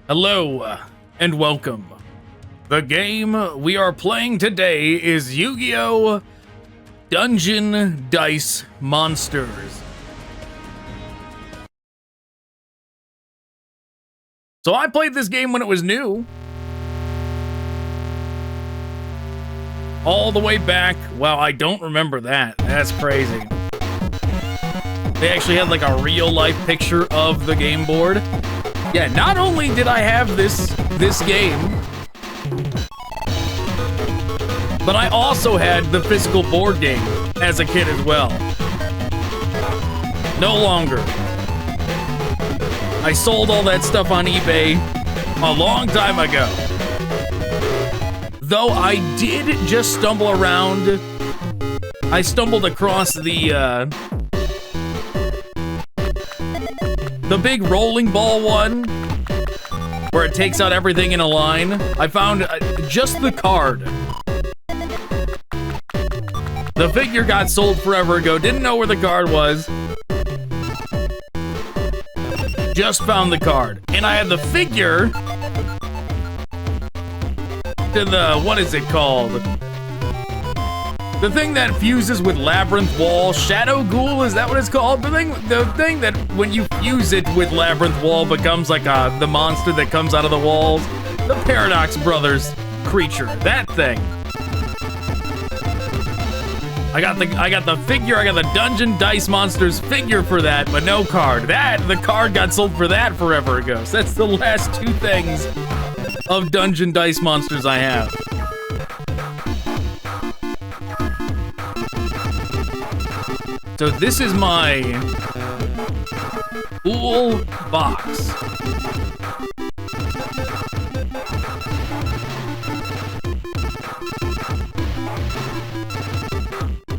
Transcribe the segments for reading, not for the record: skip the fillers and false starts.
Hello, and welcome. The game we are playing today is Yu-Gi-Oh! Dungeon Dice Monsters. So I played this game when it was new. All the way back. Wow, I don't remember that. That's crazy. They actually had like a real-life picture of the game board. Yeah, not only did I have this game, but I also had the physical board game as a kid as well. No longer. I sold all that stuff on eBay a long time ago. Though I did just stumble around. I stumbled across the big rolling ball one, where it takes out everything in a line. I found just the card. The figure got sold forever ago. Didn't know where the card was. Just found the card. And I had the figure to the, what is it called? The thing that fuses with Labyrinth Wall, Shadow Ghoul, is that what it's called? The thing that when you fuse it with Labyrinth Wall becomes like the monster that comes out of the walls. The Paradox Brothers creature, that thing. I got the figure, I got the Dungeon Dice Monsters figure for that, but no card. The card got sold for that forever ago. So that's the last two things of Dungeon Dice Monsters I have. So this is my cool box.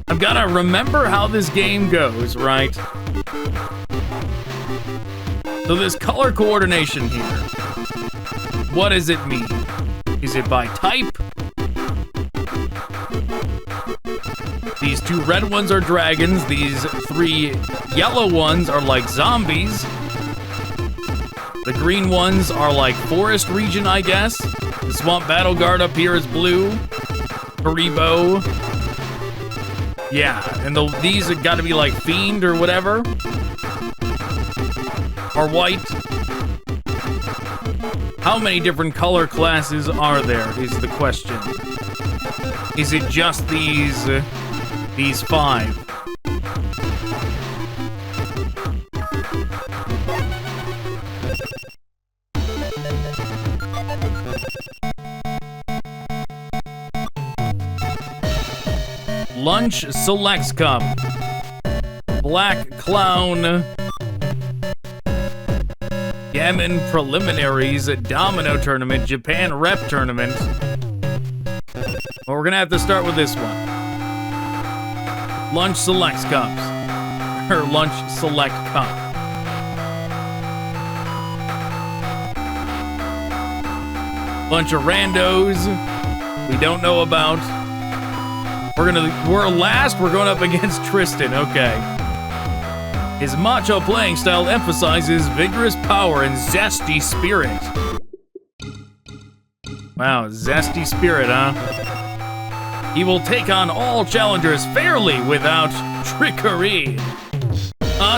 I've got to remember how this game goes, right? So this color coordination here, what does it mean? Is it by type? These two red ones are dragons. These three yellow ones are like zombies. The green ones are like forest region, I guess. The swamp battle guard up here is blue. Haribo. Yeah, and these have got to be like fiend or whatever. Or white. How many different color classes are there is the question. Is it just these five? Lunch Selects Cup. Black Clown. Gammon Preliminaries. Domino Tournament. Japan Rep Tournament. Well, we're gonna have to start with this one. Lunch Selects Cups. Or Lunch Select Cup. Bunch of randos we don't know about. We're last, we're going up against Tristan, okay. His macho playing style emphasizes vigorous power and zesty spirit. Wow, zesty spirit, huh? He will take on all challengers fairly without trickery.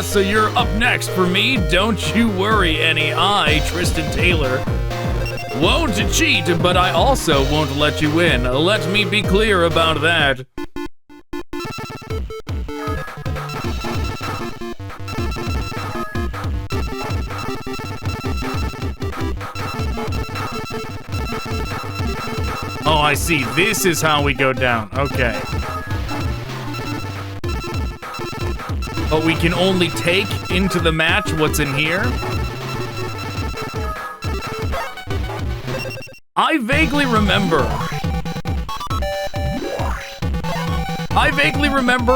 So you're up next for me. Don't you worry, I, Tristan Taylor, won't cheat, but I also won't let you win. Let me be clear about that. Oh, I see. This is how we go down. Okay. But we can only take into the match what's in here. I vaguely remember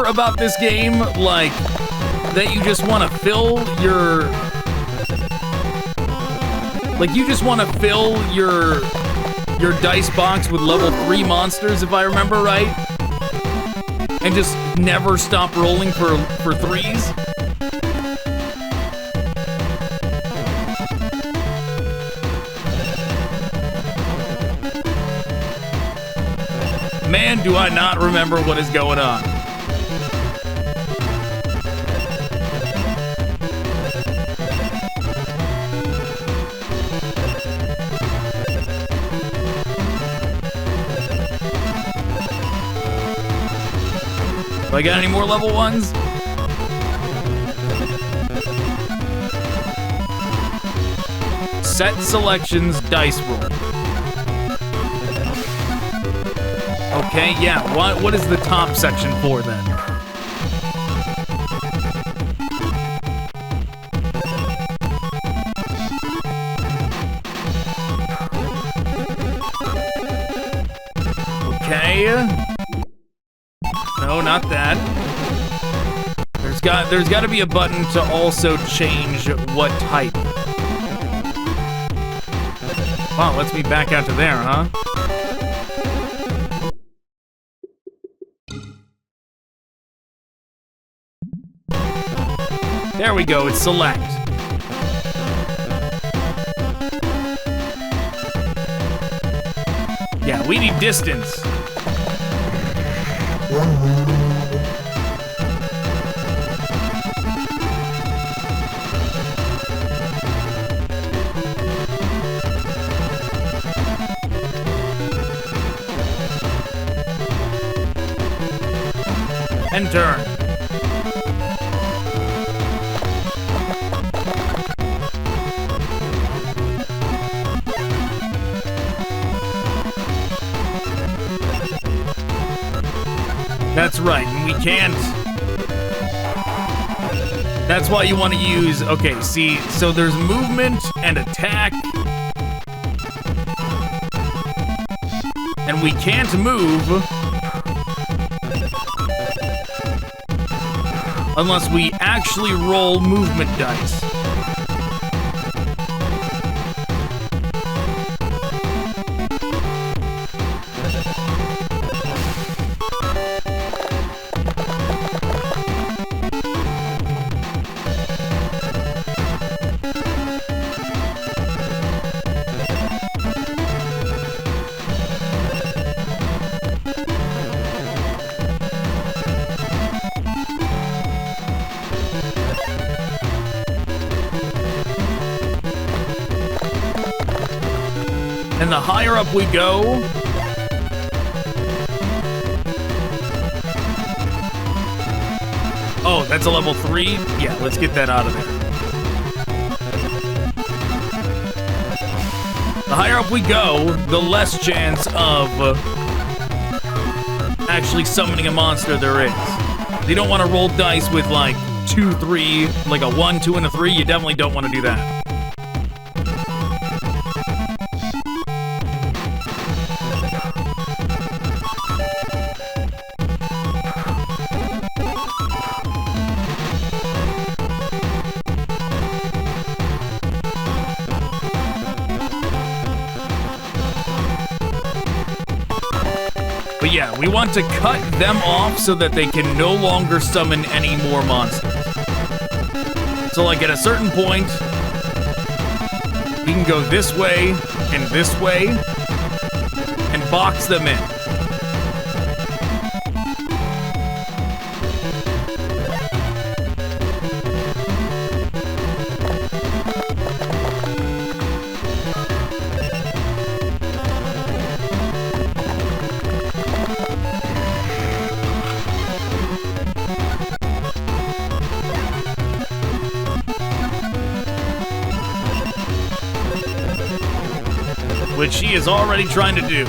about this game, like, that you just want to fill your... Like, you just want to fill your dice box with level 3 monsters, if I remember right. And just never stop rolling for 3s. man, do I not remember what is going on. Do I got any more level 1s? Set selections, dice roll. Okay, yeah, what is the top section for then? Okay. No, not that. There's got to be a button to also change what type. Wow, lets me back out to there, huh? There we go, it's select. Yeah, we need distance. And turn. That's right, and we can't. That's why you want to use, okay, see, so there's movement and attack. And we can't move unless we actually roll movement dice. And the higher up we go, oh, that's a level 3? Yeah, let's get that out of there. The higher up we go, the less chance of actually summoning a monster there is. You don't want to roll dice with like 2, 3, like a 1, 2, and a 3. You definitely don't want to do that. But yeah, we want to cut them off so that they can no longer summon any more monsters. So like at a certain point, we can go this way and box them in. Which she is already trying to do.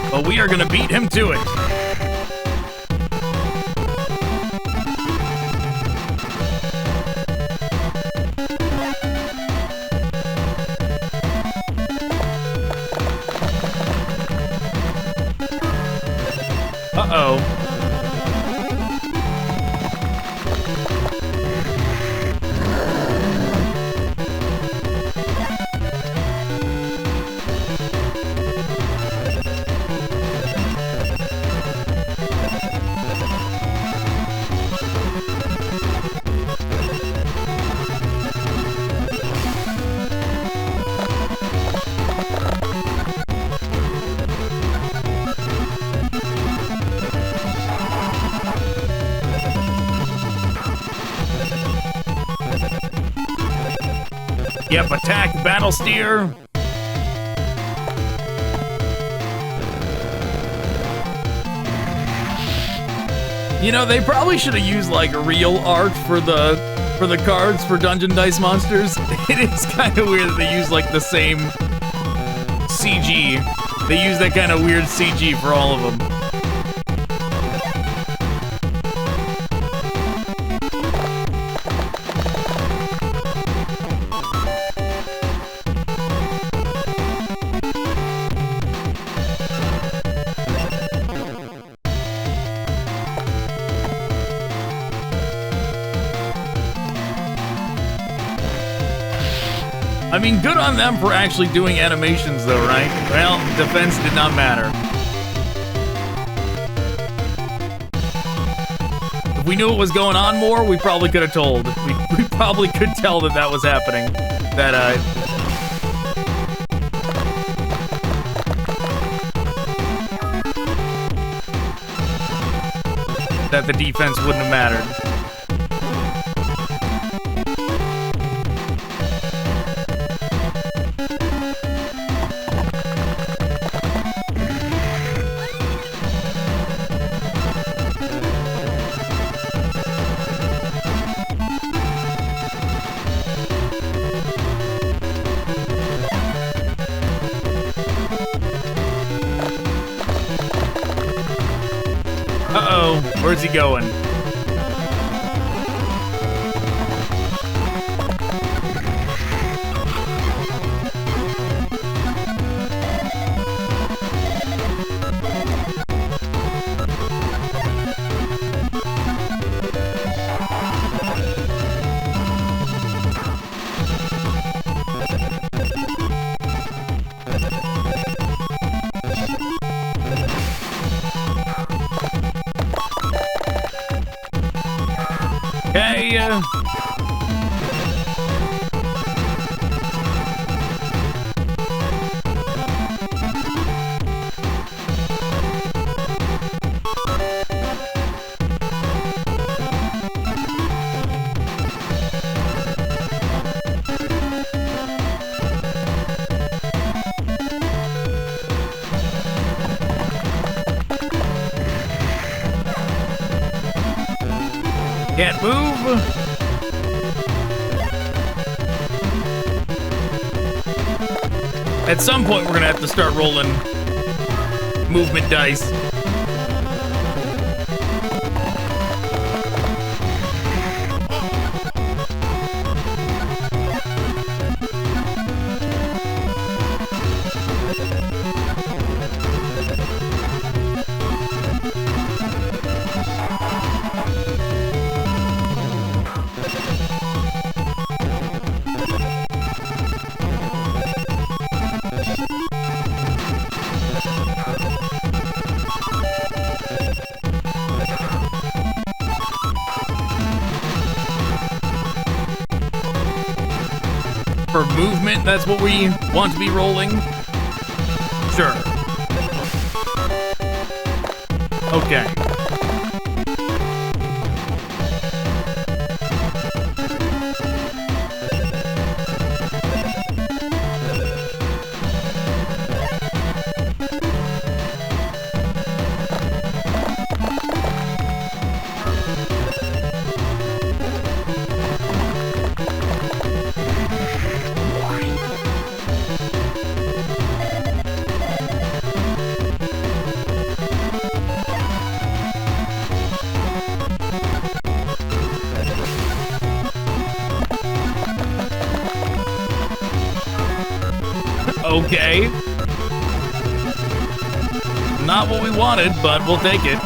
But we are gonna beat him to it. Uh-oh. Yep, attack, battle steer. You know, they probably should have used like real art for the cards for Dungeon Dice Monsters. It is kind of weird that they use like the same CG. They use that kind of weird CG for all of them. I mean, good on them for actually doing animations, though, right? Well, defense did not matter. If we knew what was going on more, we probably could have told. We probably could tell that that was happening. That the defense wouldn't have mattered. Where's he going? Can't move. At some point, we're gonna have to start rolling movement dice. For movement, that's what we want to be rolling? Sure. Okay. Okay. Not what we wanted, but we'll take it.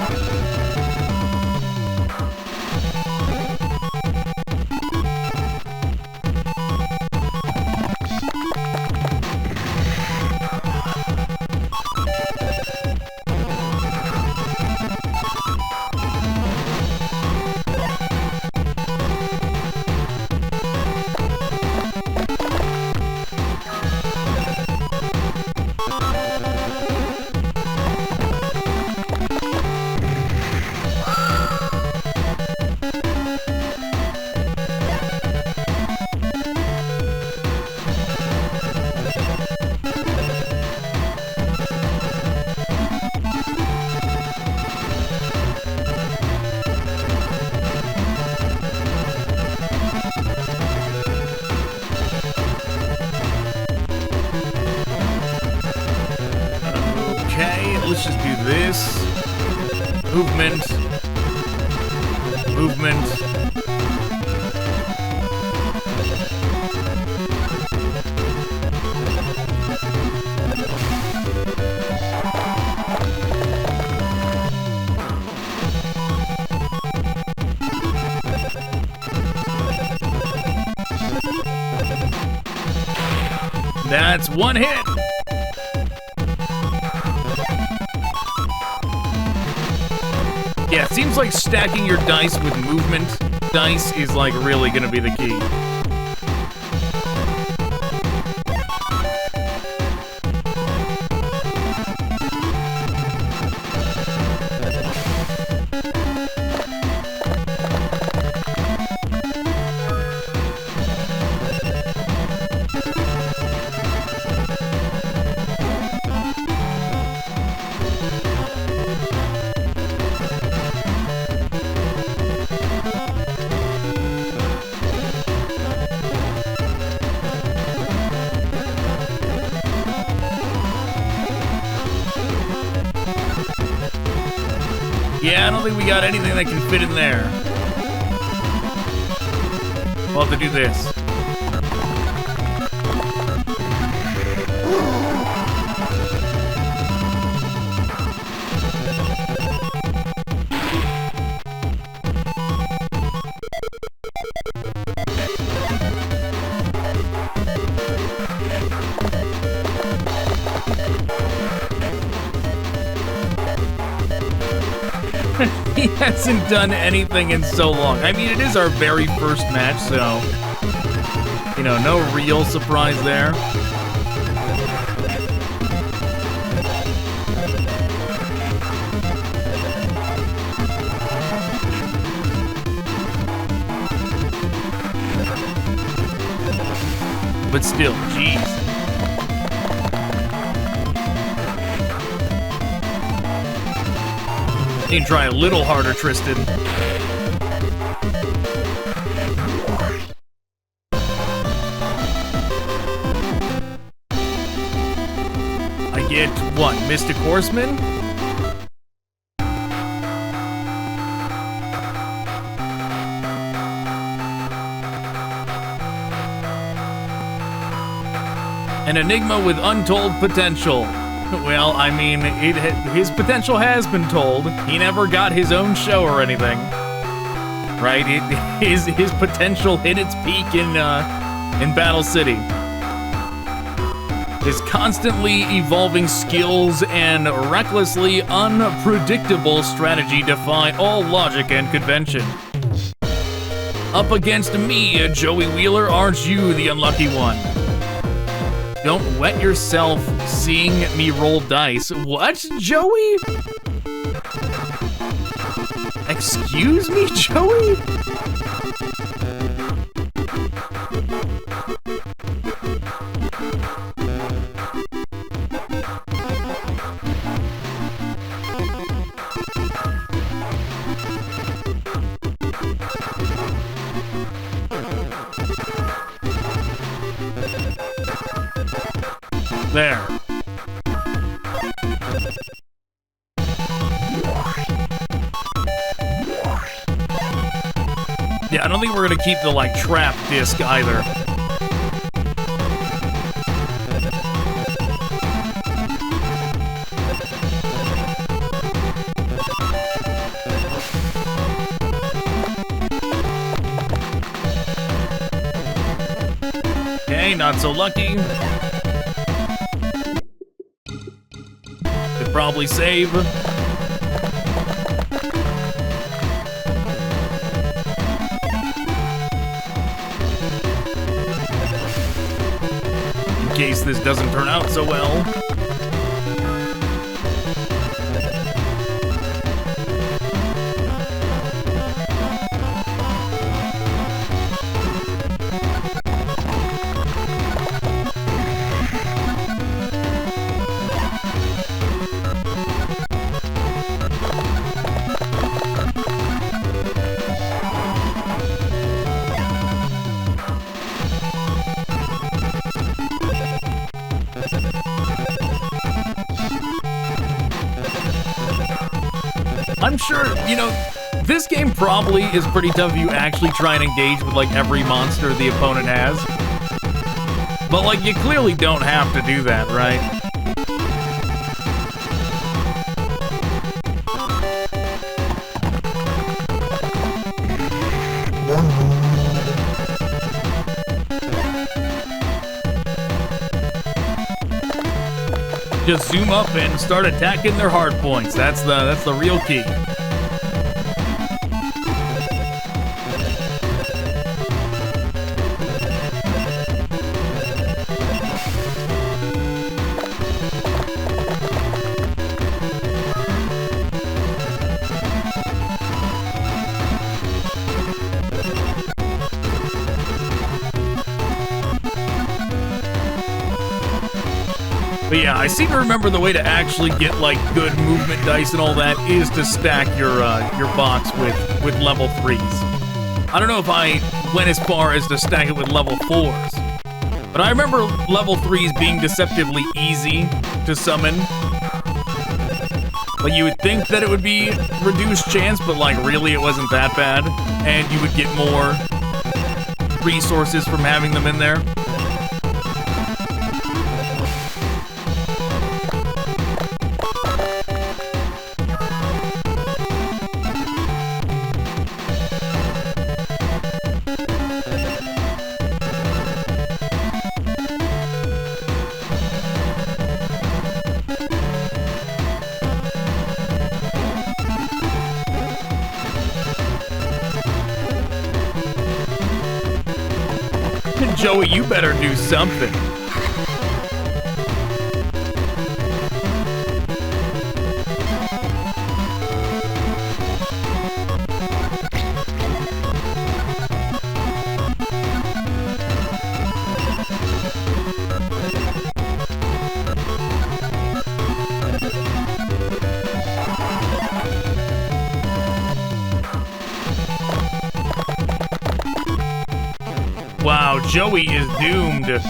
let's just do this. Movement. Movement. That's one hit. Yeah, it seems like stacking your dice with movement dice is like really gonna be the key. Yeah, I don't think we got anything that can fit in there. We'll have to do this. He hasn't done anything in so long. I mean, it is our very first match, so, you know, no real surprise there. But still, jeez. You can try a little harder, Tristan. I get, what, Mystic Horseman? An enigma with untold potential. Well, I mean, his potential has been told. He never got his own show or anything, right? His potential hit its peak in Battle City. His constantly evolving skills and recklessly unpredictable strategy defy all logic and convention. Up against me, Joey Wheeler, aren't you the unlucky one? Don't wet yourself seeing me roll dice. What, Joey? Excuse me, Joey? There. Yeah, I don't think we're gonna keep the, like, trap disc either. Okay, not so lucky. Could probably save. In case this doesn't turn out so well. I'm sure, you know, this game probably is pretty tough if you actually try and engage with, like, every monster the opponent has. But, like, you clearly don't have to do that, right? Just zoom up and start attacking their hard points. That's the real key. But yeah, I seem to remember the way to actually get, like, good movement dice and all that is to stack your box with level 3s. I don't know if I went as far as to stack it with level 4s. But I remember level 3s being deceptively easy to summon. Like, you would think that it would be reduced chance, but, like, really it wasn't that bad. And you would get more resources from having them in there. Joey, you better do something. Wow, Joey is doomed.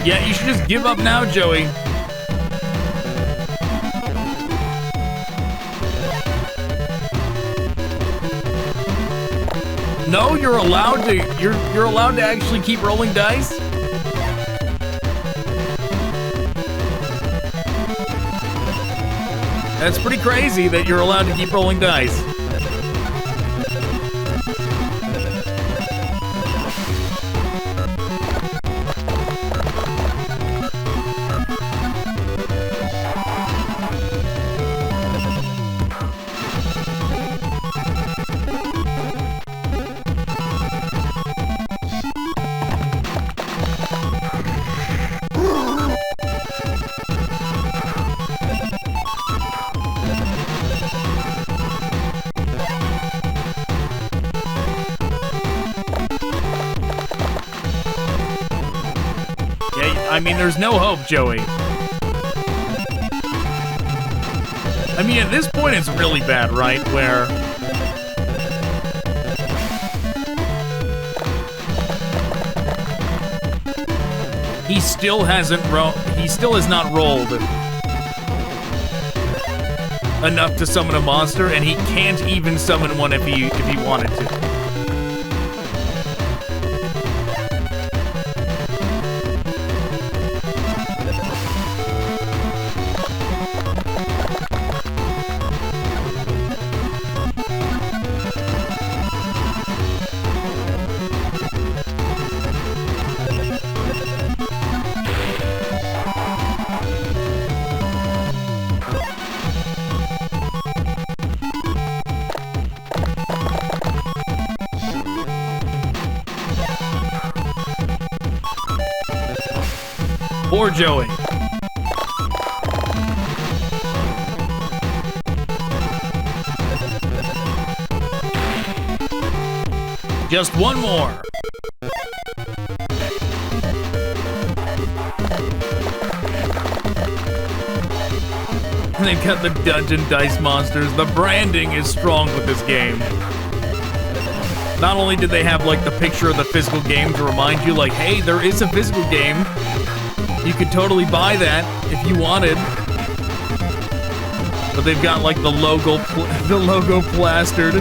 Yeah, you should just give up now, Joey. No, you're allowed to. You're allowed to actually keep rolling dice. That's pretty crazy that you're allowed to keep rolling dice. I mean, there's no hope, Joey. I mean, at this point, it's really bad, right? Where he still hasn't he still has not rolled enough to summon a monster, and he can't even summon one if he wanted to. Poor Joey. Just one more. They've got the dungeon dice monsters. The branding is strong with this game. Not only did they have like the picture of the physical game to remind you like, hey, there is a physical game. You could totally buy that if you wanted. But they've got like the logo plastered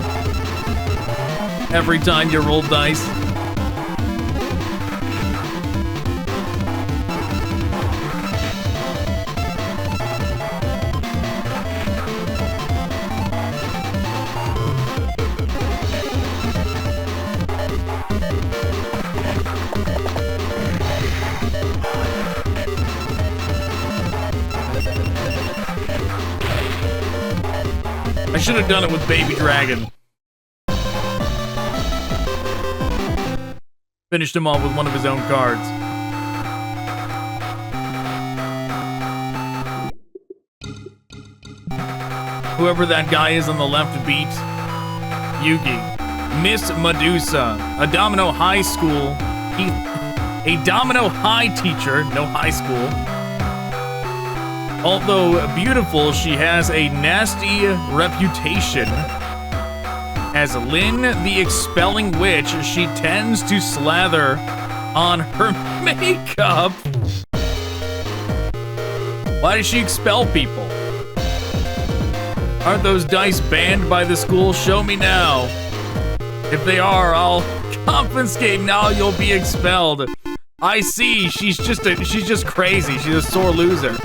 every time you roll dice. I should have done it with Baby Dragon. Finished him off with one of his own cards. Whoever that guy is on the left beat Yugi. Miss Medusa, a Domino High School, a Domino High teacher, no high school. Although beautiful, she has a nasty reputation. As Lynn, the expelling witch, she tends to slather on her makeup. Why does she expel people? Aren't those dice banned by the school? Show me now. If they are, I'll confiscate. Now you'll be expelled. I see. She's just crazy. She's a sore loser.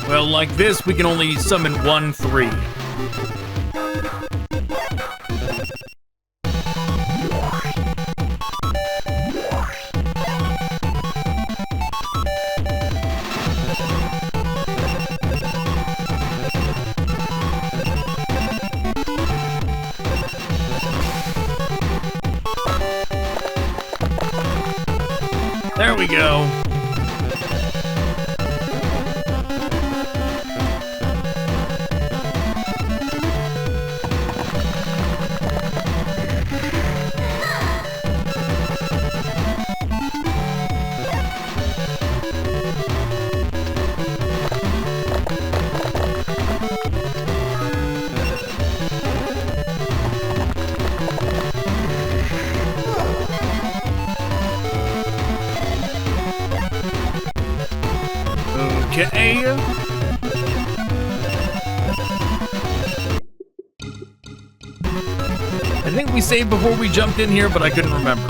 Well, like this, we can only summon 1/3. There we go. Okay. I think we saved before we jumped in here, but I couldn't remember.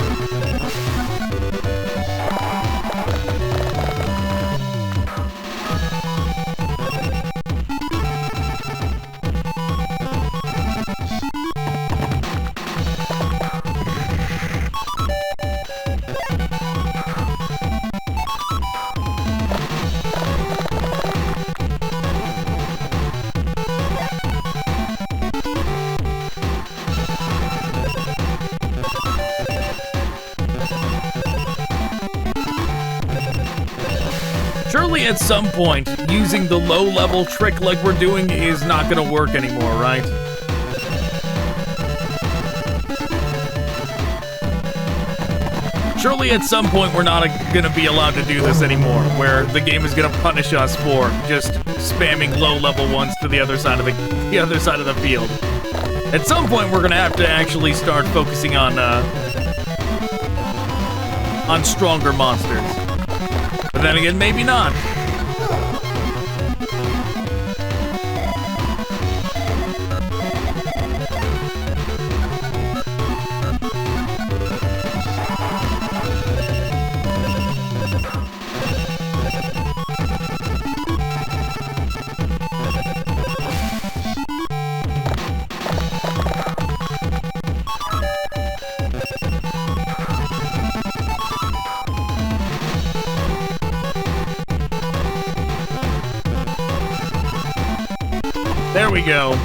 Surely at some point, using the low-level trick like we're doing is not gonna work anymore, right? Surely at some point we're not gonna be allowed to do this anymore, where the game is gonna punish us for just spamming low-level ones to the other side of the field. At some point we're gonna have to actually start focusing on stronger monsters. But then again, maybe not. There we go.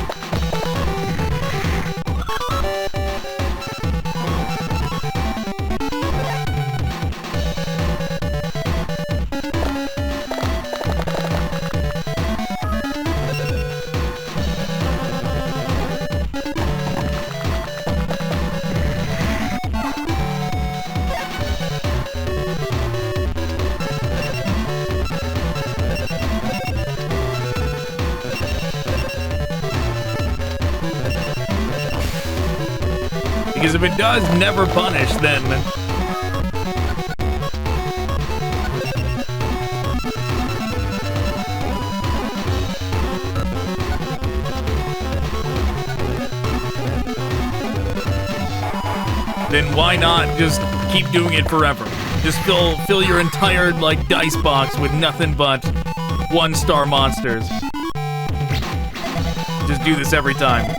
Because if it does never punish, then why not just keep doing it forever? Just fill your entire like dice box with nothing but 1-star monsters. Just do this every time.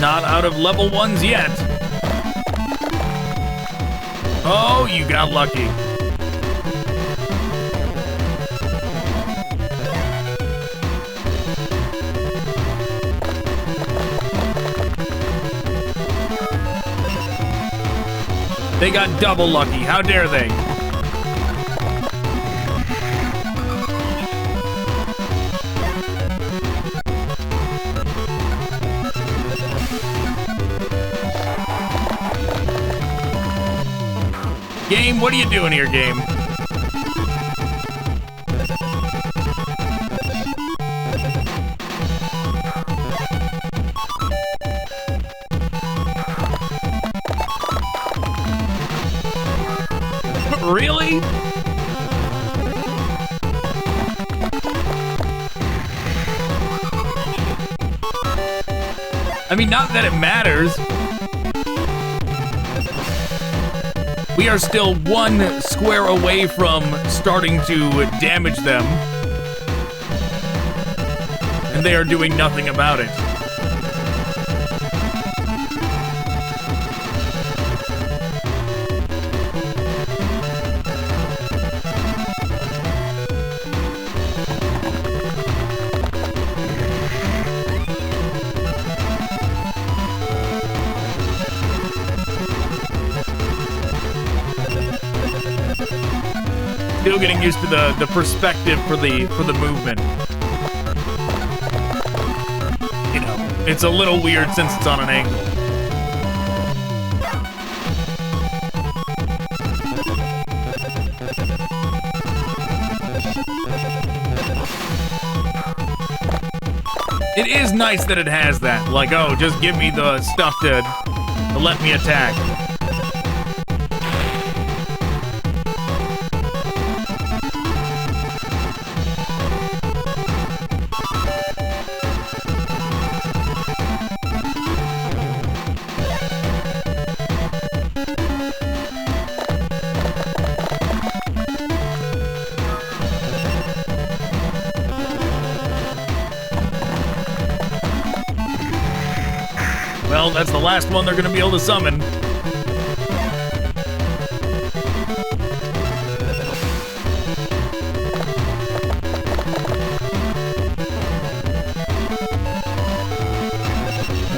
Not out of level 1s yet. Oh, you got lucky. They got double lucky. How dare they? Game, what are you doing here, game? Really? I mean, not that it matters. We are still 1 square away from starting to damage them. And they are doing nothing about it. Still getting used to the perspective for the movement. You know, it's a little weird since it's on an angle. It is nice that it has that. Like, oh, just give me the stuff to let me attack. Well, that's the last one they're going to be able to summon.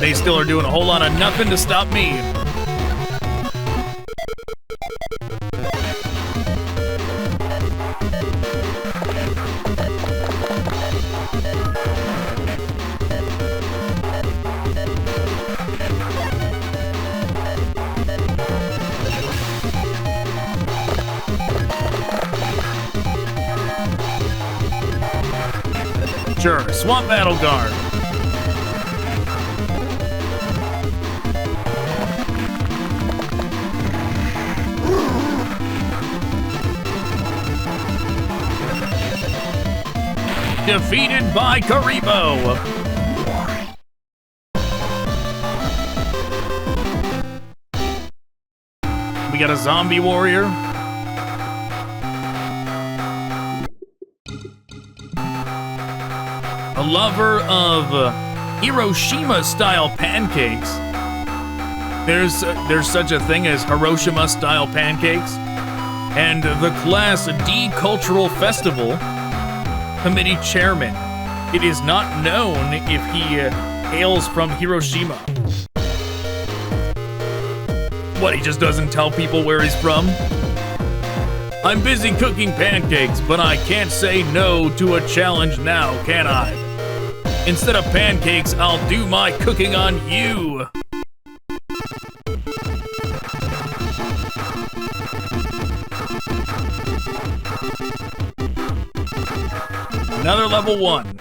They still are doing a whole lot of nothing to stop me. Sure, Swamp Battle Guard. Defeated by Carnival. We got a zombie warrior. A lover of Hiroshima-style pancakes. There's such a thing as Hiroshima-style pancakes. And the Class D Cultural Festival Committee Chairman. It is not known if he hails from Hiroshima. What, he just doesn't tell people where he's from? I'm busy cooking pancakes, but I can't say no to a challenge now, can I? Instead of pancakes, I'll do my cooking on you. Another level 1.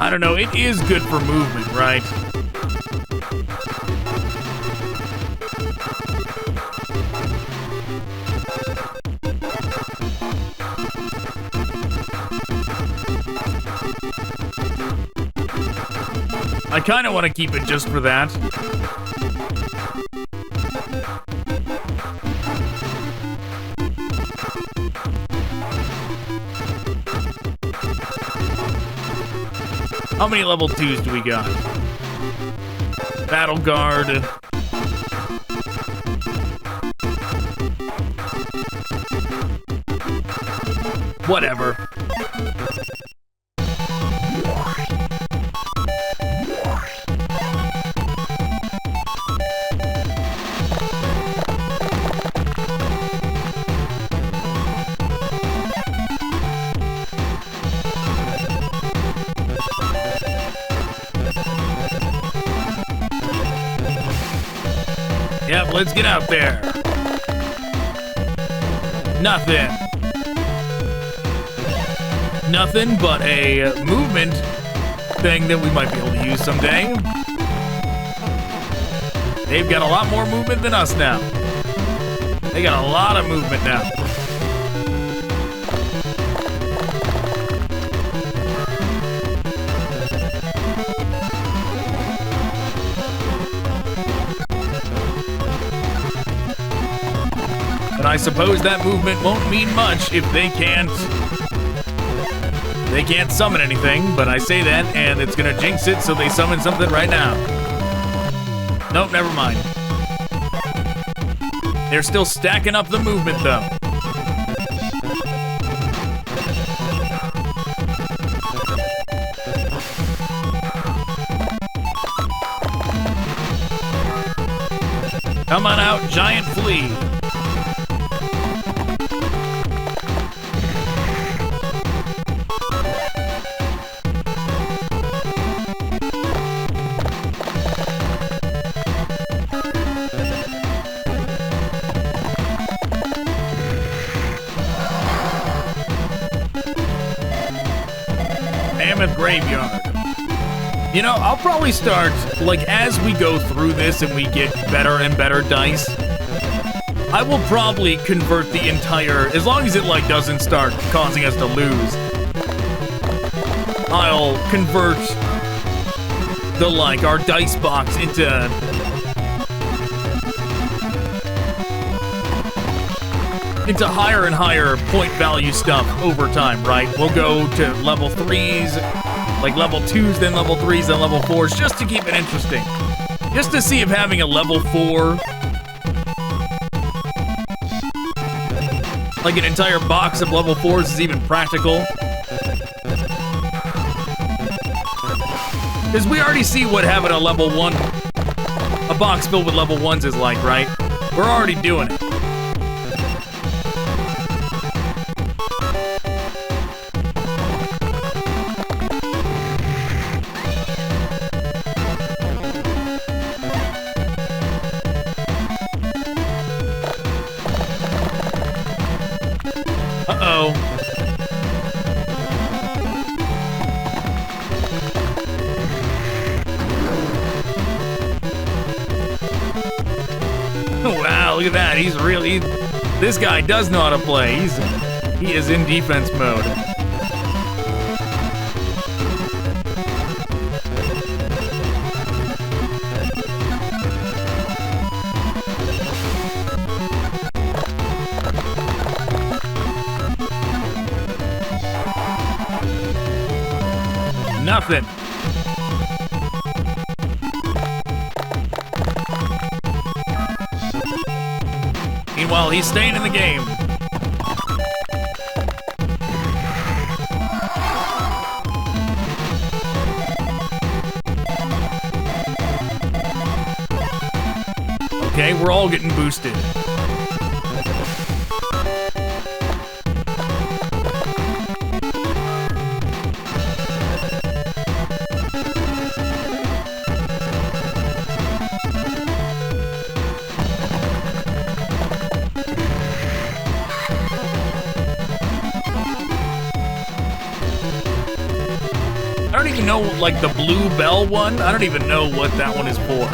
I don't know, it is good for movement, right? I kind of want to keep it just for that. How many level 2s do we got? Battle Guard. Whatever. Yep, let's get out there. Nothing. Nothing but a movement thing that we might be able to use someday. They've got a lot more movement than us now. They got a lot of movement now. But I suppose that movement won't mean much if they can't summon anything, but I say that and it's gonna jinx it, so they summon something right now. Nope, never mind. They're still stacking up the movement though. Come on out, giant flea. Graveyard. You know, I'll probably start, like, as we go through this and we get better and better dice, I will probably convert the entire, as long as it, like, doesn't start causing us to lose, I'll convert the, like, our dice box into higher and higher point value stuff over time, right? We'll go to level 3s, like level 2s, then level 3s, then level 4s, just to keep it interesting. Just to see if having a level 4, like an entire box of level 4s is even practical. Because we already see what having a level 1, a box filled with level 1s is like, right? We're already doing it. Uh-oh. Wow, look at that. He's really... This guy does know how to play. He is in defense mode. Nothing. Meanwhile, he's staying in the game. Okay, we're all getting boosted. I don't even know, like, the blue bell one. I don't even know what that one is for.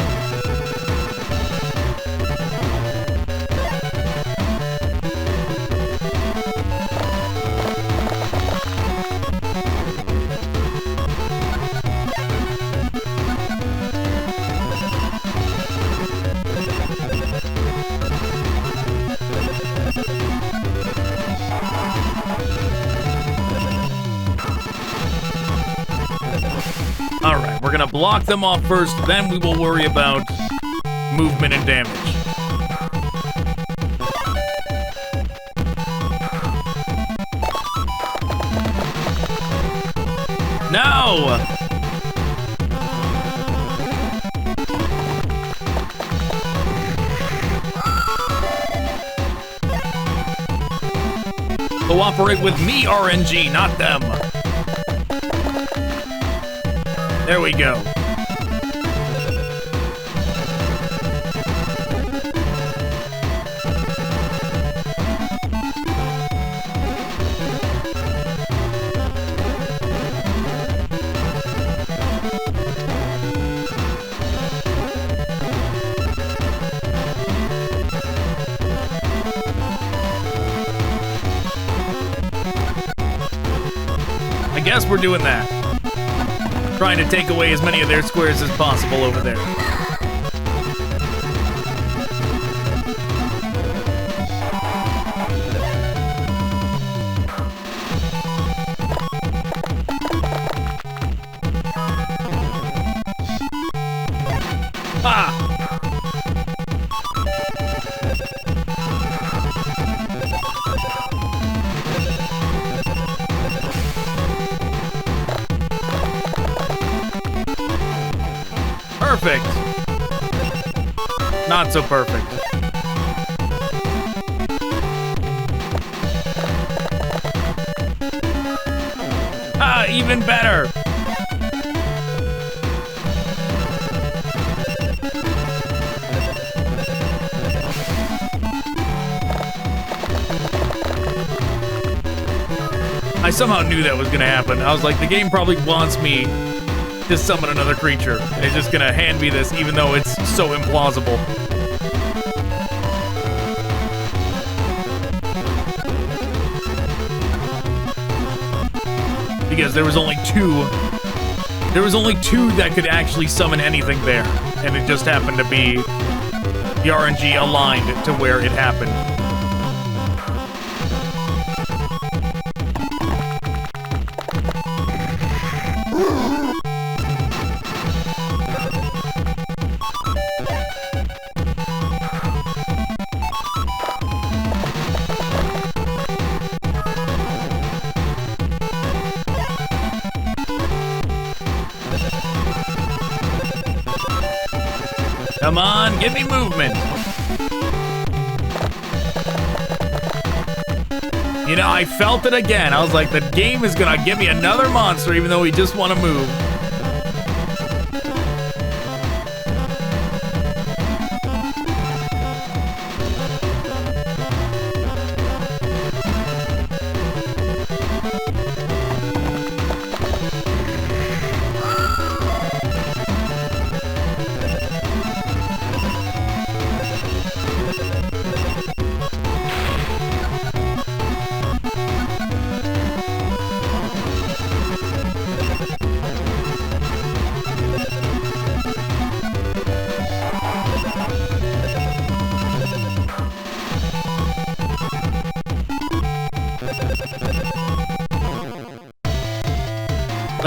Alright, we're gonna block them off first, then we will worry about movement and damage. No! Cooperate with me, RNG, not them. There we go. I guess we're doing that. Trying to take away as many of their squares as possible over there. Perfect. Not so perfect. Ah, even better. I somehow knew that was gonna happen. I was like, the game probably wants me to summon another creature. It's just gonna hand me this, even though it's so implausible. Because there was only two. There was only two that could actually summon anything there, and it just happened to be the RNG aligned to where it happened. Come on, give me movement. You know, I felt it again. I was like, the game is gonna give me another monster even though we just want to move.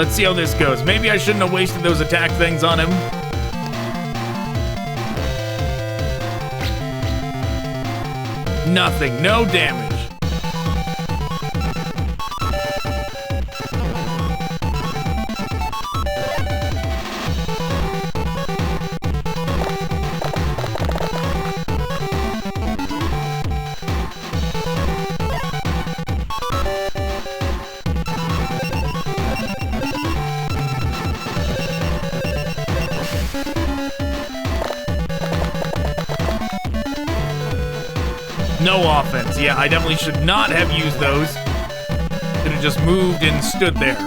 Let's see how this goes. Maybe I shouldn't have wasted those attack things on him. Nothing. No damage. No offense. Yeah, I definitely should not have used those. Should have just moved and stood there.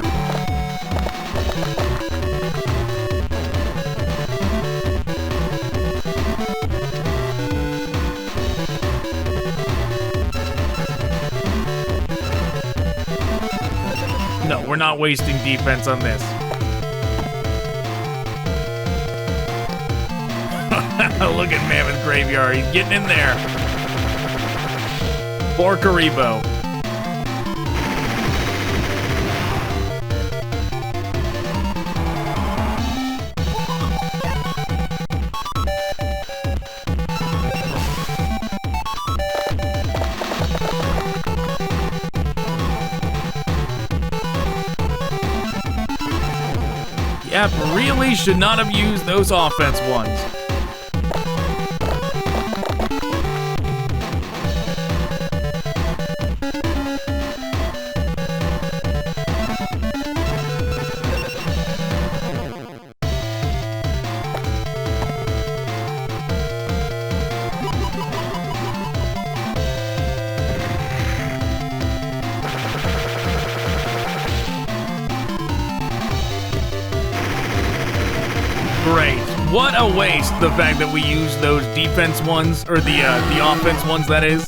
No, we're not wasting defense on this. Look at Mammoth Graveyard. He's getting in there. Or Karibo. Yep, really should not have used those offense ones. What a waste, the fact that we used those defense ones, or the offense ones, that is.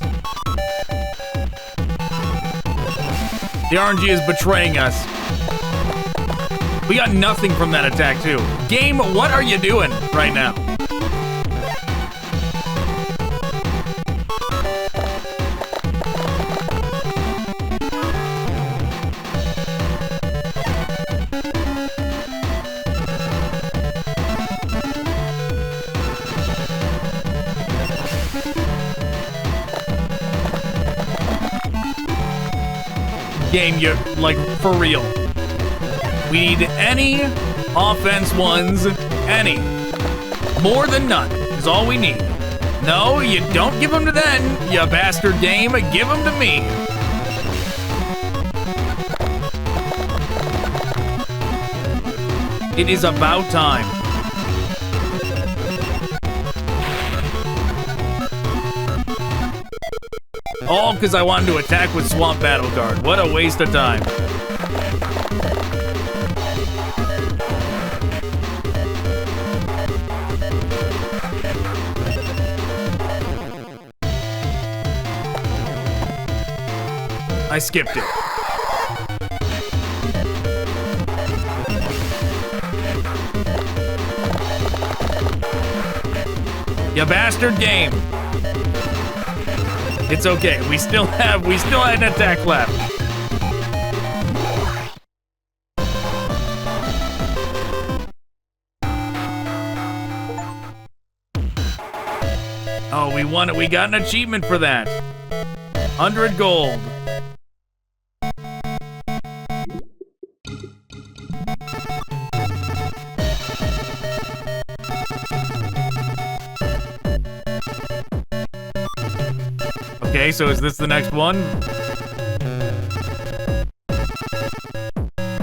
The RNG is betraying us. We got nothing from that attack, too. Game, what are you doing right now? Game, you're like for real. We need any offense ones, any. More than none is all we need. No, you don't give them to them, you bastard game. Give them to me. It is about time. All because I wanted to attack with Swamp Battle Guard. What a waste of time. I skipped it. You bastard game. It's okay. We still had an attack left. Oh, we won it. We got an achievement for that. 100 gold. Okay, so is this the next one?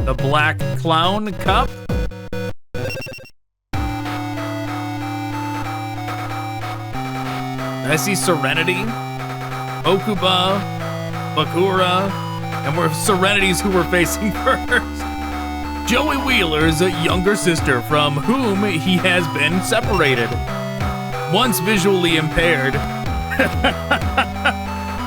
The Black Clown Cup? I see Serenity, Okuba, Bakura, and we're Serenity's who we're facing first. Joey Wheeler's younger sister, from whom he has been separated. Once visually impaired.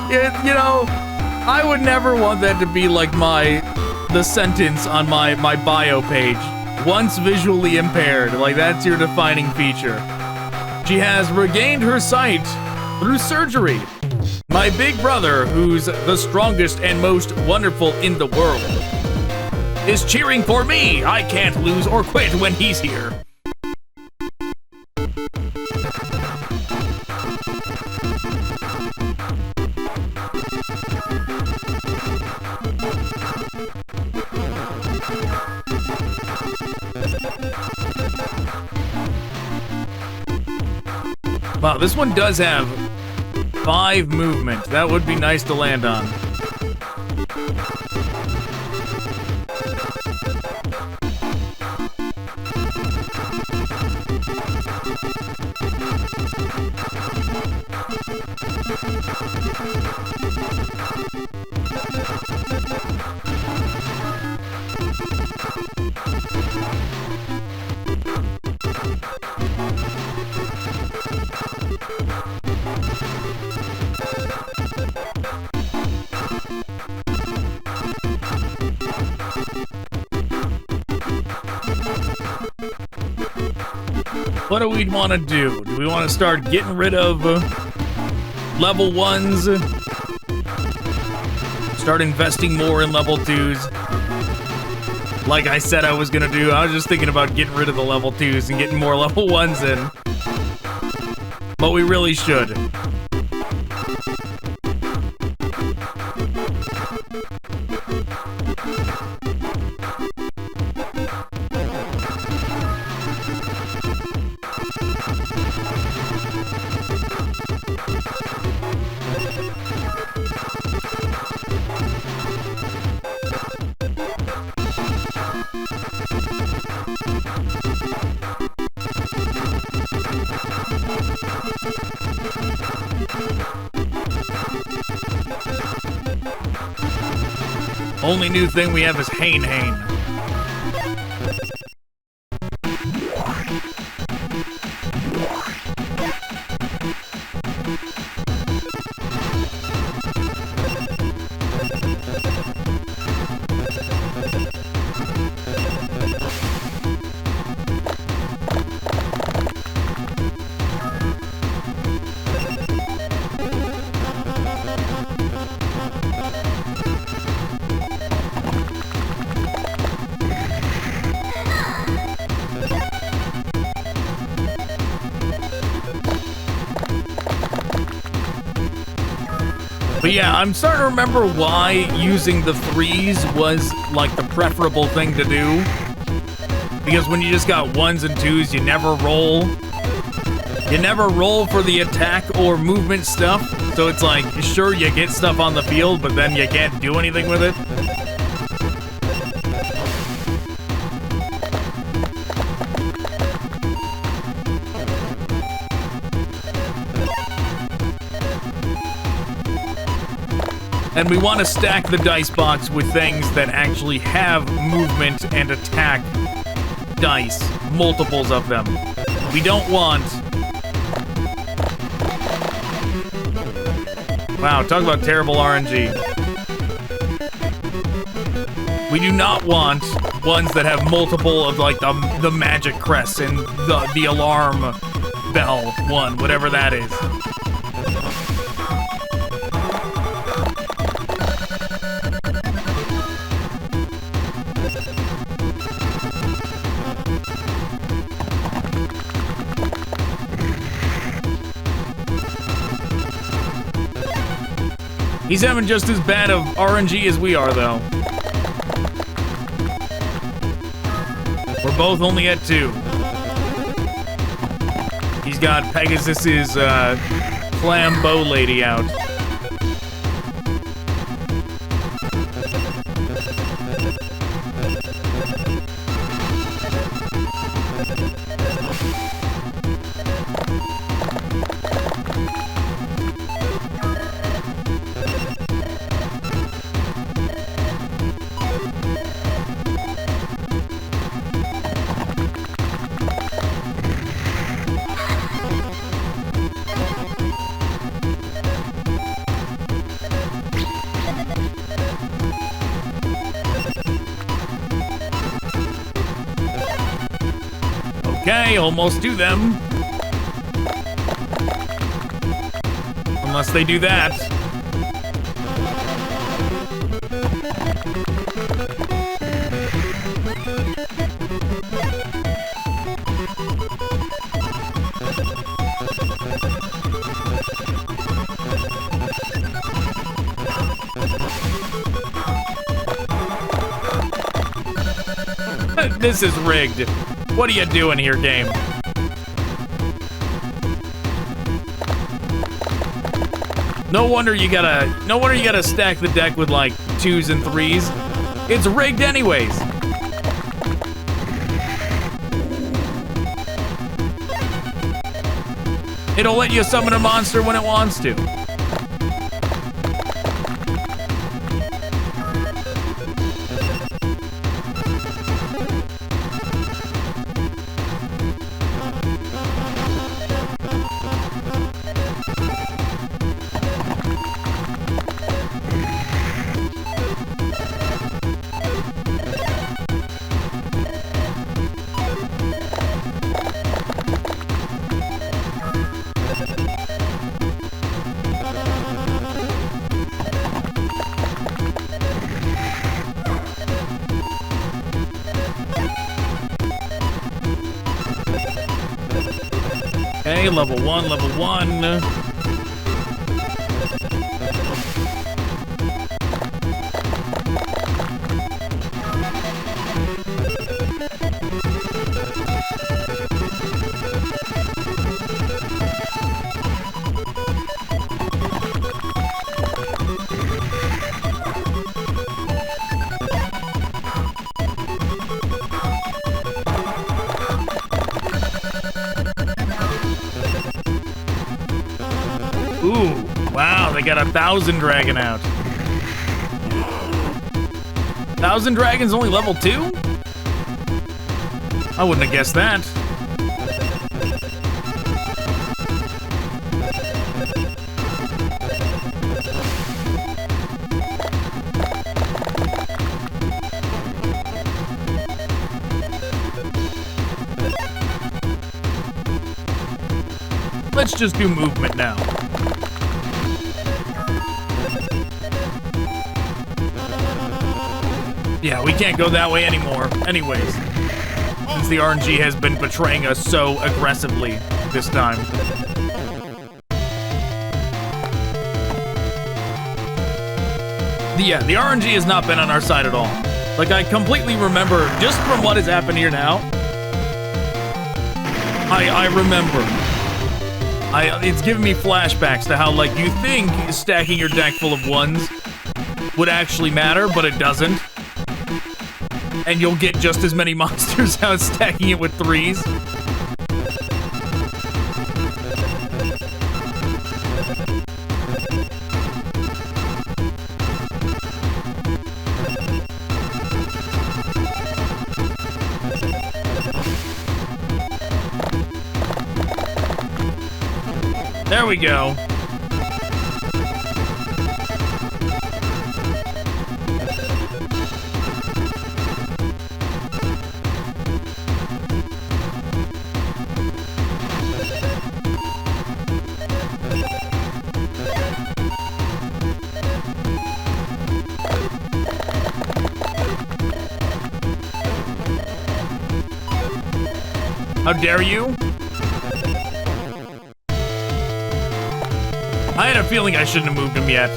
You know, I would never want that to be like the sentence on my bio page. Once visually impaired, like that's your defining feature. She has regained her sight through surgery. My big brother, who's the strongest and most wonderful in the world. is cheering for me. I can't lose or quit when he's here. Wow, this one does have 5 movement. That would be nice to land on. What do we want to do? Do we want to start getting rid of level 1s? Start investing more in level 2s? Like I said I was going to do, I was just thinking about getting rid of the level 2s and getting more level 1s in. But we really should. Only new thing we have is Hain Hain. But yeah, I'm starting to remember why using the 3s was like the preferable thing to do. Because when you just got 1s and 2s, you never roll. You never roll for the attack or movement stuff. So it's like, sure, you get stuff on the field, but then you can't do anything with it. And we want to stack the dice box with things that actually have movement and attack dice, multiples of them. We don't want... Wow, talk about terrible RNG. We do not want ones that have multiple of like the magic crest and the alarm bell one, whatever that is. He's having just as bad of RNG as we are, though. We're both only at 2. He's got Pegasus's Flambeau lady out. Okay, almost to them. Unless they do that. This is rigged. What are you doing here, game? No wonder you gotta stack the deck with like 2s and 3s. It's rigged anyways. It'll let you summon a monster when it wants to. Okay, level 1, level 1. They got 1,000 dragon out. 1,000 dragons only level 2? I wouldn't have guessed that. Let's just do movement now. Yeah, we can't go that way anymore. Anyways, since the RNG has been betraying us so aggressively this time. Yeah, the RNG has not been on our side at all. Like, I completely remember, just from what has happened here now, I remember. It's giving me flashbacks to how, like, you think stacking your deck full of ones would actually matter, but it doesn't. And you'll get just as many monsters out stacking it with 3s. There we go. How dare you? I had a feeling I shouldn't have moved him yet.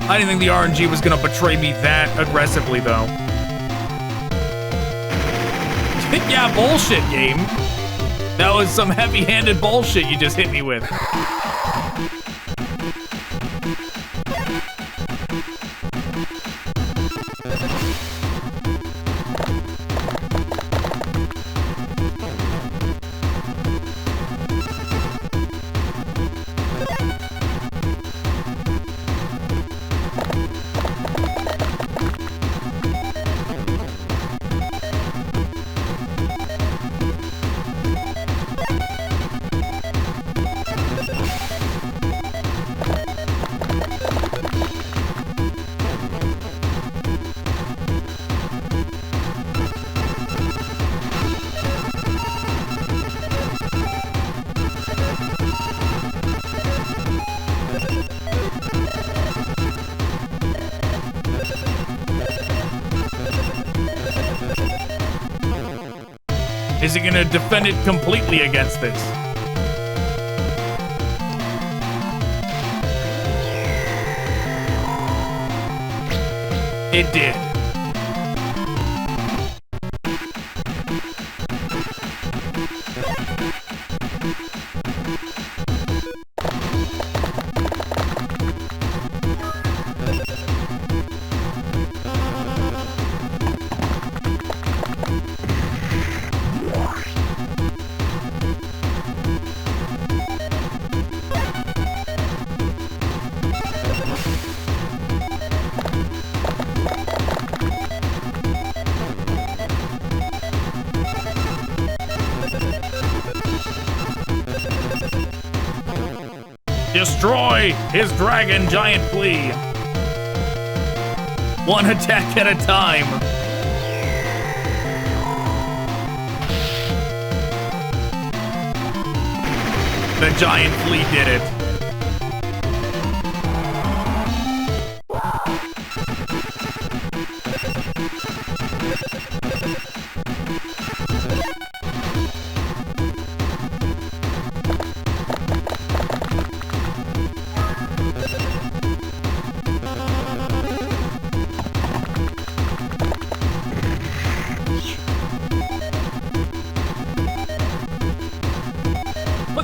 I didn't think the RNG was gonna betray me that aggressively, though. Yeah, bullshit, game. That was some heavy-handed bullshit you just hit me with. Is he gonna defend it completely against this? It did. Destroy his dragon giant flea. One attack at a time. The giant flea did it.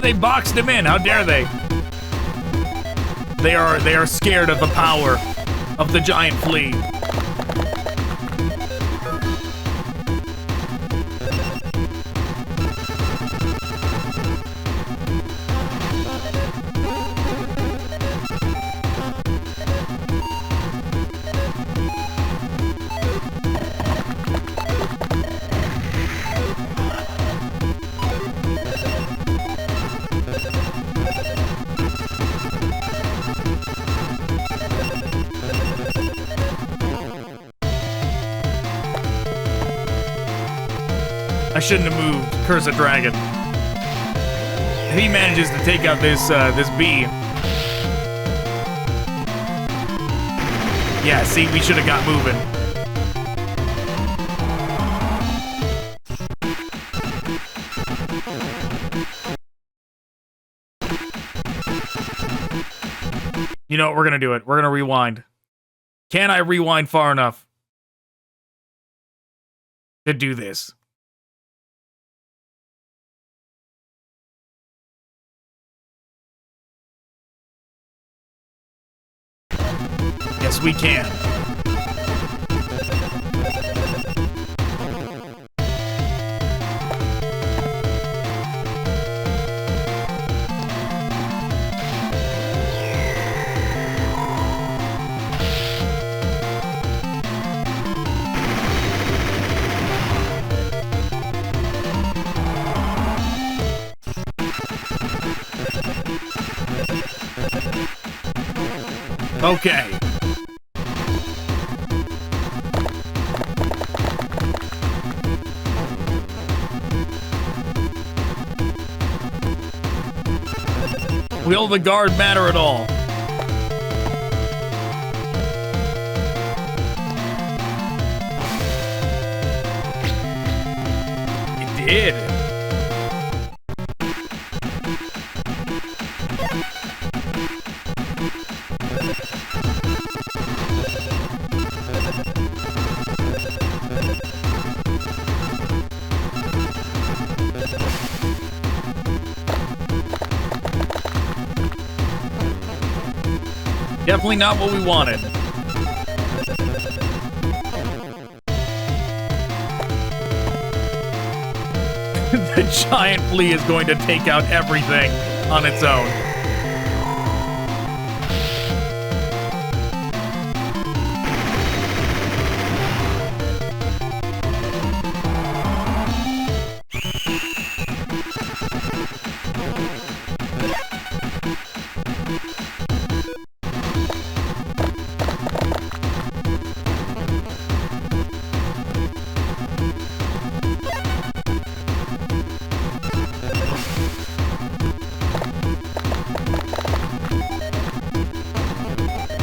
They boxed him in. How dare they? They are scared of the power of the giant flea. I shouldn't have moved. Curse a dragon. If he manages to take out this this bee. Yeah, see, we should have got moving. You know what? We're gonna do it. We're gonna rewind. Can I rewind far enough to do this? Yes, we can. Okay. Will the guard matter at all? It did. Definitely not what we wanted. The giant flea is going to take out everything on its own.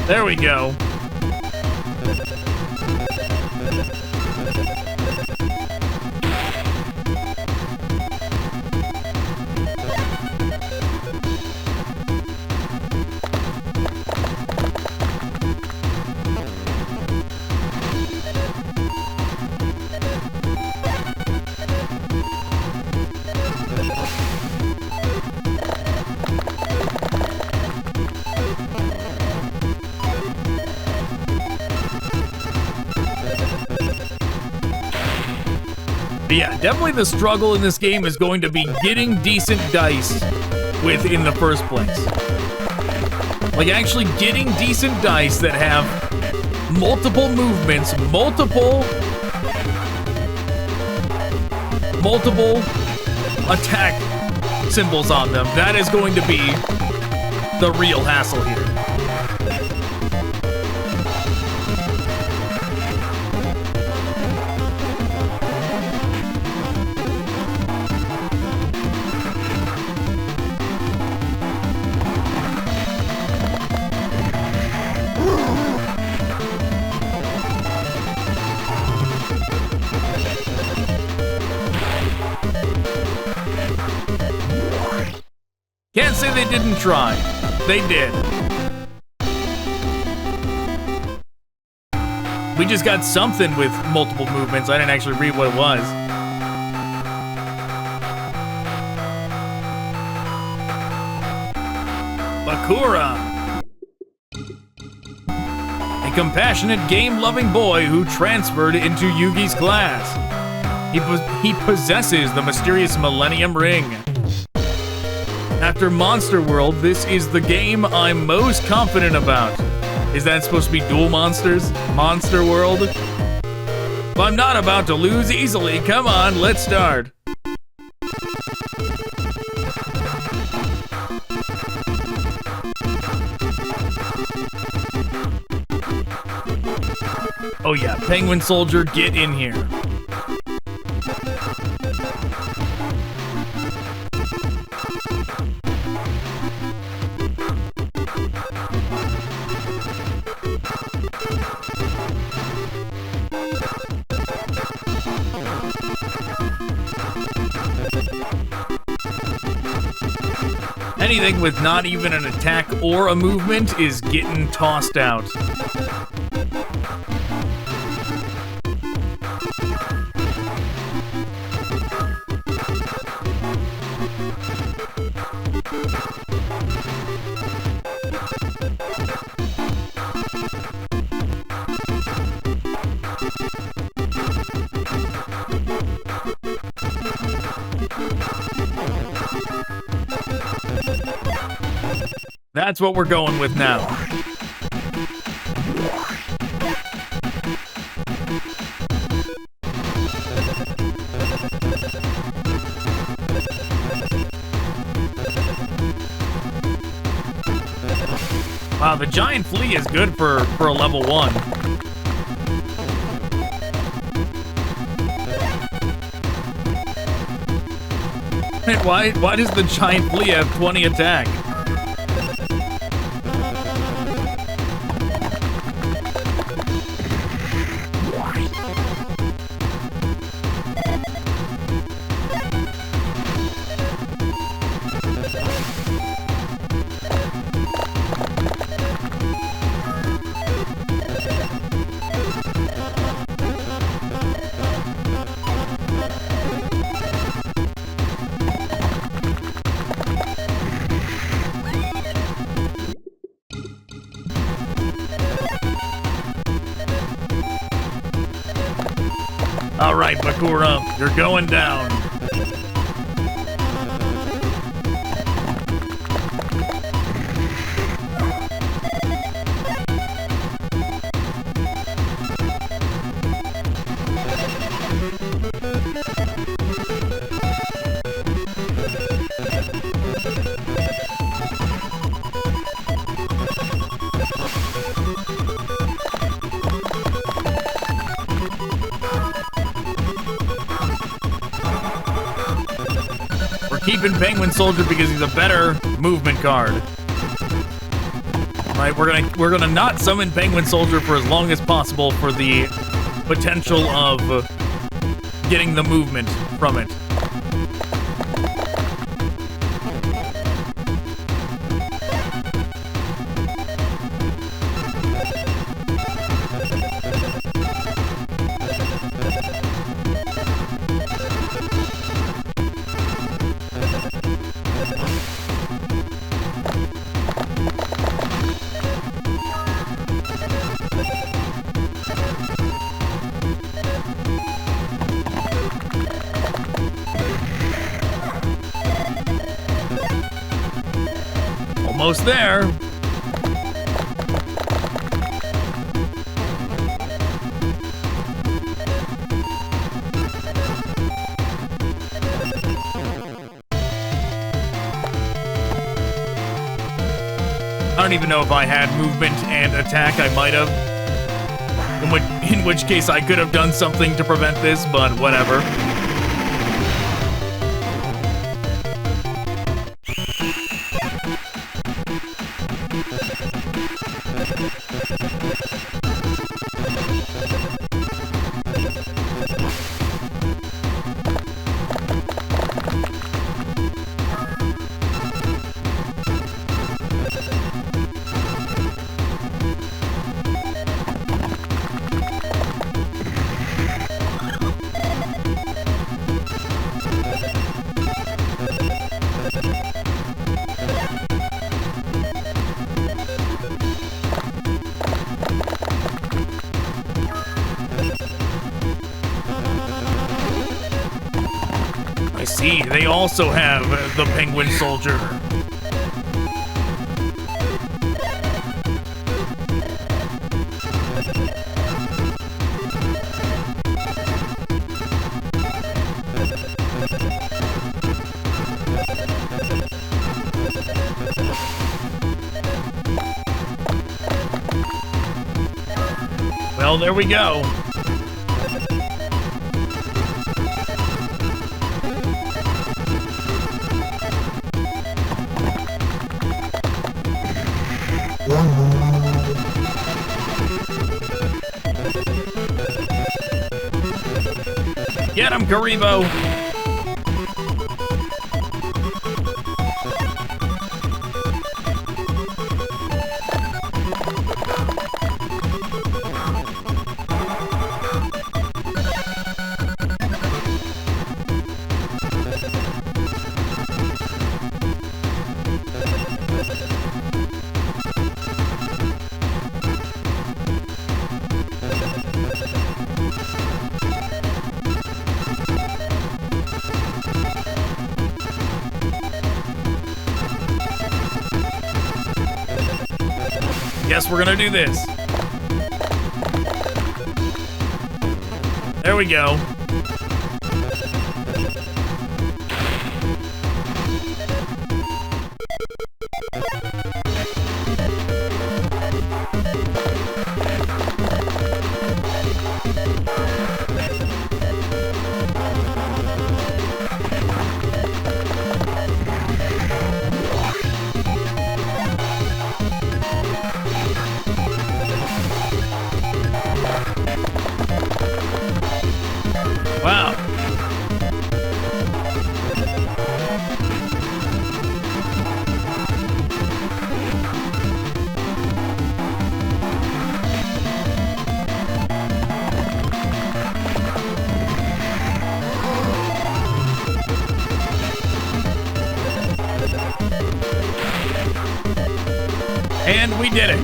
There we go. But yeah, definitely the struggle in this game is going to be getting decent dice in the first place. Like actually getting decent dice that have multiple movements, multiple attack symbols on them. That is going to be the real hassle here. Can't say they didn't try. They did. We just got something with multiple movements. I didn't actually read what it was. Bakura. A compassionate, game-loving boy who transferred into Yugi's class. He possesses the mysterious Millennium Ring. After Monster World, this is the game I'm most confident about. Is that supposed to be Duel Monsters? Monster World? But I'm not about to lose easily. Come on, let's start. Oh yeah, Penguin Soldier, get in here. Anything with not even an attack or a movement is getting tossed out. That's what we're going with now. Wow, the giant flea is good for a level 1. Why does the giant flea have 20 attack? All right, Bakura, you're going down. Keeping Penguin Soldier because he's a better movement card. Right, we're gonna not summon Penguin Soldier for as long as possible for the potential of getting the movement from it. Almost there. I don't even know if I had movement and attack. I might have. In which case I could have done something to prevent this, but whatever. They also have the Penguin Soldier. Well, there we go. Get him, Karibo! Guess we're gonna do this. There we go. Wow. And we did it.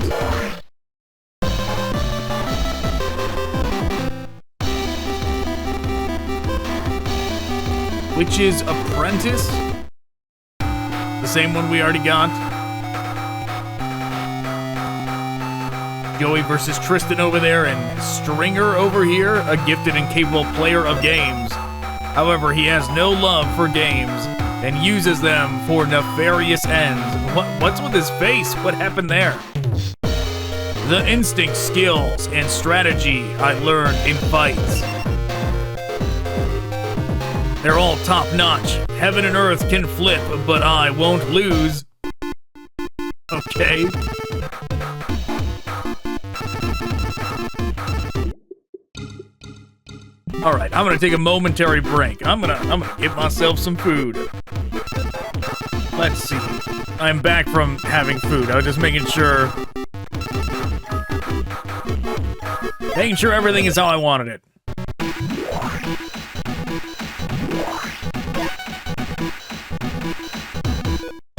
Which is Apprentice? The same one we already got. Joey versus Tristan over there, and Stringer over here, a gifted and capable player of games. However, he has no love for games and uses them for nefarious ends. What's with his face? What happened there? The instinct, skills, and strategy I learned in fights. They're all top-notch. Heaven and earth can flip, but I won't lose. Okay. All right, I'm gonna take a momentary break. I'm gonna get myself some food. Let's see. I'm back from having food. I was just making sure everything is how I wanted it.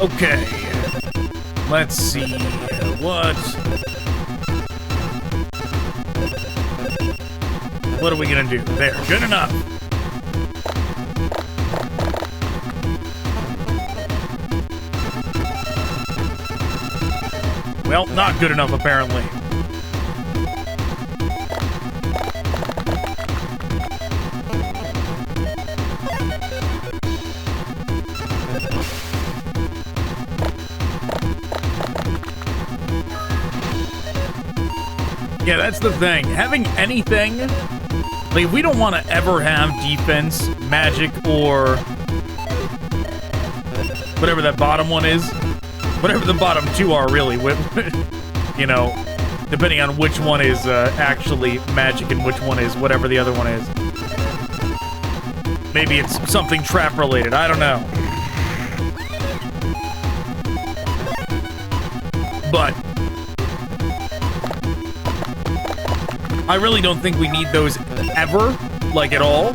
Okay, let's see, what are we gonna do? There, good enough. Well, not good enough, apparently. Yeah, that's the thing. Having anything, like, we don't want to ever have defense, magic, or whatever that bottom one is. Whatever the bottom two are, really. You know, depending on which one is actually magic and which one is whatever the other one is. Maybe it's something trap-related. I don't know. But I really don't think we need those ever, like at all.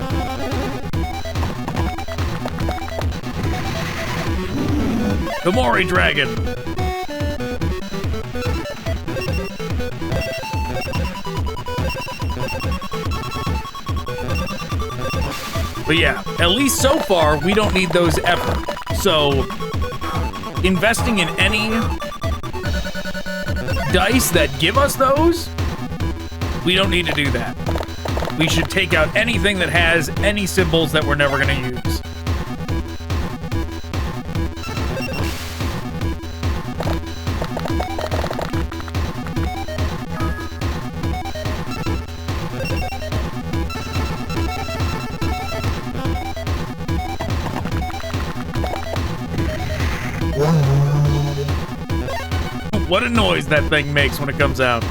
The Mori Dragon. But yeah, at least so far, we don't need those ever. So, investing in any dice that give us those, we don't need to do that. We should take out anything that has any symbols that we're never going to use. What a noise that thing makes when it comes out.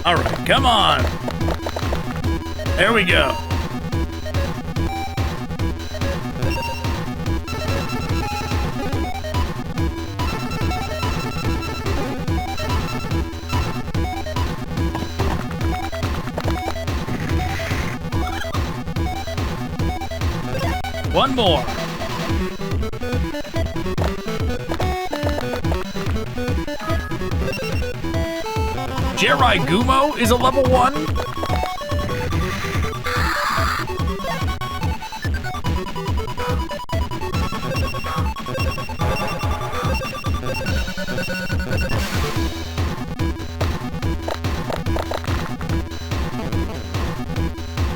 All right, come on. There we go. One more. Jerai Gumo is a level 1?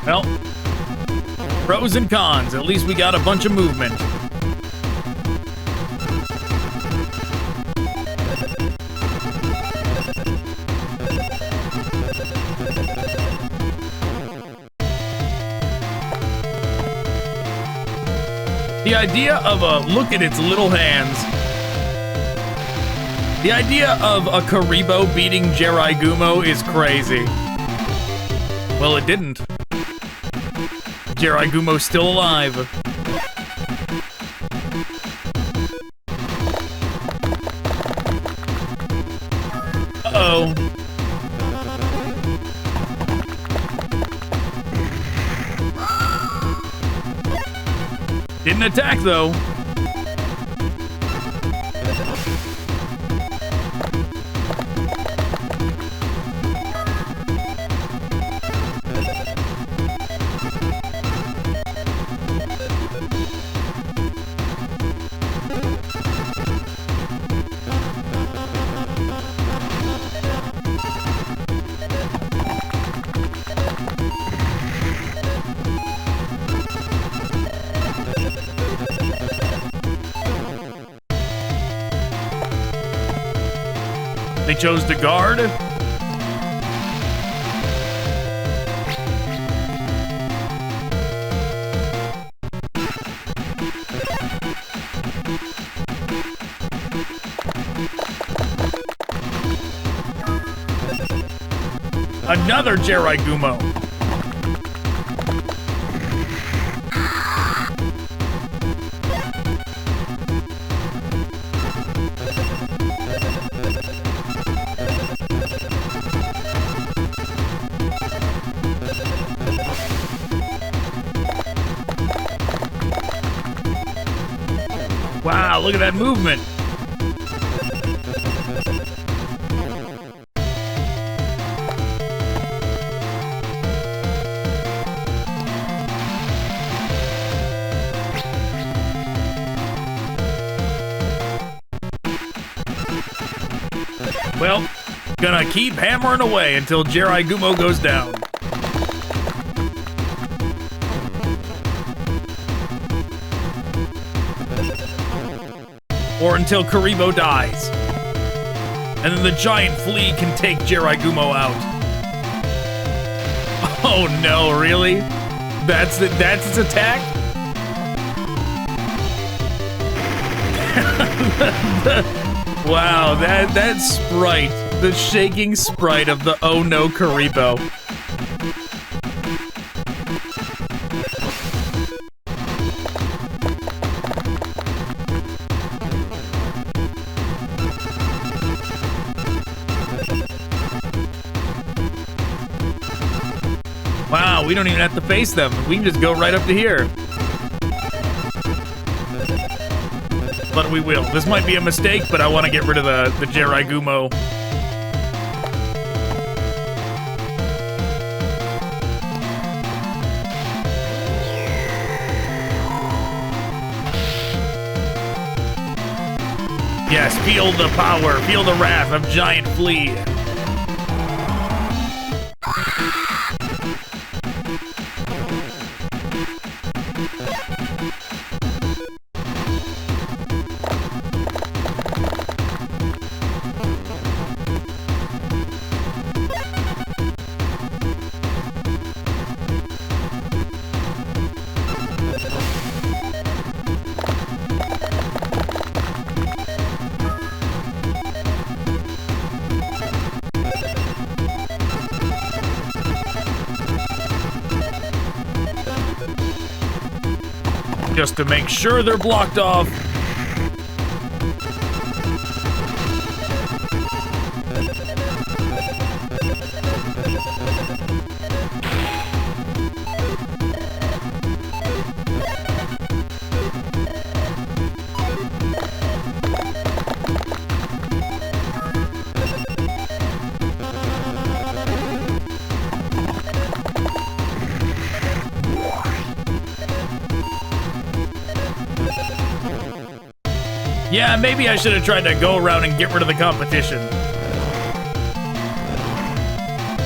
Well, pros and cons. At least we got a bunch of movement. The idea of look at its little hands. The idea of a Karibo beating Jerai Gumo is crazy. Well, it didn't. Jerai Gumo's still alive. Uh-oh. Didn't attack, though. They chose to guard. Another Jerai Gumo. Wow, look at that movement. Well, gonna keep hammering away until Gumo goes down. Or until Karibo dies. And then the giant flea can take Gumo out. Oh no, really? That's its attack? Wow, that sprite, the shaking sprite of the oh no Karibo. Wow, we don't even have to face them. We can just go right up to here. But we will. This might be a mistake, but I want to get rid of the Gumo. Yes, feel the power, feel the wrath of Giant Flea. Just to make sure they're blocked off. Yeah, maybe I should have tried to go around and get rid of the competition.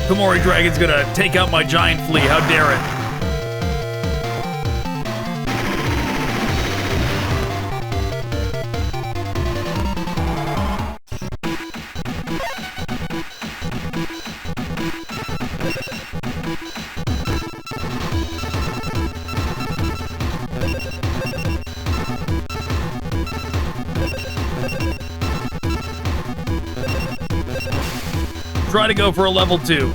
Komori Dragon's gonna take out my giant flea, how dare it. Try to go for a level 2.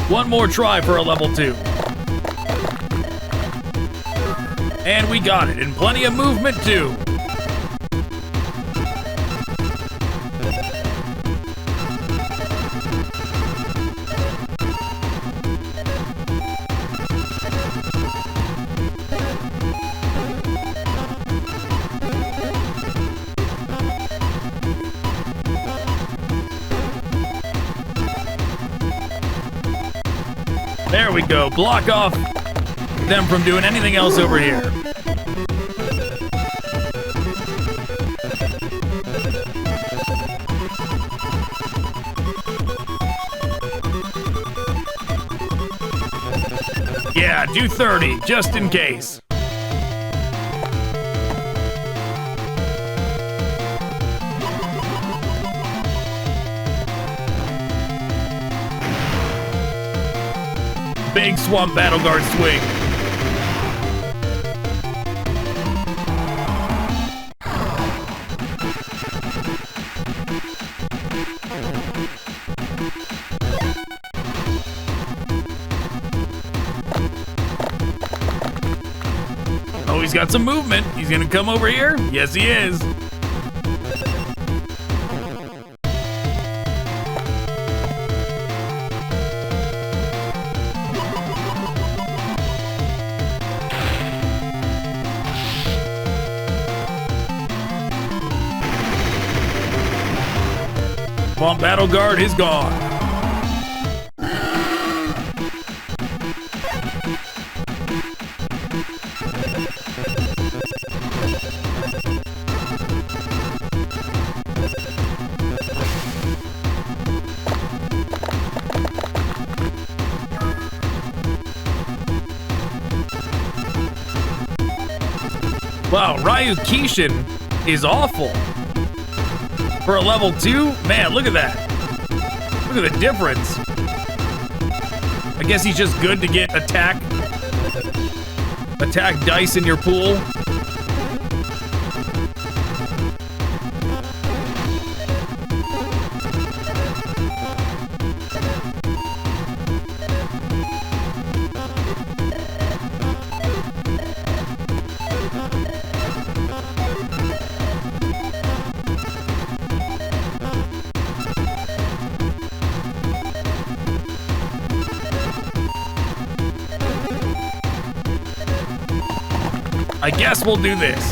One more try for a level 2. And we got it, and plenty of movement too. There we go. Block off them from doing anything else over here. Yeah, do 30, just in case. Big Swamp Battle Guard swing. got some movement. He's gonna come over here. Yes, he is. Come on, Battle Guard is gone. Wow, Ryu Kishin is awful. For a level 2? Man, look at that. Look at the difference. I guess he's just good to get attack dice in your pool. I guess we'll do this.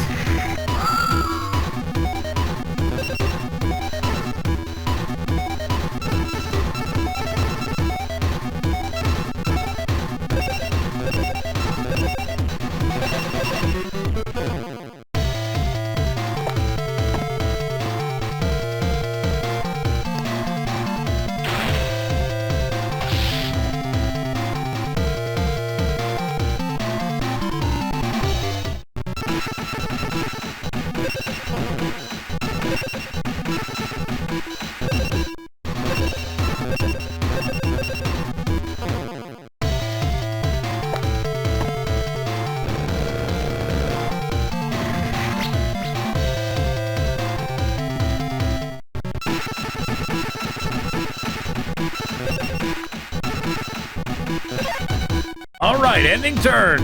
All right, ending turn.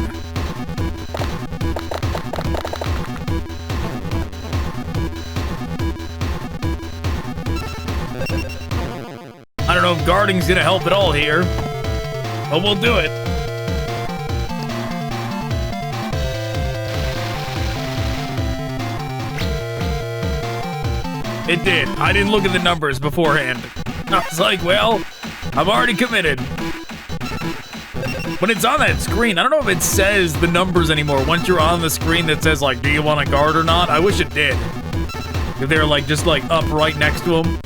I don't know if guarding's gonna help at all here, but we'll do it. It did. I didn't look at the numbers beforehand. I was like, well, I'm already committed. When it's on that screen, I don't know if it says the numbers anymore. Once you're on the screen that says, like, do you want to guard or not? I wish it did. If they're, like, just, like, up right next to them.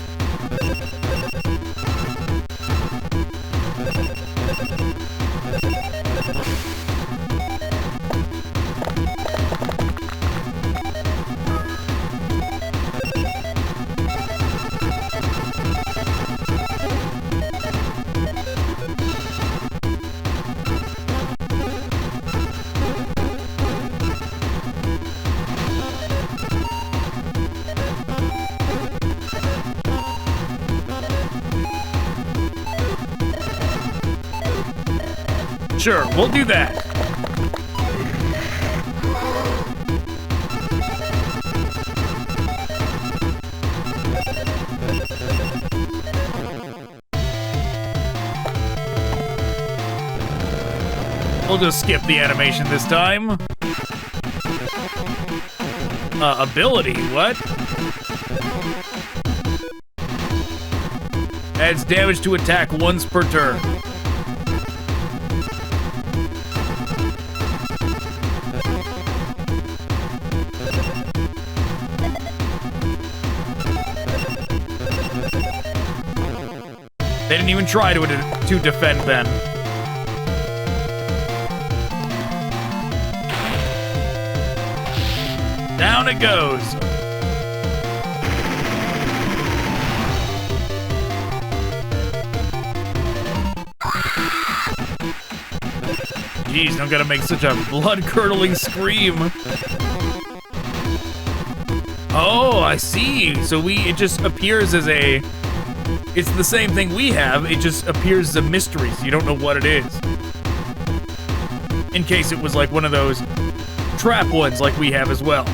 Sure, we'll do that. We'll just skip the animation this time. Ability, what? Adds damage to attack once per turn. They didn't even try to defend then. Down it goes. Jeez, don't gotta make such a blood-curdling scream. Oh, I see. So it just appears as a... It's the same thing we have, it just appears as a mystery, so you don't know what it is. In case it was like one of those trap ones like we have as well.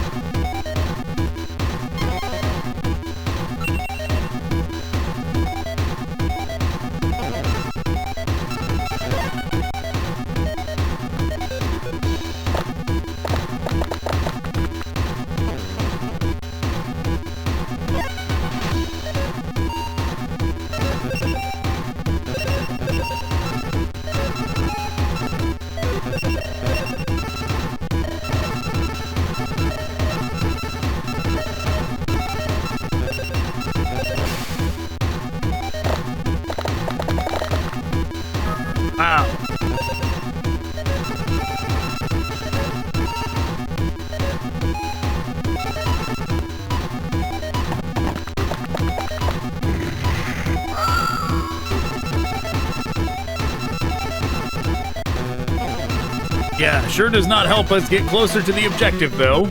Yeah, sure does not help us get closer to the objective, though.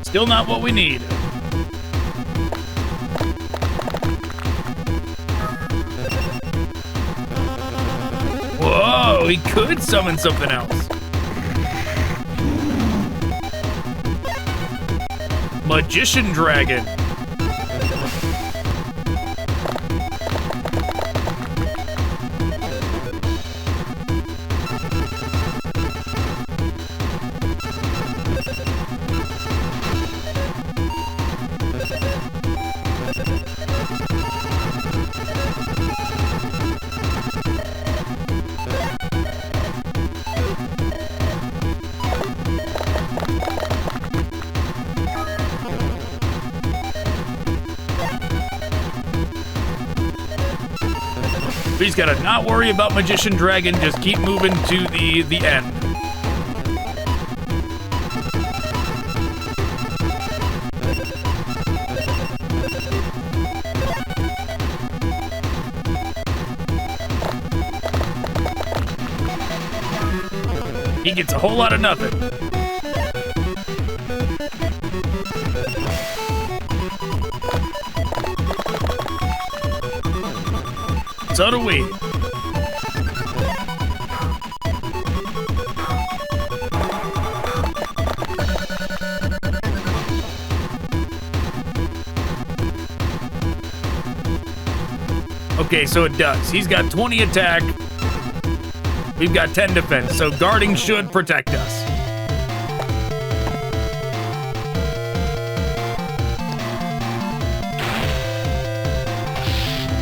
Still not what we need. Whoa, he could summon something else. Magician Dragon. He's gotta not worry about Magician Dragon, just keep moving to the end. He gets a whole lot of nothing. So do we. Okay, so it does. He's got 20 attack. We've got 10 defense, so guarding should protect us.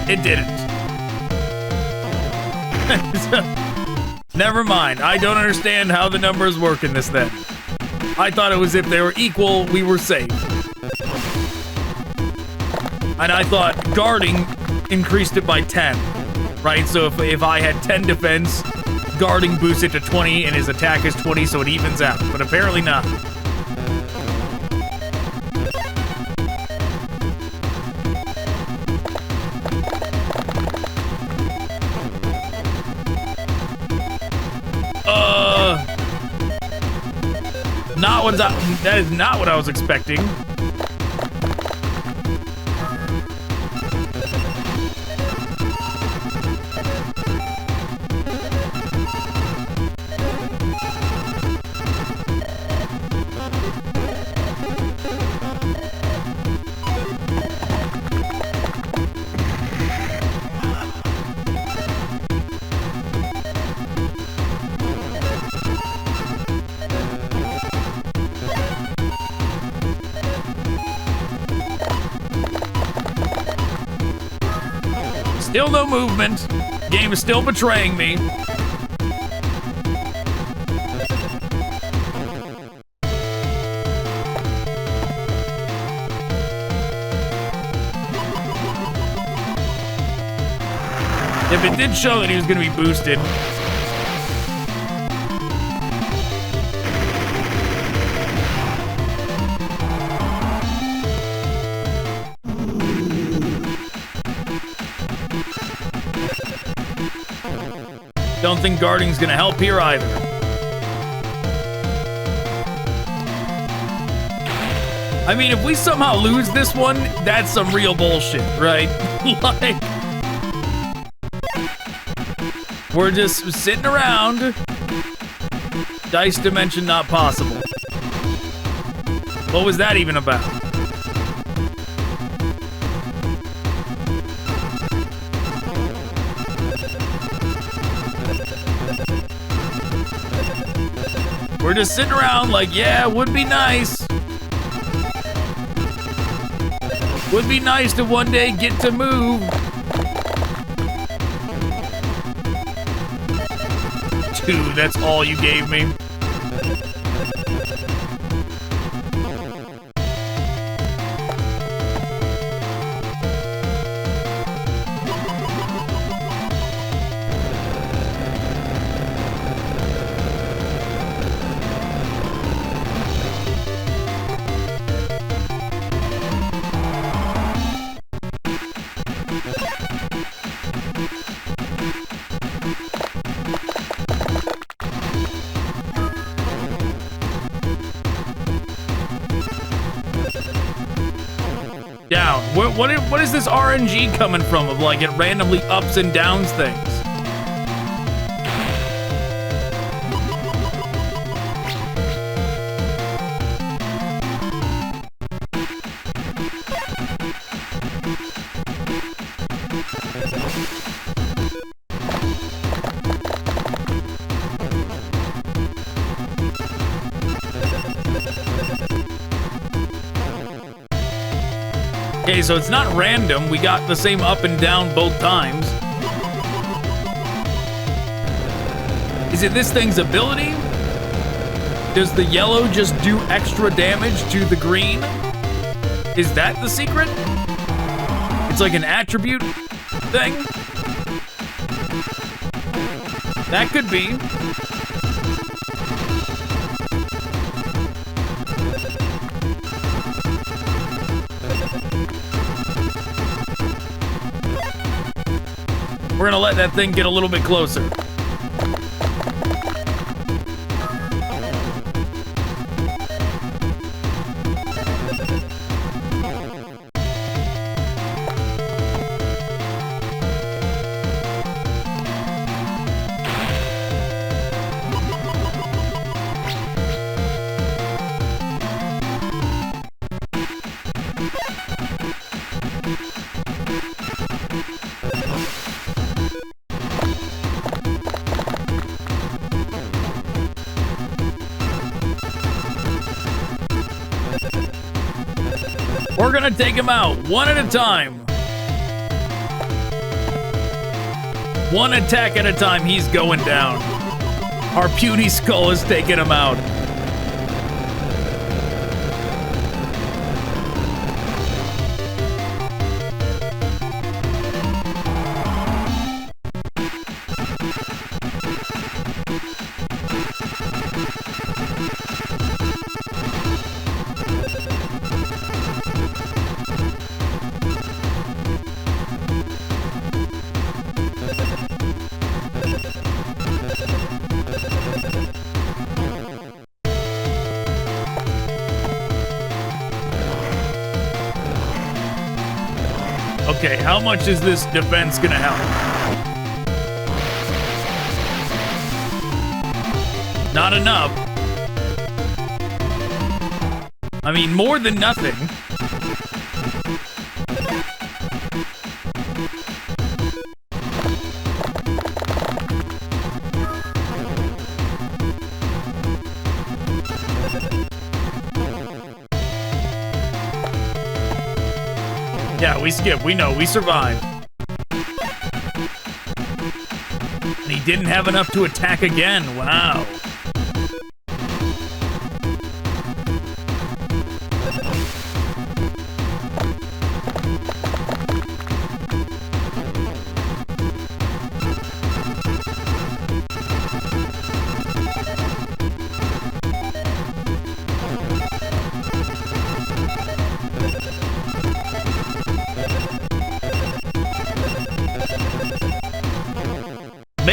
It didn't. Never mind. I don't understand how the numbers work in this then. I thought it was if they were equal, we were safe. And I thought guarding increased it by 10, right? So if I had 10 defense, guarding boosts it to 20 and his attack is 20, so it evens out. But apparently not. That is not what I was expecting. Still no movement. Game is still betraying me. If it did show that he was going to be boosted. don't think guarding's gonna help here either. I mean, if we somehow lose this one, that's some real bullshit, right? Like, we're just sitting around. Dice dimension not possible. What was that even about? We're just sitting around like, yeah, would be nice. Would be nice to one day get to move. Dude, that's all you gave me. Down. What is this RNG coming from of like it randomly ups and downs things? Okay, so it's not random. We got the same up and down both times. Is it this thing's ability? Does the yellow just do extra damage to the green? Is that the secret? It's like an attribute thing? That could be. We're gonna let that thing get a little bit closer. We're gonna take him out one at a time. One attack at a time, he's going down. Our puny skull is taking him out. Okay, how much is this defense gonna help? Not enough. I mean, more than nothing. Yeah, we skipped. We know. We survived. And he didn't have enough to attack again. Wow.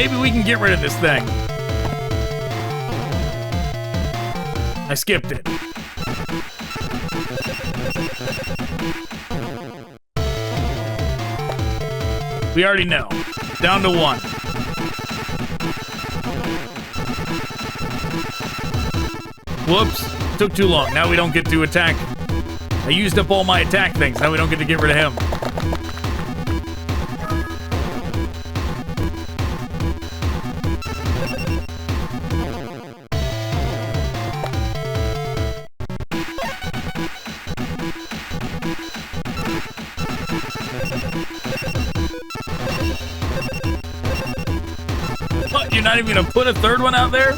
Maybe we can get rid of this thing. I skipped it. We already know. Down to 1. Whoops. Took too long. Now we don't get to attack. I used up all my attack things. Now we don't get to get rid of him. What? You're not even gonna put a third one out there?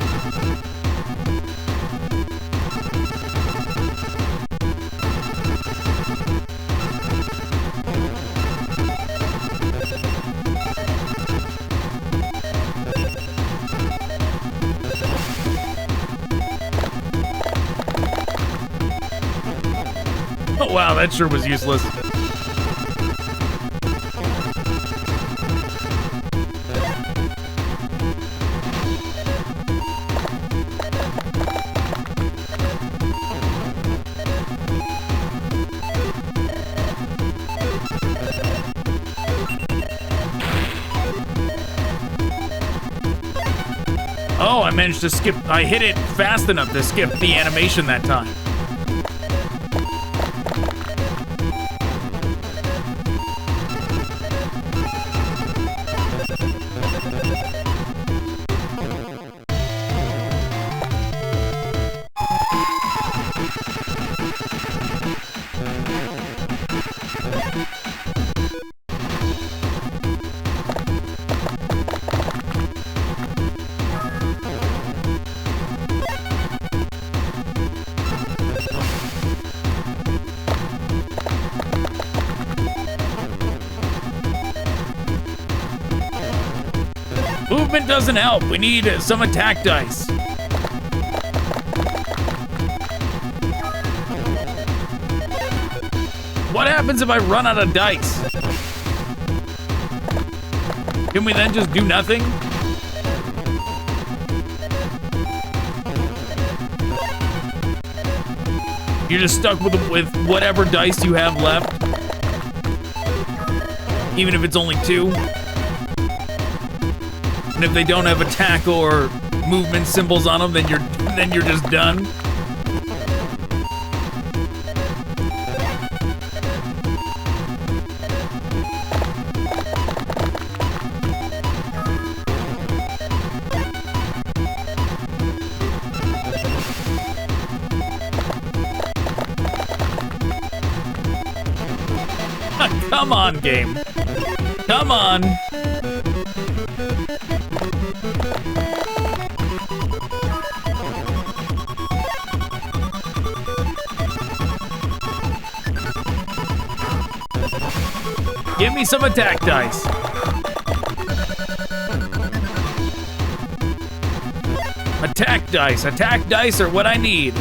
Oh wow, that sure was useless. Oh, I managed to skip. I hit it fast enough to skip the animation that time. Movement doesn't help. We need some attack dice. What happens if I run out of dice? Can we then just do nothing? You're just stuck with whatever dice you have left, even if it's only 2. And if they don't have attack or movement symbols on them, then you're just done. Come on, game. Come on. Give me some attack dice. Attack dice. Attack dice are what I need.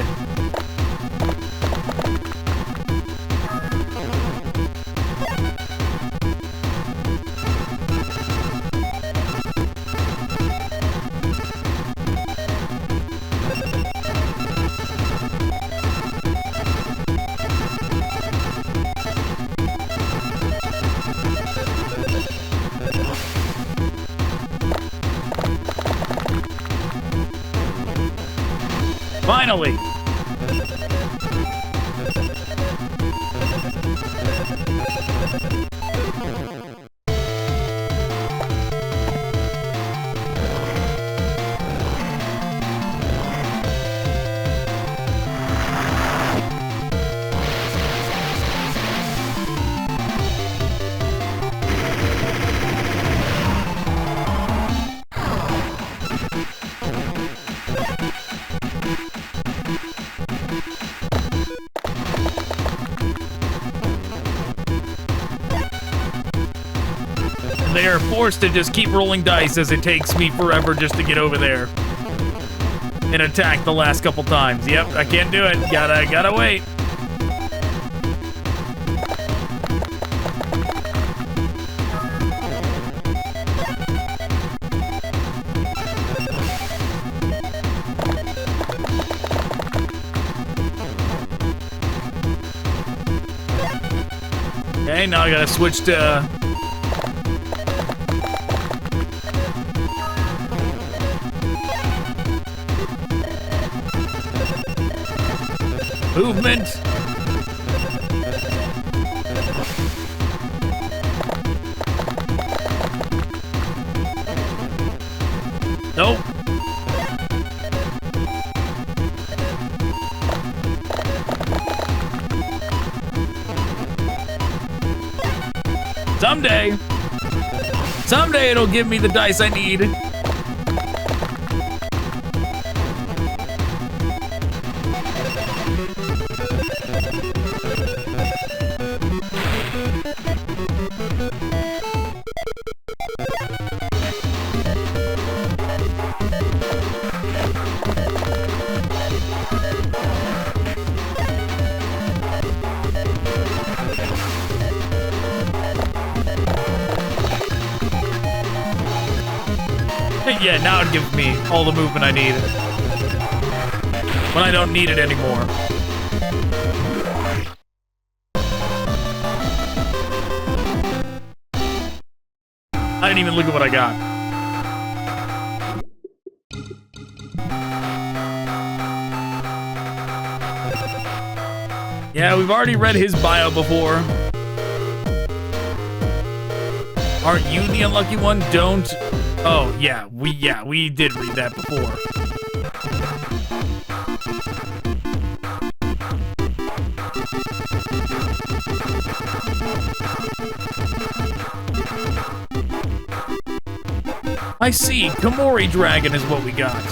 Finally! They are forced to just keep rolling dice as it takes me forever just to get over there and attack the last couple times. Yep, I can't do it. Gotta wait. Okay, now I gotta switch to... movement. Nope. Someday it'll give me the dice I need. Yeah, now it gives me all the movement I need. When I don't need it anymore. I didn't even look at what I got. Yeah, we've already read his bio before. Aren't you the unlucky one? Don't... Oh, yeah, we did read that before. I see, Komori Dragon is what we got.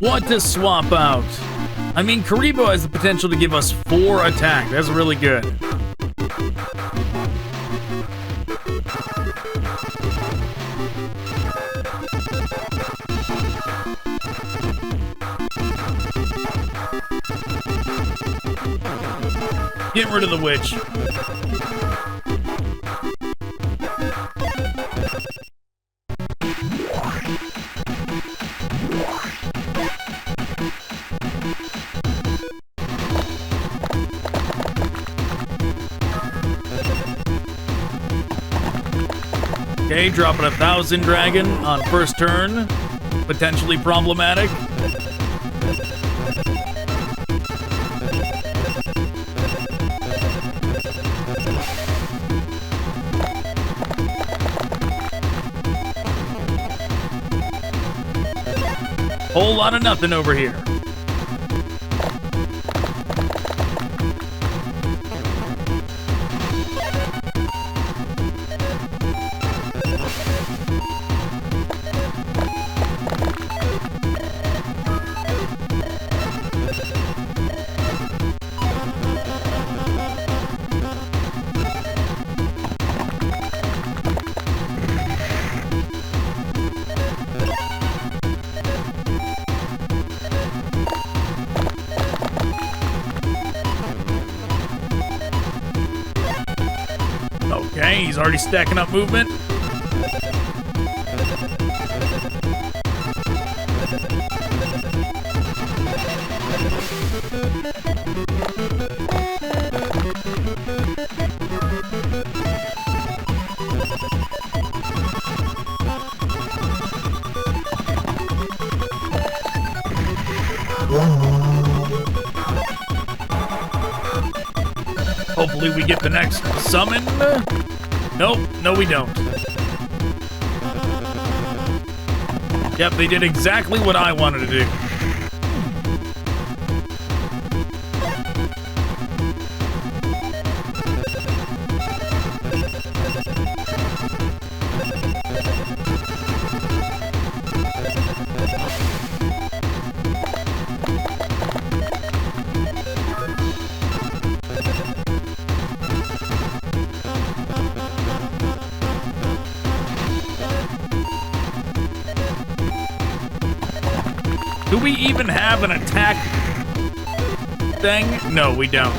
What to swap out? I mean, Karibo has the potential to give us 4 attack. That's really good. Get rid of the witch. Okay, dropping 1,000 dragon on first turn. Potentially problematic. Whole lot of nothing over here. Okay, he's already stacking up movement. Hopefully we get the next summon. Nope, no we don't. Yep, they did exactly what I wanted to do. Do we even have an attack thing? No, we don't.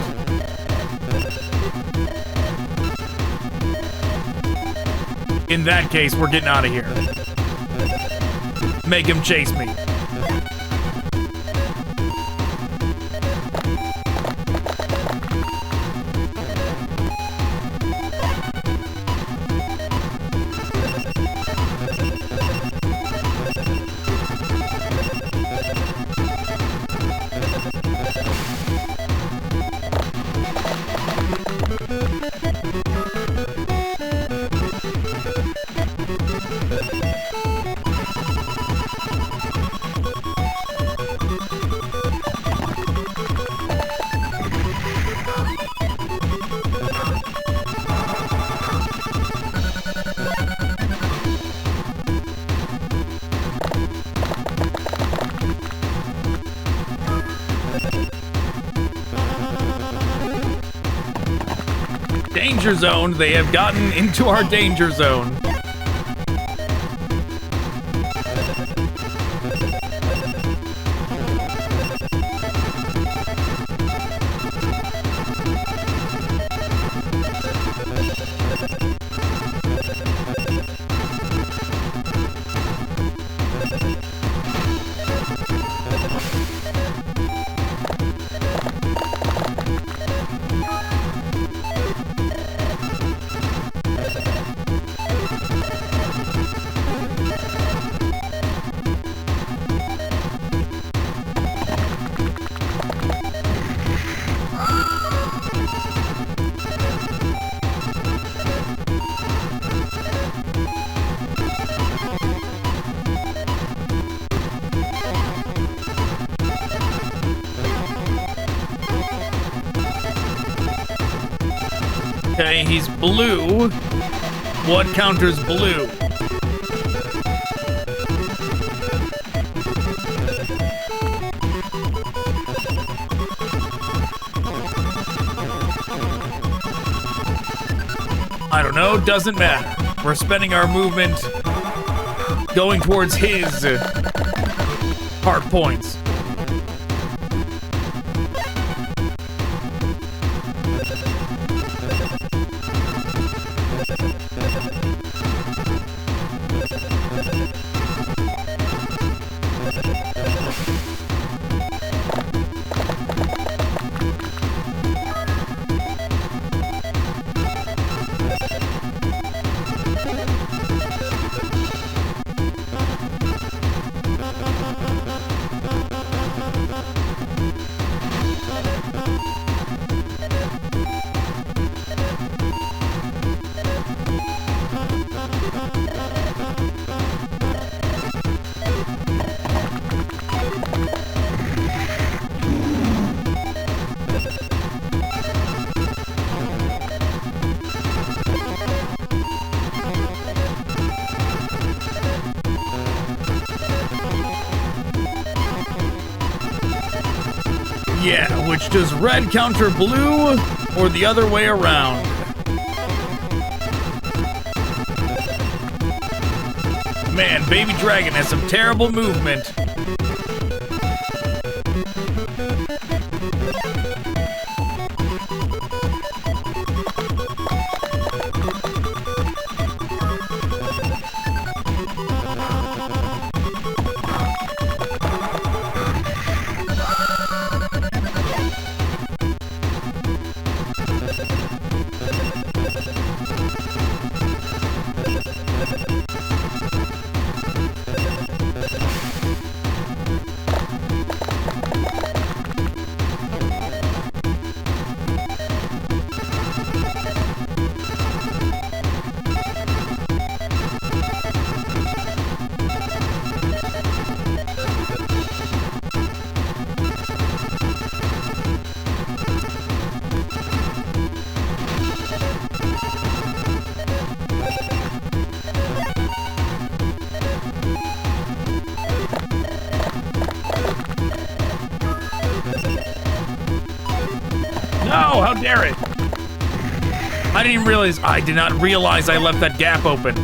In that case, we're getting out of here. Make him chase me. Danger zone. They have gotten into our danger zone. Okay, he's blue. What counters blue? I don't know, doesn't matter. We're spending our movement going towards his hard points. Yeah, which does red counter blue or the other way around? Man, Baby Dragon has some terrible movement. How dare it! I did not realize I left that gap open.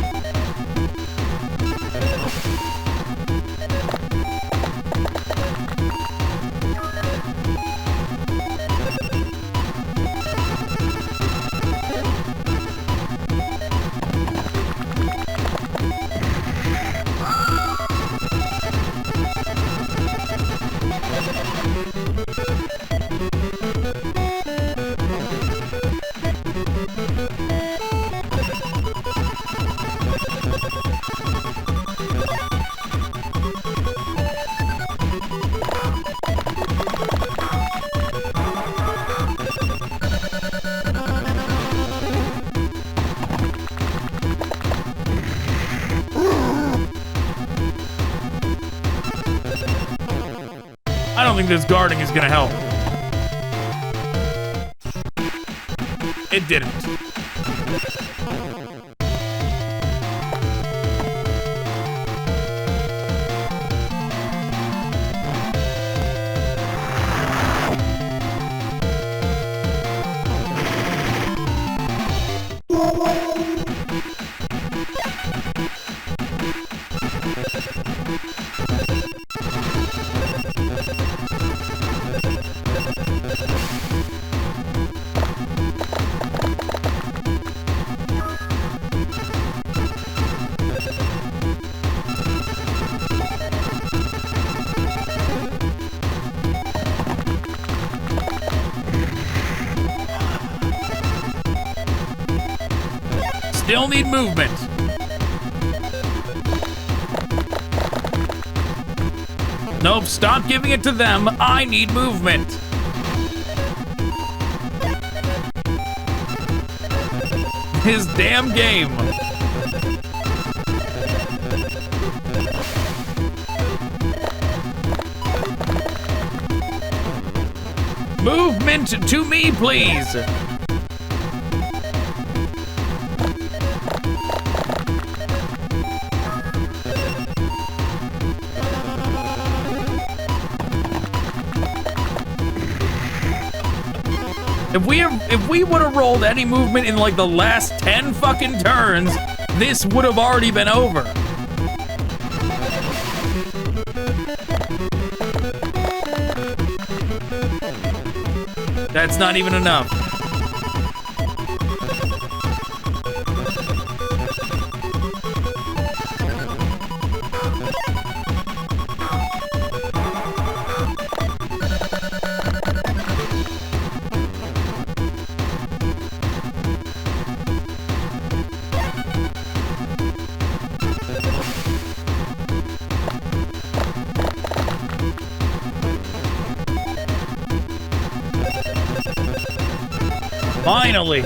think this guarding is gonna help. It didn't. Still need movement. Nope, stop giving it to them. I need movement. His damn game. Movement to me, please. If we would have rolled any movement in like the last 10 fucking turns, this would have already been over. That's not even enough. Finally!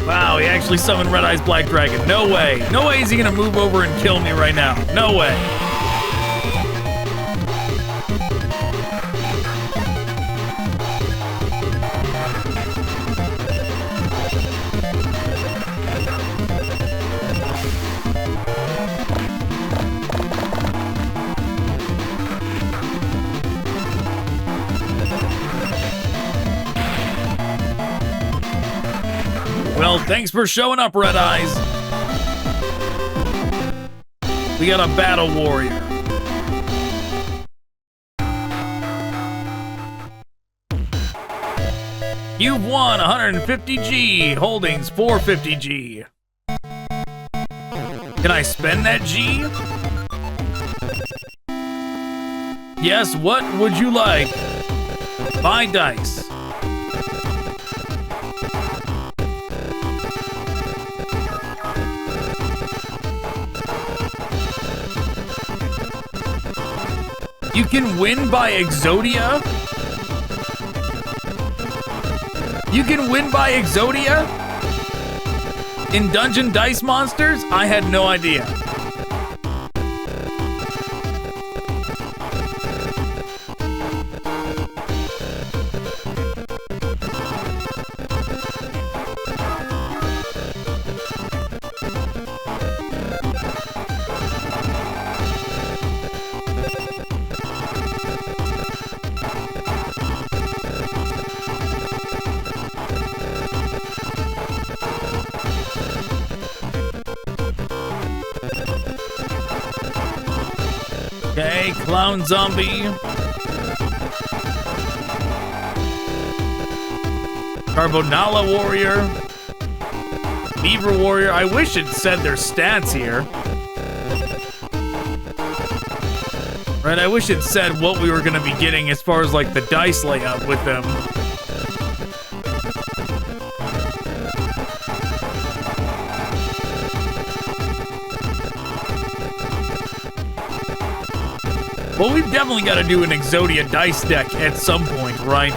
Wow, he actually summoned Red Eye's Black Dragon. No way. No way is he gonna move over and kill me right now. No way. Well, thanks for showing up, Red Eyes. We got a Battle Warrior. You've won 150G, holdings 450G. Can I spend that G? Yes, what would you like? Buy dice. You can win by Exodia? You can win by Exodia? In Dungeon Dice Monsters? I had no idea. Okay, Clown Zombie. Carbonala Warrior. Beaver Warrior. I wish it said their stats here. Right, I wish it said what we were going to be getting as far as, like, the dice layout with them. Well, we've definitely got to do an Exodia dice deck at some point, right?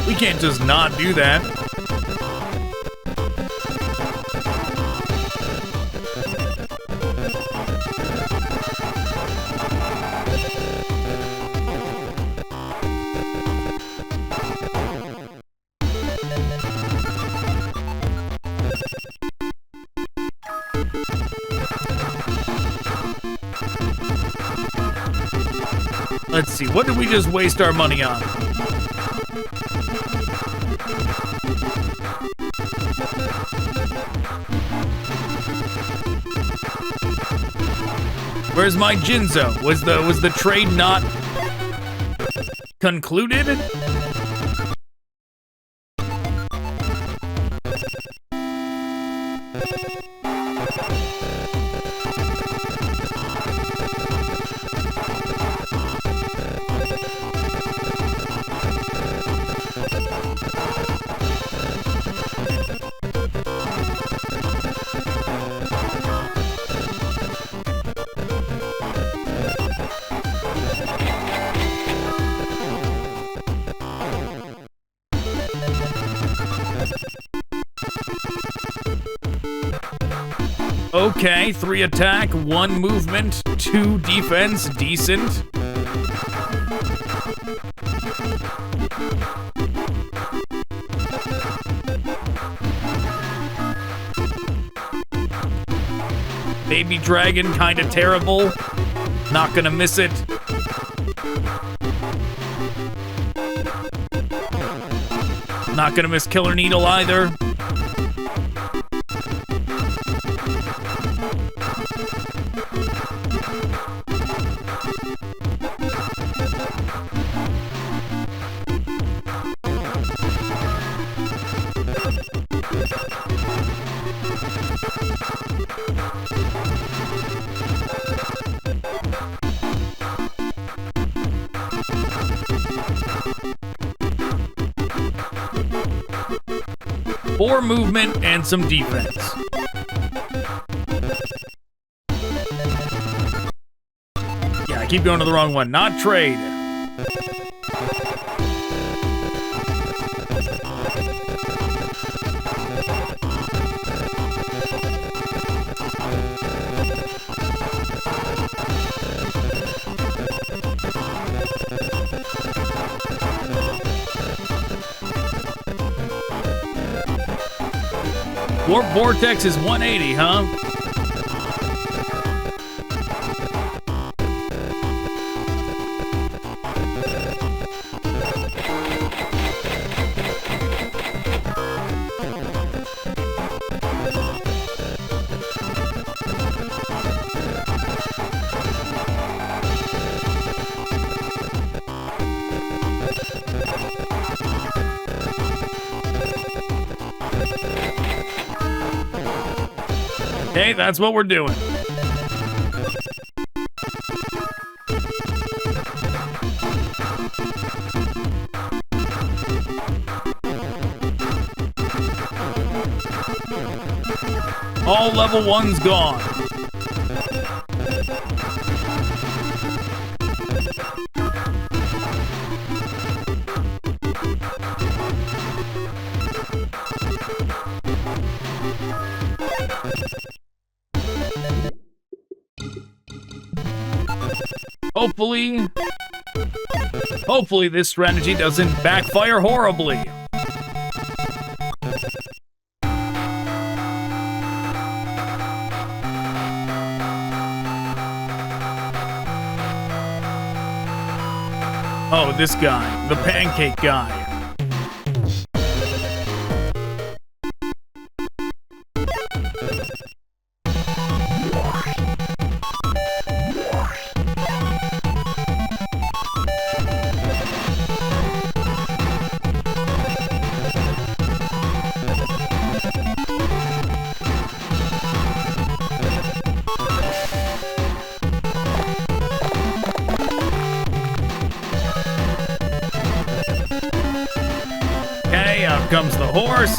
We can't just not do that. Let's see, what did we just waste our money on? Where's my Jinzo? Was the trade not concluded? Okay, 3 attack, 1 movement, 2 defense, decent. Baby Dragon, kinda terrible. Not gonna miss it. Not gonna miss Killer Needle either. More movement and some defense. Yeah, I keep going to the wrong one. Not trade. Warp Vortex is 180, huh? Okay, that's what we're doing. All level 1's gone. Hopefully this strategy doesn't backfire horribly. Oh, this guy, the pancake guy. Out comes the horse.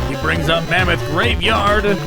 He brings up Mammoth Graveyard.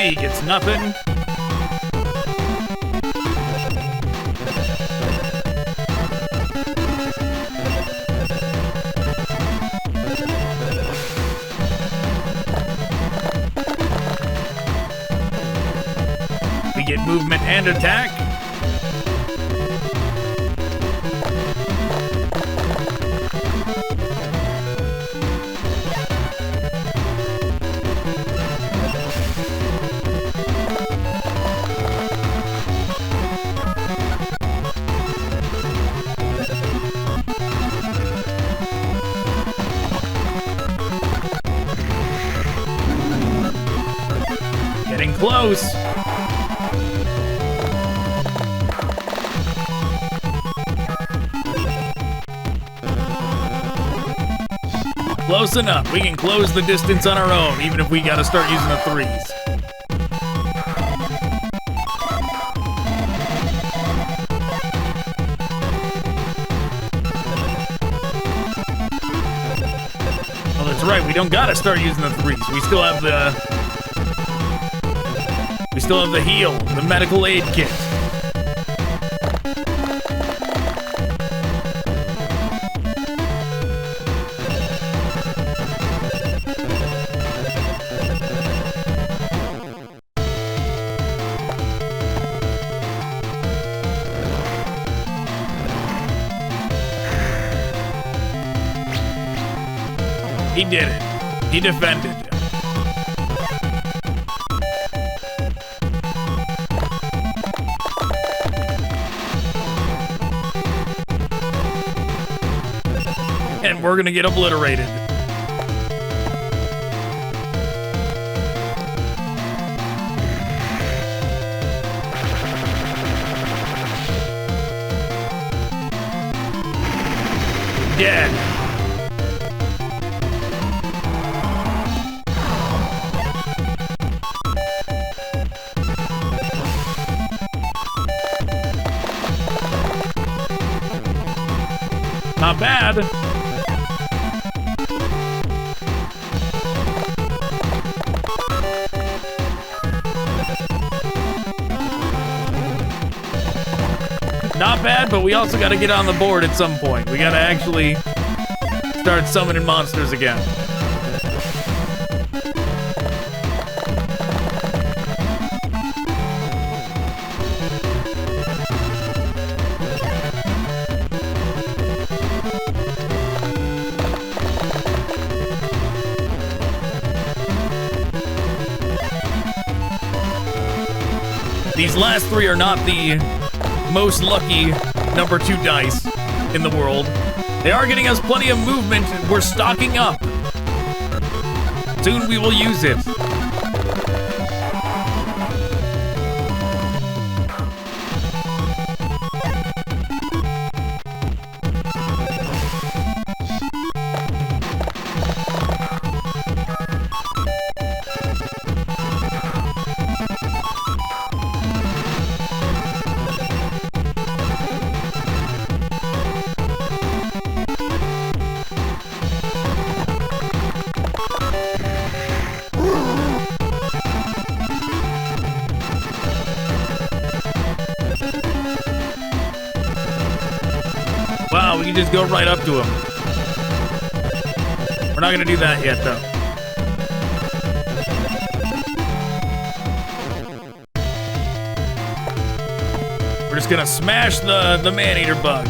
He gets nothing. We get movement and attack. Close. Close enough. We can close the distance on our own, even if we gotta start using the threes. Well, that's right. We don't gotta start using the threes. We still have the heal, the medical aid kit. He did it. He defended. And we're gonna get obliterated. Dead. Not bad. Not bad, but we also got to get on the board at some point. We got to actually start summoning monsters again. These last three are not the most lucky number 2 dice in the world. They are getting us plenty of movement. We're stocking up. Soon we will use it. Wow, we can just go right up to him. We're not gonna do that yet, though. We're just gonna smash the man-eater bug.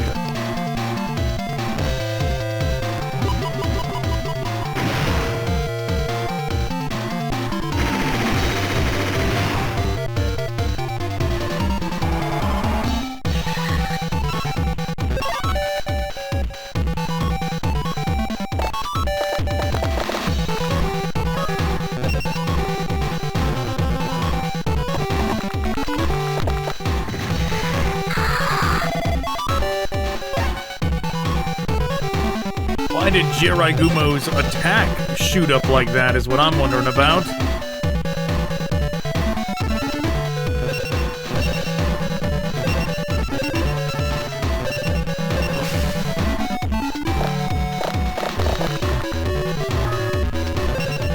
Why did Jiraigumo's attack shoot up like that is what I'm wondering about.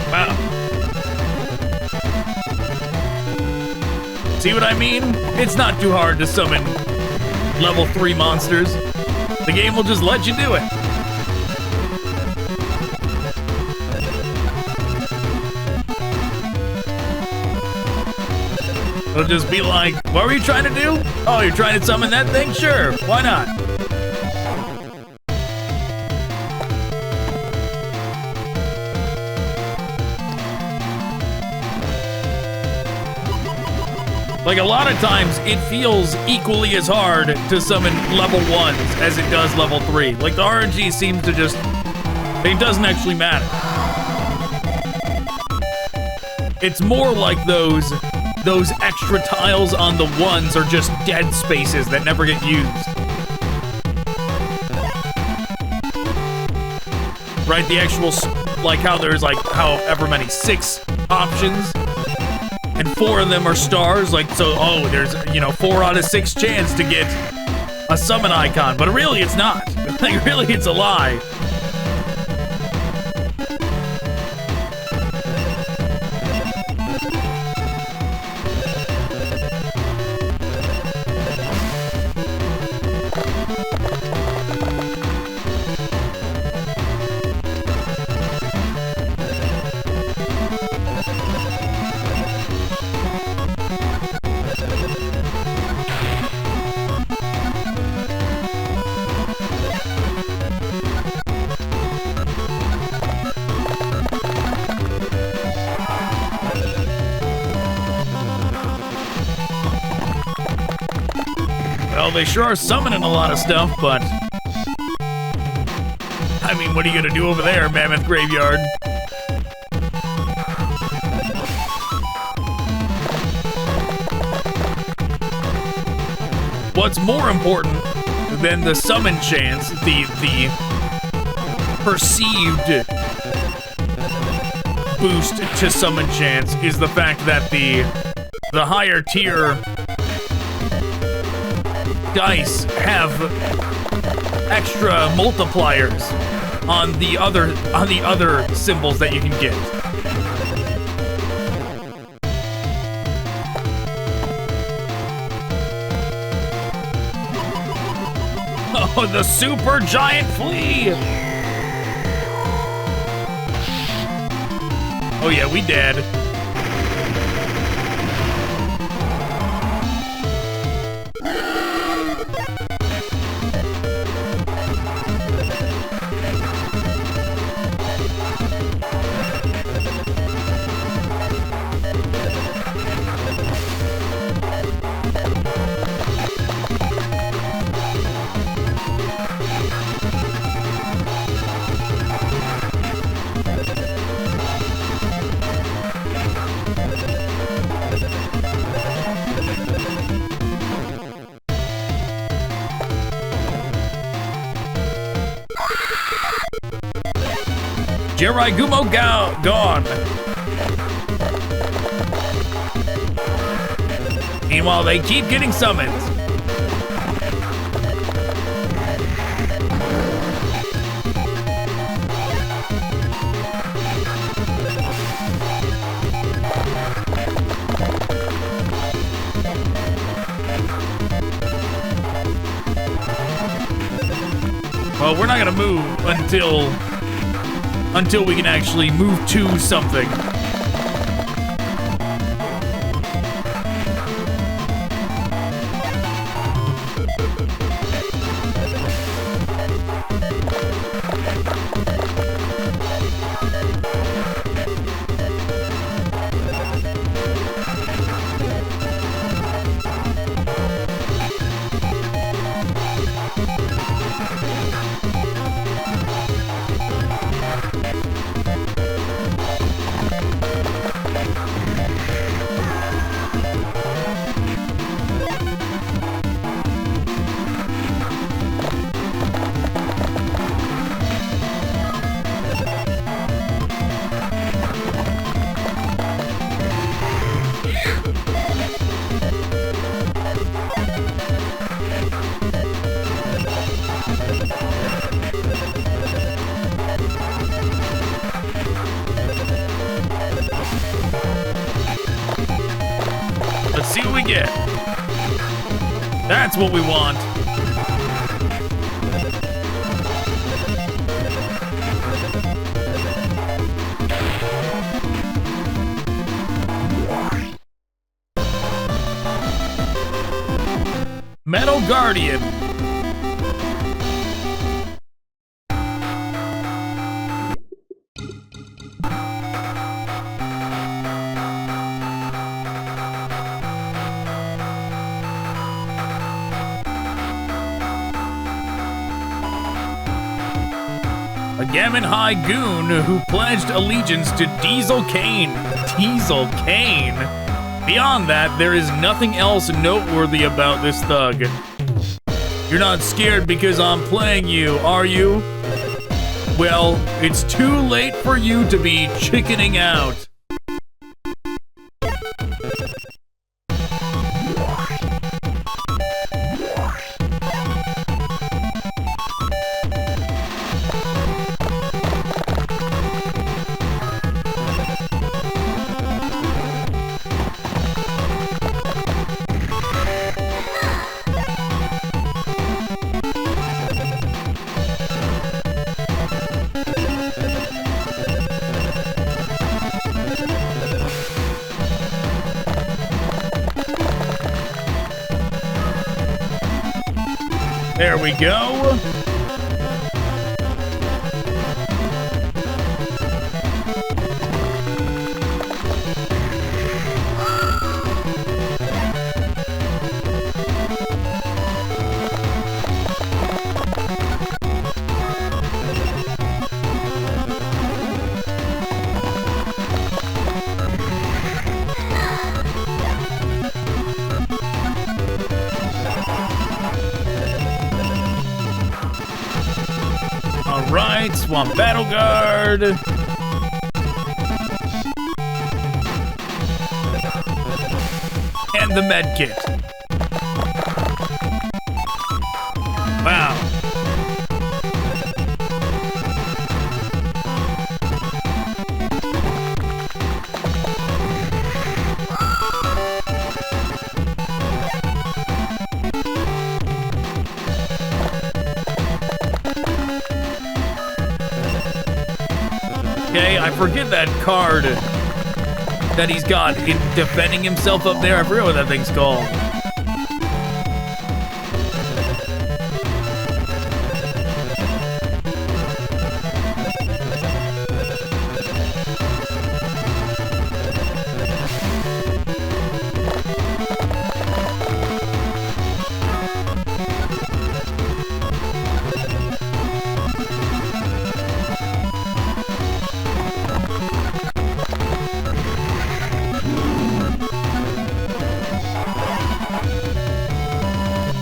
Wow. See what I mean? It's not too hard to summon level 3 monsters. The game will just let you do it. It'll just be like, what were you trying to do? Oh, you're trying to summon that thing? Sure, why not? Like, a lot of times, it feels equally as hard to summon level 1s as it does level 3. Like, the RNG seems to just... it doesn't actually matter. It's more like those extra tiles on the 1s are just dead spaces that never get used. Right, the actual, like how there's like however many 6 options, and 4 of them are stars, like, so, oh, there's, 4 out of 6 chance to get a summon icon, but really it's not. Like, really it's a lie. They sure are summoning a lot of stuff, but... I mean, what are you gonna do over there, Mammoth Graveyard? What's more important than the summon chance, the perceived boost to summon chance, is the fact that the higher tier dice have extra multipliers on the other symbols that you can get. Oh, the super giant flea! Oh yeah, we dead. Jiraigumo gone. Meanwhile, they keep getting summons. Well, we're not gonna move until until we can actually move to something. That's what we want. Metal Guardian. Gammon High Goon who pledged allegiance to Diesel Kane. Diesel Kane? Beyond that, there is nothing else noteworthy about this thug. You're not scared because I'm playing you, are you? Well, it's too late for you to be chickening out. There we go. Alright, Swamp Battle Guard. And the med kit. Wow. Okay, I forget that card that he's got in defending himself up there. I forget what that thing's called.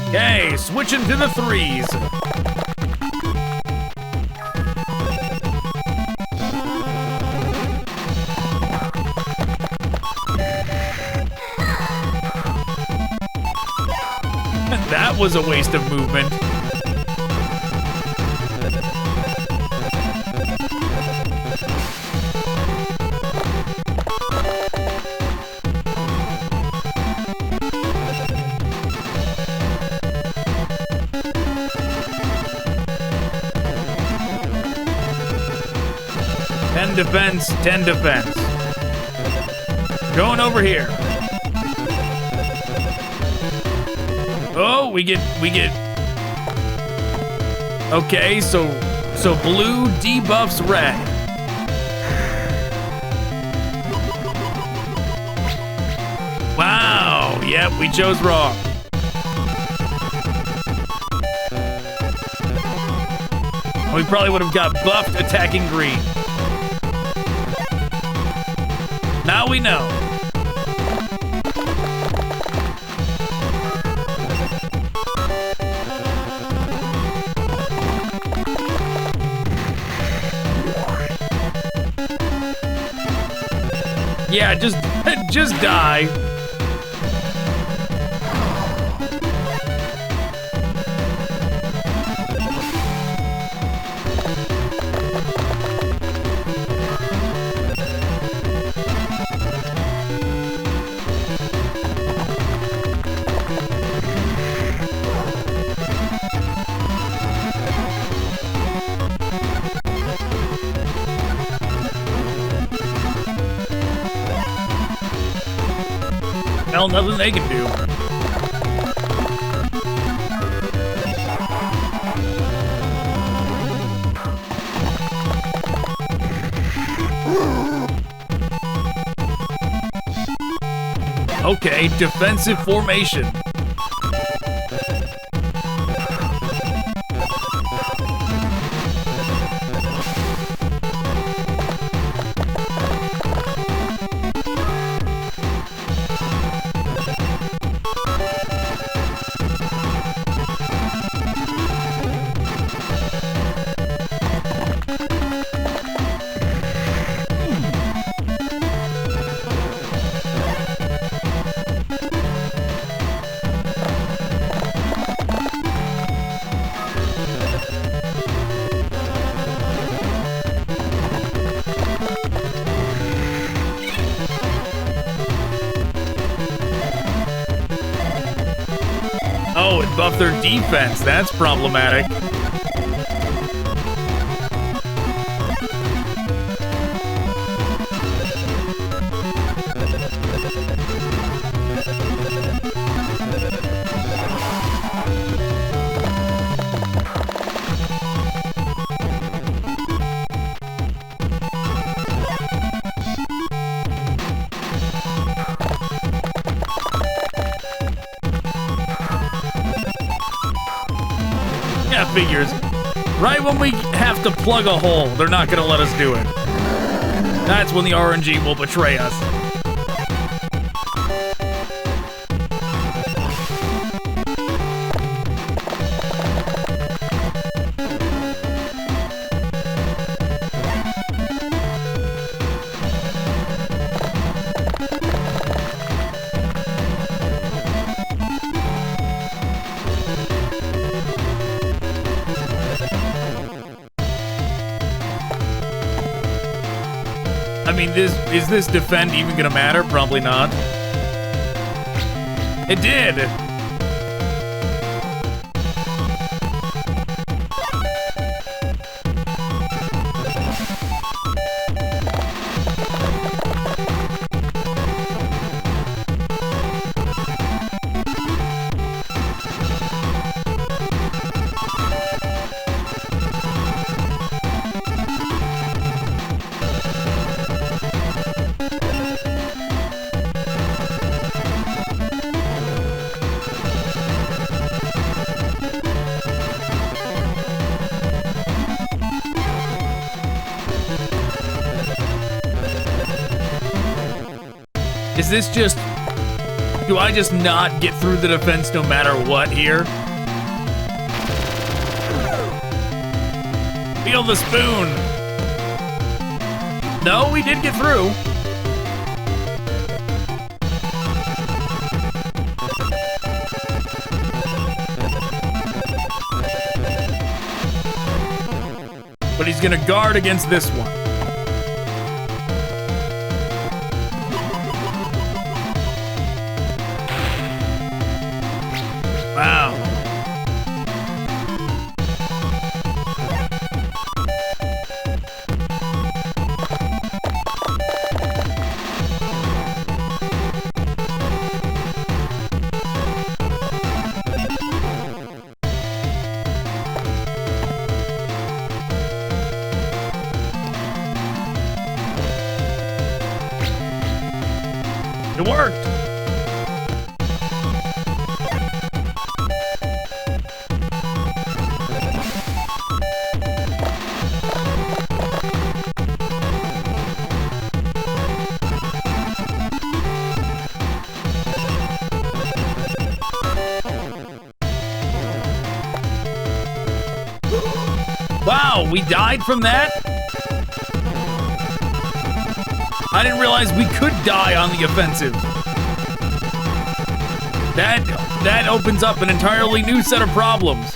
Okay, switching to the threes. That was a waste of movement. 10 defense, 10 defense. Going over here. Oh, we get. Okay, so blue debuffs red. Wow. Yep, we chose wrong. We probably would have got buffed attacking green. Now we know. Yeah, just die. Hell, nothing they can do. Okay, defensive formation. Oh, it buffed their defense. That's problematic. Figures. Right when we have to plug a hole, they're not going to let us do it. That's when the RNG will betray us. I mean, is this defend even gonna matter? Probably not. It did! Is this just... Do I just not get through the defense no matter what here? Feel the spoon! No, we did get through. But he's gonna guard against this one. Wow. It worked. Wow, we died from that? I didn't realize we could die on the offensive. That opens up an entirely new set of problems.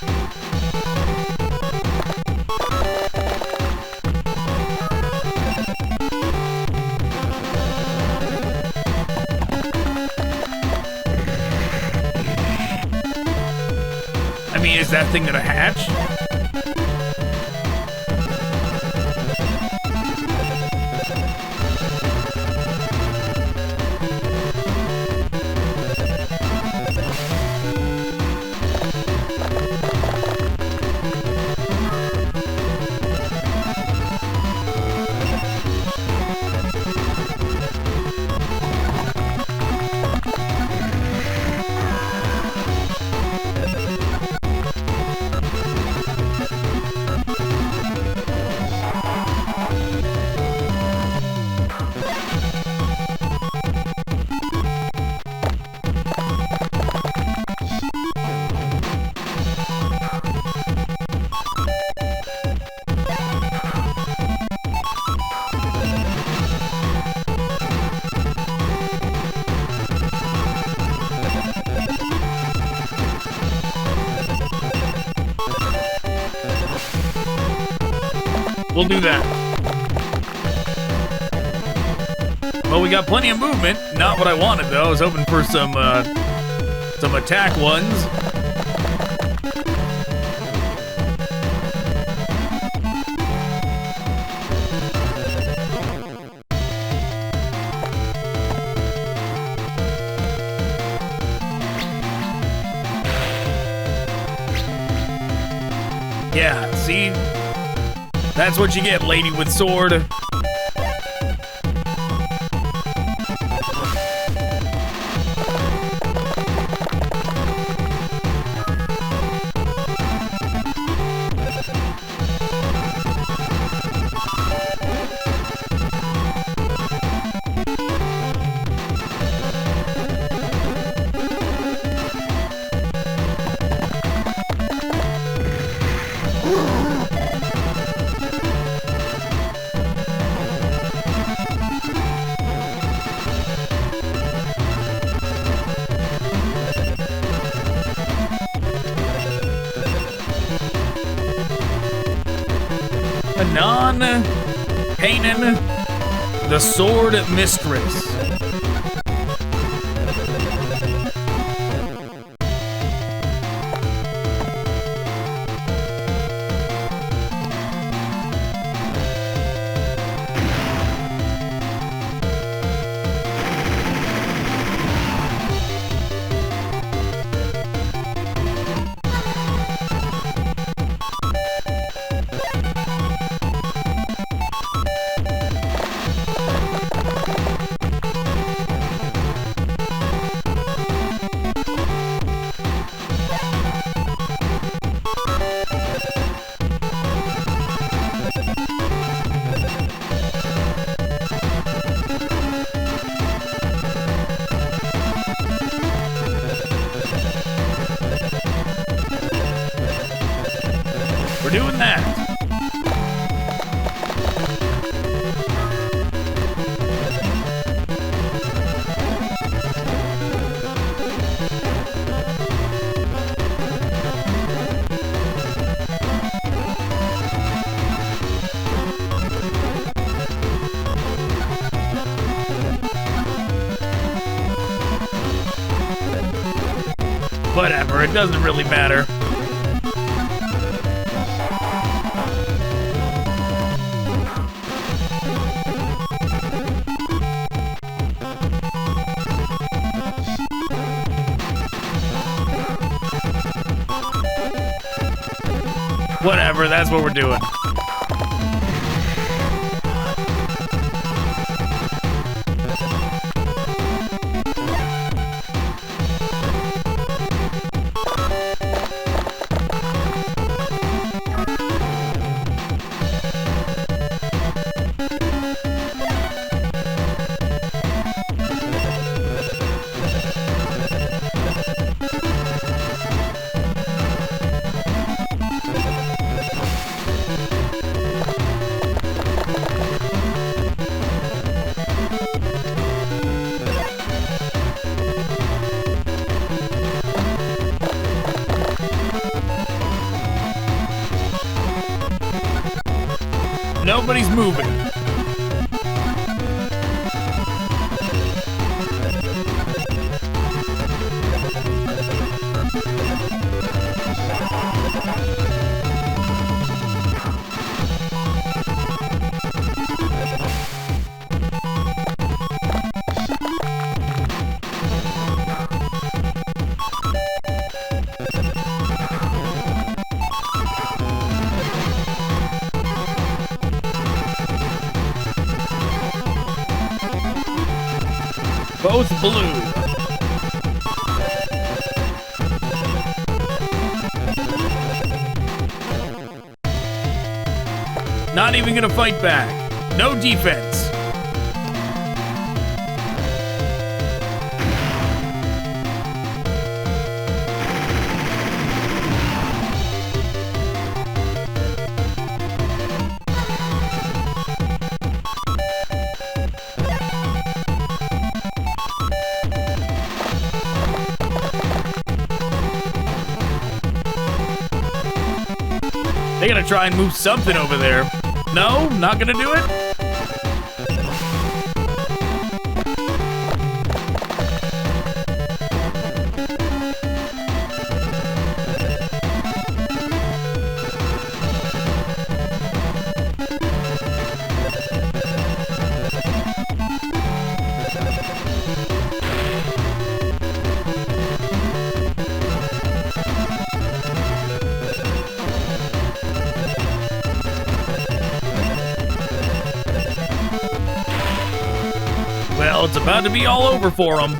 I mean, is that thing gonna hatch? We'll do that. Well, we got plenty of movement. Not what I wanted, though. I was hoping for some attack ones. Yeah, see? That's what you get, lady with sword. Hanan, the Sword Mistress. Doing that. Whatever, it doesn't really matter. Whatever, that's what we're doing. Nobody's moving. Both blue. Not even gonna fight back. No defense. They gotta try and move something over there. No, not gonna do it? Well, it's about to be all over for them.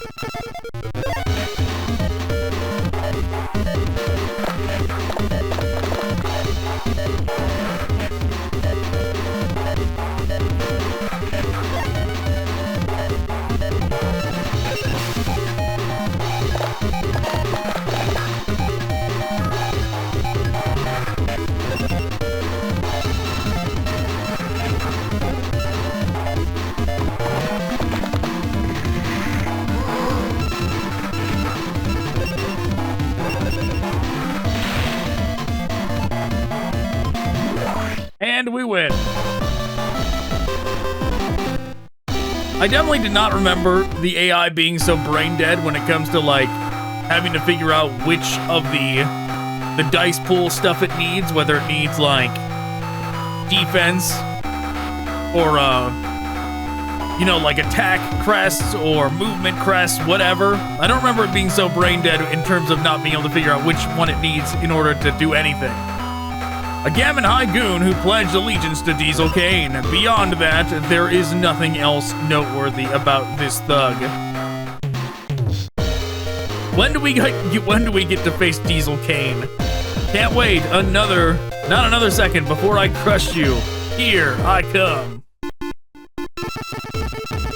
And we win. I definitely did not remember the AI being so brain dead when it comes to like having to figure out which of the dice pool stuff it needs, whether it needs like defense or you know, like attack crests or movement crests, whatever. I don't remember it being so brain dead in terms of not being able to figure out which one it needs in order to do anything. A Gammon High Goon who pledged allegiance to Diesel Kane. Beyond that, there is nothing else noteworthy about this thug. When do we get to face Diesel Kane? Can't wait not another second before I crush you. Here I come.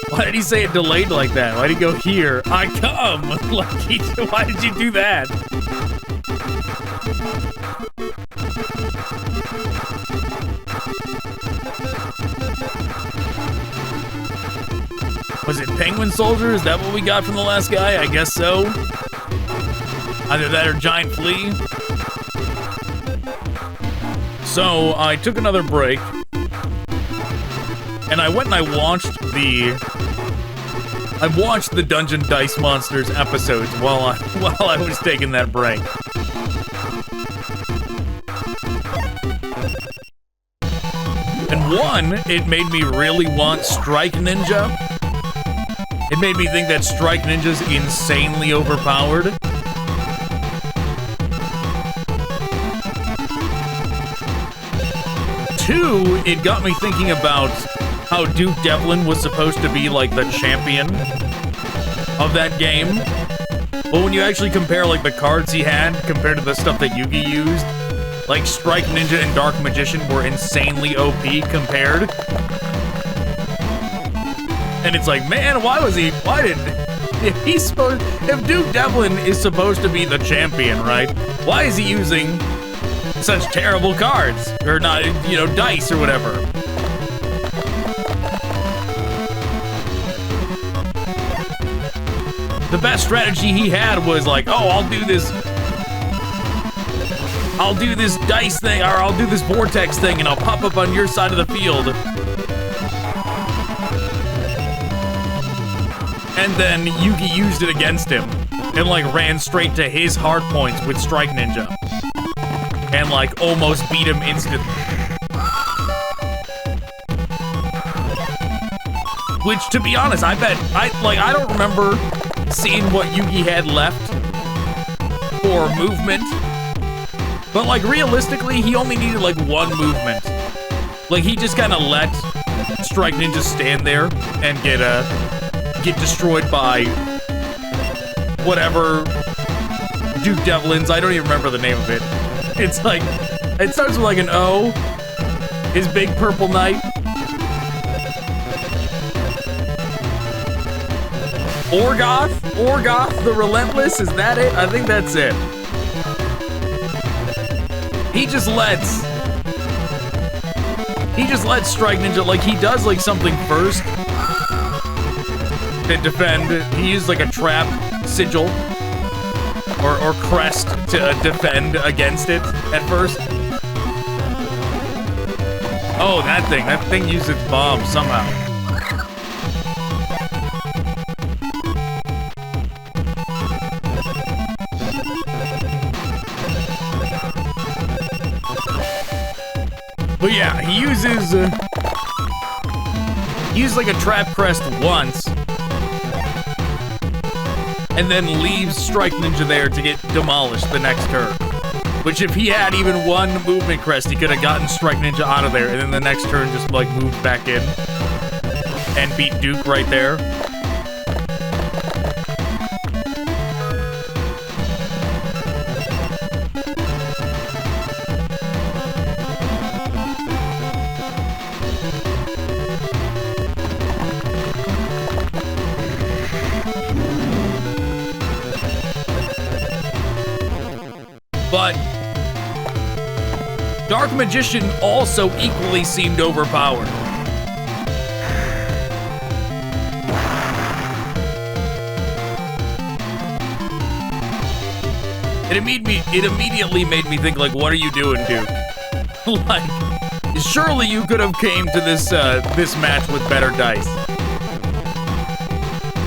Why did he say it delayed like that? Why did he go here I come? Like why did you do that? Was it Penguin Soldier? Is that what we got from the last guy? I guess so. Either that or Giant Flea. So, I took another break. And I went and I watched the Dungeon Dice Monsters episodes while I was taking that break. And one, it made me really want Strike Ninja. It made me think that Strike Ninja's insanely overpowered. Two, it got me thinking about how Duke Devlin was supposed to be like the champion of that game. But when you actually compare like the cards he had compared to the stuff that Yugi used, like Strike Ninja and Dark Magician were insanely OP compared. And it's like, man, if Duke Devlin is supposed to be the champion, right? Why is he using such terrible cards? Or not, you know, dice or whatever. The best strategy he had was like, oh, I'll do this. I'll do this dice thing, or I'll do this vortex thing, and I'll pop up on your side of the field. And then Yugi used it against him and like ran straight to his hard points with Strike Ninja and like almost beat him instantly. Which, to be honest, I bet I don't remember seeing what Yugi had left for movement. But like realistically, he only needed like one movement. Like he just kind of let Strike Ninja stand there and get destroyed by whatever Duke Devlins. I don't even remember the name of it. It's like, it starts with like an O. His big purple knight. Orgoth the Relentless, is that it? I think that's it. He just lets Strike Ninja, like he does like something first to defend. He used like a trap sigil or crest to defend against it at first. Oh, that thing used its bomb somehow. But yeah, he uses like a trap crest once, and then leaves Strike Ninja there to get demolished the next turn. Which if he had even one movement crest, he could have gotten Strike Ninja out of there, and then the next turn just like moved back in and beat Duke right there. But Dark Magician also equally seemed overpowered. It immediately made me think, like, what are you doing, Duke? Like, surely you could have came to this match with better dice.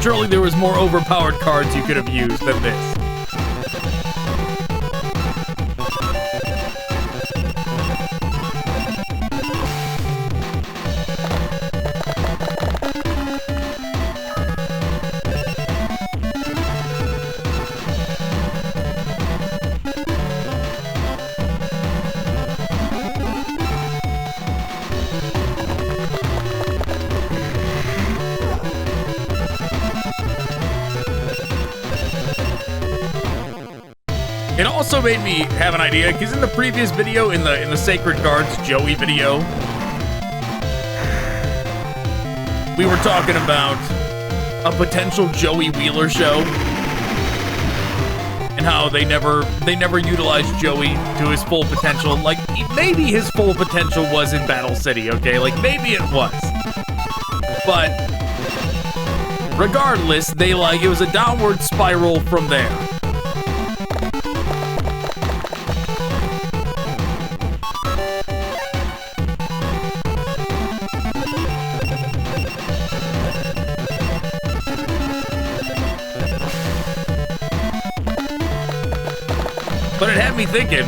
Surely there was more overpowered cards you could have used than this. It also made me have an idea, because in the previous video, in the Sacred Guards Joey video, we were talking about a potential Joey Wheeler show and how they never utilized Joey to his full potential. Like, maybe his full potential was in Battle City, okay? Like, maybe it was. But regardless, it was a downward spiral from there. But it had me thinking,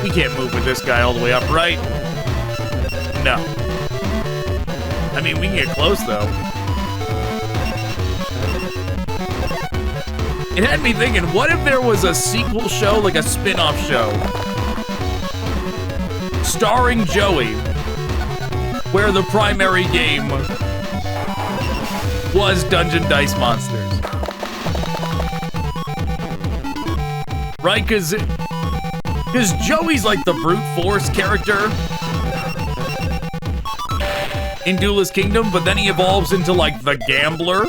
we can't move with this guy all the way up, right? No. I mean, we can get close, though. It had me thinking, what if there was a sequel show, like a spin-off show, starring Joey, where the primary game was Dungeon Dice Monsters. Right? Because Joey's like the brute force character in Duelist Kingdom, but then he evolves into like the gambler,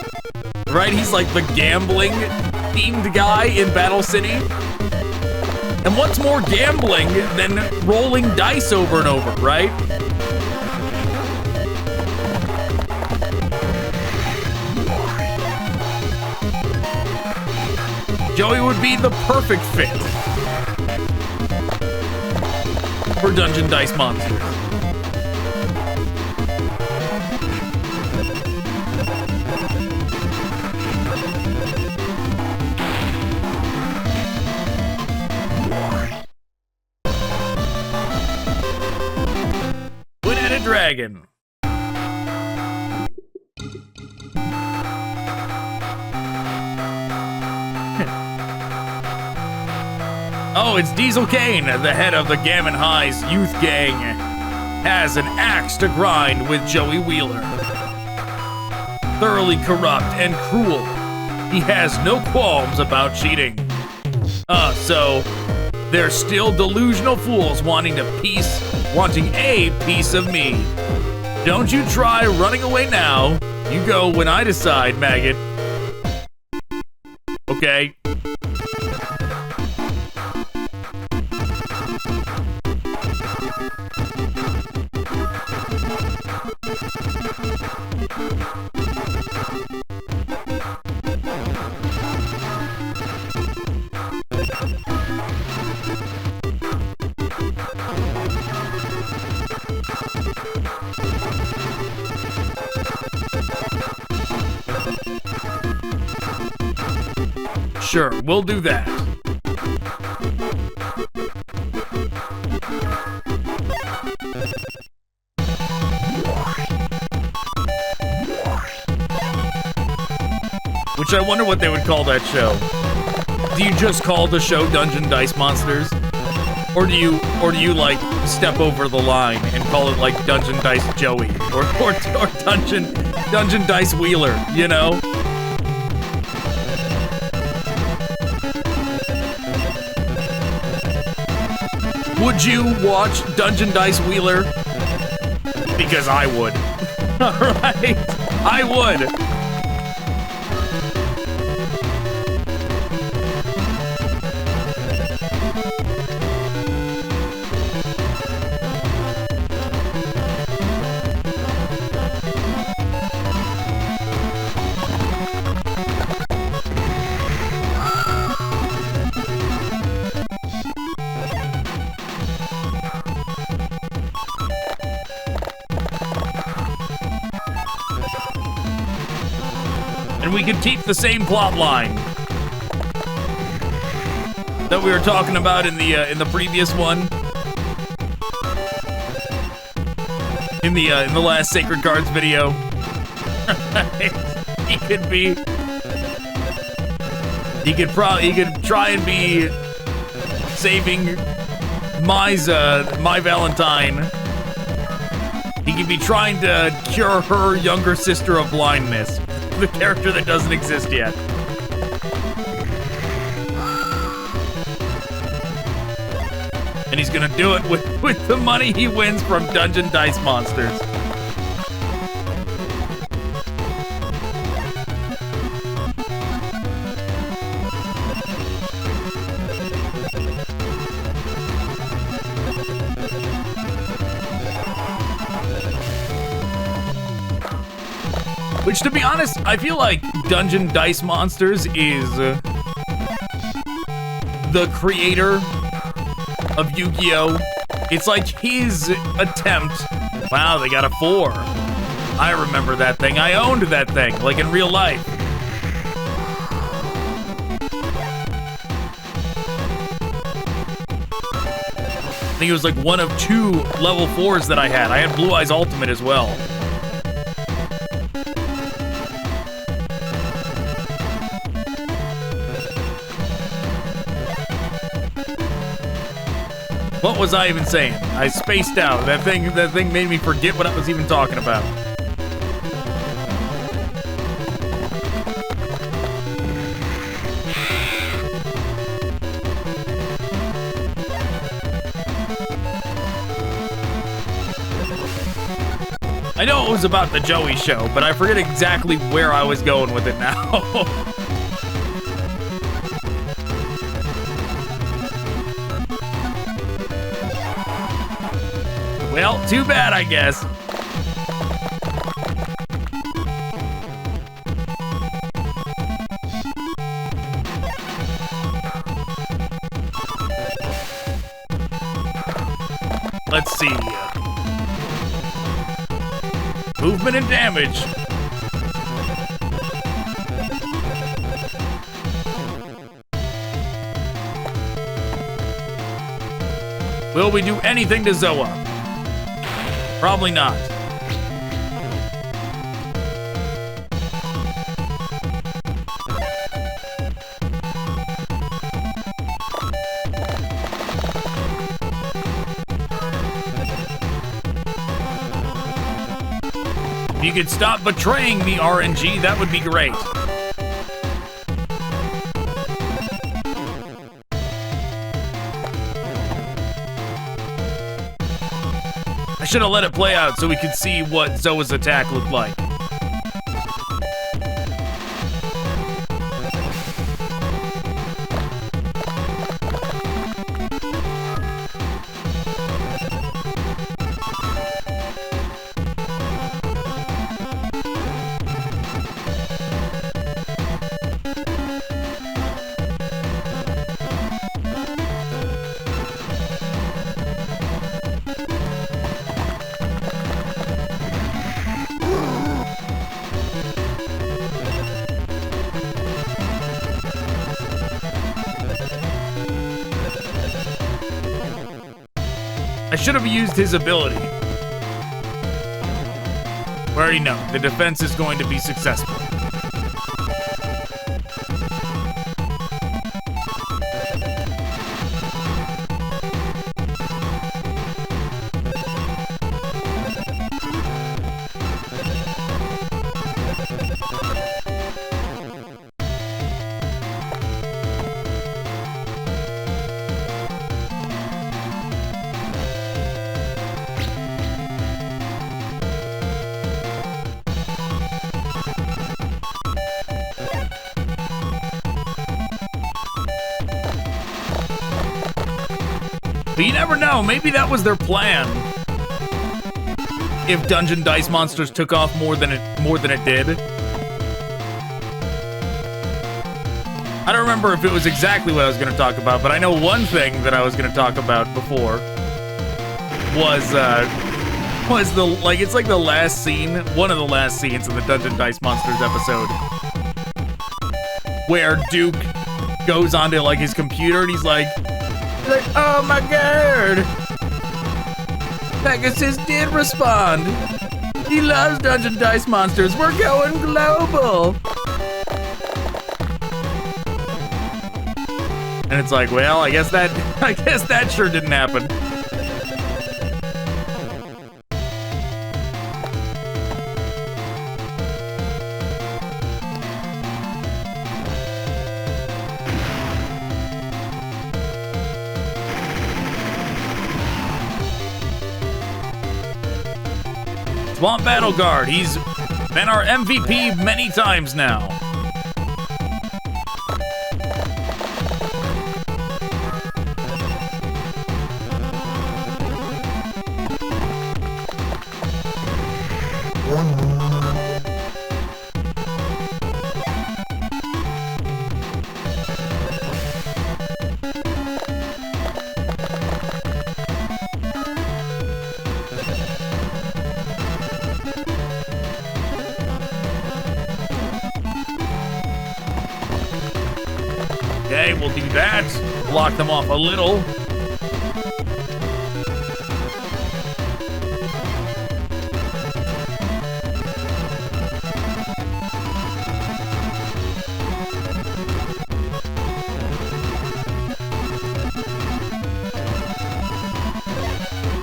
right? He's like the gambling themed guy in Battle City. And what's more gambling than rolling dice over and over, right? Joey would be the perfect fit for Dungeon Dice Monsters. Twin-headed dragon. Oh, it's Diesel Kane, the head of the Gammon High's youth gang, has an axe to grind with Joey Wheeler. Thoroughly corrupt and cruel, he has no qualms about cheating. So they're still delusional fools wanting a piece of me. Don't you try running away now. You go when I decide, maggot. Okay. Sure, we'll do that. Which I wonder what they would call that show. Do you just call the show Dungeon Dice Monsters? Or do you like step over the line and call it like Dungeon Dice Joey or Dungeon Dice Wheeler, you know? Would you watch Dungeon Dice Wheeler? Because I would. Alright? I would. We could keep the same plot line that we were talking about in the previous one, in the last Sacred Cards video. he could try and be saving my Valentine. He could be trying to cure her younger sister of blindness. The character that doesn't exist yet. And he's gonna do it with the money he wins from Dungeon Dice Monsters. Which, to be honest, I feel like Dungeon Dice Monsters is the creator of Yugioh. It's like his attempt. Wow, they got a 4. I remember that thing. I owned that thing, like in real life. I think it was like one of 2 level 4s that I had. I had Blue Eyes Ultimate as well. What was I even saying? I spaced out. That thing made me forget what I was even talking about. I know it was about the Joey show, but I forget exactly where I was going with it now. Well, too bad, I guess. Let's see. Movement and damage. Will we do anything to Zoa? Probably not. If you could stop betraying me, RNG, that would be great. I should have let it play out so we could see what Zoa's attack looked like. I should have used his ability. We already know the defense is going to be successful. But you never know, maybe that was their plan. If Dungeon Dice Monsters took off more than it did. I don't remember if it was exactly what I was going to talk about, but I know one thing that I was going to talk about before was the, like, it's like the last scene, one of the last scenes in the Dungeon Dice Monsters episode, where Duke goes onto, like, his computer and he's like, oh my god! Pegasus did respond. He loves Dungeon Dice Monsters. We're going global. And it's like, well, I guess that sure didn't happen. Swamp Battle Guard, he's been our MVP many times now. Okay, we'll do that. Block them off a little.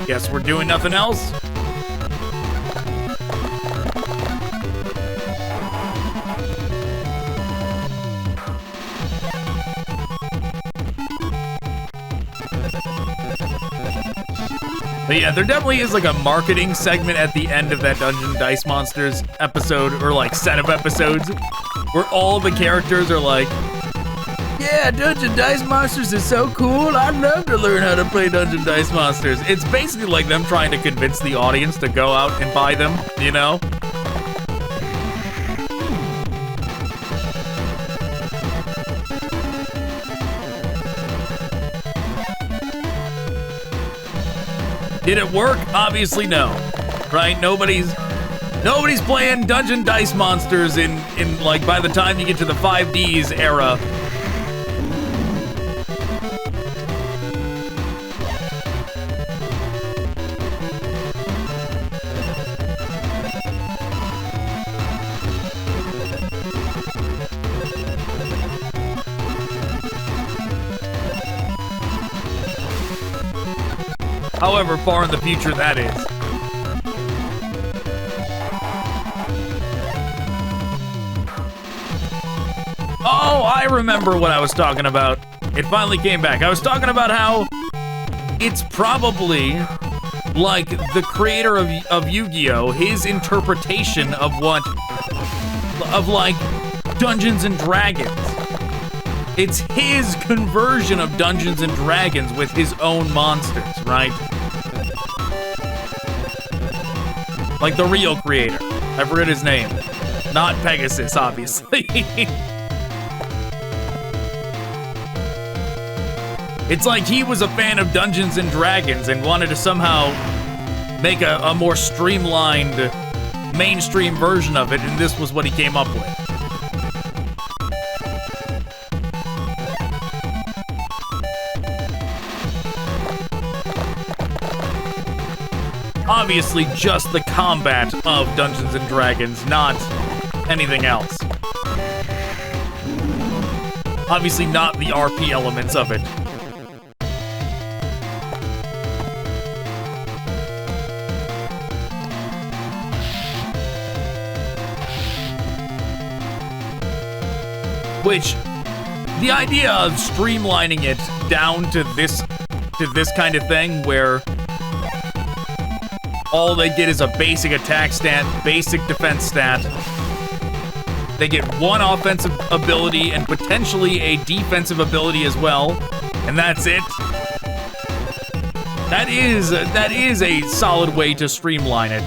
Guess we're doing nothing else. But yeah, there definitely is like a marketing segment at the end of that Dungeon Dice Monsters episode, or like set of episodes, where all the characters are like, yeah, Dungeon Dice Monsters is so cool, I'd love to learn how to play Dungeon Dice Monsters. It's basically like them trying to convince the audience to go out and buy them, you know? Did it work? Obviously no. Right? Nobody's playing Dungeon Dice Monsters in like by the time you get to the 5Ds era. However far in the future that is. Oh, I remember what I was talking about. It finally came back. I was talking about how it's probably like the creator of Yu-Gi-Oh! His interpretation of like Dungeons and Dragons. It's his conversion of Dungeons and Dragons with his own monsters, right? Like the real creator. I forget his name. Not Pegasus, obviously. It's like he was a fan of Dungeons and Dragons and wanted to somehow make a more streamlined, mainstream version of it, and this was what he came up with. Obviously, just the combat of Dungeons and Dragons, not anything else. Obviously, not the RP elements of it. Which, the idea of streamlining it down to this kind of thing where all they get is a basic attack stat, basic defense stat. They get one offensive ability and potentially a defensive ability as well, and that's it. That is a solid way to streamline it.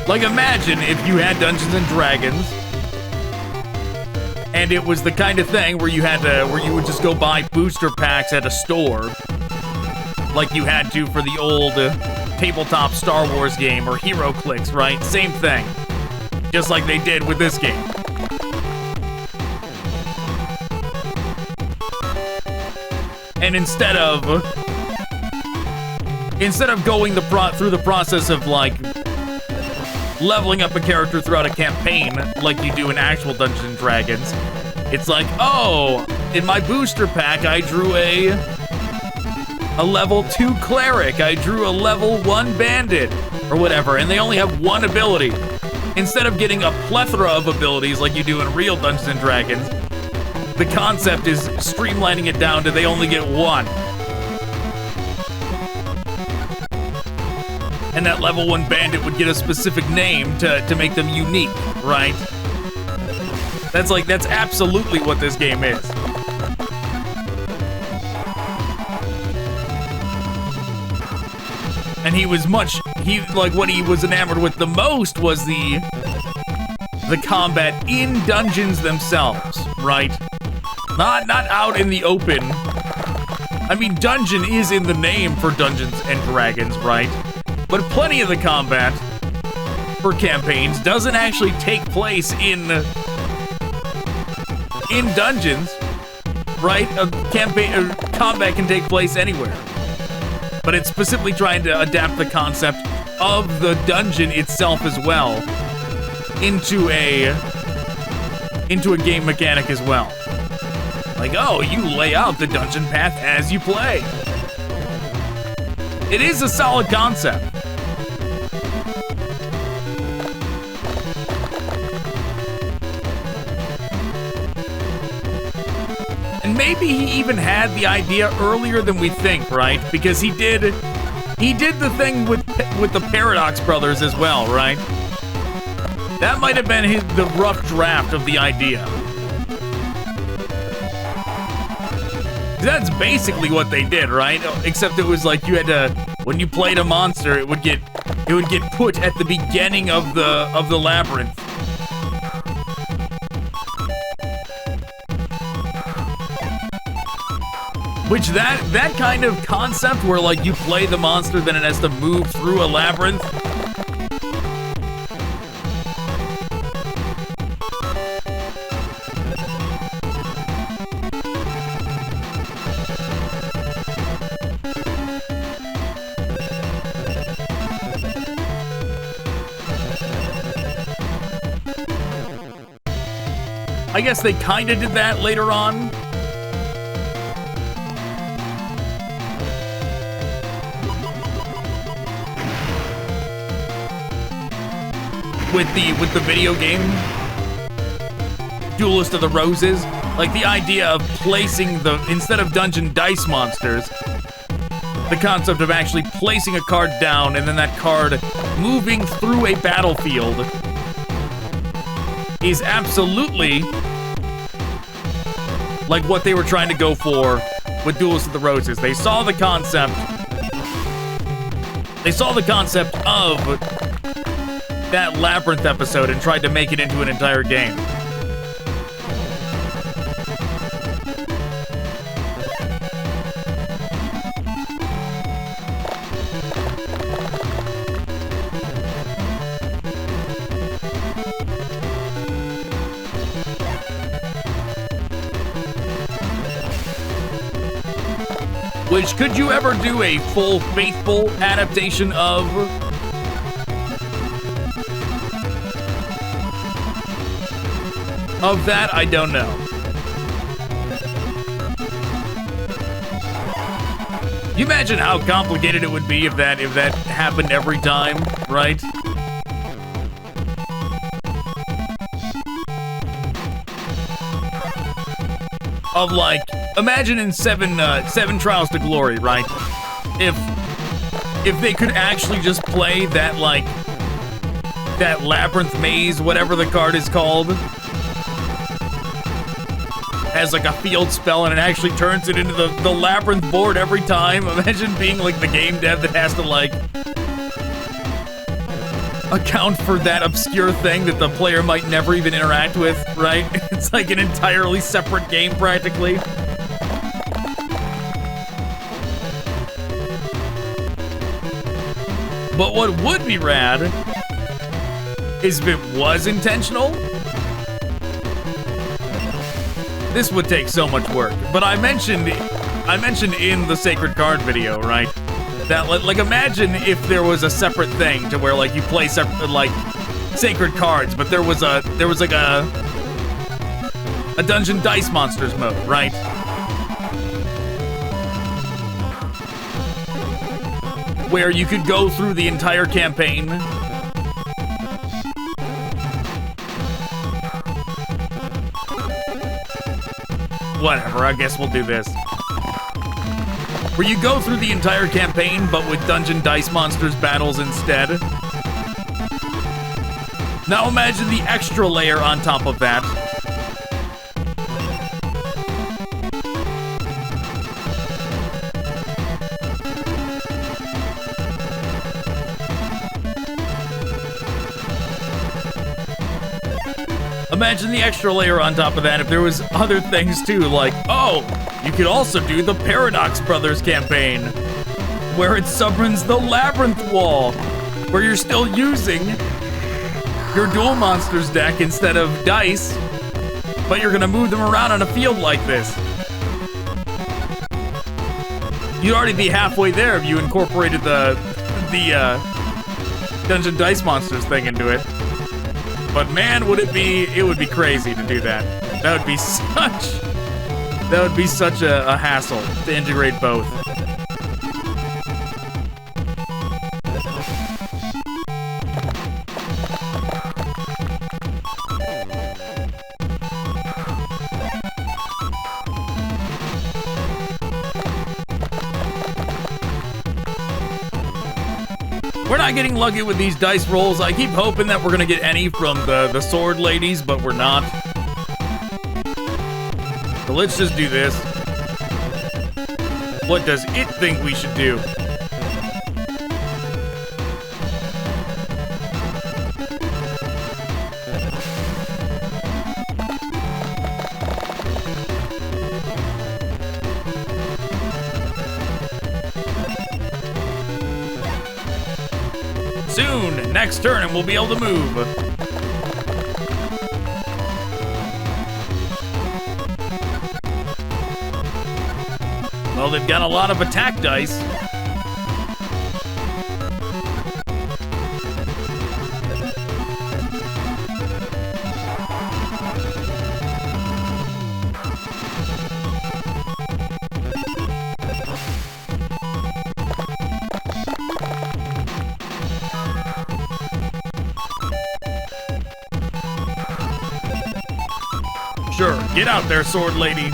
Like, imagine if you had Dungeons and Dragons, and it was the kind of thing where you would just go buy booster packs at a store, like you had to for the old tabletop Star Wars game or HeroClix, right? Same thing, just like they did with this game. And instead of going through the process of like leveling up a character throughout a campaign like you do in actual Dungeons and Dragons, it's like, oh, in my booster pack I drew a level 2 cleric, I drew a level 1 bandit, or whatever, and they only have one ability. Instead of getting a plethora of abilities like you do in real Dungeons and Dragons, the concept is streamlining it down to they only get one. And that level 1 bandit would get a specific name to make them unique, right? That's absolutely what this game is. And what he was enamored with the most was the combat in dungeons themselves, right? Not out in the open. I mean, dungeon is in the name for Dungeons and Dragons, right? But plenty of the combat for campaigns doesn't actually take place in dungeons, right? Combat can take place anywhere. But it's specifically trying to adapt the concept of the dungeon itself as well into a game mechanic as well. Like, oh, you lay out the dungeon path as you play. It is a solid concept. And maybe he even had the idea earlier than we think, right? Because he did the thing with the Paradox Brothers as well, right? That might have been the rough draft of the idea. That's basically what they did, right? Except it was like you had to, when you played a monster, it would get put at the beginning of the labyrinth. Which that kind of concept where like you play the monster, then it has to move through a labyrinth. I guess they kind of did that later on. With the video game Duelist of the Roses, like the idea of placing instead of dungeon dice monsters, the concept of actually placing a card down and then that card moving through a battlefield is absolutely like what they were trying to go for with Duelist of the Roses. They saw the concept. They saw the concept of that Labyrinth episode and tried to make it into an entire game. Which, could you ever do a full, faithful adaptation of that? I don't know. You imagine how complicated it would be if that happened every time, right? Of like, imagine in seven Trials to Glory, right? If they could actually just play that, like, that labyrinth maze, whatever the card is called, has like a field spell and it actually turns it into the labyrinth board every time. Imagine being like the game dev that has to like account for that obscure thing that the player might never even interact with, right? It's like an entirely separate game practically. But what would be rad is if it was intentional. This would take so much work. But I mentioned in the Sacred Card video, right? That, like, imagine if there was a separate thing to where, like, you play separate, like, Sacred Cards, but there was like a Dungeon Dice Monsters mode, right? Where you could go through the entire campaign. Whatever, I guess we'll do this. Where you go through the entire campaign, but with Dungeon Dice Monsters battles instead. Now imagine the extra layer on top of that. Imagine the extra layer on top of that if there was other things too, like, oh, you could also do the Paradox Brothers campaign, where it summons the Labyrinth Wall, where you're still using your Duel Monsters deck instead of dice, but you're gonna move them around on a field like this. You'd already be halfway there if you incorporated the Dungeon Dice Monsters thing into it. But man, would it be crazy to do that. That would be such a hassle to integrate both. We're not getting lucky with these dice rolls. I keep hoping that we're gonna get any from the sword ladies, but we're not. So let's just do this. What does it think we should do? Soon, next turn, and we'll be able to move. Well, they've got a lot of attack dice. Sure, get out there, sword lady.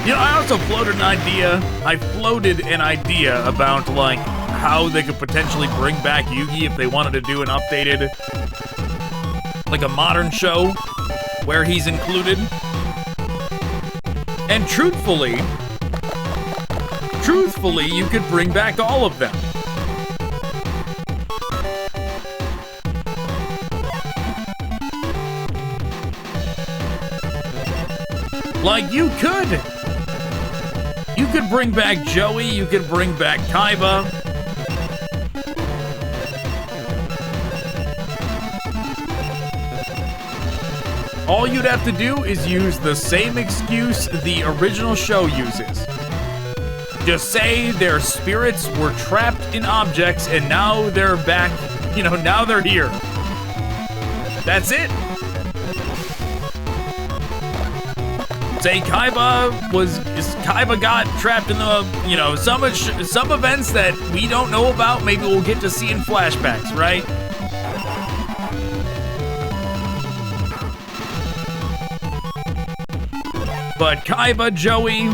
You know, I also floated an idea. I floated an idea about, like, how they could potentially bring back Yugi if they wanted to do an updated, like a modern show where he's included. And truthfully, you could bring back all of them. Like, you could bring back Joey, you could bring back Kaiba. All you'd have to do is use the same excuse the original show uses. Just say their spirits were trapped in objects and now they're back, you know, now they're here. That's it. Say Kaiba got trapped in the, you know, some events that we don't know about. Maybe we'll get to see in flashbacks, right? But Kaiba, Joey,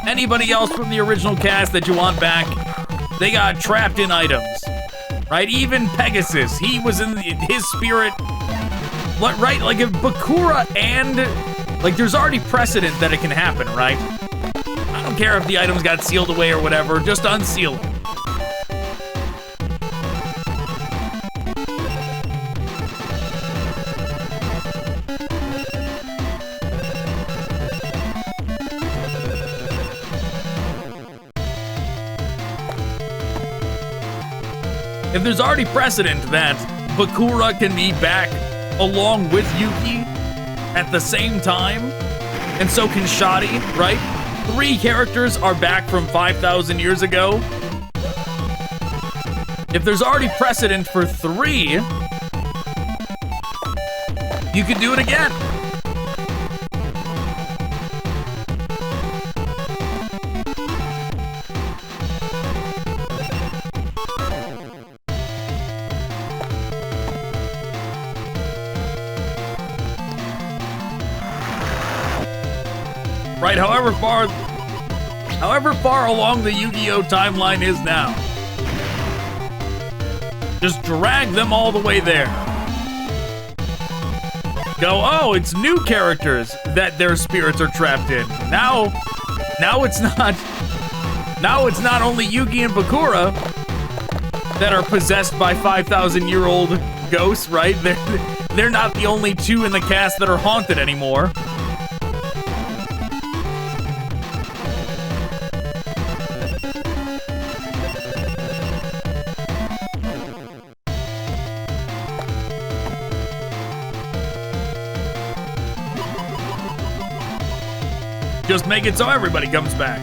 anybody else from the original cast that you want back, they got trapped in items, right? Even Pegasus, he was in his spirit, right? Like if Bakura and... Like, there's already precedent that it can happen, right? I don't care if the items got sealed away or whatever, just unseal them. If there's already precedent that Bakura can be back along with Yugi at the same time, and so can Shadi, right? 3 characters are back from 5,000 years ago. If there's already precedent for 3, you could do it again. Right, however far along the Yugioh timeline is now. Just drag them all the way there. Go, oh, it's new characters that their spirits are trapped in. Now it's not only Yugi and Bakura that are possessed by 5,000-year-old ghosts, right? They're not the only 2 in the cast that are haunted anymore. Just make it so everybody comes back.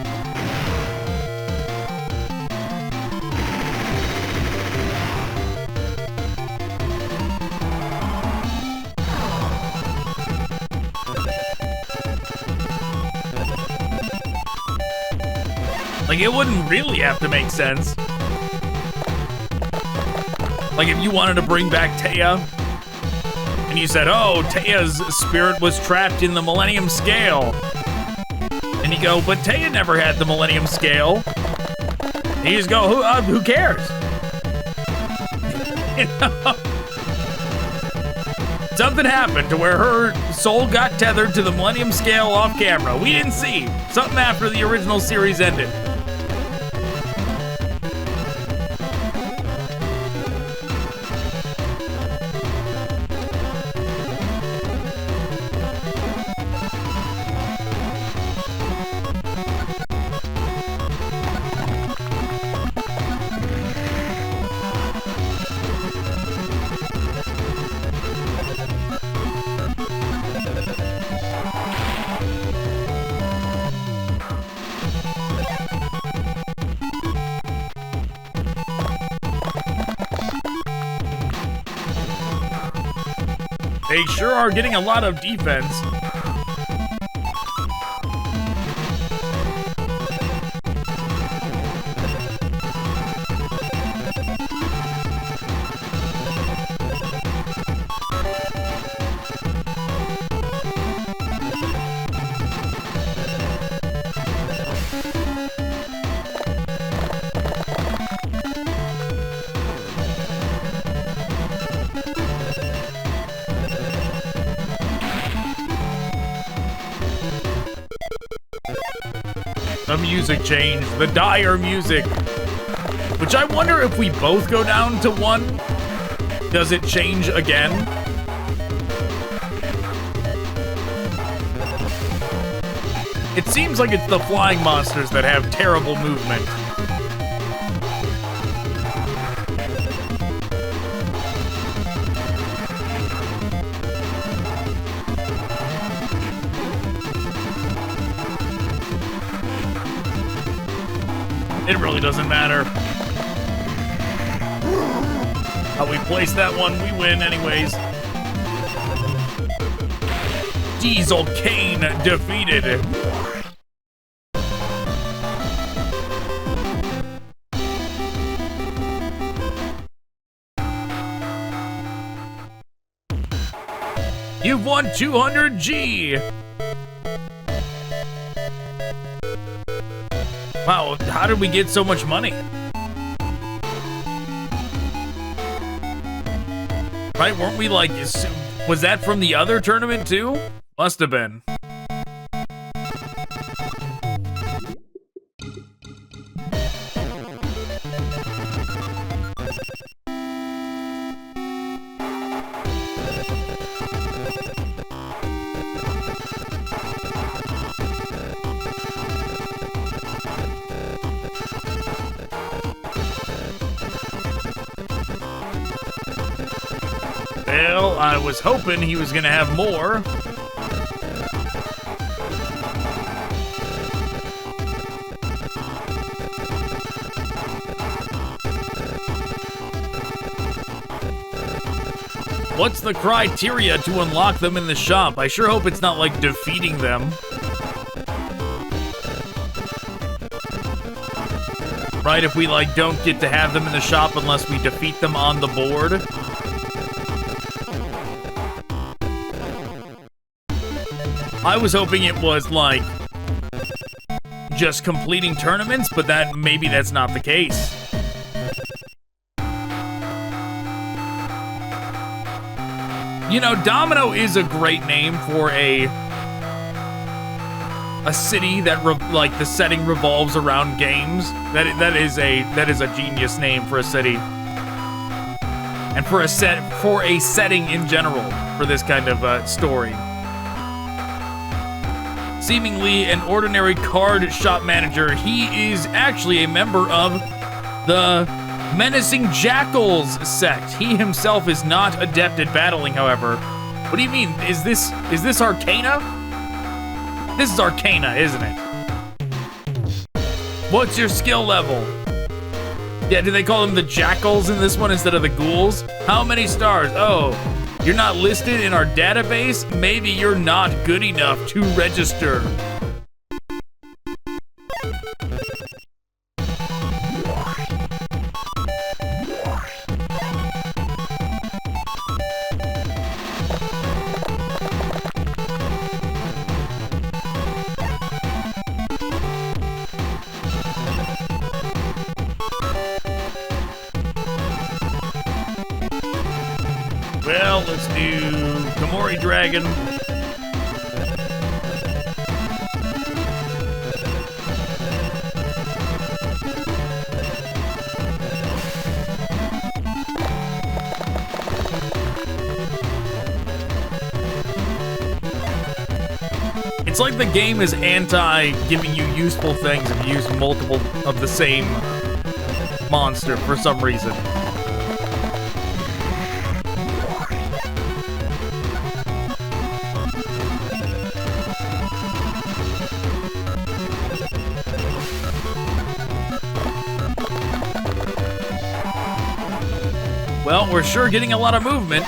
Like, it wouldn't really have to make sense. Like, if you wanted to bring back Taya, and you said, oh, Taya's spirit was trapped in the Millennium Scale. And you go, but Taya never had the Millennium Scale. You just go, who cares? You know? Something happened to where her soul got tethered to the Millennium Scale off camera. We didn't see. Something after the original series ended. They sure are getting a lot of defense. The music changed, the dire music. Which I wonder if we both go down to 1, does it change again? It seems like it's the flying monsters that have terrible movement. It really doesn't matter. How we place that one, we win anyways. Diesel Kane defeated. You've won 200G. Wow, how did we get so much money? Right, weren't we like, was that from the other tournament too? Must have been. Well, I was hoping he was gonna have more. What's the criteria to unlock them in the shop? I sure hope it's not like defeating them. Right, if we like don't get to have them in the shop unless we defeat them on the board. I was hoping it was like just completing tournaments, but that maybe that's not the case. You know, Domino is a great name for a city that like the setting revolves around games. That is a genius name for a city. And for a setting in general for this kind of story. Seemingly an ordinary card shop manager, he is actually a member of the Menacing Jackals sect. He himself is not adept at battling, however. What do you mean? Is this Arcana? This is Arcana, isn't it? What's your skill level? Yeah, do they call them the Jackals in this one instead of the Ghouls? How many stars? Oh. You're not listed in our database? Maybe you're not good enough to register. Well, let's do Komori Dragon. It's like the game is anti-giving you useful things if you use multiple of the same monster for some reason. Well, we're sure getting a lot of movement.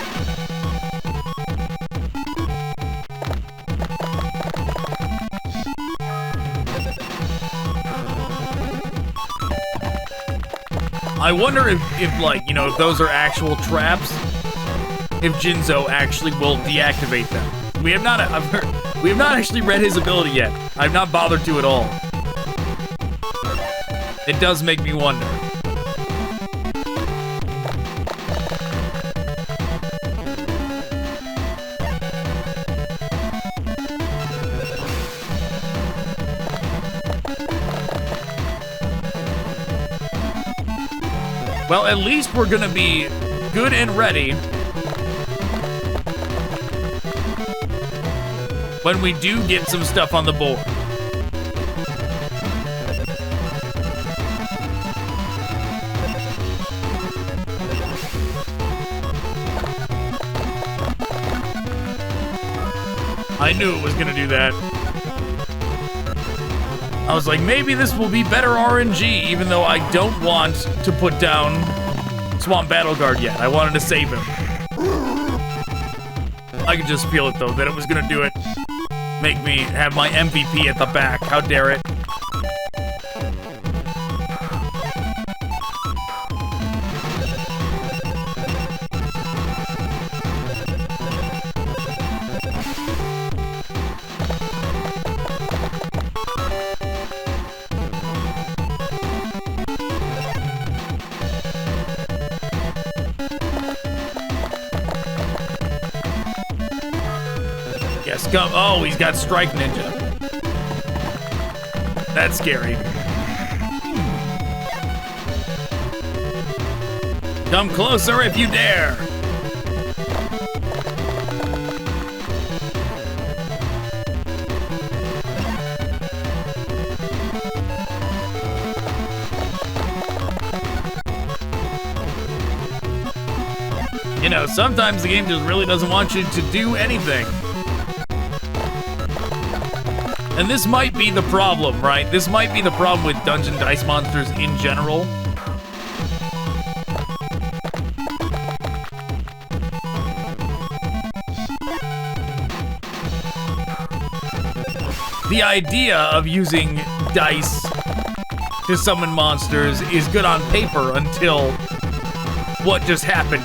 I wonder if like, you know, if those are actual traps, if Jinzo actually will deactivate them. We have not actually read his ability yet. I've not bothered to at all. It does make me wonder. Well, at least we're gonna be good and ready when we do get some stuff on the board. I knew it was gonna do that. I was like, maybe this will be better RNG, even though I don't want to put down Swamp Battle Guard yet. I wanted to save him. I could just feel it, though, that it was gonna do it. Make me have my MVP at the back. How dare it? Oh, he's got Strike Ninja. That's scary. Come closer if you dare. You know, sometimes the game just really doesn't want you to do anything. And this might be the problem, right? This might be the problem with Dungeon Dice monsters in general. The idea of using dice to summon monsters is good on paper until what just happened.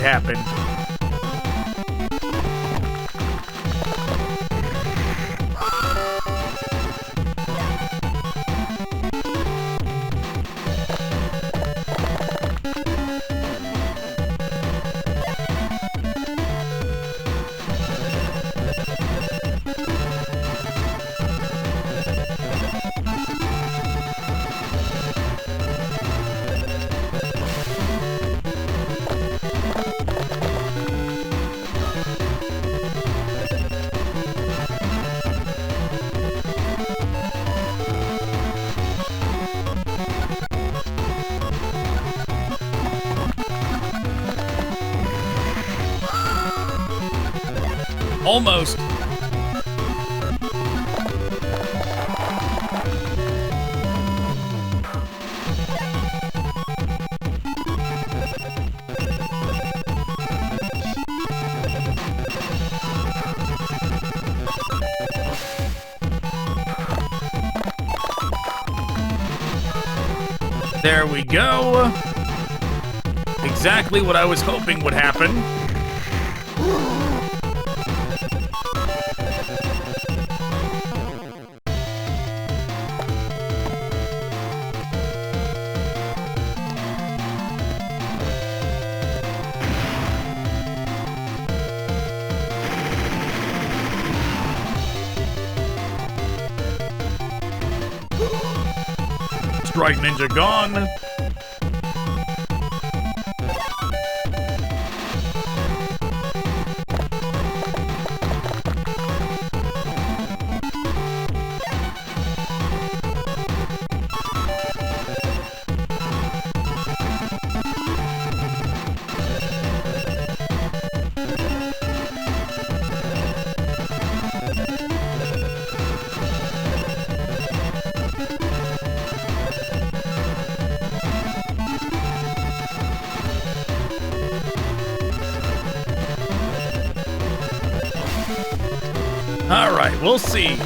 Almost. There we go. Exactly what I was hoping would happen. Strike Ninja gone. All right, we'll see.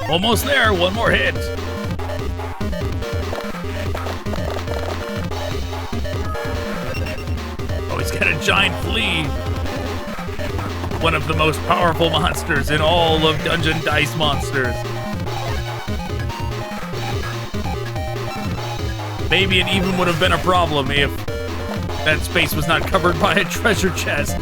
Almost there, one more hit. Oh, he's got a giant flea. One of the most powerful monsters in all of Dungeon Dice Monsters. Maybe it even would have been a problem if that space was not covered by a treasure chest.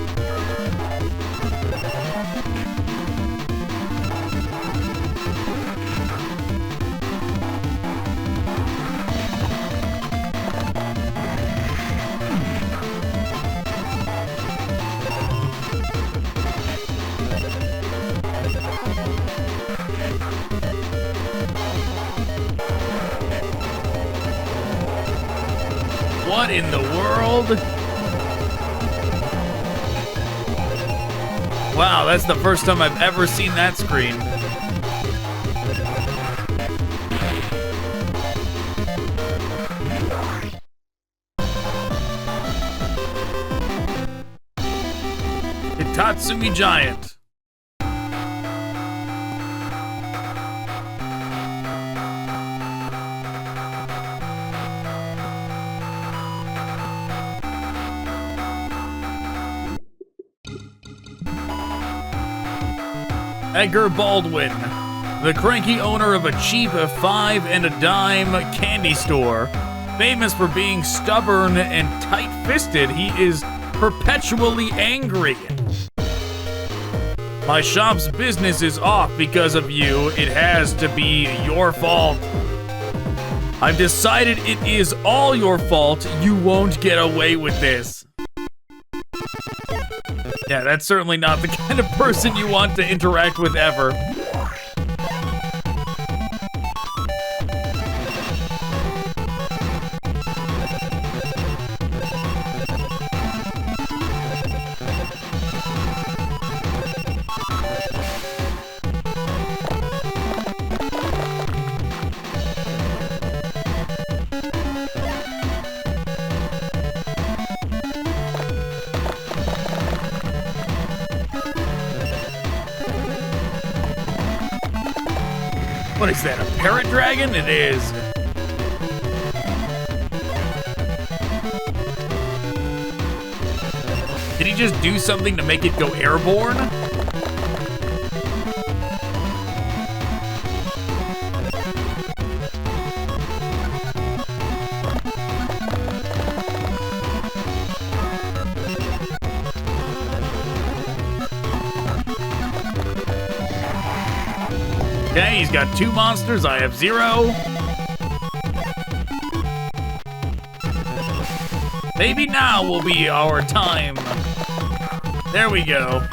What in the world? Wow, that's the first time I've ever seen that screen. Hitatsumi Giant. Edgar Baldwin, the cranky owner of a cheap 5 and a dime candy store. Famous for being stubborn and tight-fisted, he is perpetually angry. My shop's business is off because of you. It has to be your fault. I've decided it is all your fault. You won't get away with this. Yeah, that's certainly not the kind of person you want to interact with ever. What is that, a parrot dragon? It is. Did he just do something to make it go airborne? Okay, he's got 2 monsters, I have 0. Maybe now will be our time. There we go.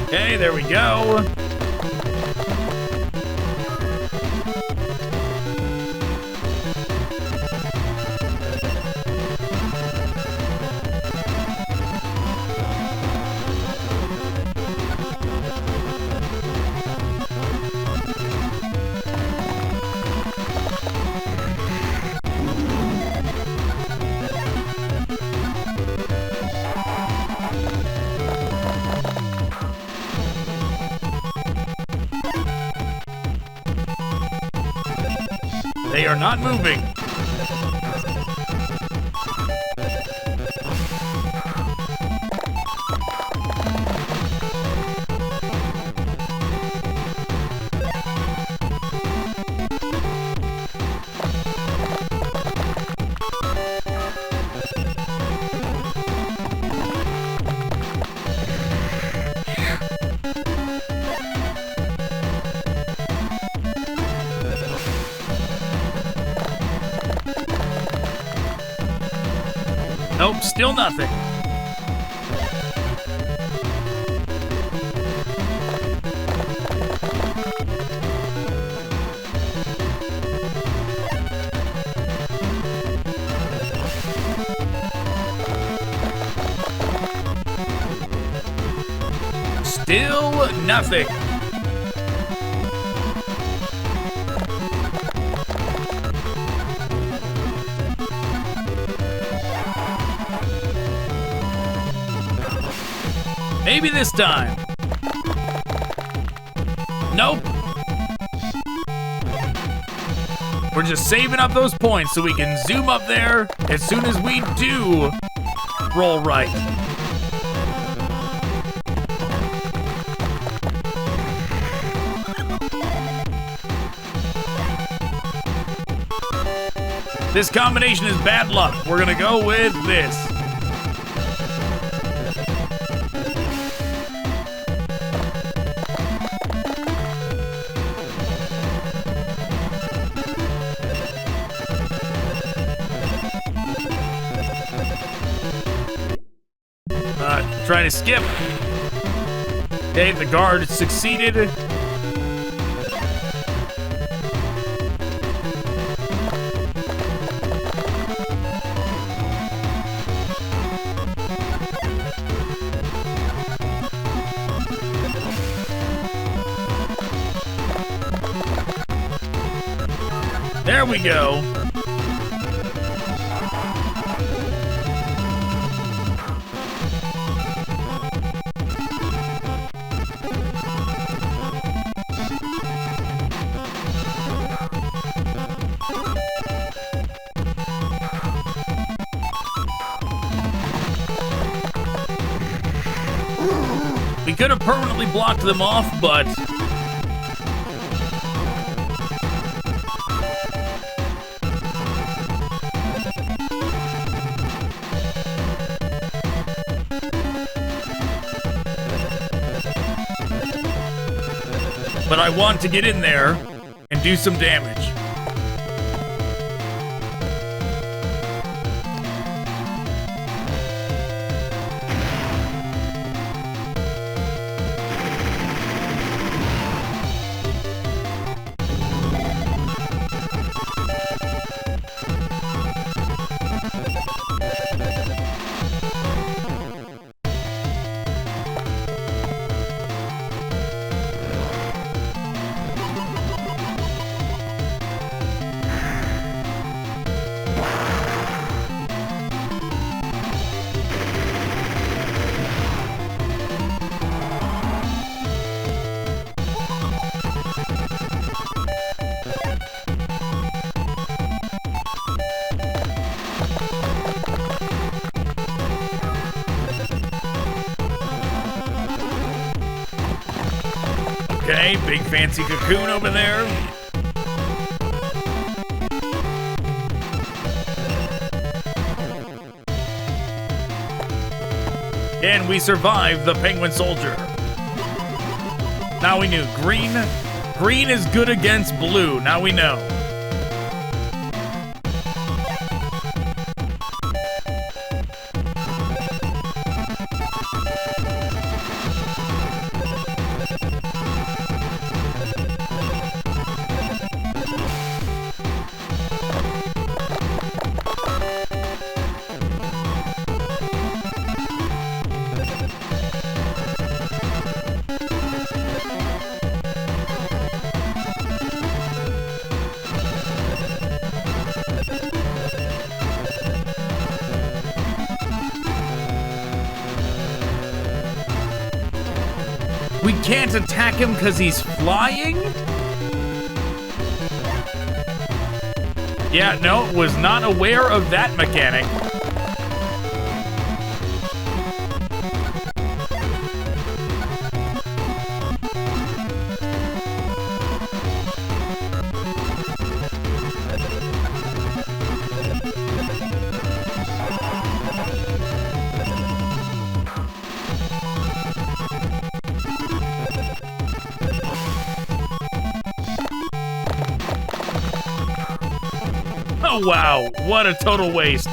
Okay, there we go. They are not moving. Nope, still nothing. Still nothing. Maybe this time. Nope. We're just saving up those points so we can zoom up there as soon as we do roll right. This combination is bad luck. We're gonna go with this. Trying to skip. Okay, the guard succeeded. There we go. We could have permanently blocked them off, but I want to get in there and do some damage. Okay, big fancy cocoon over there. And we survived the penguin soldier. Now we knew green is good against blue. Now we know. We can't attack him because he's flying? Yeah, no, was not aware of that mechanic. Oh, wow. What a total waste.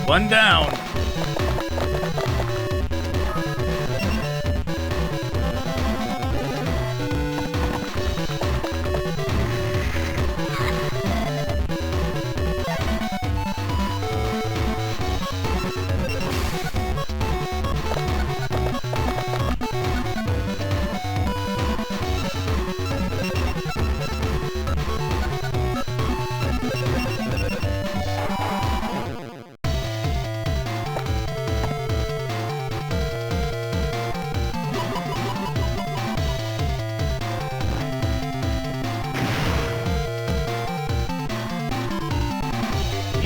One down.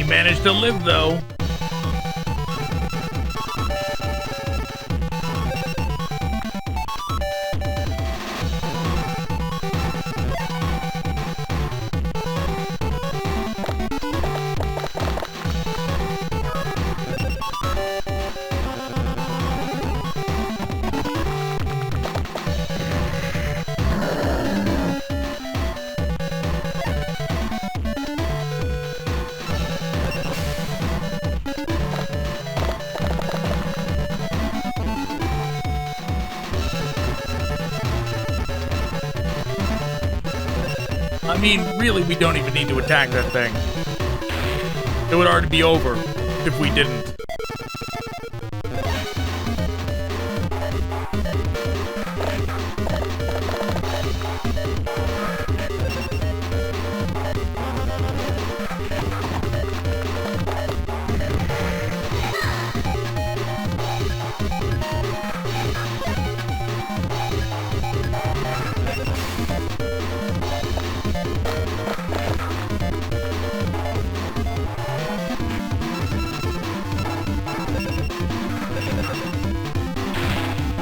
Managed to live, though. I mean, really, we don't even need to attack that thing. It would already be over if we didn't.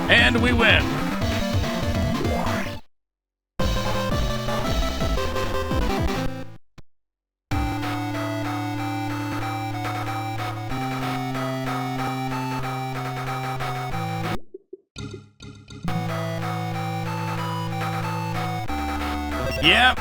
And we win. Yep.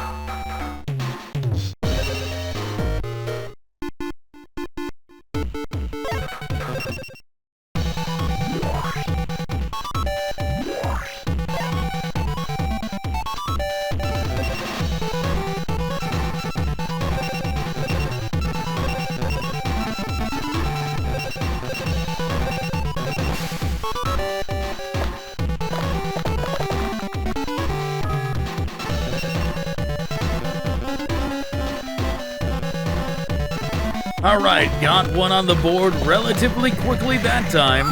All right, got one on the board relatively quickly that time.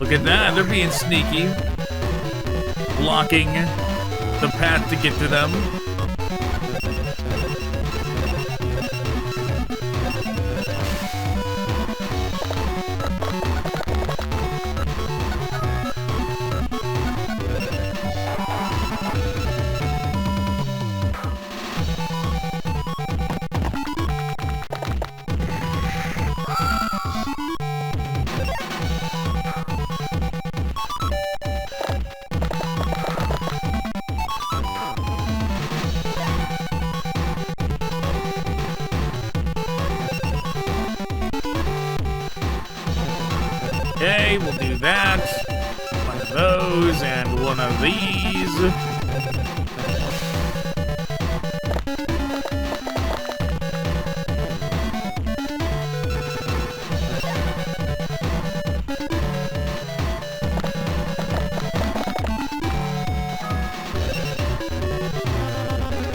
Look at that, they're being sneaky. Blocking the path to get to them. Okay, we'll do that. One of those and one of these.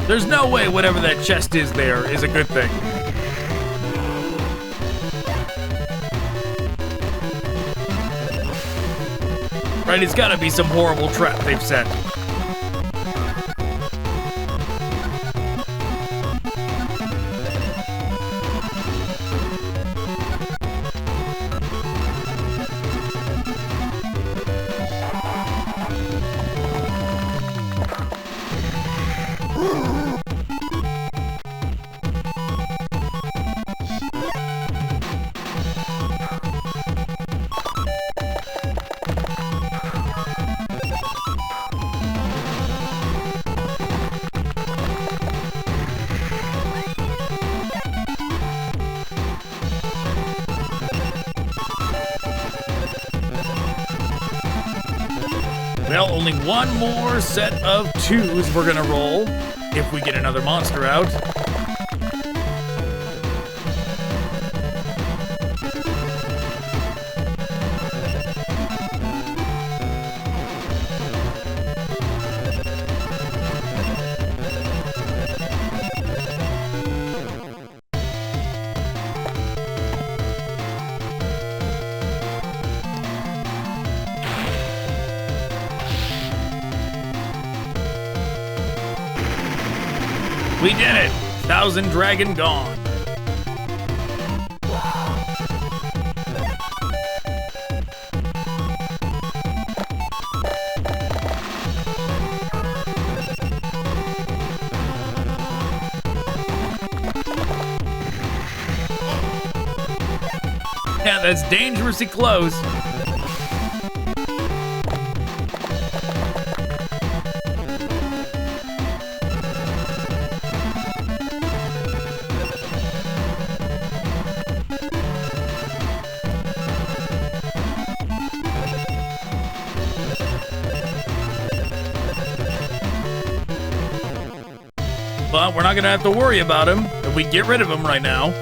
There's no way whatever that chest is there is a good thing. Right, it's gotta be some horrible trap they've set. Well, only one more set of twos we're gonna roll if we get another monster out. We did it! 1,000 dragon gone. Yeah, that's dangerously close. But we're not gonna have to worry about him if we get rid of him right now.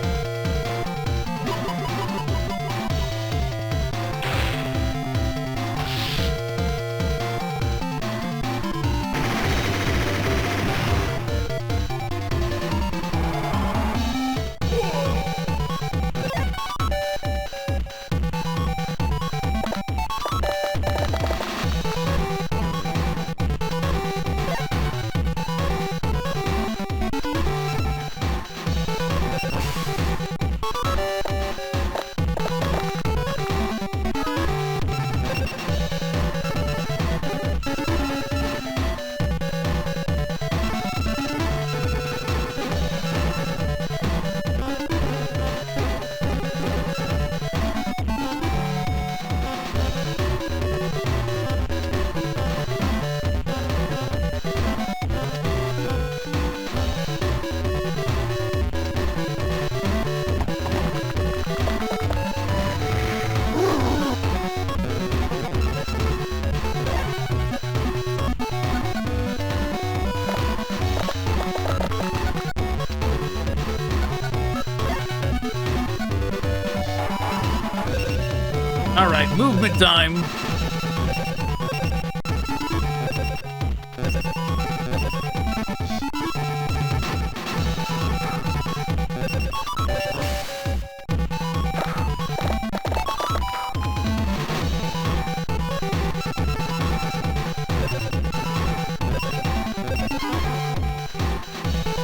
All right, movement time.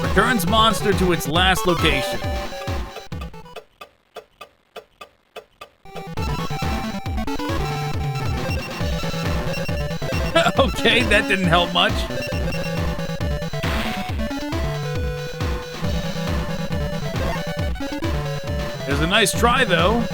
Returns monster to its last location. Okay, that didn't help much. It was a nice try, though.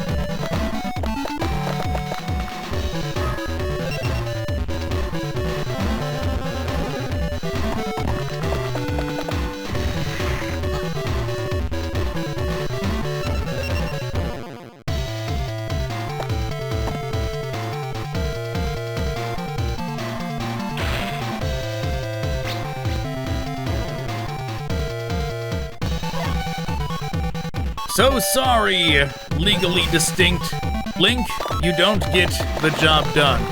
So sorry, legally distinct Link, you don't get the job done.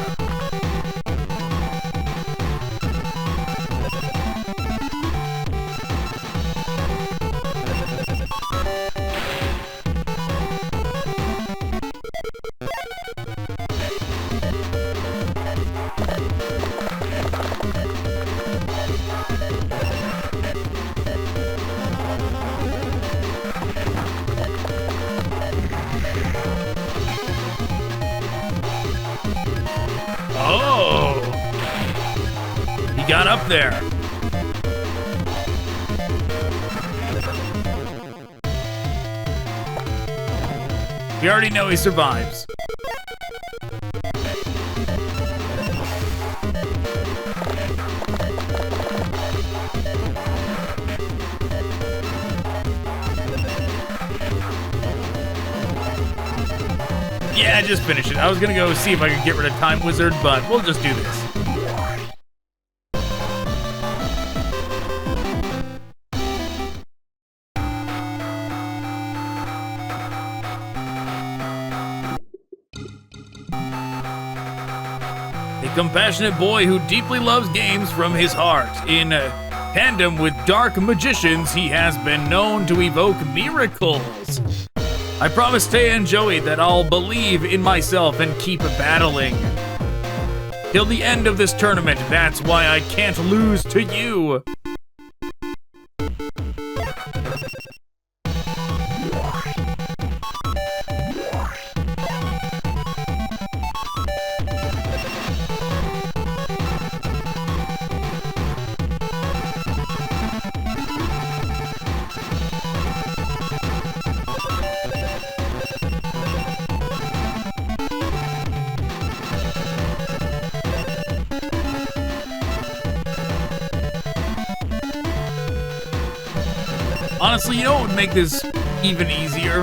Got up there. We already know he survives. Yeah, just finish it. I was gonna go see if I could get rid of Time Wizard, but we'll just do this. Compassionate boy who deeply loves games from his heart. In tandem with dark magicians, he has been known to evoke miracles. I promise Taya and Joey that I'll believe in myself and keep battling till the end of this tournament. That's why I can't lose to you. Honestly, you know what would make this even easier?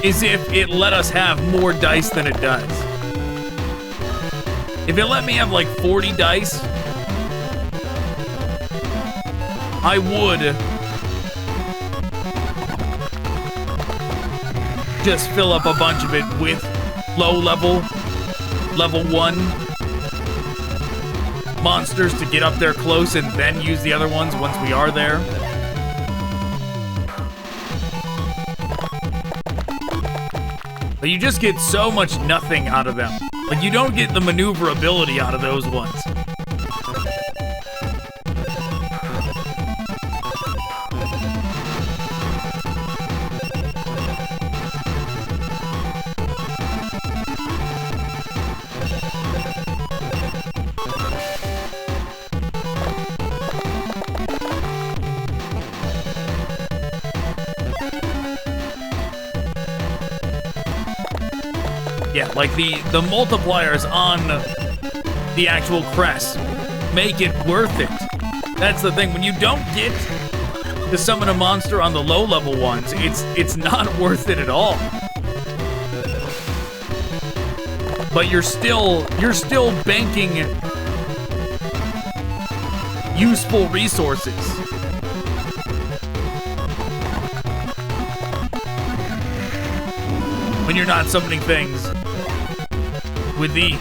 Is if it let us have more dice than it does. If it let me have like 40 dice, I would just fill up a bunch of it with level 1 monsters to get up there close and then use the other ones once we are there. But you just get so much nothing out of them. Like, you don't get the maneuverability out of those ones. Yeah, like the multipliers on the actual crest make it worth it. That's the thing. When you don't get to summon a monster on the low level ones, it's not worth it at all. But you're still banking useful resources. When you're not summoning things with these.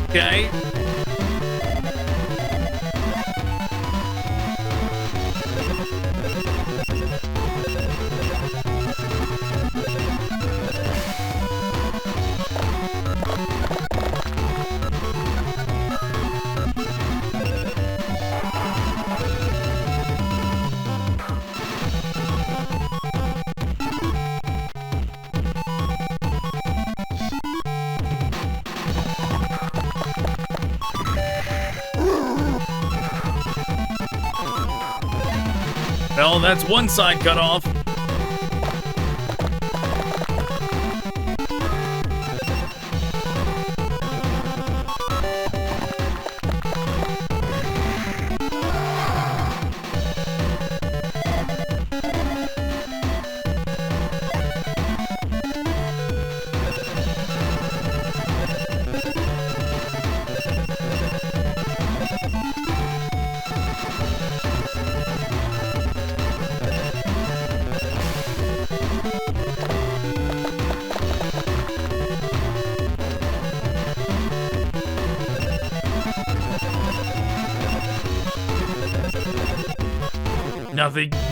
Okay. Well, that's one side cut off.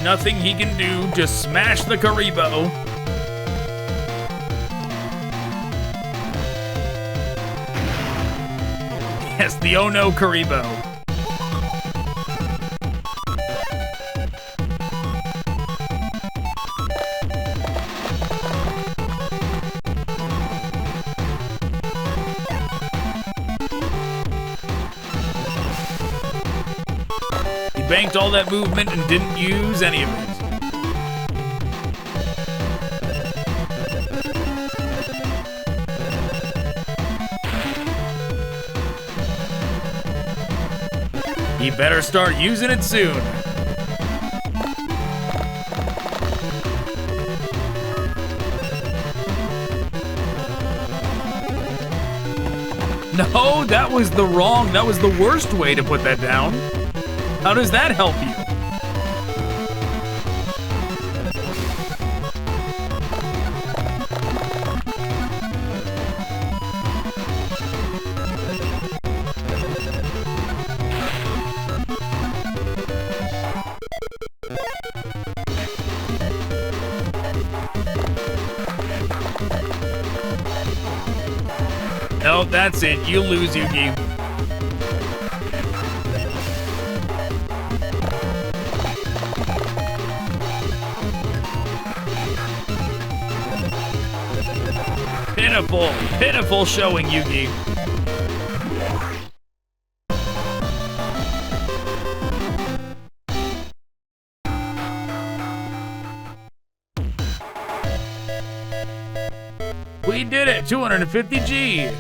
Nothing he can do. Just smash the Karibo. Yes, the Oh No Karibo. Banked all that movement and didn't use any of it. He better start using it soon. No, that was the worst way to put that down. How does that help you? No, that's it. You lose, Yugi. Pitiful showing, Yugi. We did it! 250G!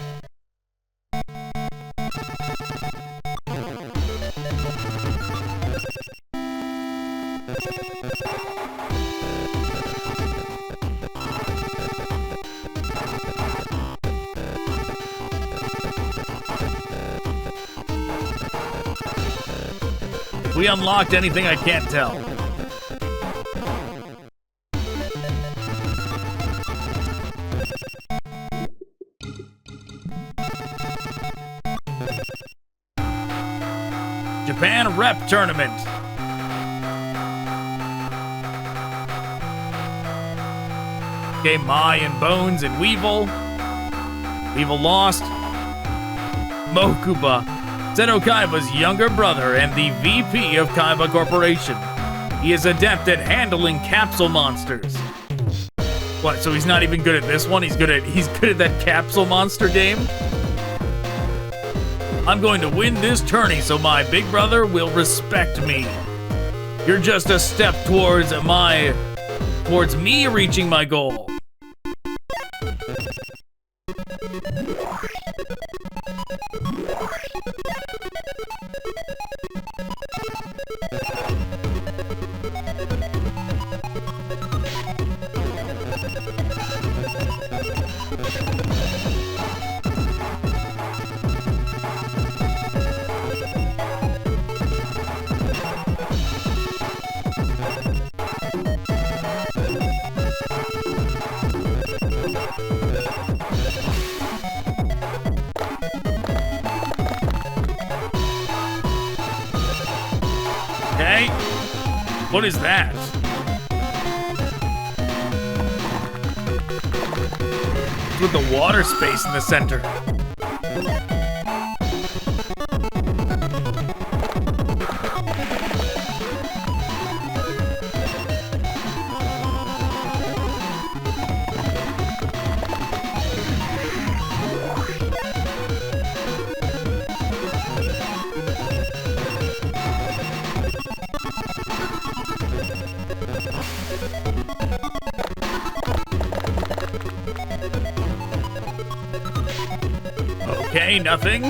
We unlocked anything I can't tell. Japan Rep Tournament. Okay, Mai and Bones and Weevil. Weevil lost. Mokuba, Zeno Kaiba's younger brother and the VP of Kaiba Corporation. He is adept at handling capsule monsters. What, so he's not even good at this one? He's good at that capsule monster game? I'm going to win this tourney so my big brother will respect me. You're just a step towards me reaching my goal. Okay. What is that? With the water space in the center. Hey, nothing.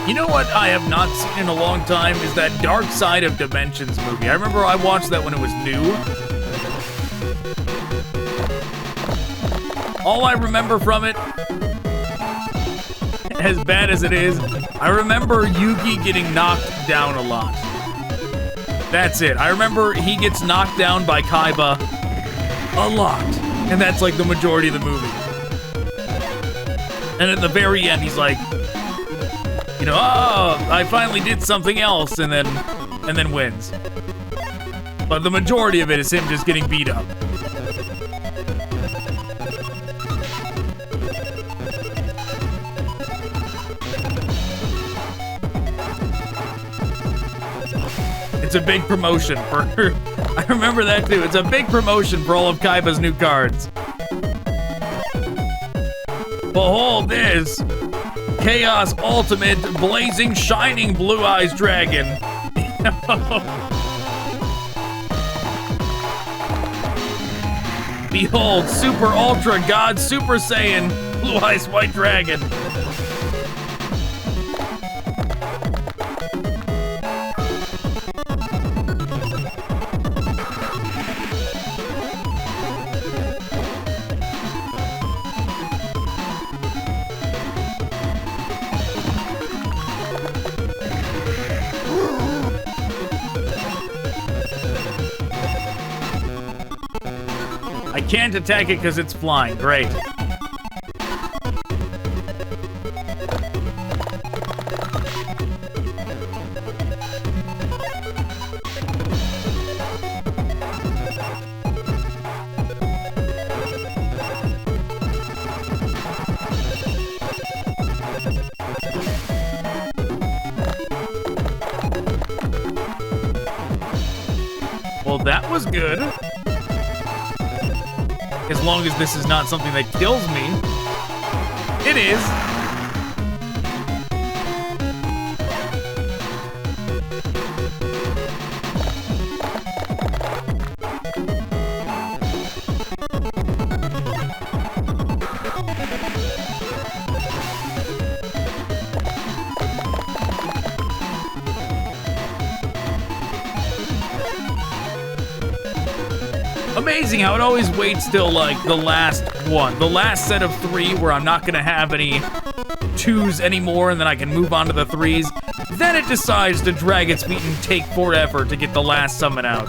You know what I have not seen in a long time is that Dark Side of Dimensions movie. I remember I watched that when it was new. All I remember from it, as bad as it is, I remember Yugi getting knocked down a lot. That's it. I remember he gets knocked down by Kaiba a lot. And that's like the majority of the movie. And at the very end, he's like, you know, oh, I finally did something else, and then wins. But the majority of it is him just getting beat up. It's a big promotion for her. I remember that too. It's a big promotion for all of Kaiba's new cards. Behold this. Chaos Ultimate Blazing Shining Blue Eyes Dragon. Behold, Super Ultra God Super Saiyan Blue Eyes White Dragon. Can't attack it because it's flying. Great. Well, that was good. As long as this is not something that kills me. It is. Amazing how it always waits till like the last one, the last set of 3 where I'm not gonna have any 2s anymore, and then I can move on to the 3s. Then it decides to drag its feet and take forever to get the last summon out.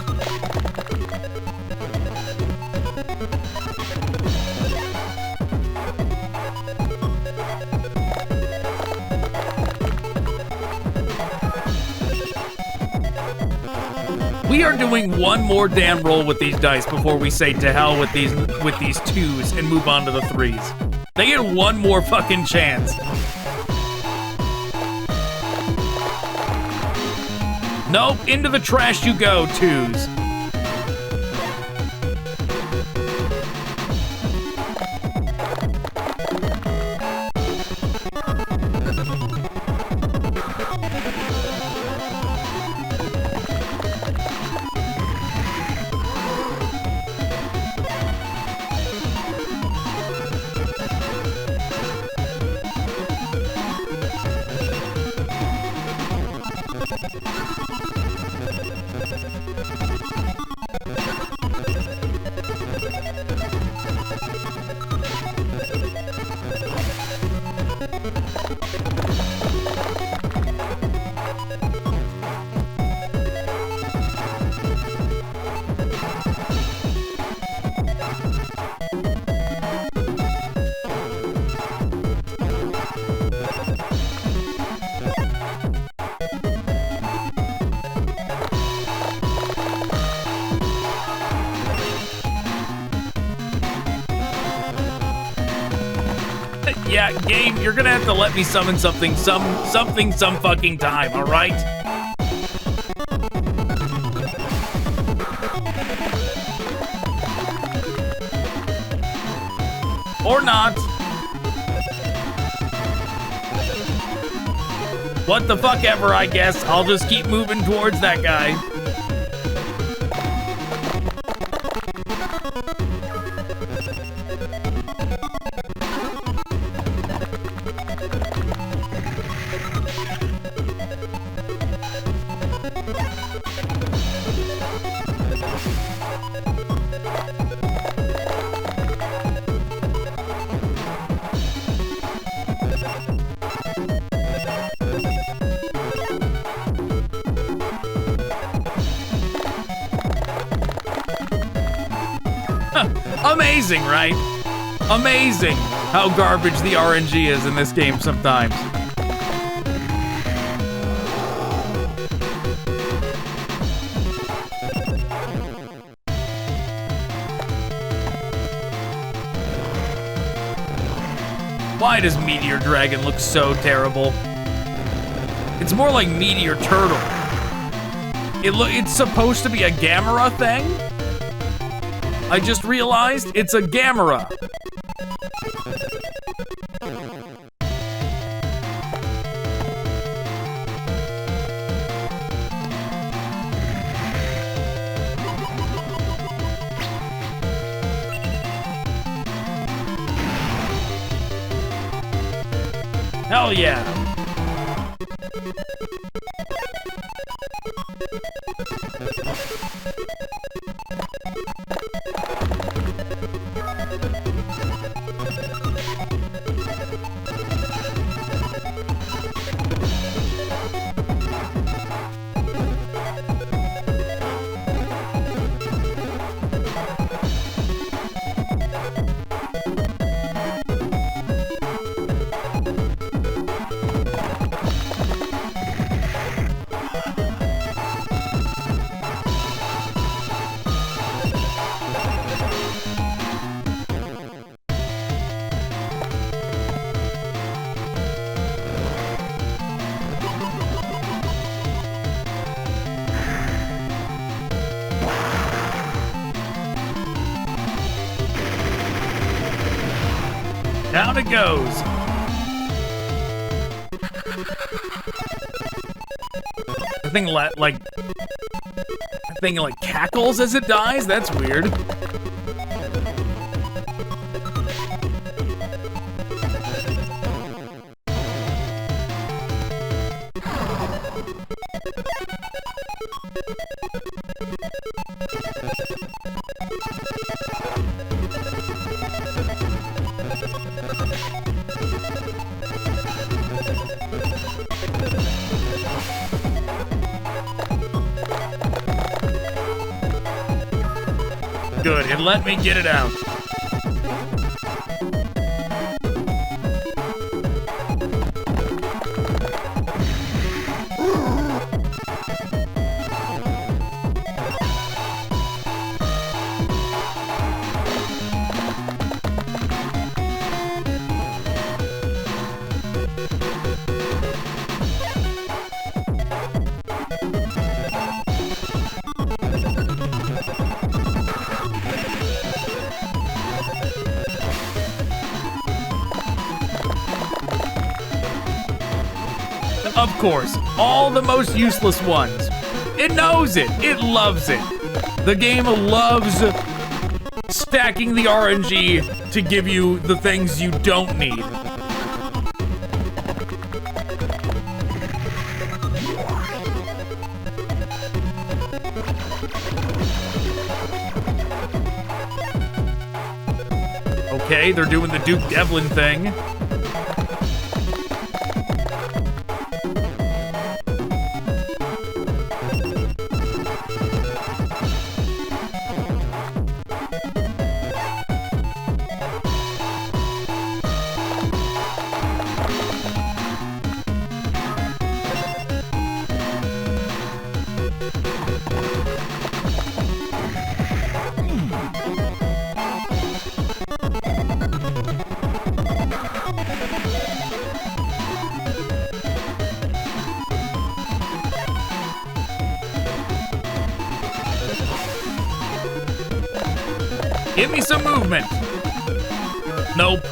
We are doing one more damn roll with these dice before we say to hell with these 2s and move on to the 3s. They get one more fucking chance. Nope, into the trash you go, 2s. Yeah, game, you're gonna have to let me summon something some fucking time, alright? Or not. What the fuck ever, I guess. I'll just keep moving towards that guy. Amazing, right? Amazing how garbage the RNG is in this game sometimes. Why does Meteor Dragon look so terrible? It's more like Meteor Turtle. It's supposed to be a Gamera thing? I just realized it's a Gamera. Hell yeah. Down it goes. The thing like cackles as it dies? That's weird. Good, and let me get it out. Of course, all the most useless ones. It knows it. It loves it. The game loves stacking the RNG to give you the things you don't need. Okay, they're doing the Duke Devlin thing. Give me some movement. Nope.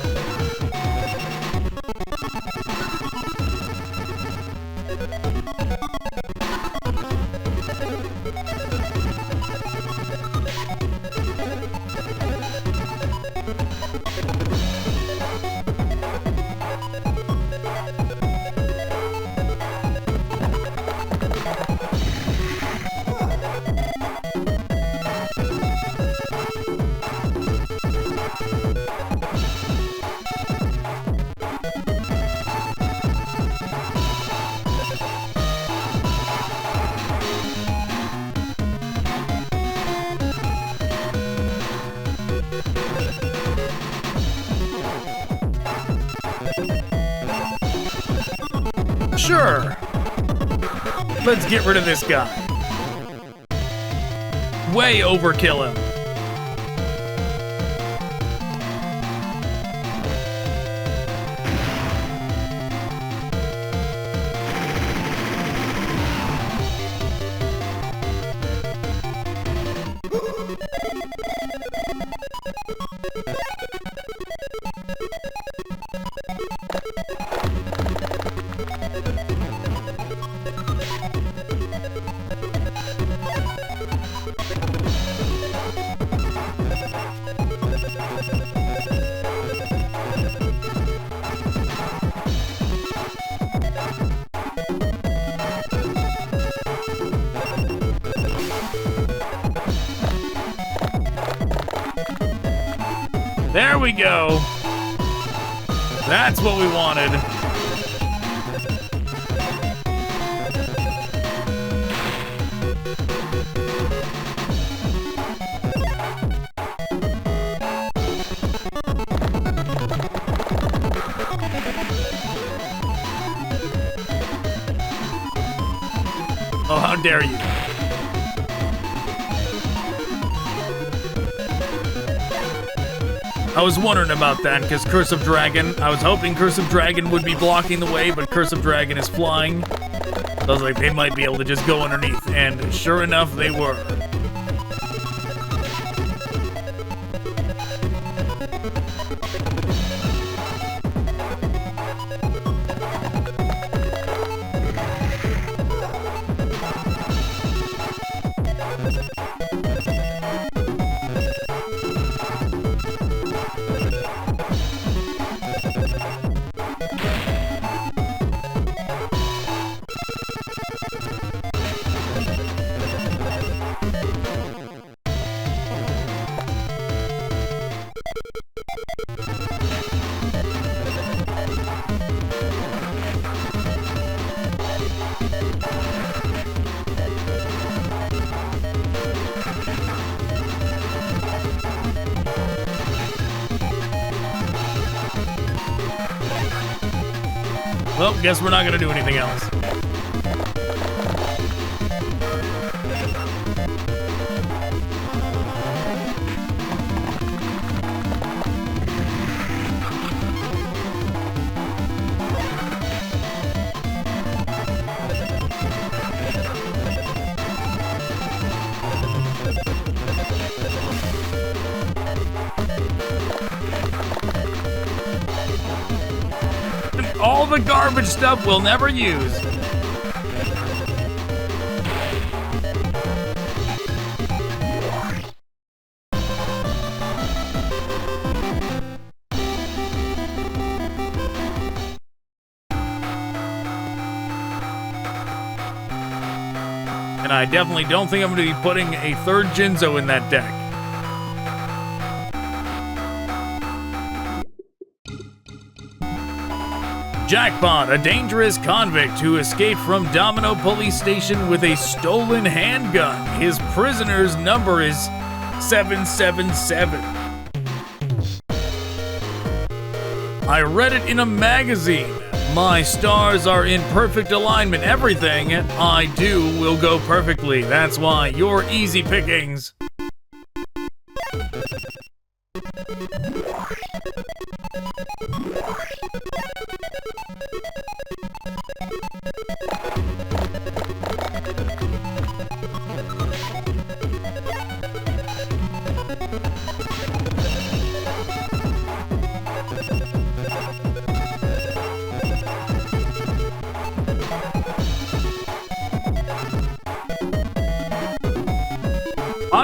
Sure. Let's get rid of this guy. Way overkill him. There we go. That's what we wanted. Oh, how dare you. I was wondering about that because Curse of Dragon. I was hoping Curse of Dragon would be blocking the way, but Curse of Dragon is flying. So I was like, they might be able to just go underneath, and sure enough, they were. Well, guess we're not gonna do anything else. All the garbage stuff we'll never use. And I definitely don't think I'm going to be putting a third Jinzo in that deck. Jackpot, a dangerous convict who escaped from Domino Police Station with a stolen handgun. His prisoner's number is 777. I read it in a magazine. My stars are in perfect alignment. Everything I do will go perfectly. That's why you're easy pickings.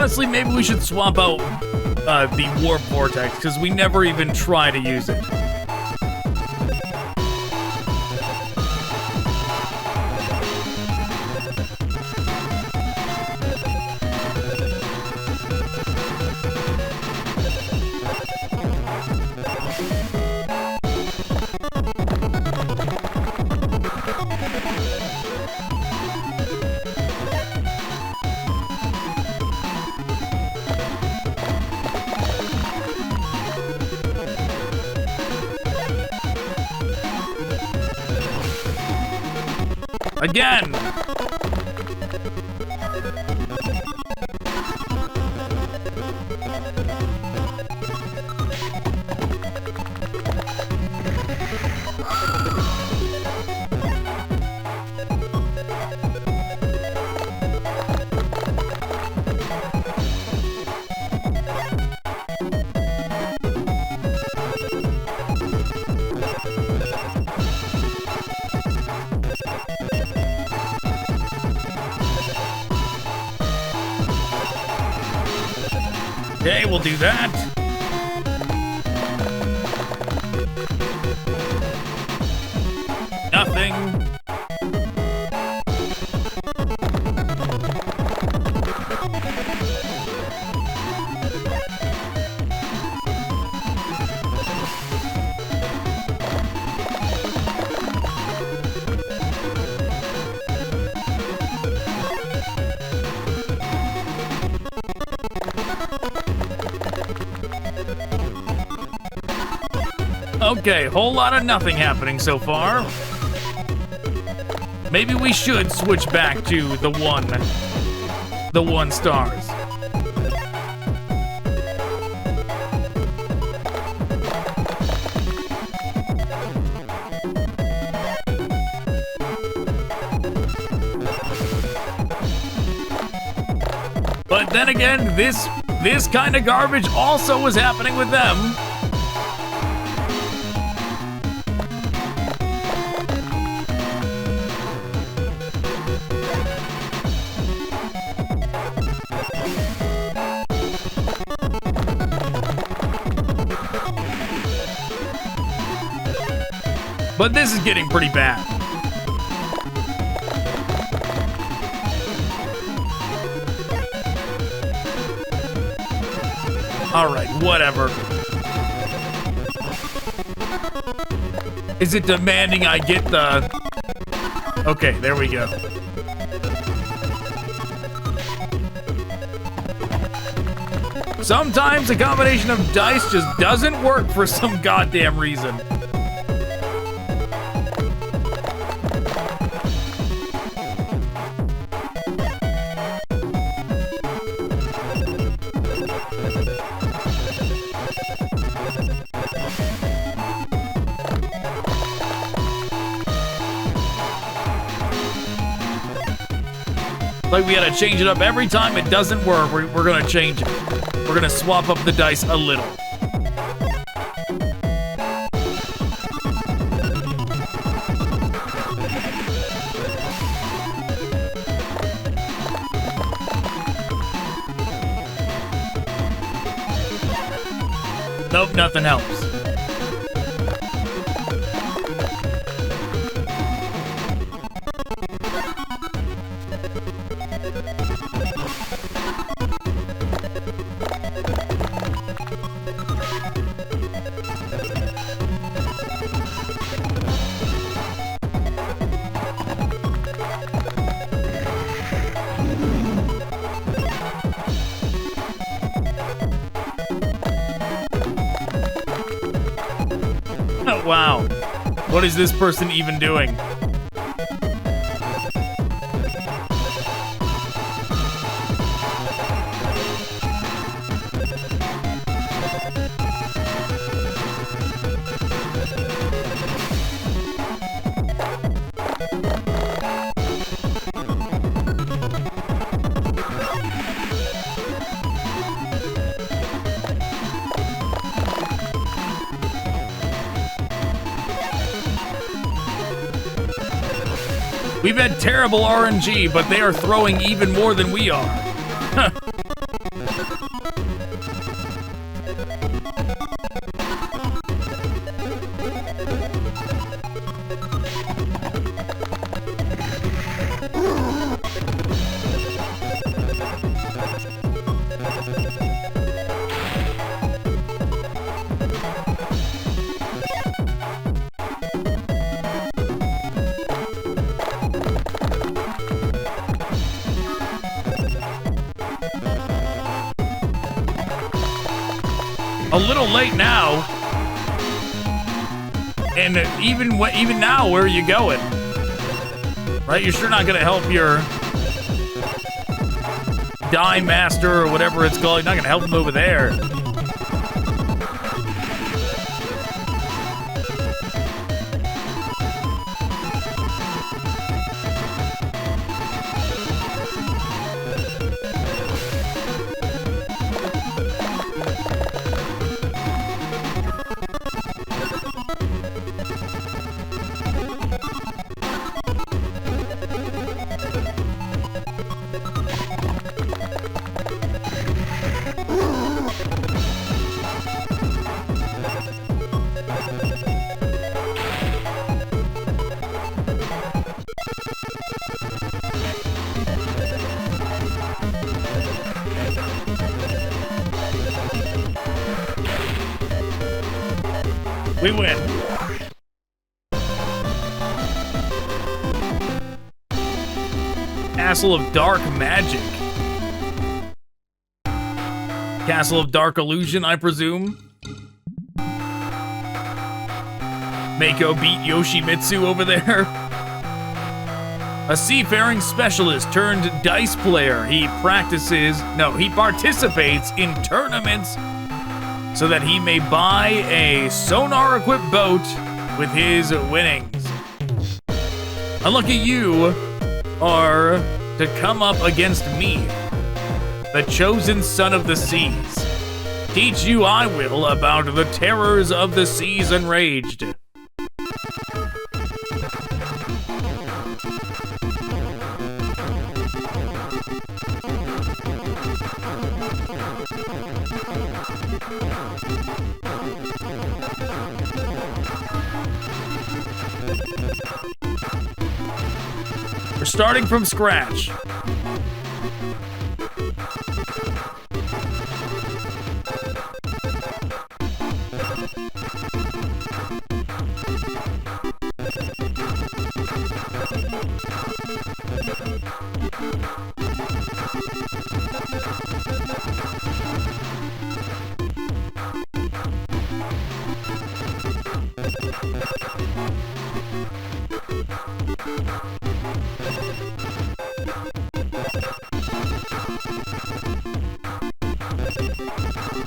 Honestly, maybe we should swap out the Warp Vortex, because we never even try to use it. Again! Okay, we'll do that. Nothing. Okay, whole lot of nothing happening so far. Maybe we should switch back to the one stars. But then again, this kind of garbage also was happening with them. But this is getting pretty bad. Alright, whatever. Is it demanding I get the... Okay, there we go. Sometimes a combination of dice just doesn't work for some goddamn reason. Like we gotta change it up every time it doesn't work. We're gonna change it. We're gonna swap up the dice a little. Nope, nothing helps. Wow. What is this person even doing? We've had terrible RNG, but they are throwing even more than we are. a little late now. And even now, where are you going? Right? You're sure not going to help your Die Master or whatever it's called. You're not going to help him over there. We win. Castle of Dark Magic. Castle of Dark Illusion, I presume. Mako beat Yoshimitsu over there. A seafaring specialist turned dice player. He participates in tournaments so that he may buy a sonar-equipped boat with his winnings. Unlucky you are to come up against me, the chosen son of the seas. Teach you I will about the terrors of the seas enraged. We're starting from scratch.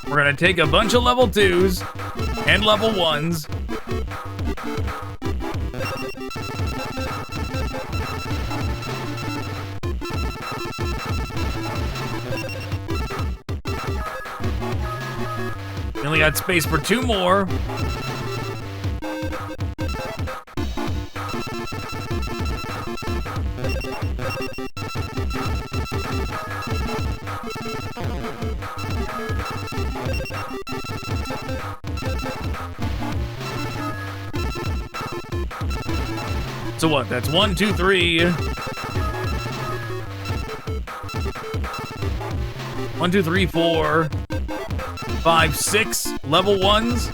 We're gonna take a bunch of level 2s and level 1s. We only got space for 2 more. So what? That's 1, 2, 3. 1, 2, 3, 4, 5, 6 level 1s.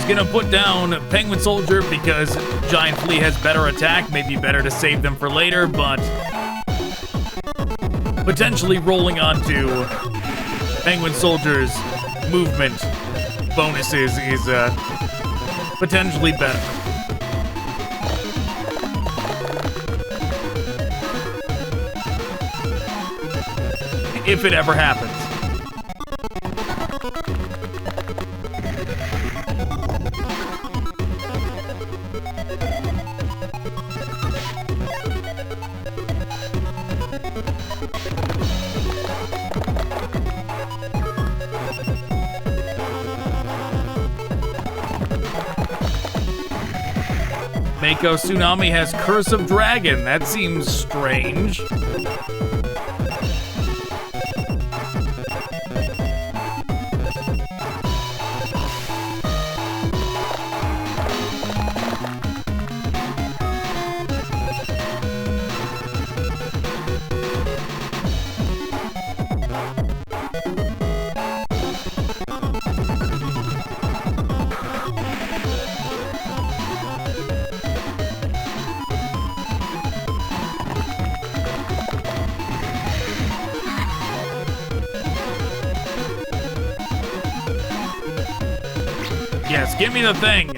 Gonna put down Penguin Soldier because Giant Flea has better attack. Maybe better to save them for later, but potentially rolling onto Penguin Soldier's movement bonuses is potentially better. If it ever happens. Mako Tsunami has Curse of Dragon. That seems strange. Yes, give me the thing.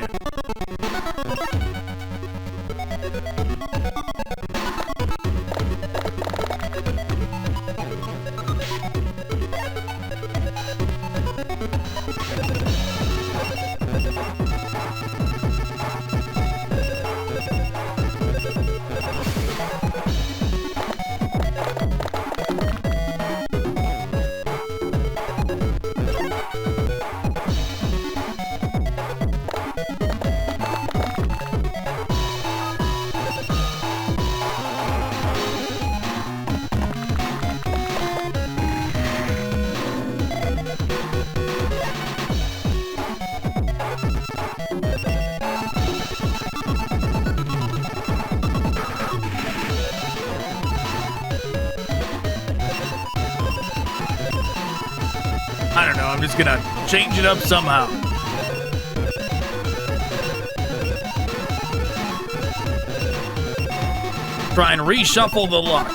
I don't know, I'm just gonna change it up somehow. Try and reshuffle the luck.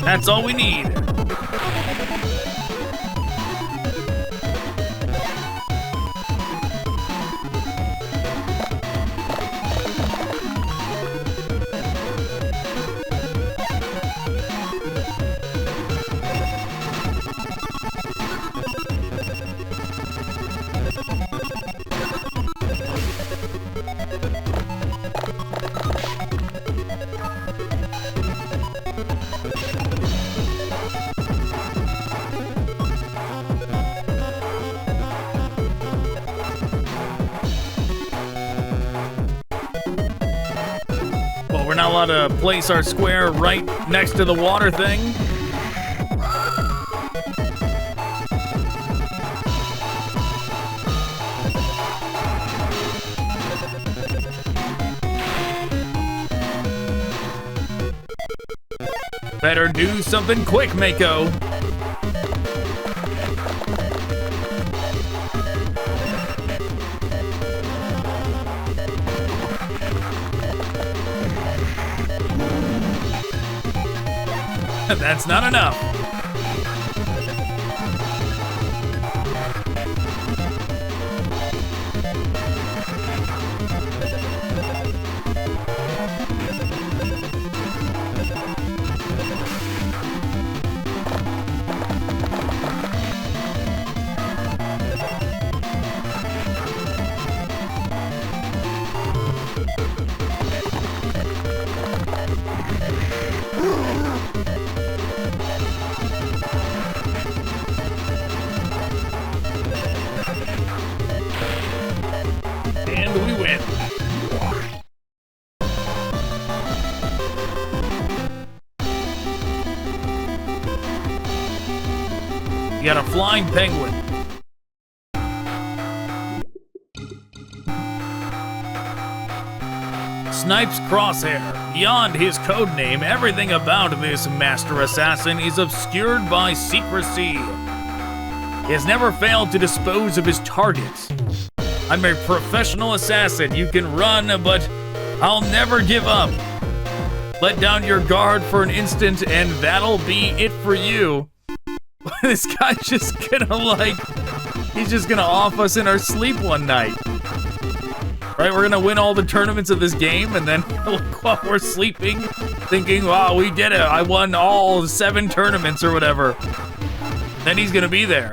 That's all we need. We're not allowed to place our square right next to the water thing. Better do something quick, Mako. That's not enough. You got a flying penguin. Snipes Crosshair. Beyond his codename, everything about this master assassin is obscured by secrecy. He has never failed to dispose of his targets. I'm a professional assassin. You can run, but I'll never give up. Let down your guard for an instant and that'll be it for you. This guy's just gonna like, he's just gonna off us in our sleep one night. Right, we're gonna win all the tournaments of this game and then while we're sleeping, thinking, wow, we did it. I won all 7 tournaments or whatever. Then he's gonna be there.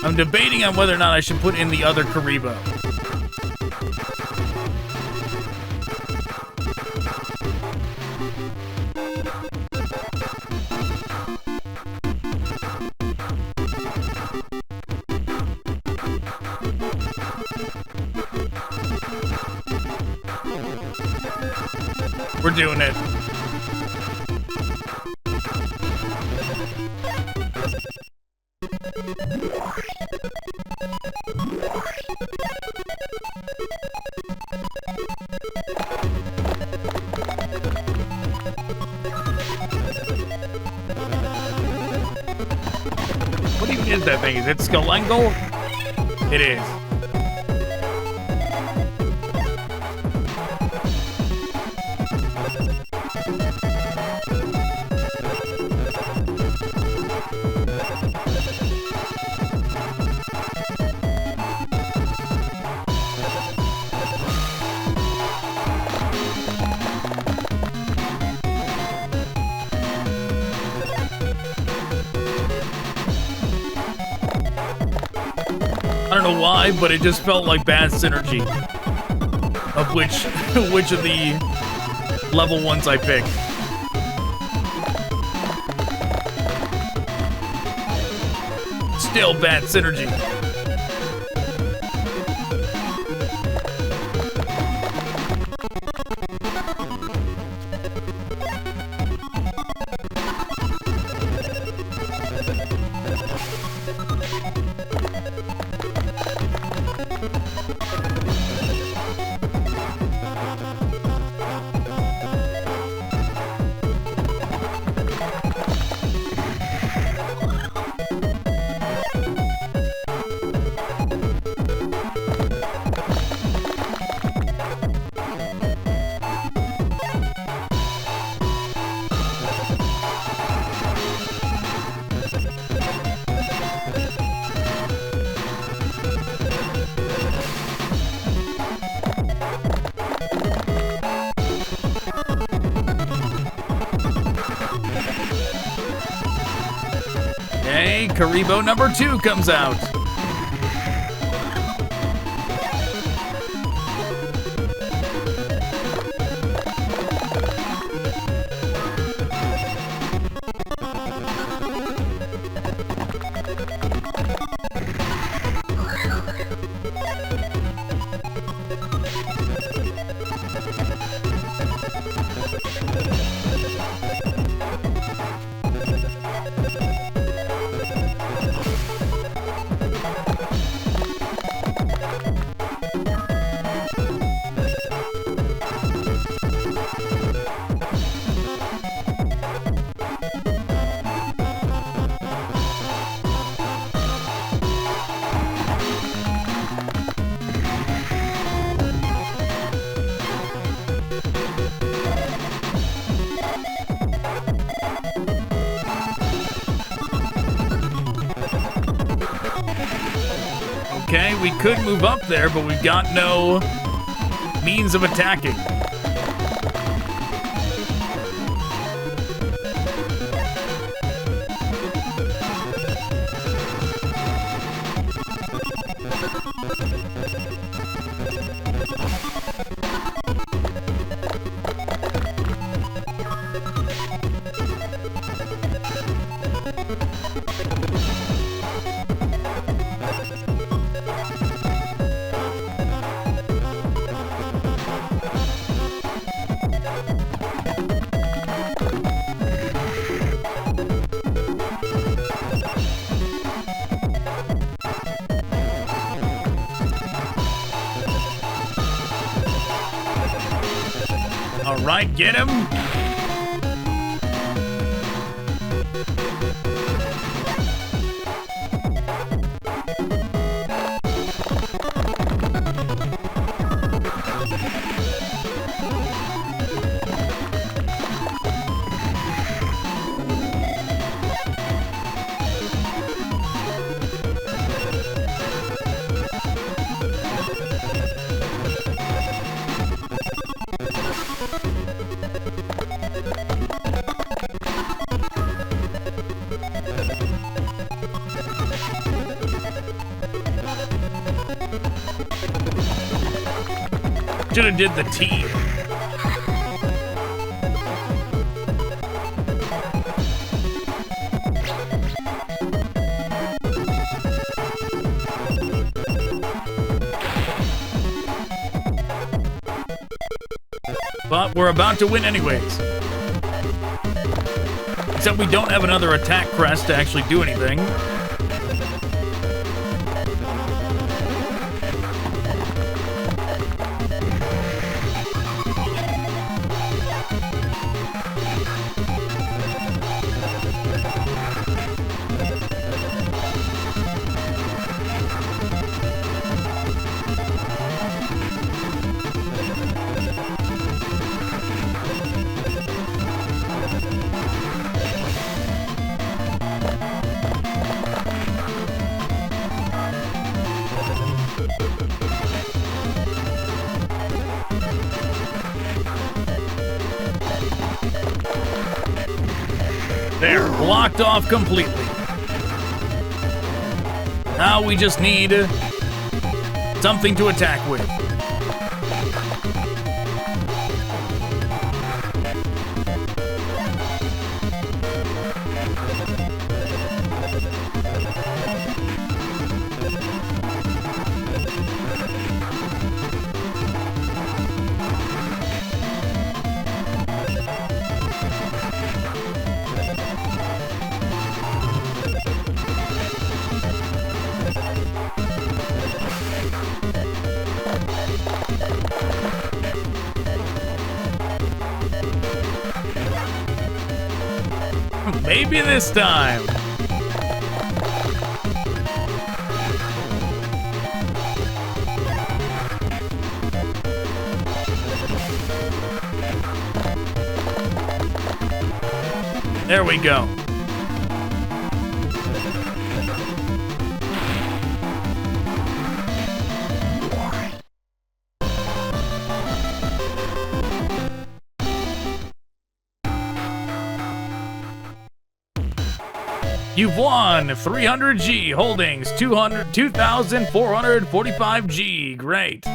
I'm debating on whether or not I should put in the other Karibo. We're doing it. What even is that thing? Is it Skalengal? It is. I don't know why, but it just felt like bad synergy of which of the level ones I picked. Still bad synergy. Karibo number 2 comes out. Okay, we could move up there, but we've got no means of attacking. All right, get him. Should have did the T. But we're about to win anyways. Except we don't have another attack crest to actually do anything. They're blocked off completely. Now we just need something to attack with. Maybe this time. There we go. You've won 300G holdings, 2,445G. Great.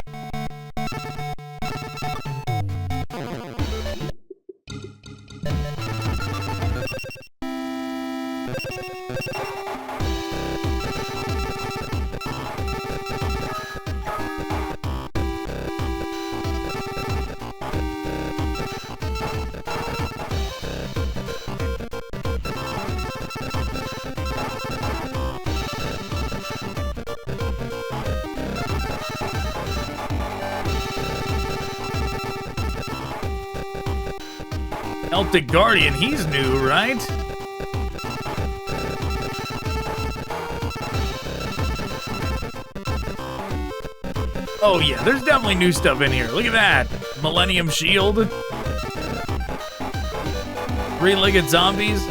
Celtic Guardian, he's new, right? Oh yeah, there's definitely new stuff in here. Look at that. Millennium Shield. Three-legged zombies.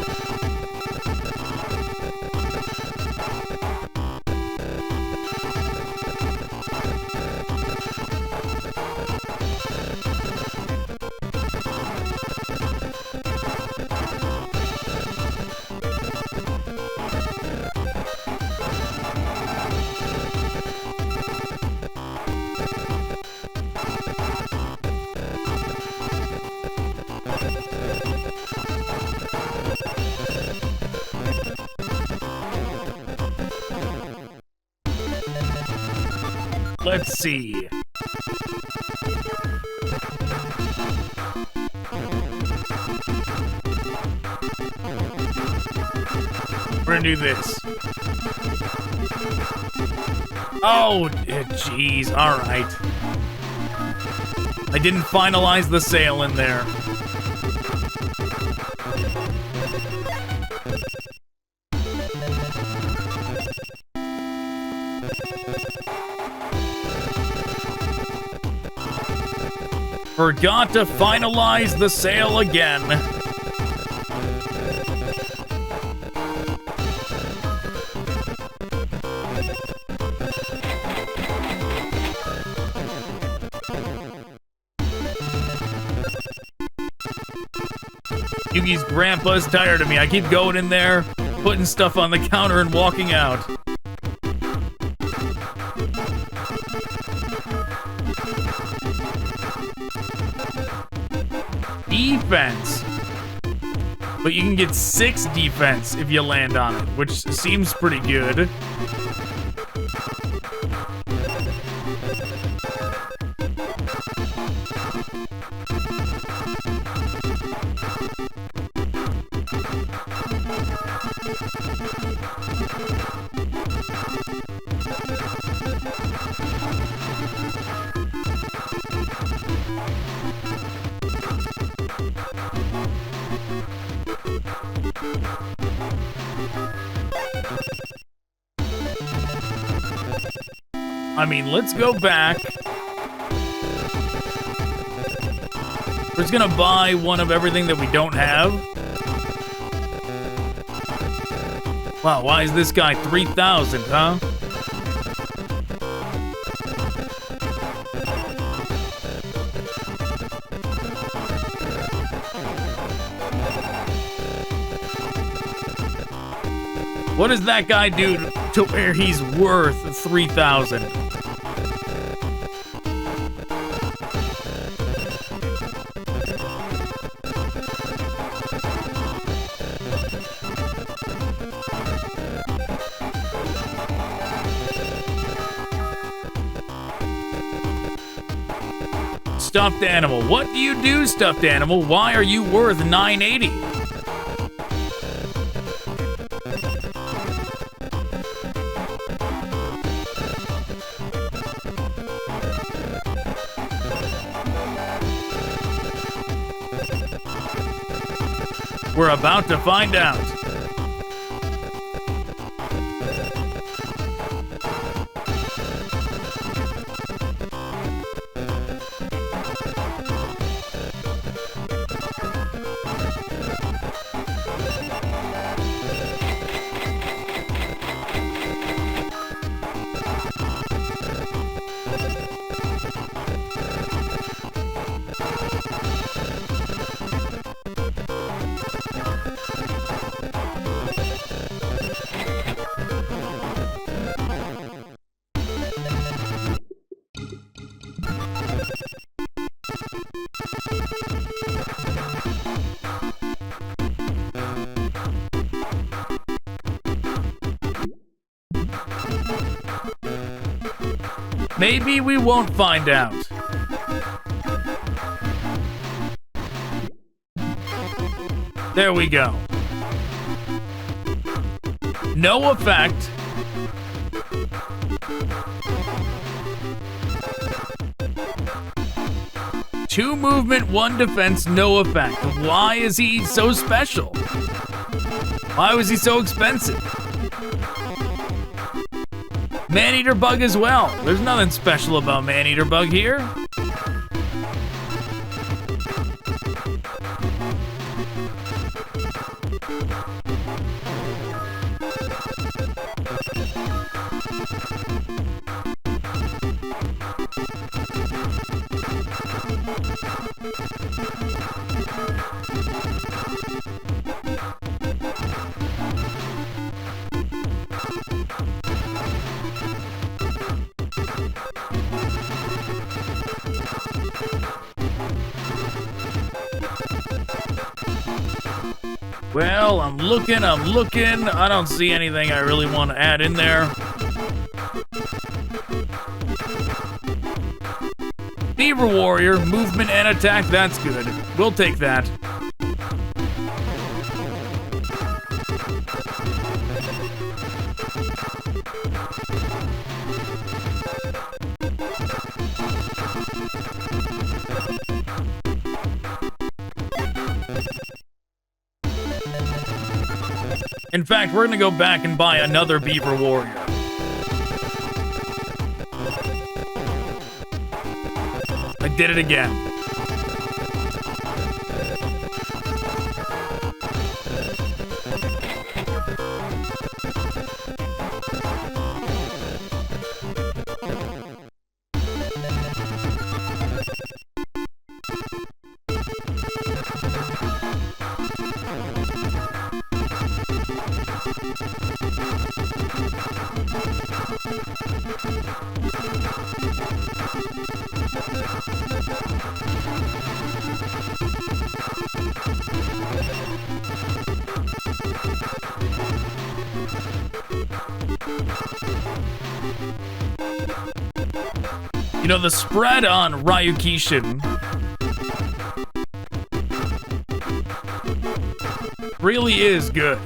Let's see. We're gonna do this. Oh, jeez. All right. I didn't finalize the sale in there. Forgot to finalize the sale again. Yugi's grandpa's tired of me. I keep going in there, putting stuff on the counter and walking out. Defense. But you can get 6 defense if you land on it, which seems pretty good. I mean, let's go back. We're just gonna buy one of everything that we don't have. Wow, why is this guy 3,000, huh? What does that guy do to where he's worth 3,000? Stuffed animal. What do you do, stuffed animal? Why are you worth 980? We're about to find out. Maybe we won't find out. There we go. No effect. Two movement, one defense, no effect. Why is he so special? Why was he so expensive? Man-Eater Bug as well. There's nothing special about Man-Eater Bug here. Well, I'm looking. I don't see anything I really want to add in there. Beaver Warrior, movement and attack, that's good. We'll take that. In fact, we're gonna go back and buy another Beaver Warrior. I did it again. You know, the spread on Ryukishin really is good.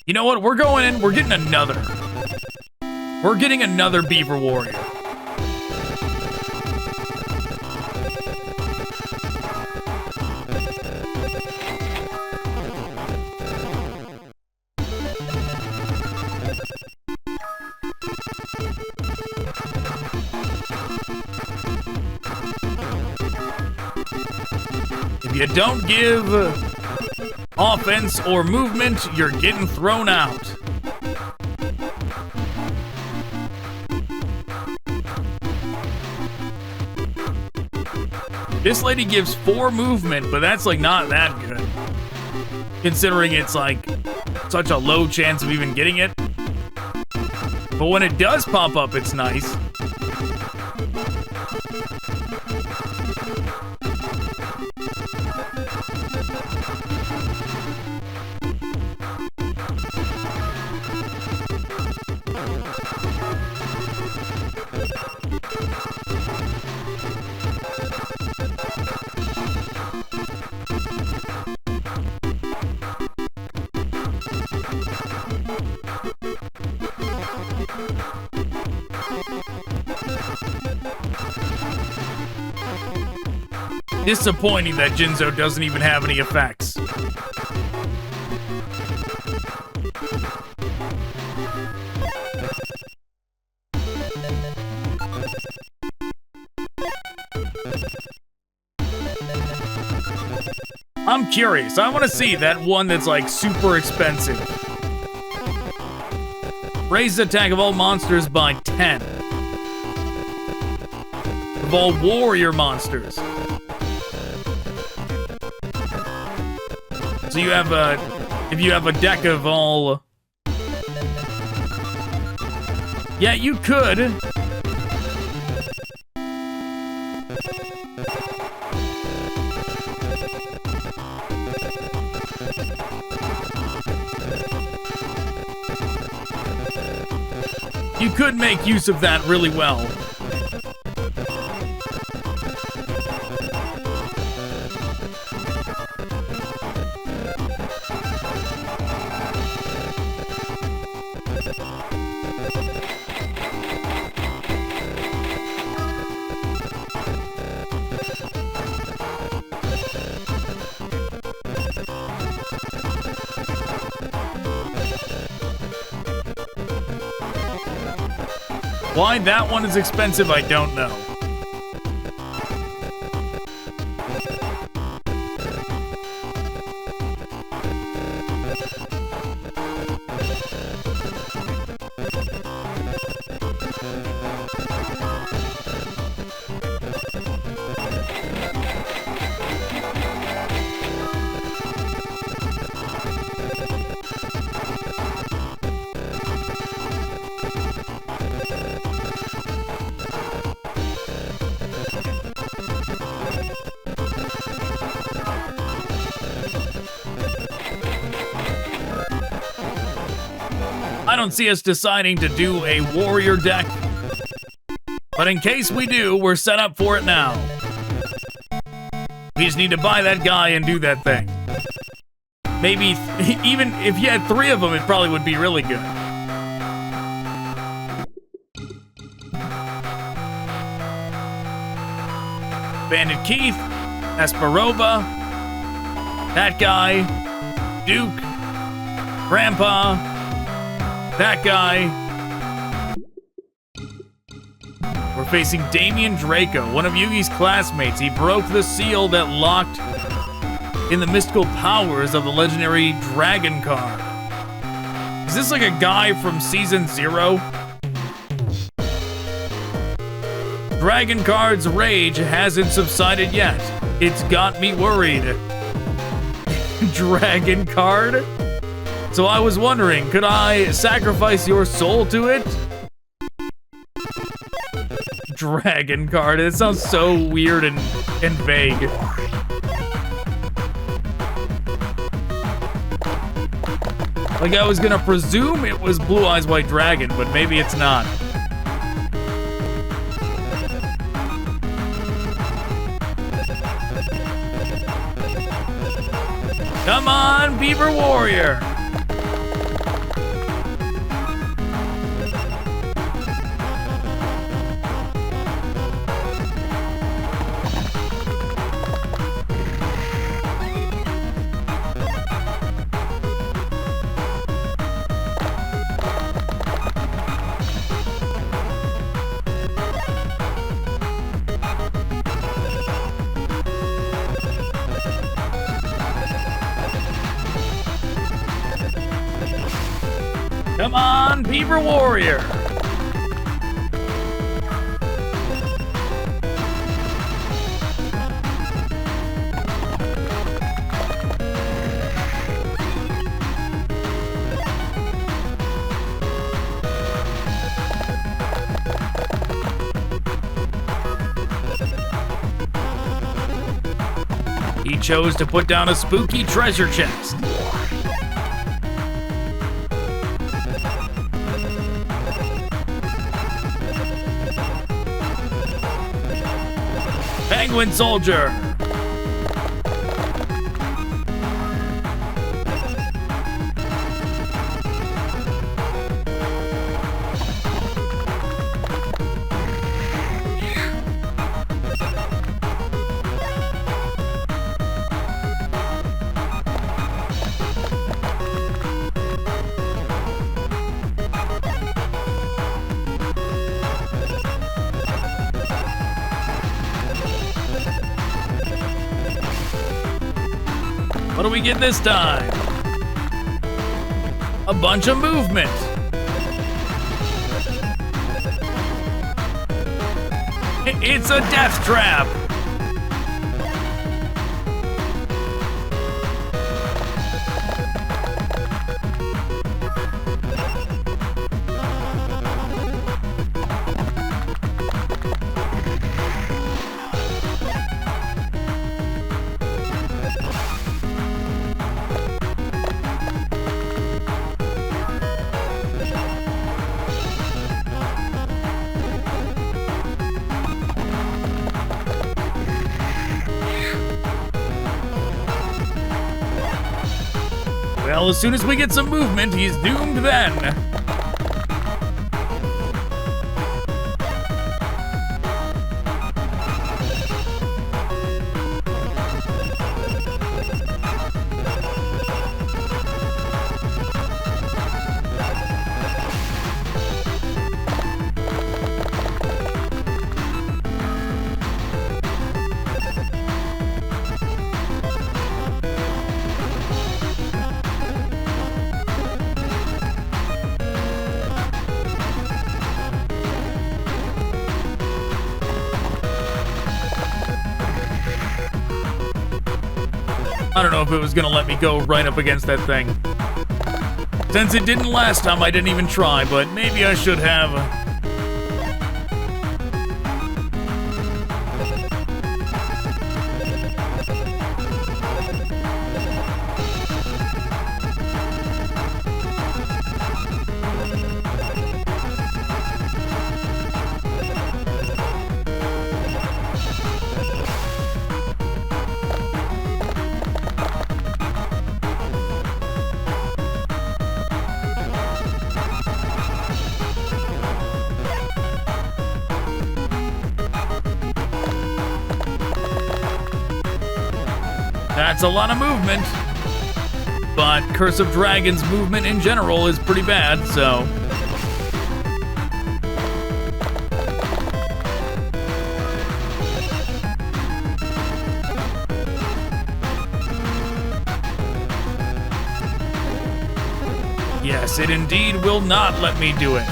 You know what? We're going in. We're getting another. We're getting another Beaver Warrior. If you don't give offense or movement, you're getting thrown out. This lady gives 4 movement, but that's like not that good. Considering it's like such a low chance of even getting it. But when it does pop up, it's nice. Disappointing that Jinzo doesn't even have any effects. I'm curious. I want to see that one that's like super expensive. Raise the attack of all monsters by 10. Of all warrior monsters. So you have a, if you have a deck of all... Yeah, you could. You could make use of that really well. Why that one is expensive, I don't know. I don't see us deciding to do a warrior deck, but in case we do, we're set up for it now. We just need to buy that guy and do that thing. Maybe, even if you had 3 of them, it probably would be really good. Bandit Keith, Esperova, that guy, Duke, Grandpa, that guy. We're facing Damian Draco, one of Yugi's classmates. He broke the seal that locked in the mystical powers of the legendary Dragon card. Is this like a guy from Season 0? Dragon card's rage hasn't subsided yet. It's got me worried. Dragon card? So I was wondering, could I sacrifice your soul to it? Dragon card. It sounds so weird and vague. Like I was gonna presume it was Blue Eyes White Dragon, but maybe it's not. Come on, Beaver Warrior! Come on, Beaver Warrior! He chose to put down a spooky treasure chest. Penguin Soldier! What do we get this time? A bunch of movement. It's a death trap. Well, as soon as we get some movement, he's doomed then. I don't know if it was gonna let me go right up against that thing. Since it didn't last time, I didn't even try, but maybe I should have. That's a lot of movement. But Curse of Dragons movement in general is pretty bad, so... Yes, it indeed will not let me do it.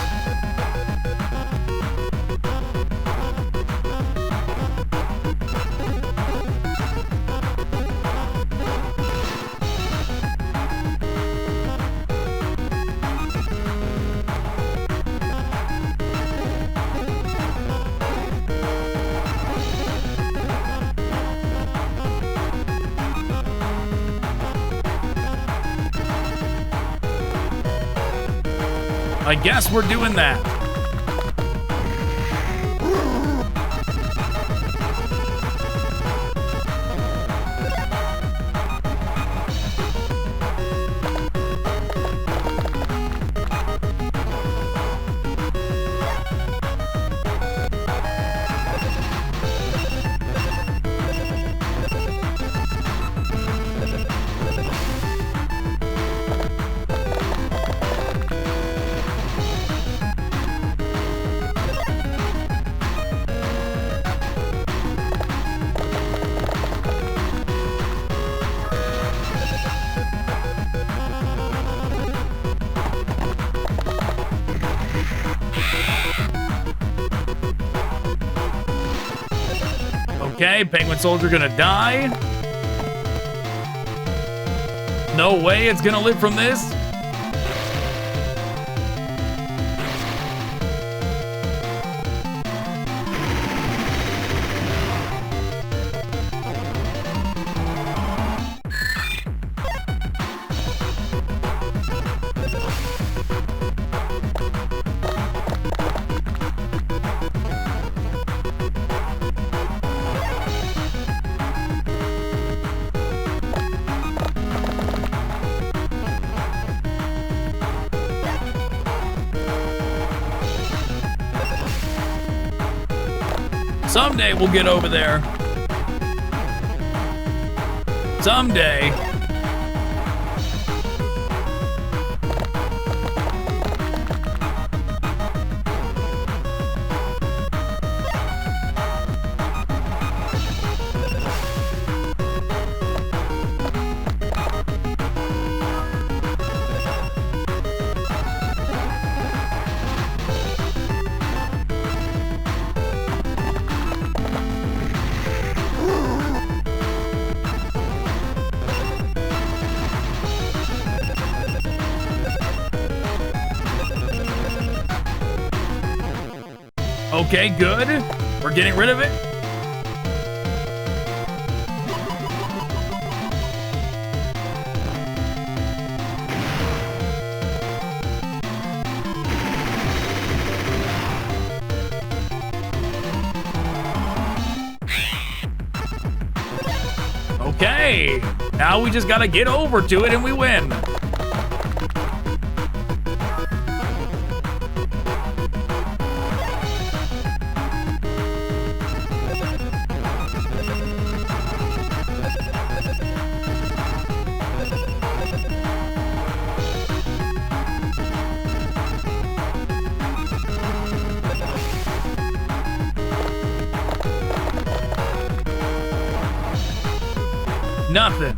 I guess we're doing that. Okay, Penguin Soldier gonna die. No way it's gonna live from this. Someday we'll get over there. Someday. Okay, good. We're getting rid of it. Okay, now we just gotta get over to it and we win. Nothing.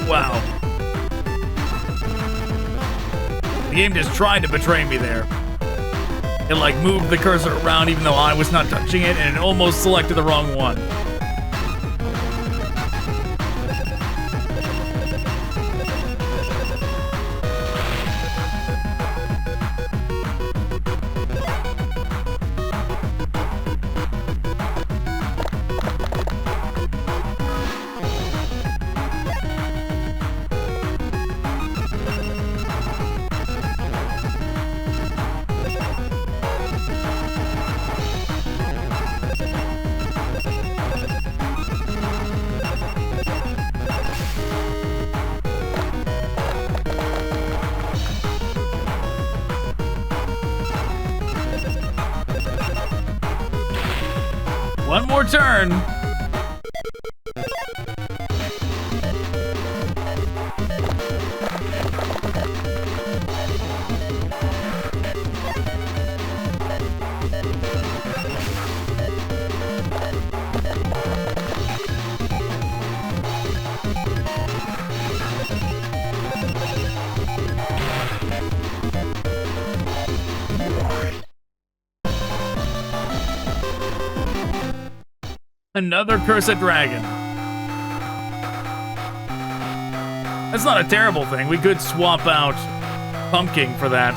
Wow. The game just tried to betray me there. It like moved the cursor around even though I was not touching it, and it almost selected the wrong one. turn. Another Cursed Dragon. That's not a terrible thing. We could swap out Pumpkin for that.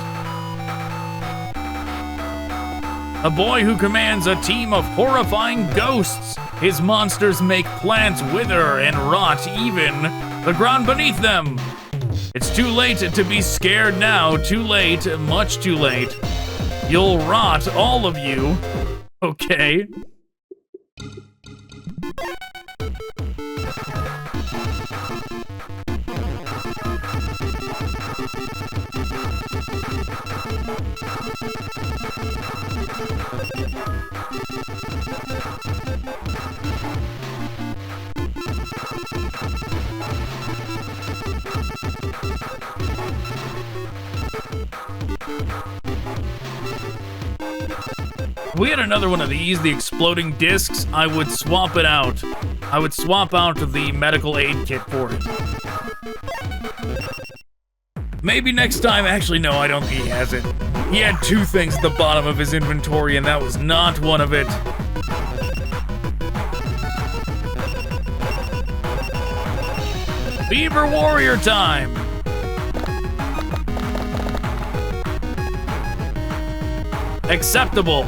A boy who commands a team of horrifying ghosts. His monsters make plants wither and rot, even the ground beneath them. It's too late to be scared now. Too late, much too late. You'll rot, all of you. Okay. If we had another one of these, the exploding discs, I would swap it out. I would swap out the medical aid kit for it. Maybe next time. Actually, no, I don't think he has it. He had two things at the bottom of his inventory, and that was not one of it. Beaver Warrior time! Acceptable.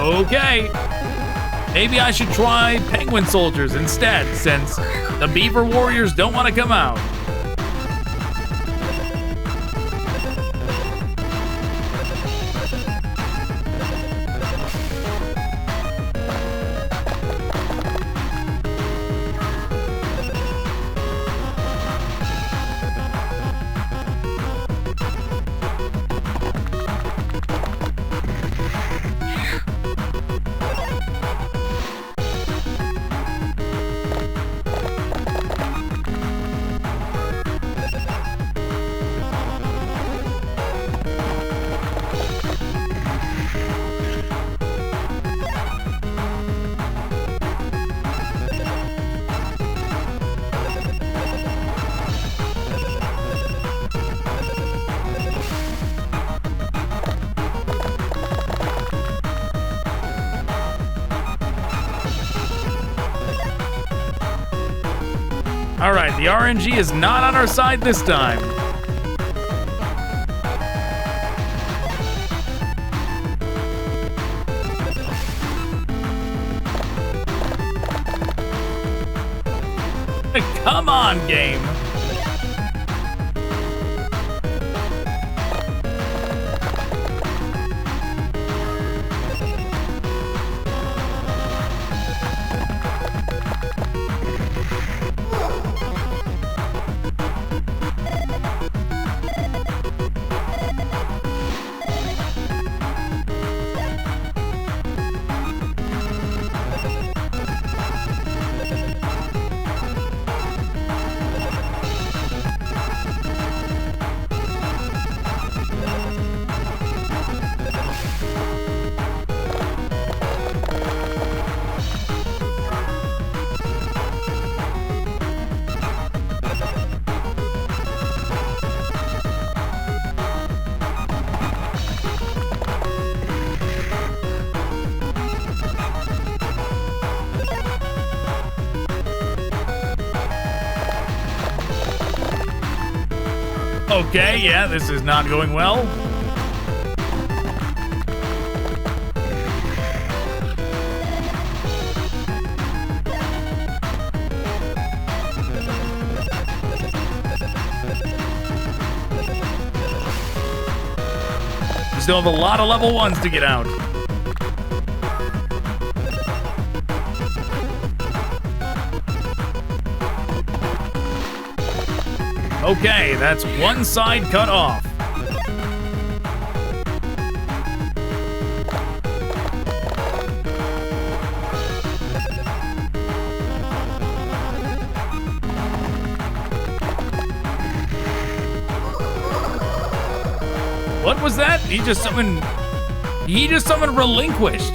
Okay. Maybe I should try Penguin Soldiers instead, since the Beaver Warriors don't want to come out. Alright, the RNG is not on our side this time. Come on, game. Okay, yeah, this is not going well. still have a lot of level 1s to get out. Okay, that's one side cut off. What was that? He just summoned Relinquished.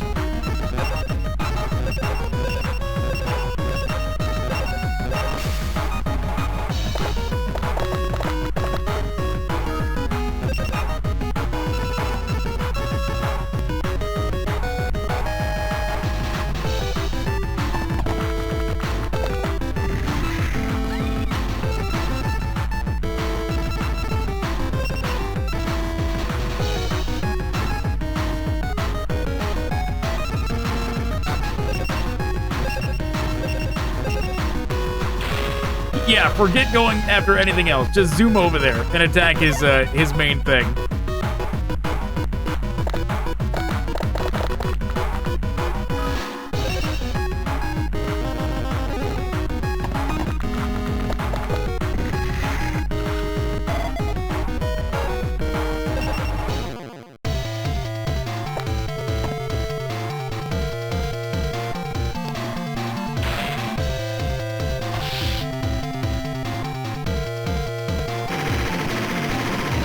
Yeah, forget going after anything else. Just zoom over there and attack his main thing.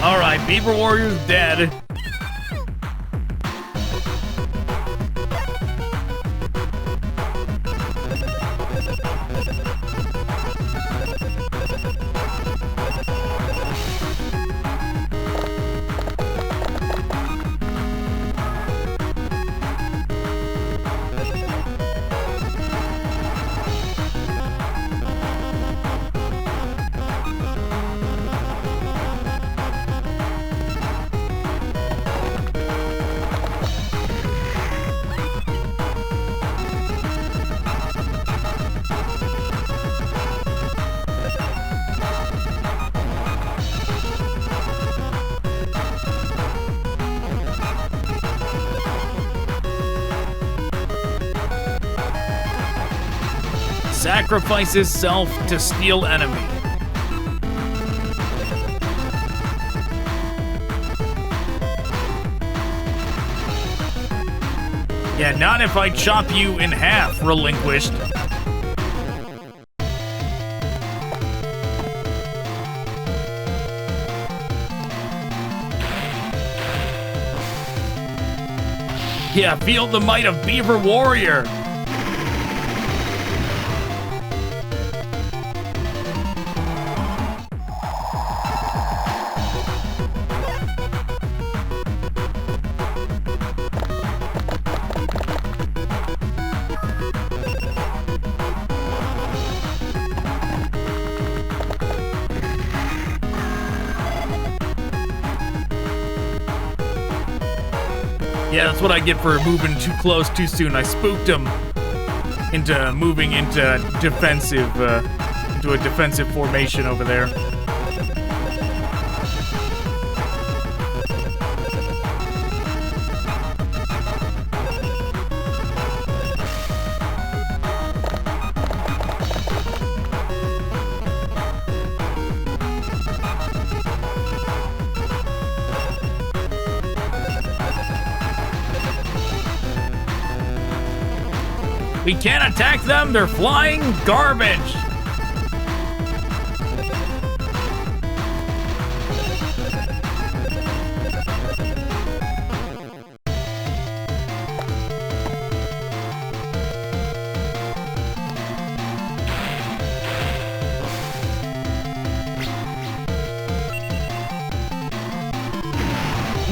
Alright, Beaver Warrior's dead. Sacrifices self to steal enemy. Yeah, not if I chop you in half, Relinquished. Yeah, feel the might of Beaver Warrior. Yeah, that's what I get for moving too close too soon. I spooked him into moving into a defensive formation over there. We can't attack them, they're flying garbage.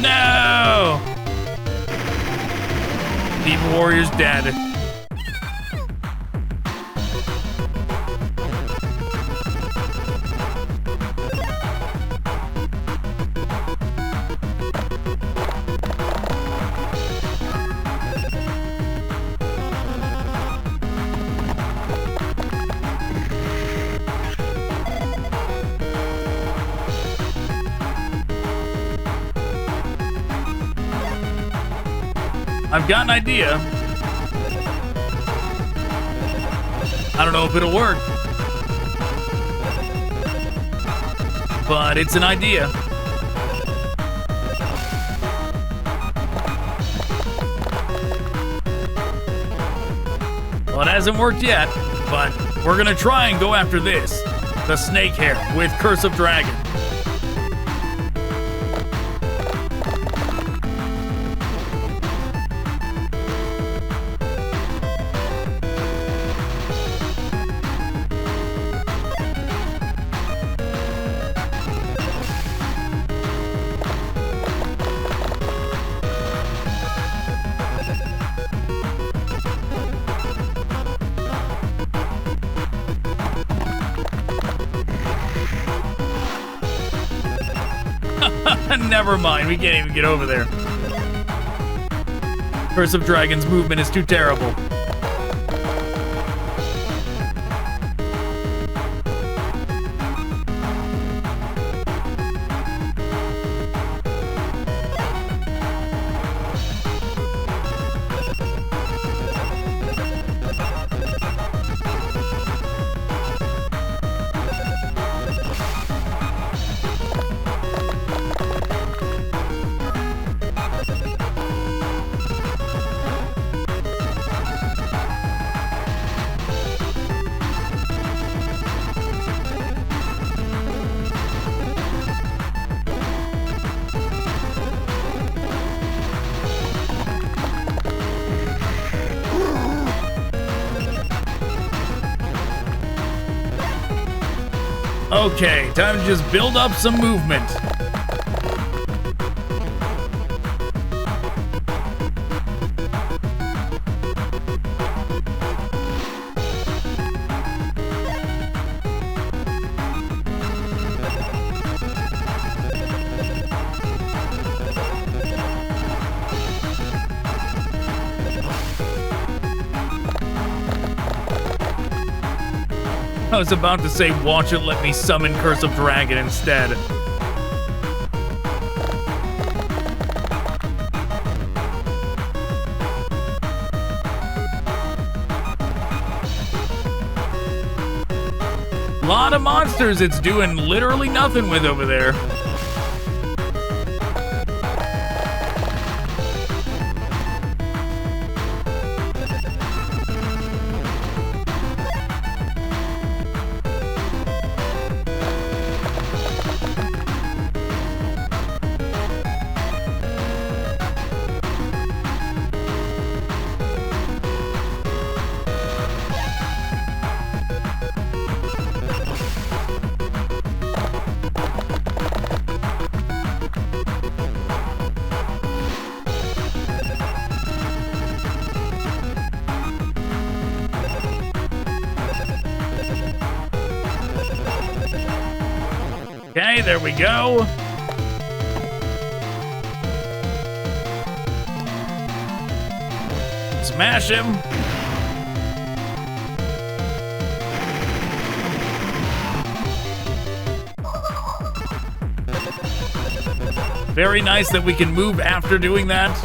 No! Beaver Warrior's dead. I've got an idea. I don't know if it'll work, but it's an idea. Well, it hasn't worked yet, but we're gonna try and go after this. The snake hair with Curse of Dragon. Never mind, we can't even get over there. Curse of Dragon's movement is too terrible. Okay, time to just build up some movement. I was about to say, watch it, let me summon Curse of Dragon instead. Lot of monsters it's doing literally nothing with over there. Okay, there we go. Smash him. Very nice that we can move after doing that.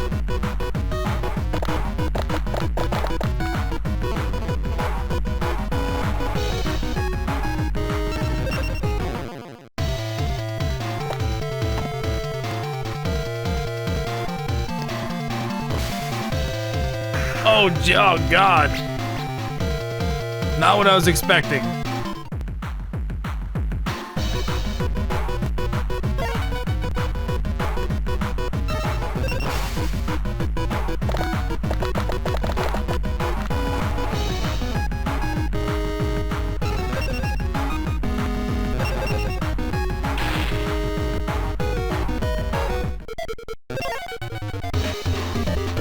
Oh, God. Not what I was expecting.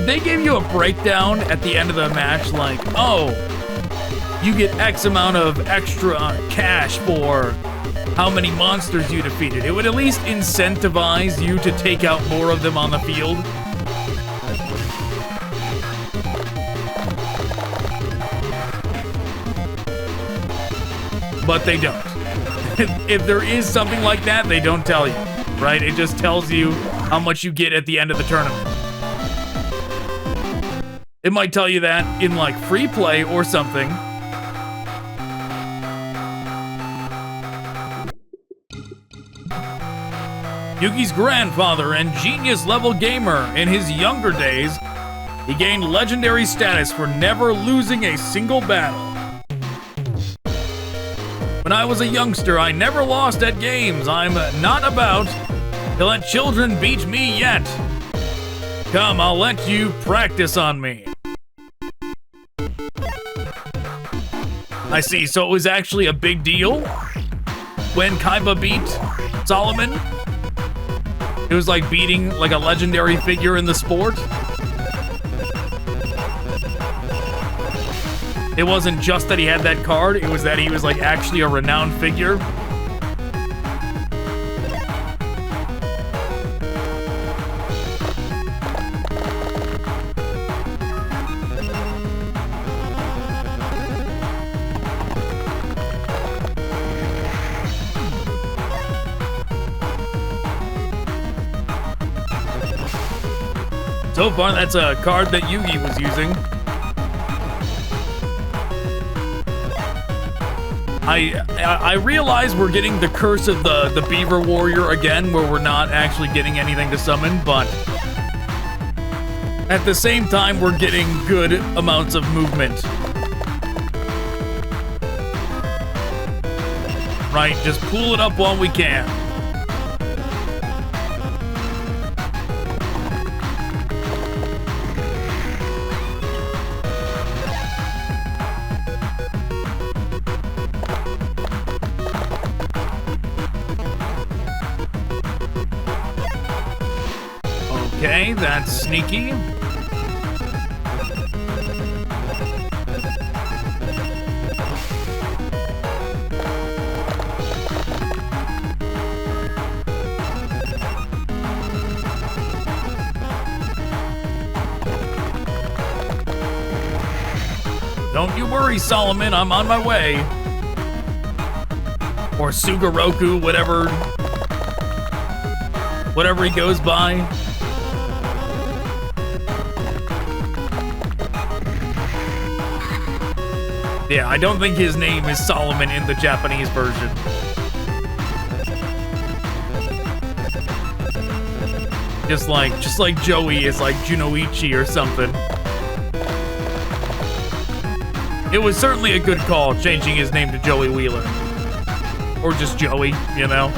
They gave you a breakdown at the end of the match, like, oh, you get X amount of extra cash for how many monsters you defeated. It would at least incentivize you to take out more of them on the field. But they don't. If there is something like that, they don't tell you, right? It just tells you how much you get at the end of the tournament. It might tell you that in like free play or something. Yugi's grandfather and genius-level gamer. In his younger days, he gained legendary status for never losing a single battle. When I was a youngster, I never lost at games. I'm not about to let children beat me yet. Come, I'll let you practice on me. I see, so it was actually a big deal when Kaiba beat Solomon? It was like beating like a legendary figure in the sport. It wasn't just that he had that card, it was that he was like actually a renowned figure. So far, that's a card that Yugi was using. I realize we're getting the curse of the Beaver Warrior again, where we're not actually getting anything to summon, but at the same time, we're getting good amounts of movement. Right, just pull it up while we can. Okay, that's sneaky. Don't you worry, Solomon, I'm on my way. Or Sugoroku, whatever he goes by. Yeah, I don't think his name is Solomon in the Japanese version. Just like Joey is like Junoichi or something. It was certainly a good call changing his name to Joey Wheeler. Or just Joey, you know?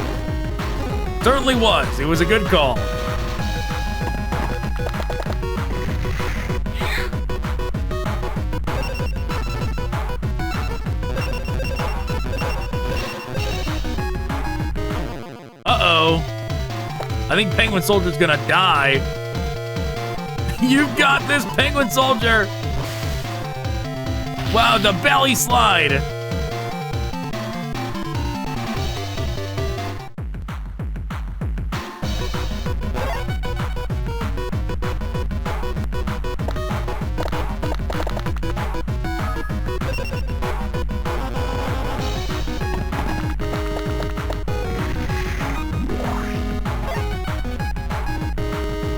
Certainly was. It was a good call. Uh-oh. I think Penguin Soldier's gonna die. You've got this, Penguin Soldier! Wow, the belly slide!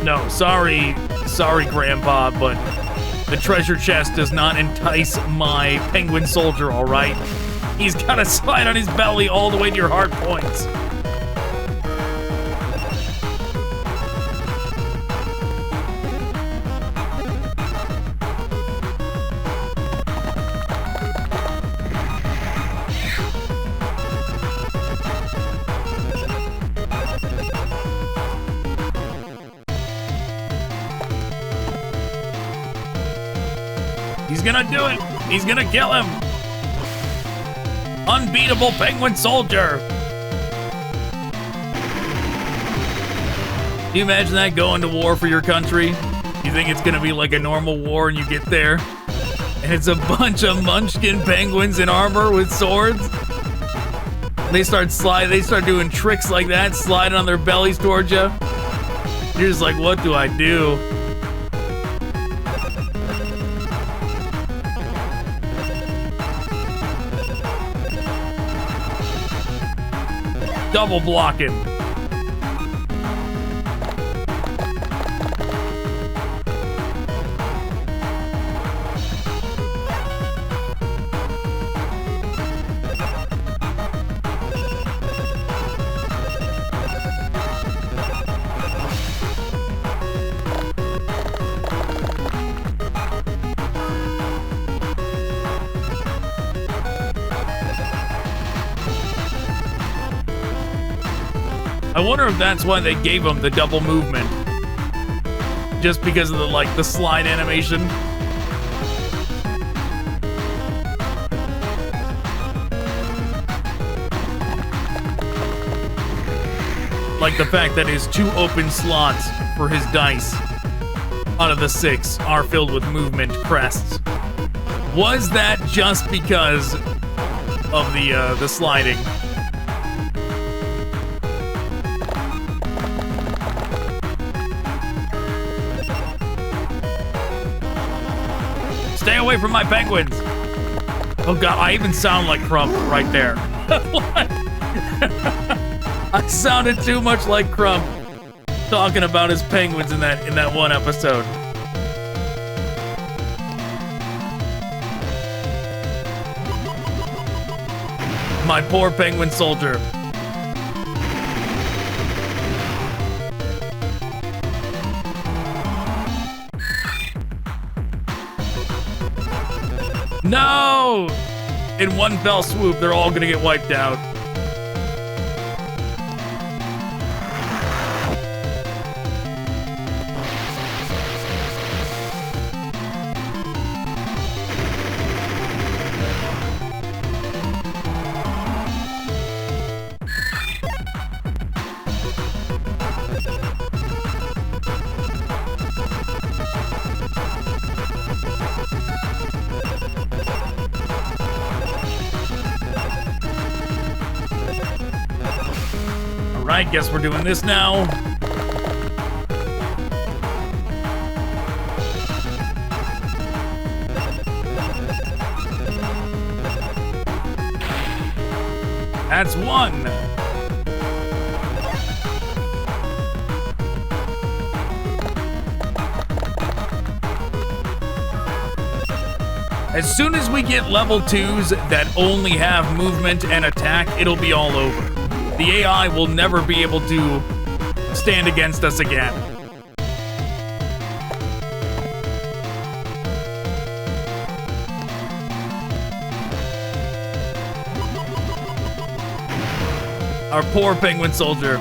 No, sorry, Grandpa, but the treasure chest does not entice my Penguin Soldier, all right? He's gotta slide on his belly all the way to your hard points. He's gonna do it. He's gonna kill him. Unbeatable Penguin Soldier. Can you imagine that, going to war for your country? You think it's gonna be like a normal war and you get there and it's a bunch of munchkin penguins in armor with swords? They start doing tricks like that, sliding on their bellies towards you. You're just like, what do I do? Double blocking. I wonder if that's why they gave him the double movement. Just because of the slide animation. Like the fact that his 2 open slots for his dice out of the 6 are filled with movement crests. Was that just because of the sliding? Stay away from my penguins! Oh god, I even sound like Crump right there. What? I sounded too much like Crump talking about his penguins in that one episode. My poor penguin soldier. No! In one fell swoop, they're all gonna get wiped out. Alright, guess we're doing this now. That's 1. As soon as we get level 2s that only have movement and attack, it'll be all over. The AI will never be able to stand against us again. Our poor penguin soldier.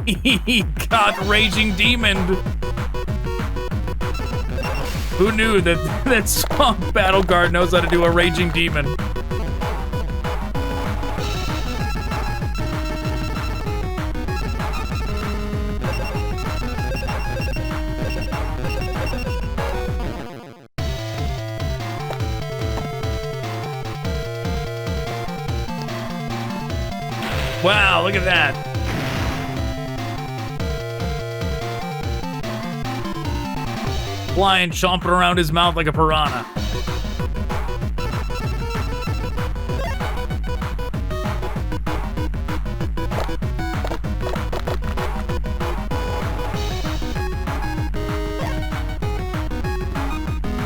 He got Raging Demon. Who knew that Swamp Battle Guard knows how to do a Raging Demon? Wow, look at that. Flying, chomping around his mouth like a piranha.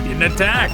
Didn't attack.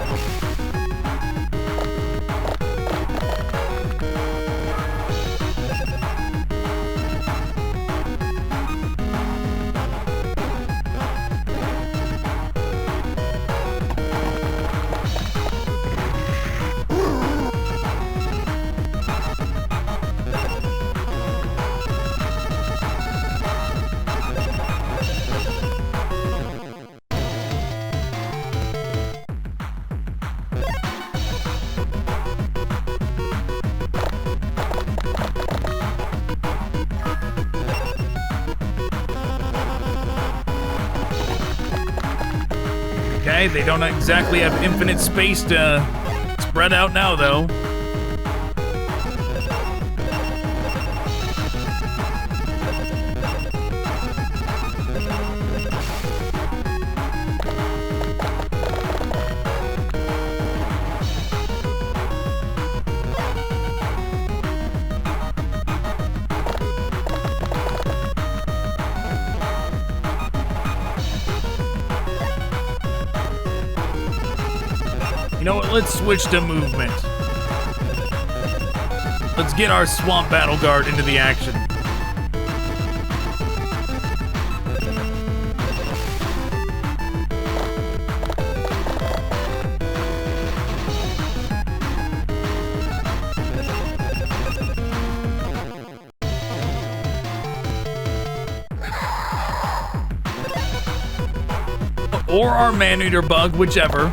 Okay, they don't exactly have infinite space to spread out now, though. You know what? Let's switch to movement. Let's get our Swamp Battle Guard into the action. or our Man-Eater bug, whichever.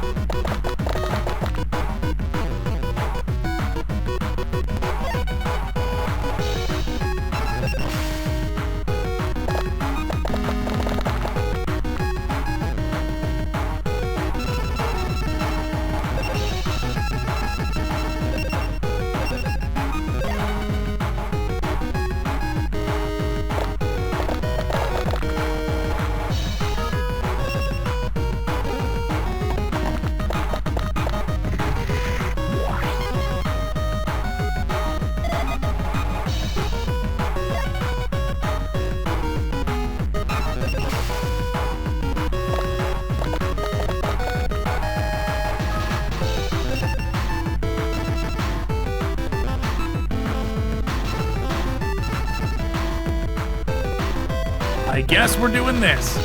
I guess we're doing this.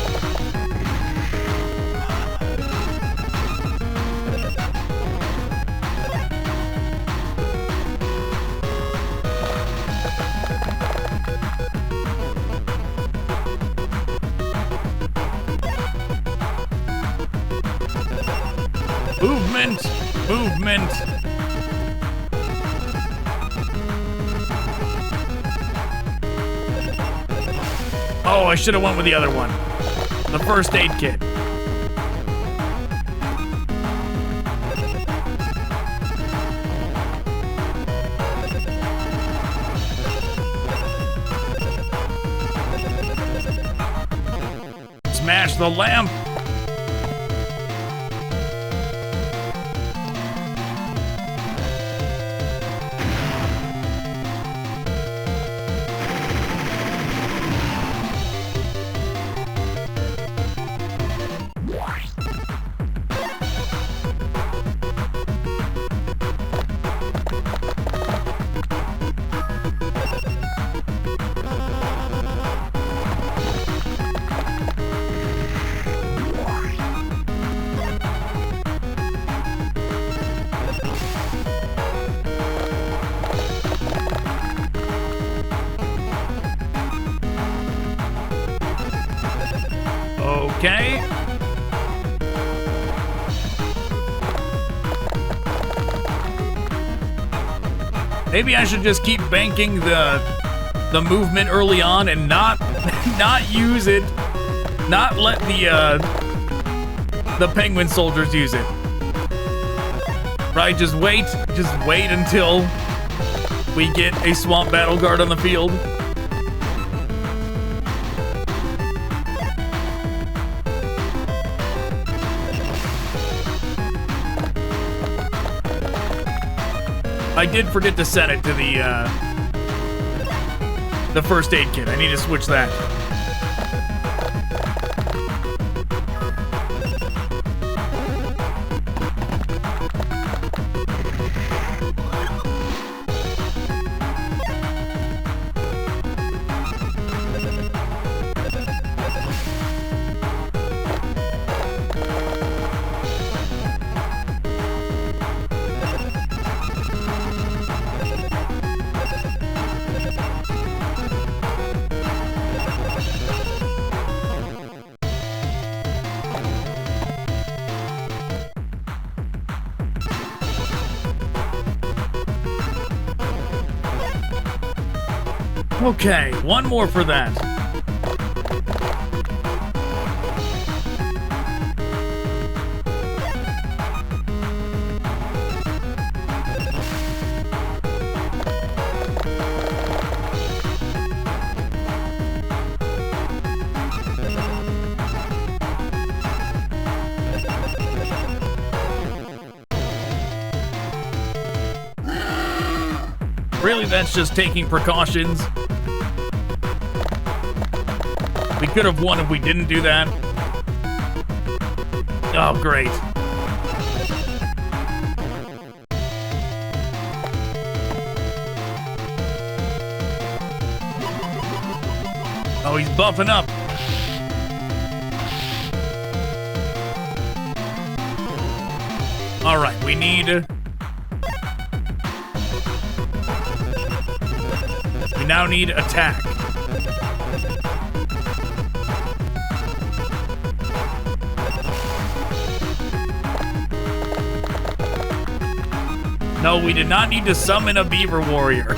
Movement, movement. Oh, I should have went with the other one. The first aid kit. Smash the lamp. Okay. Maybe I should just keep banking the movement early on and not use it. Not let the penguin soldiers use it. Right, just wait until we get a swamp battle guard on the field. I did forget to set it to the first aid kit. I need to switch that. Okay, one more for that. Really, that's just taking precautions. We could have won if we didn't do that. Oh, great. Oh, he's buffing up. All right, we now need attack. No, we did not need to summon a beaver warrior.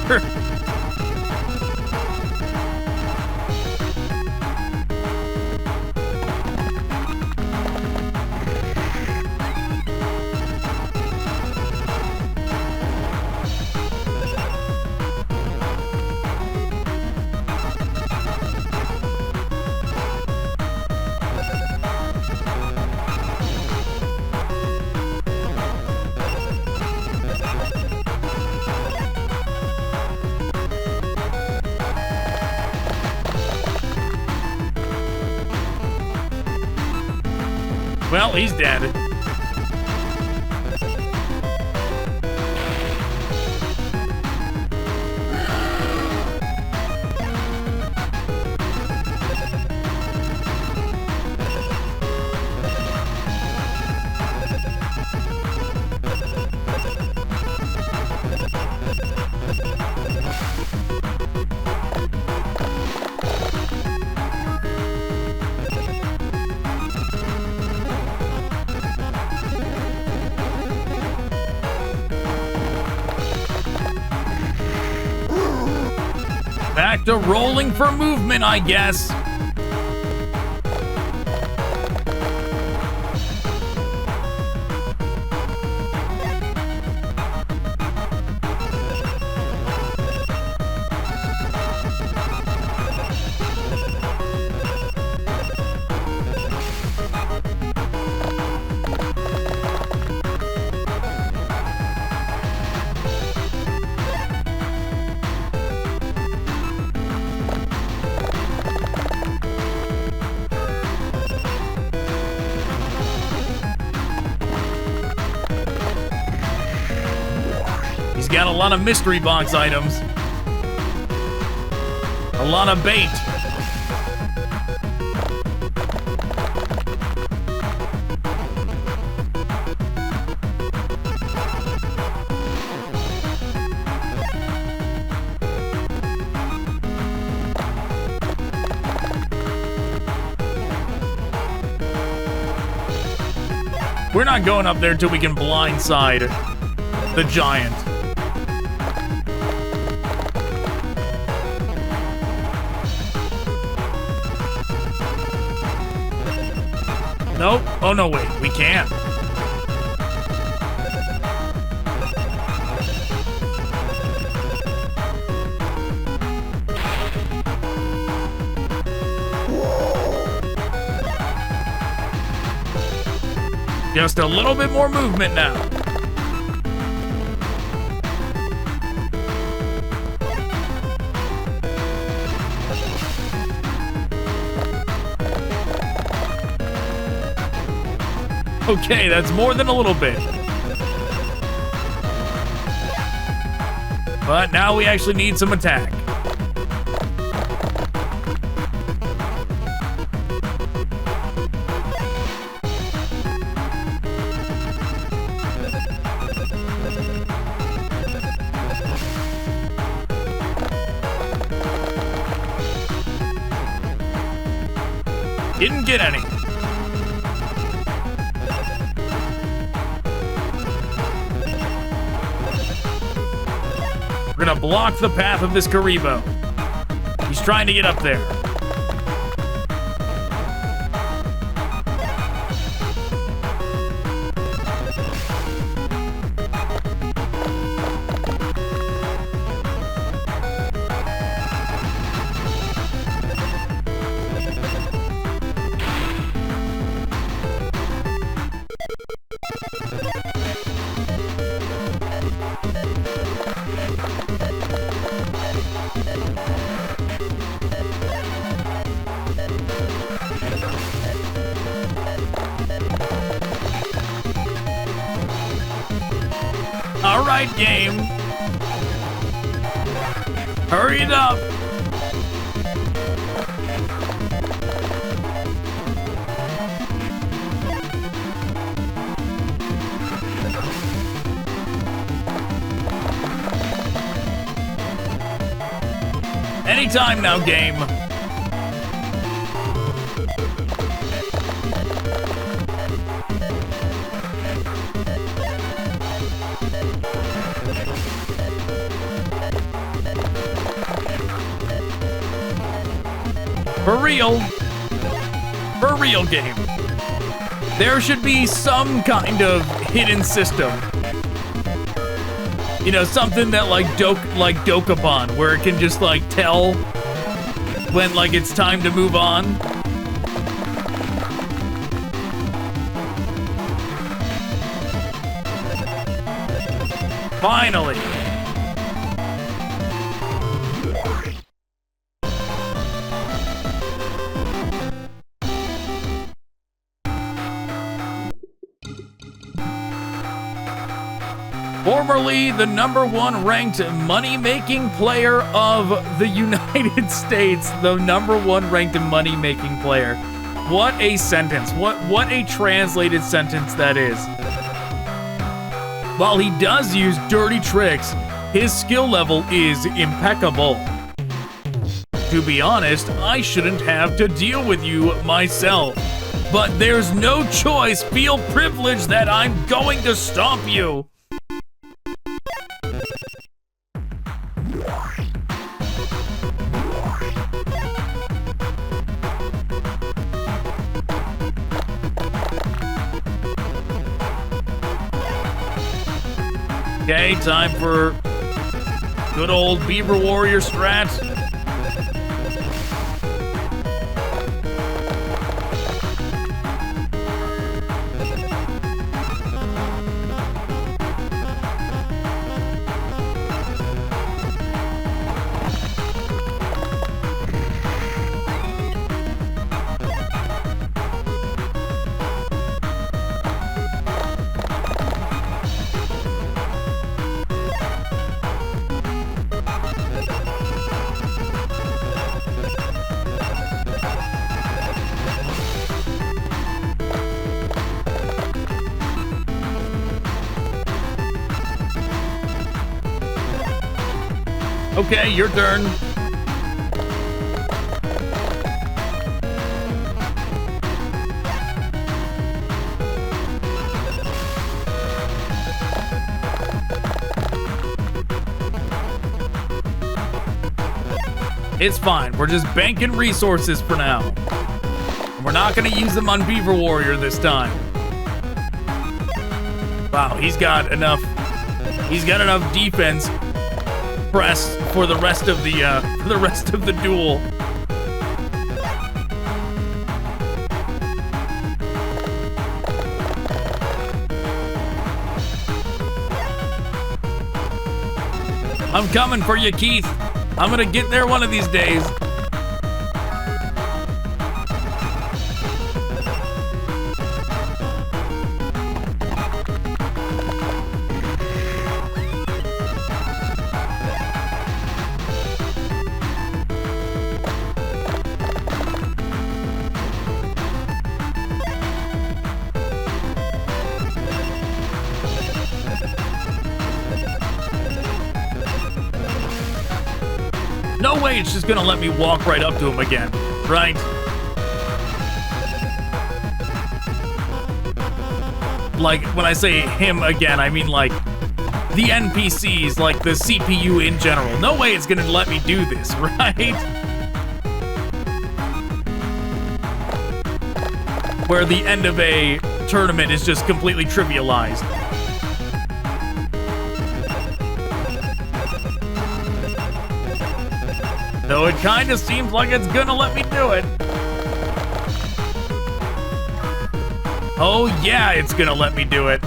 Well, he's dead. Back to rolling for movement, I guess. Got a lot of mystery box items. A lot of bait. We're not going up there until we can blindside the giant. Nope. Oh, no, wait. We can't. Just a little bit more movement now. Okay, that's more than a little bit. But now we actually need some attack. Didn't get any. We're gonna block the path of this Karibo. He's trying to get up there. All right, game. Hurry it up. Anytime now, game. For real. For real game. There should be some kind of hidden system. You know, something that like Dokapon, where it can just like tell when like it's time to move on. Finally. Formerly the #1 ranked money-making player of the United States. The #1 ranked money-making player. What a sentence. What a translated sentence that is. While he does use dirty tricks, his skill level is impeccable. To be honest, I shouldn't have to deal with you myself. But there's no choice. Feel privileged that I'm going to stomp you. Okay, time for good old Beaver Warrior strat. Okay, your turn. It's fine. We're just banking resources for now. We're not going to use them on Beaver Warrior this time. Wow, he's got enough defense press for the rest of the duel. I'm coming for you, Keith. I'm gonna get there one of these days. No way it's just gonna let me walk right up to him again, right? Like, when I say him again, I mean like the NPCs, like the CPU in general. No way it's gonna let me do this, right? Where the end of a tournament is just completely trivialized. Though it kind of seems like it's gonna let me do it. Oh yeah, it's gonna let me do it.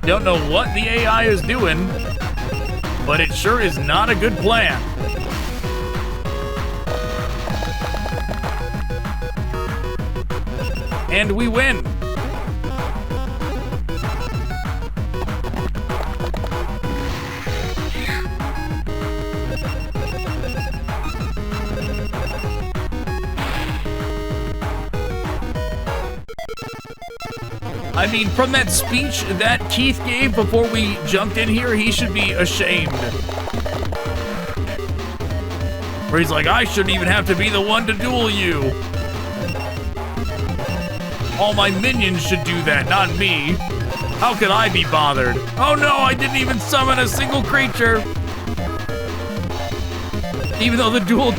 Don't know what the AI is doing, but it sure is not a good plan. And we win. I mean, from that speech that Keith gave before we jumped in here, he should be ashamed. Where he's like, I shouldn't even have to be the one to duel you. All my minions should do that, not me. How could I be bothered? Oh no, I didn't even summon a single creature. Even though the duel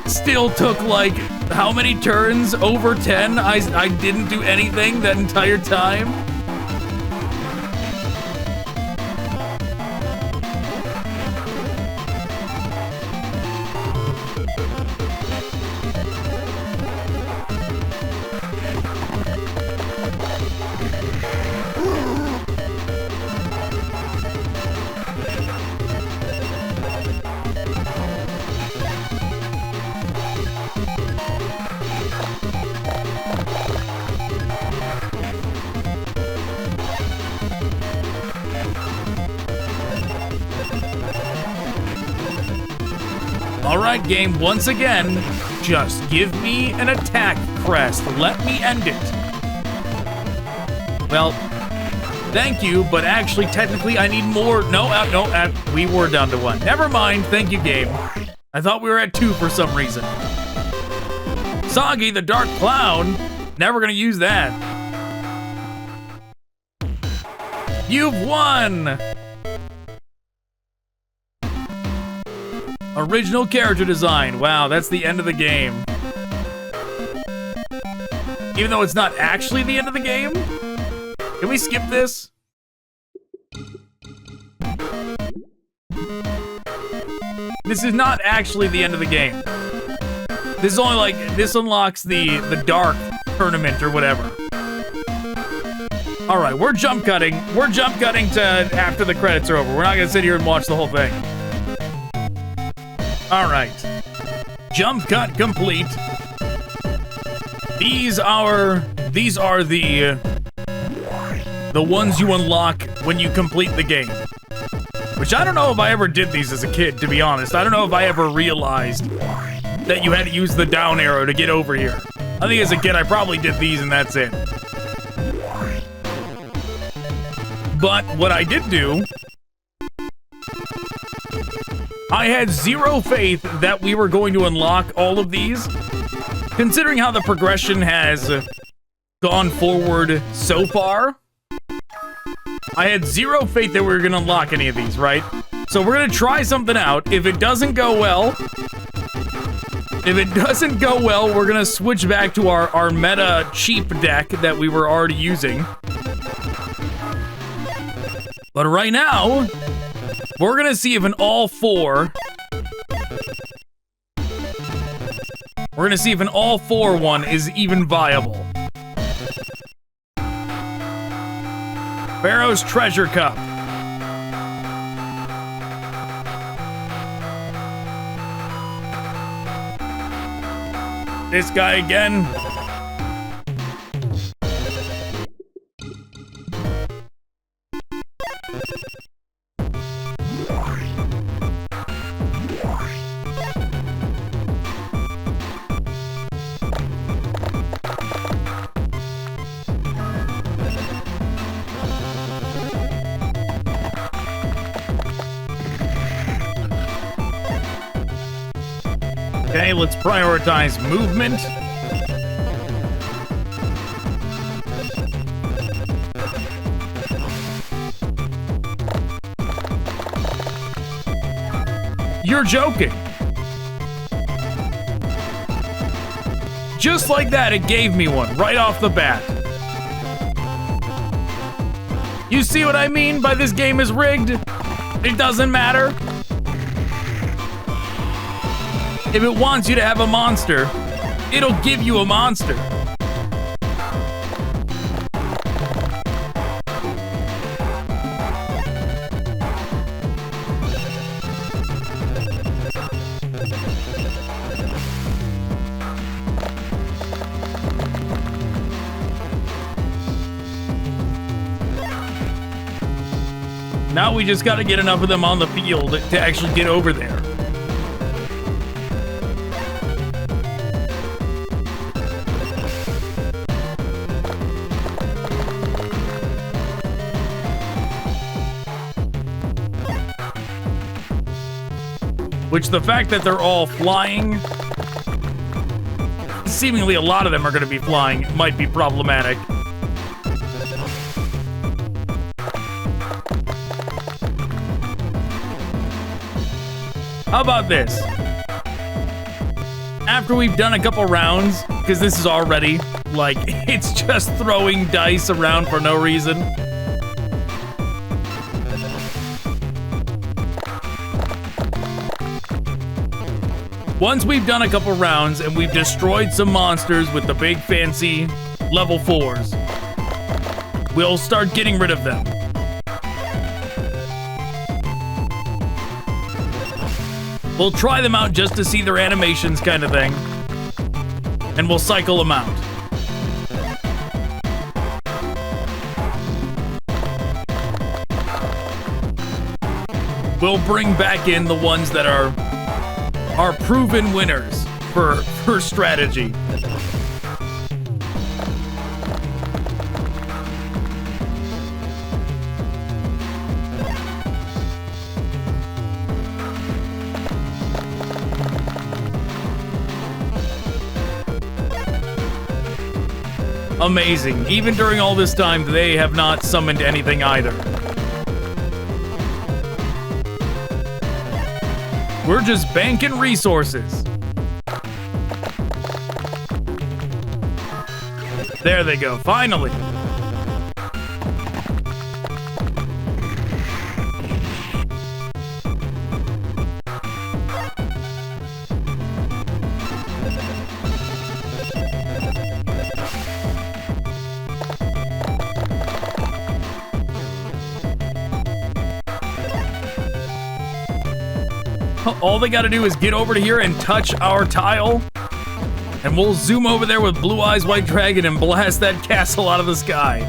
still took like, how many turns? Over 10? I didn't do anything that entire time? Alright, game, once again, just give me an attack crest. Let me end it. Well, thank you, but actually, technically, I need more. No, we were down to 1. Never mind, thank you, game. I thought we were at 2 for some reason. Soggy, the Dark Clown. Never gonna use that. You've won! Original character design. Wow, that's the end of the game. Even though it's not actually the end of the game? Can we skip this? This is not actually the end of the game. This is only like, this unlocks the Dark Tournament or whatever. Alright, we're jump cutting. We're jump cutting to after the credits are over. We're not gonna sit here and watch the whole thing. Alright. Jump cut complete. These are the ones you unlock when you complete the game. Which I don't know if I ever did these as a kid, to be honest. I don't know if I ever realized that you had to use the down arrow to get over here. I think as a kid I probably did these and that's it. But what I did do, I had zero faith that we were going to unlock all of these, considering how the progression has gone forward so far. I had zero faith that we were going to unlock any of these, right? So we're going to try something out. If it doesn't go well, we're going to switch back to our meta cheap deck that we were already using. But right now, we're gonna see if an all four one is even viable. Pharaoh's Treasure Cup. This guy again. Okay, let's prioritize movement. You're joking. Just like that, it gave me one right off the bat. You see what I mean by this game is rigged? It doesn't matter. If it wants you to have a monster, it'll give you a monster. Now we just gotta get enough of them on the field to actually get over there. Which the fact that they're all flying, seemingly a lot of them are going to be flying, might be problematic. How about this? After we've done a couple rounds, because this is already, like, it's just throwing dice around for no reason. Once we've done a couple rounds and we've destroyed some monsters with the big fancy level 4s, we'll start getting rid of them. We'll try them out just to see their animations kind of thing. And we'll cycle them out. We'll bring back in the ones that are proven winners for strategy. Amazing. Even during all this time, they have not summoned anything either. We're just banking resources. There they go, finally. All they gotta do is get over to here and touch our tile, and we'll zoom over there with Blue Eyes White Dragon and blast that castle out of the sky.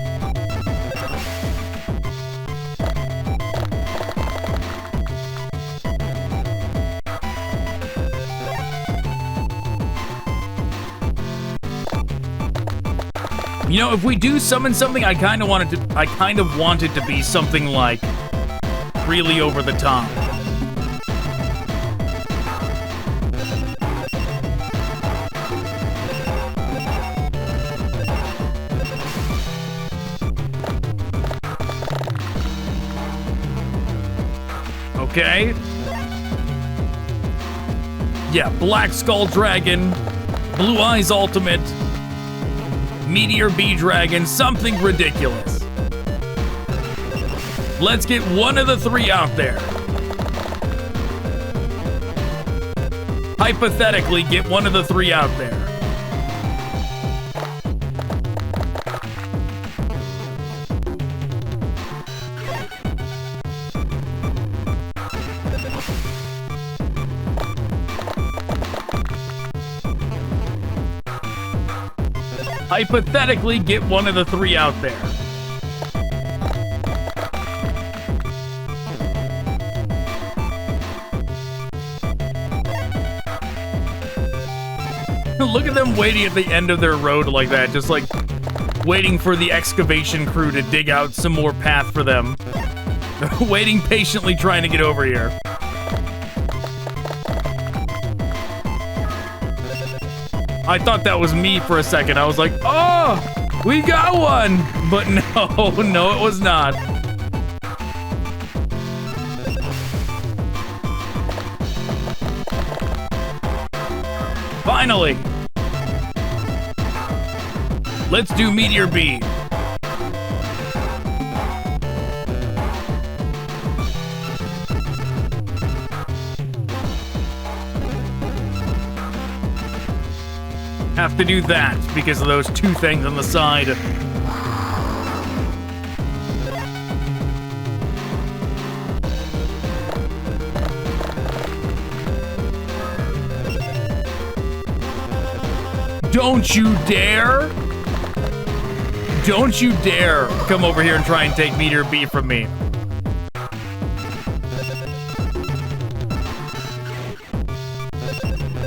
You know, if we do summon something, I kind of want it to be something like really over the top. Okay. Yeah, Black Skull Dragon, Blue Eyes Ultimate, Meteor Bee Dragon, something ridiculous. Let's get one of the three out there. Hypothetically, get one of the three out there. Hypothetically, get one of the three out there. Look at them waiting at the end of their road like that, just like waiting for the excavation crew to dig out some more path for them. Waiting patiently, trying to get over here. I thought that was me for a second. I was like, oh, we got one. But no, it was not. Finally. Let's do Meteor Bee. Have to do that because of those two things on the side. Don't you dare! Don't you dare come over here and try and take Meteor Bee from me.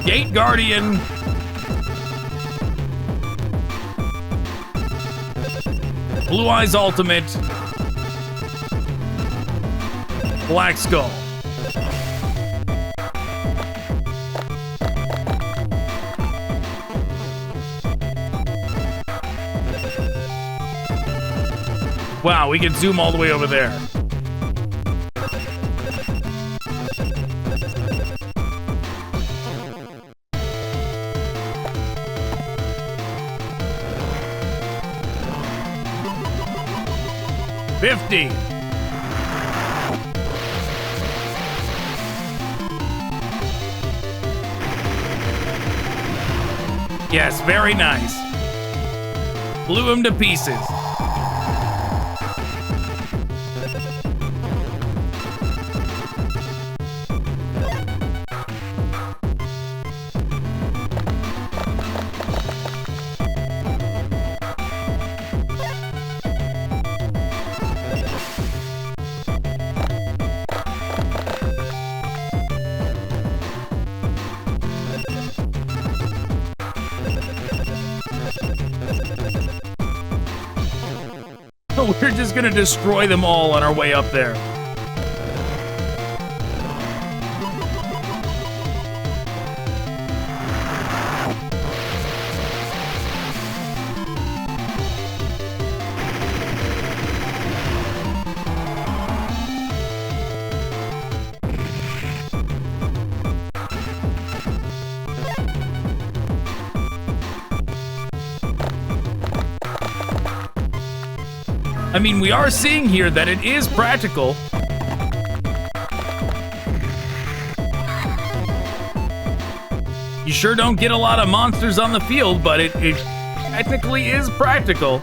Gate Guardian. Blue Eyes Ultimate. Black Skull. Wow, we can zoom all the way over there. $50. Yes, very nice. Blew him to pieces. We're just gonna destroy them all on our way up there. I mean, we are seeing here that it is practical. You sure don't get a lot of monsters on the field, but it technically is practical.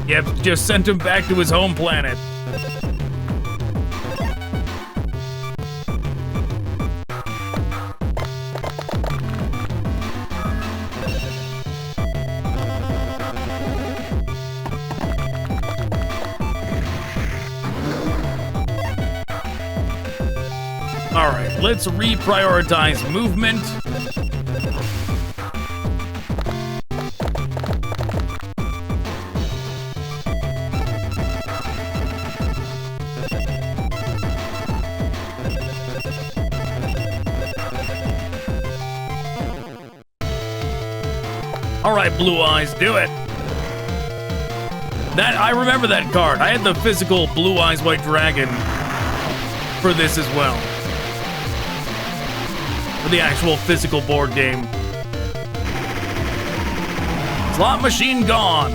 Yep, just sent him back to his home planet. All right, let's reprioritize movement. All right, Blue Eyes, do it. I remember that card. I had the physical Blue Eyes White Dragon for this as well. For the actual physical board game. Slot machine gone.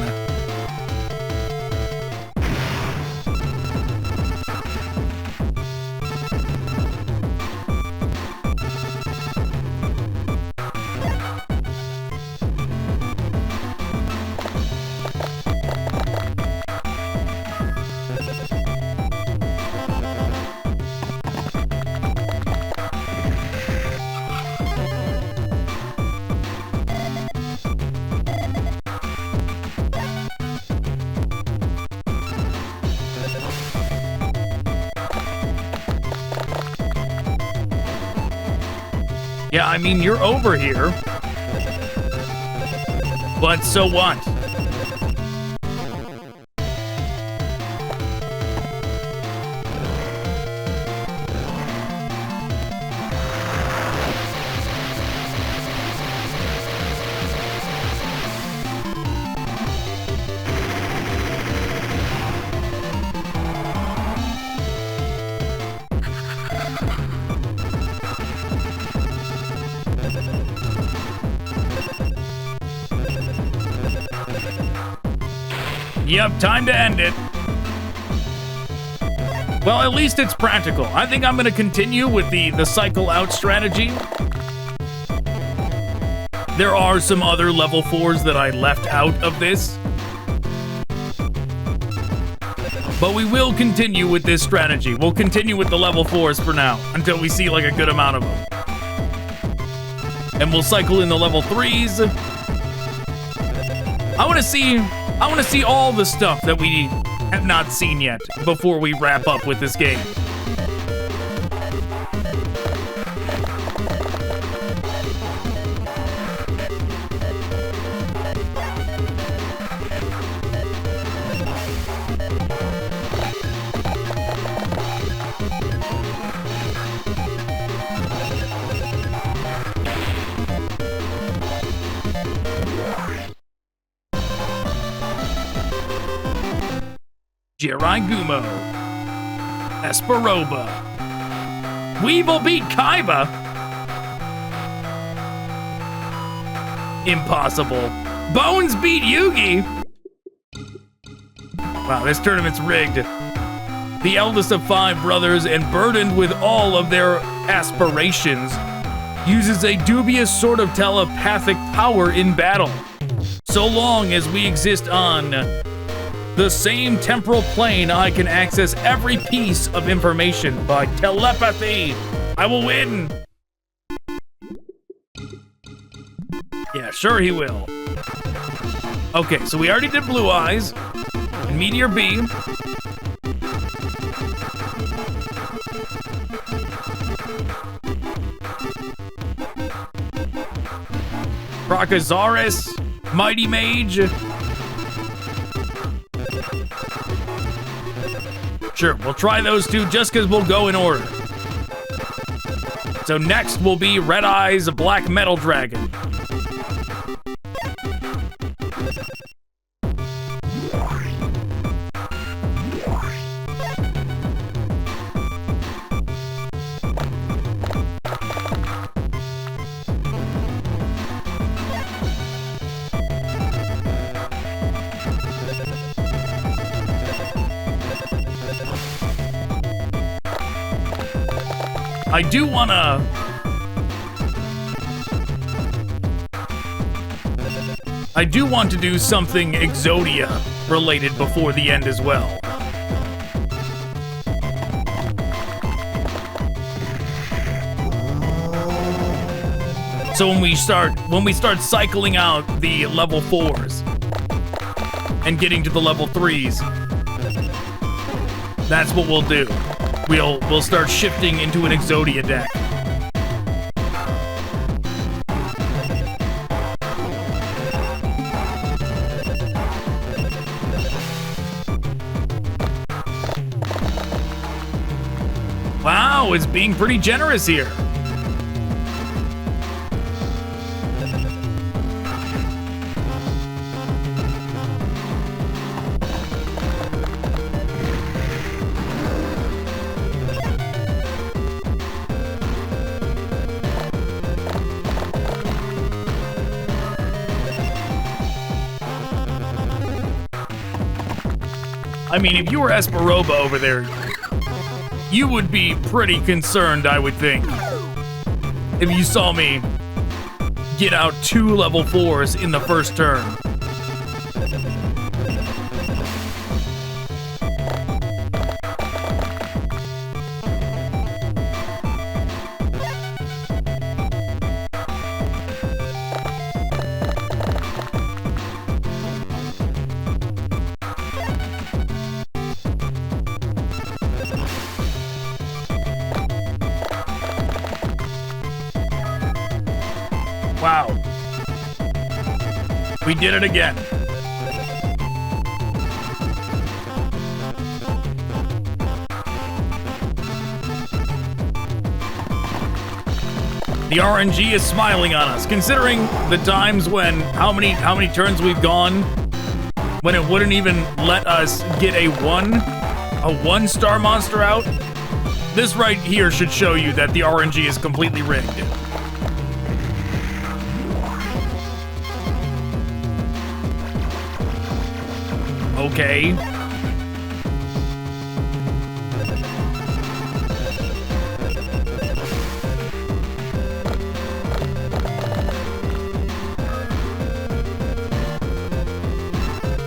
Yeah, I mean, you're over here. But so what? Yep, time to end it. Well, at least it's practical. I think I'm going to continue with the cycle out strategy. There are some other level 4s that I left out of this. But we will continue with this strategy. We'll continue with the level 4s for now, until we see like a good amount of them. and we'll cycle in the level 3s. I want to see all the stuff that we have not seen yet before we wrap up with this game. Jiraigumo, Esperoba, Weevil beat Kaiba. Impossible. Bones beat Yugi. Wow, this tournament's rigged. The eldest of 5 brothers and burdened with all of their aspirations, uses a dubious sort of telepathic power in battle. So long as we exist on the same temporal plane, I can access every piece of information by telepathy. I will win. Yeah, sure he will. Okay, so we already did Blue Eyes and Meteor Beam. Brachiosaurus, Mighty Mage. Sure, we'll try those two just because we'll go in order. So next will be Red Eyes, Black Metal Dragon. I do want to do something Exodia related before the end as well. So when we start cycling out the level 4s and getting to the level 3s, that's what we'll do. We'll start shifting into an Exodia deck. Wow, it's being pretty generous here. I mean, if you were Esperoba over there, you would be pretty concerned, I would think, if you saw me get out 2 level 4s in the first turn. Wow. We did it again. The RNG is smiling on us, considering the times when how many turns we've gone when it wouldn't even let us get a 1-star monster out. This right here should show you that the RNG is completely rigged. Okay.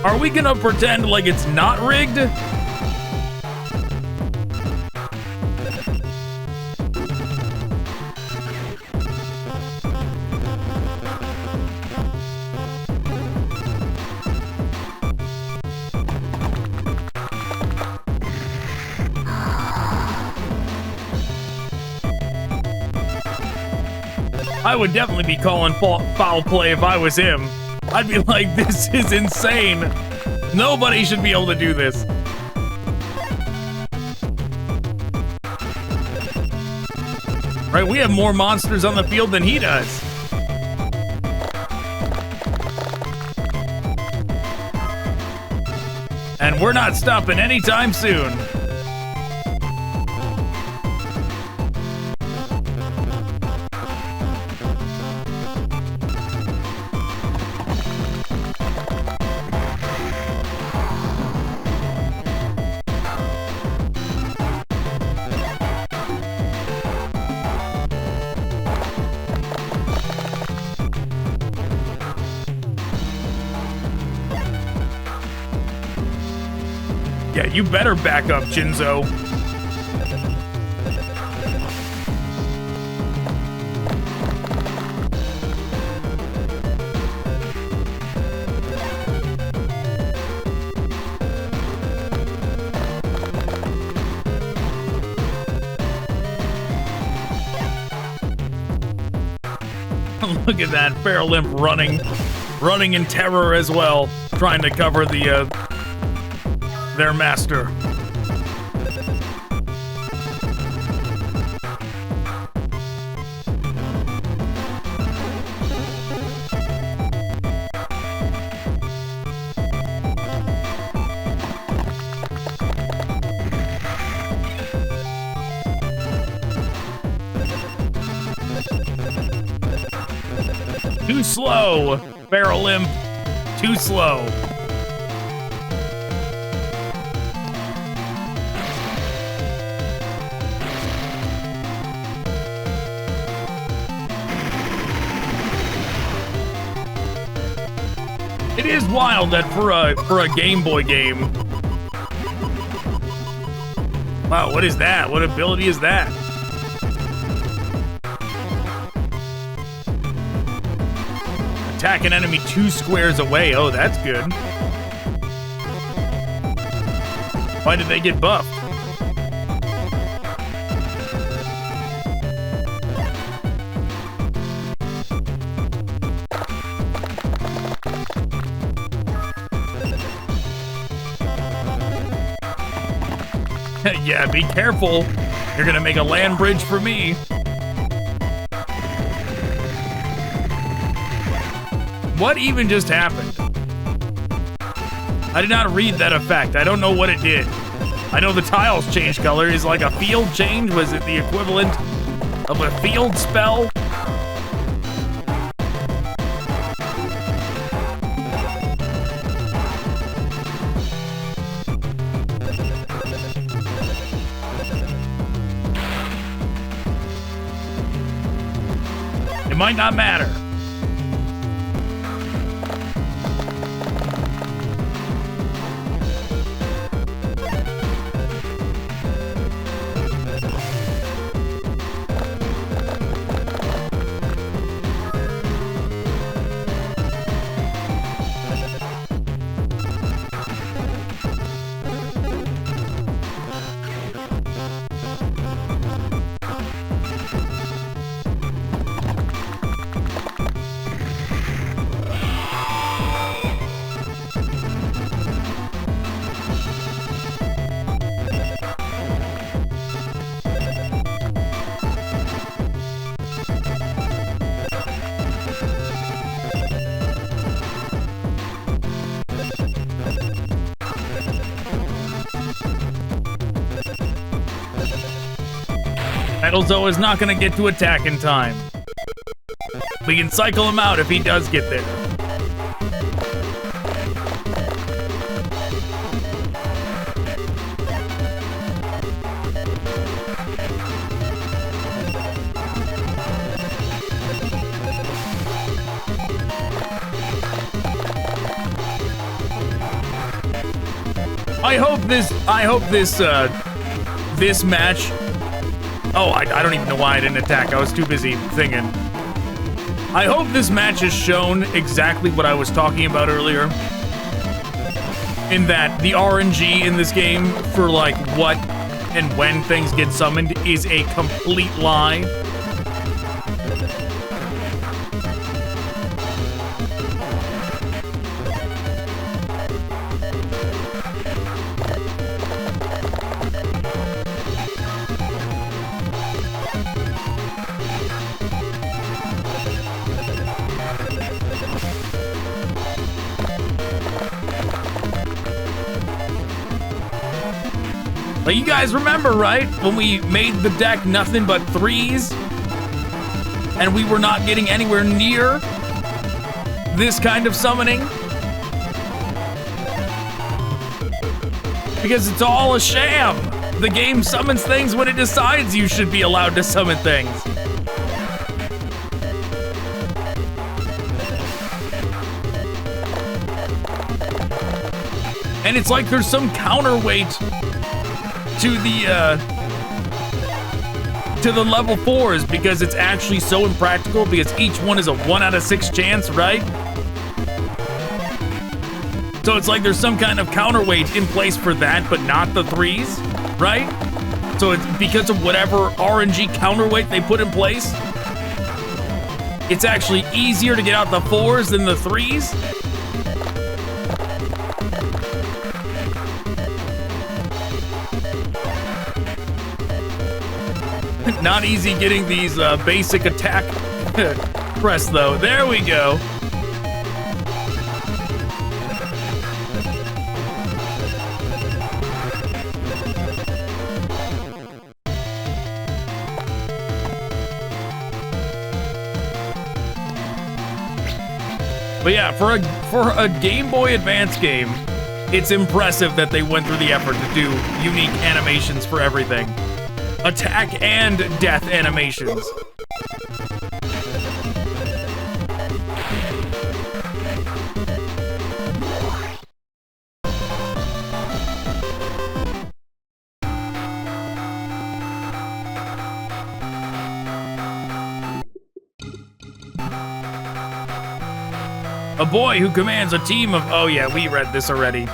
Are we gonna pretend like it's not rigged? I would definitely be calling foul play if I was him. I'd be like, this is insane. Nobody should be able to do this. Right, we have more monsters on the field than he does. And we're not stopping anytime soon. Yeah, you better back up, Jinzo. Look at that, Pharaoh Limp running in terror as well, trying to cover the their master. Too slow, Pharaoh Limp. Too slow. It is wild that for a Game Boy game. Wow, what is that? What ability is that? Attack an enemy 2 squares away. Oh, that's good. Why did they get buffed? Yeah, be careful. You're gonna make a land bridge for me. What even just happened? I did not read that effect. I don't know what it did. I know the tiles changed color. Is like a field change? Was it the equivalent of a field spell? It might not matter. Metalzo is not going to get to attack in time. We can cycle him out if he does get there. I hope this match. Oh, I don't even know why I didn't attack. I was too busy thinking. I hope this match has shown exactly what I was talking about earlier. In that the RNG in this game for like what and when things get summoned is a complete lie. Like, you guys remember, right? When we made the deck nothing but 3s, and we were not getting anywhere near this kind of summoning? Because it's all a sham. The game summons things when it decides you should be allowed to summon things. And it's like there's some counterweight to the level 4s because it's actually so impractical because each one is a 1 out of 6 chance, right? So it's like there's some kind of counterweight in place for that, but not the 3s, right? So it's because of whatever RNG counterweight they put in place, it's actually easier to get out the 4s than the 3s. Not easy getting these basic attack press though. There we go. But yeah, for a Game Boy Advance game, it's impressive that they went through the effort to do unique animations for everything. Attack and death animations. A boy who commands a team of... Oh yeah, we read this already.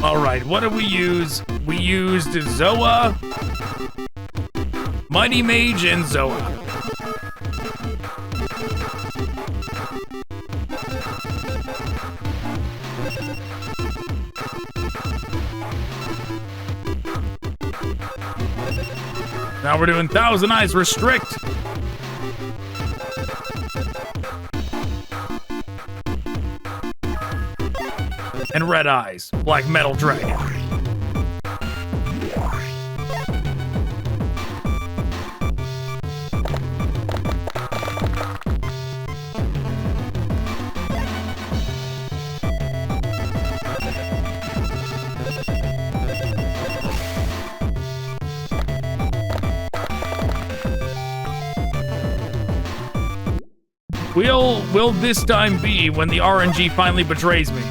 Alright, what did we use? We used Zoa, Mighty Mage, and Zoa. Now we're doing Thousand Eyes Restrict. And Red Eyes, Black Metal Dragon. Will this time be when the RNG finally betrays me?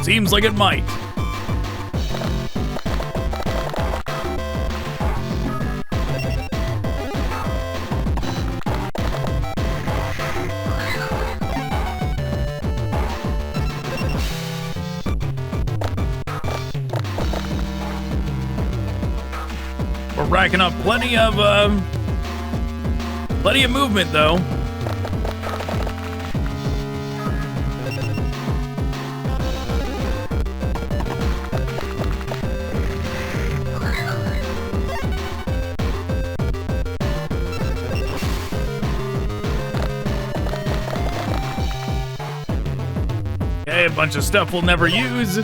Seems like it might. We're racking up plenty of movement though. Okay, a bunch of stuff we'll never use.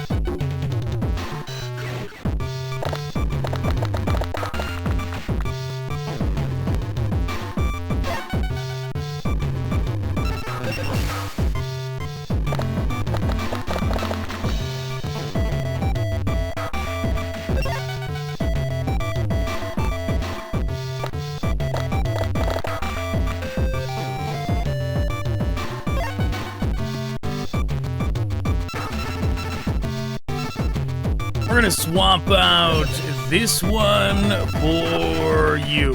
We're gonna swap out this one for you.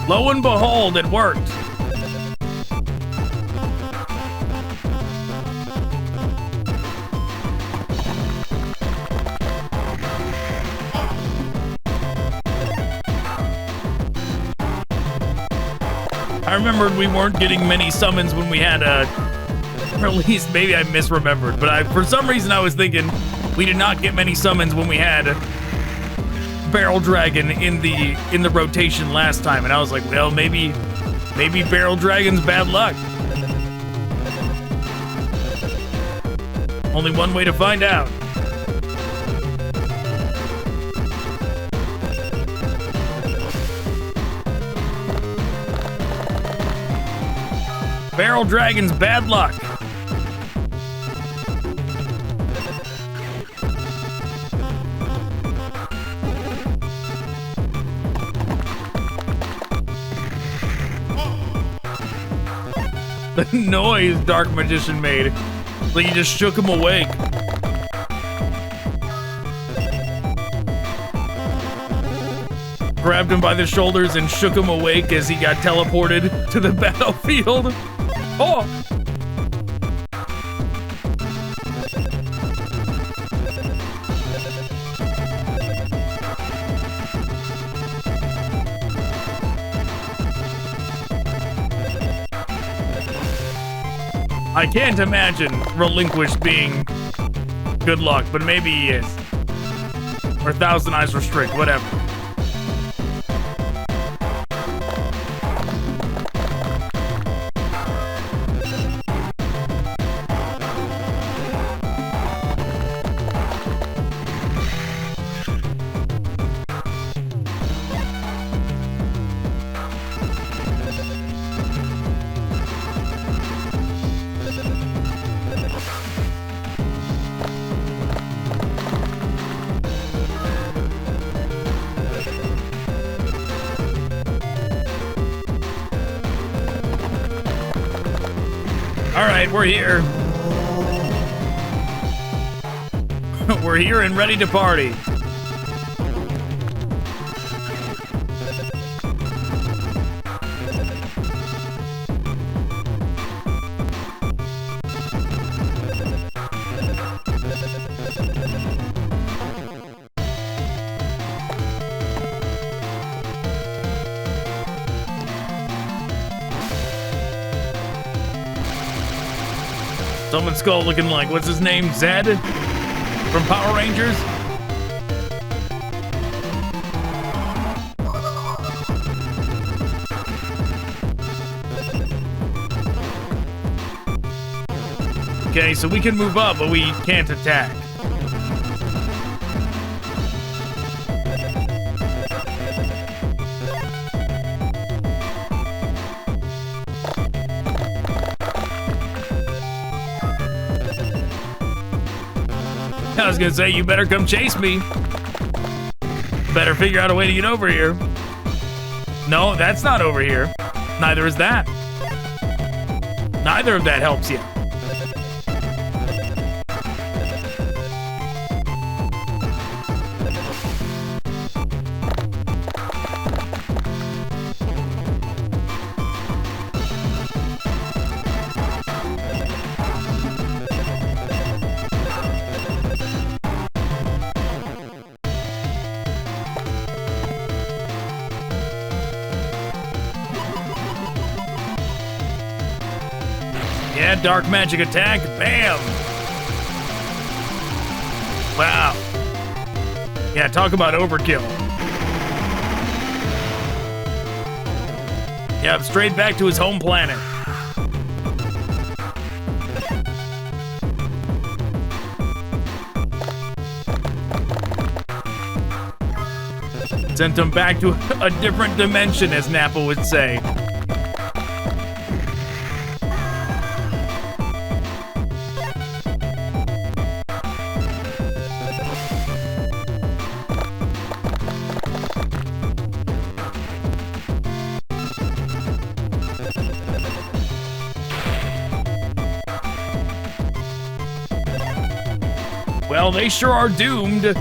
Lo and behold, it worked. I remembered we weren't getting many summons when we had a... Or at least maybe I misremembered, but for some reason I was thinking we did not get many summons when we had Barrel Dragon in the rotation last time, and I was like, well, maybe Barrel Dragon's bad luck. Only one way to find out. Barrel Dragon's bad luck. The noise Dark Magician made. Like he just shook him awake. Grabbed him by the shoulders and shook him awake as he got teleported to the battlefield. Oh! I can't imagine Relinquished being good luck, but maybe he is. Or Thousand Eyes Restrict, whatever. We're here. We're here and ready to party. Summon Skull looking like, what's his name? Zed? From Power Rangers? Okay, so we can move up, but we can't attack. I was gonna say, you better come chase me. Better figure out a way to get over here. No, that's not over here. Neither is that. Neither of that helps you. Dark magic attack, bam! Wow. Yeah, talk about overkill. Yeah, straight back to his home planet. Sent him back to a different dimension, as Nappa would say. Well, they sure are doomed.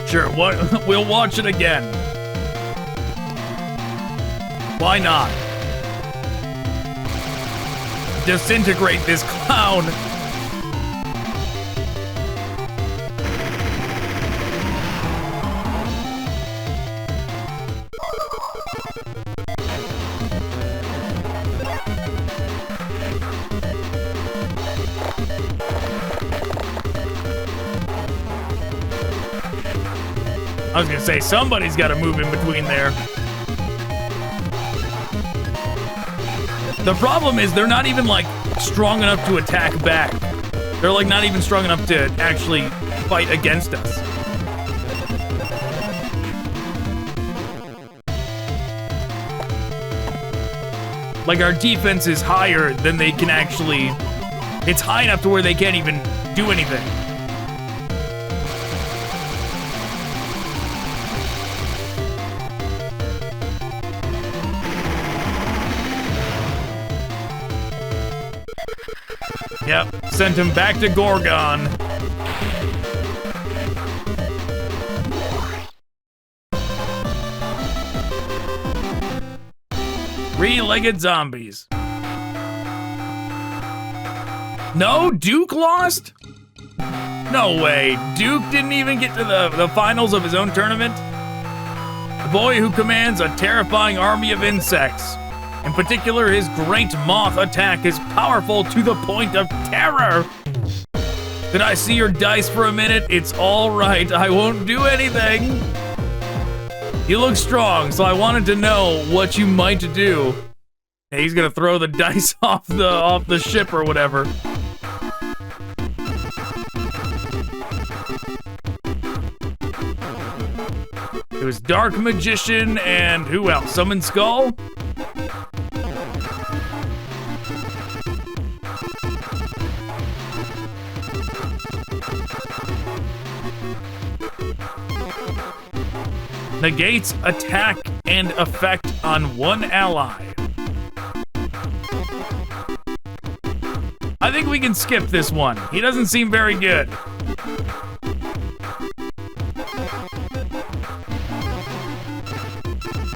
Sure, what? We'll watch it again. Why not? Disintegrate this clown. I was gonna say, somebody's gotta move in between there. The problem is they're not even, like, strong enough to attack back. They're, like, not even strong enough to actually fight against us. Like, our defense is higher than they can actually... It's high enough to where they can't even do anything. Yep, sent him back to Gorgon. Three-legged zombies. No, Duke lost? No way. Duke didn't even get to the finals of his own tournament? The boy who commands a terrifying army of insects. In particular, his great moth attack is powerful to the point of terror. Did I see your dice for a minute? It's all right. I won't do anything. You look strong, so I wanted to know what you might do. Hey, he's gonna throw the dice off the ship or whatever. It was Dark Magician and who else? Summon Skull? Negates attack and effect on one ally. I think we can skip this one. He doesn't seem very good.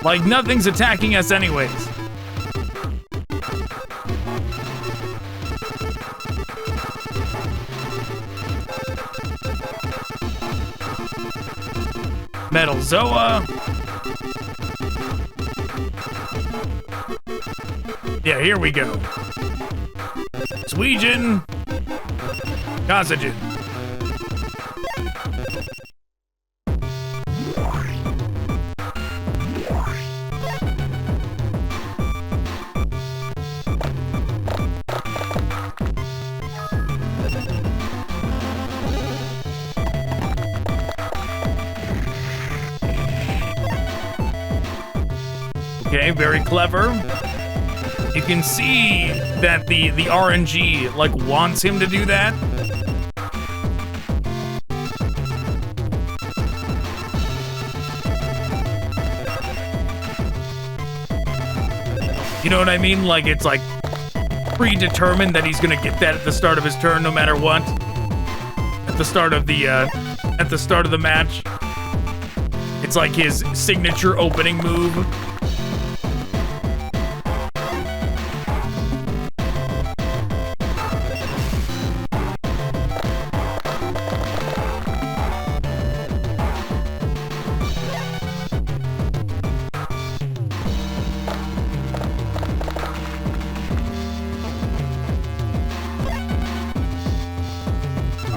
Like, nothing's attacking us anyways. Metal Zoa. Yeah, here we go. Sweden. Kazajan. Okay, very clever. You can see that the RNG, like, wants him to do that. You know what I mean? Like, it's, like, predetermined that he's gonna get that at the start of his turn no matter what. At the start of the match. It's like his signature opening move.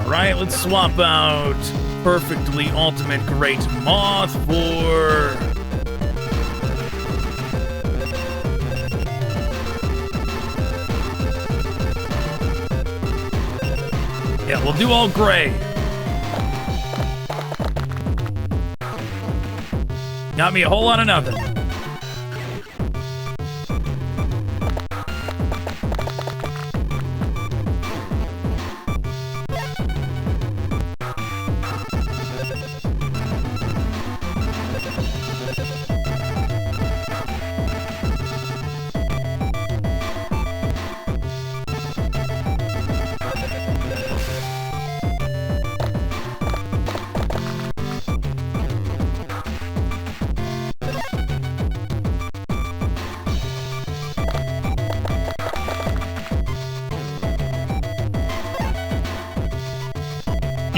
Alright, let's swap out Perfectly Ultimate Great Moth for... Yeah, we'll do all gray. Got me a whole lot of nothing.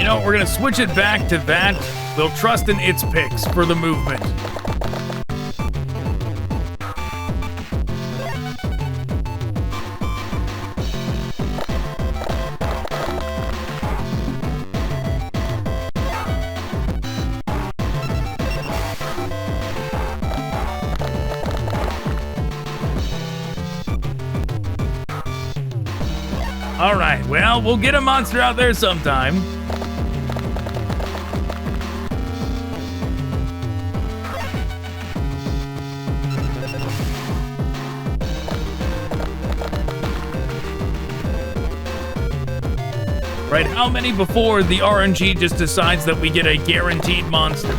know what? We're going to switch it back to that. We'll trust in its picks for the movement. All right, well, we'll get a monster out there sometime. Right, how many before the RNG just decides that we get a guaranteed monster?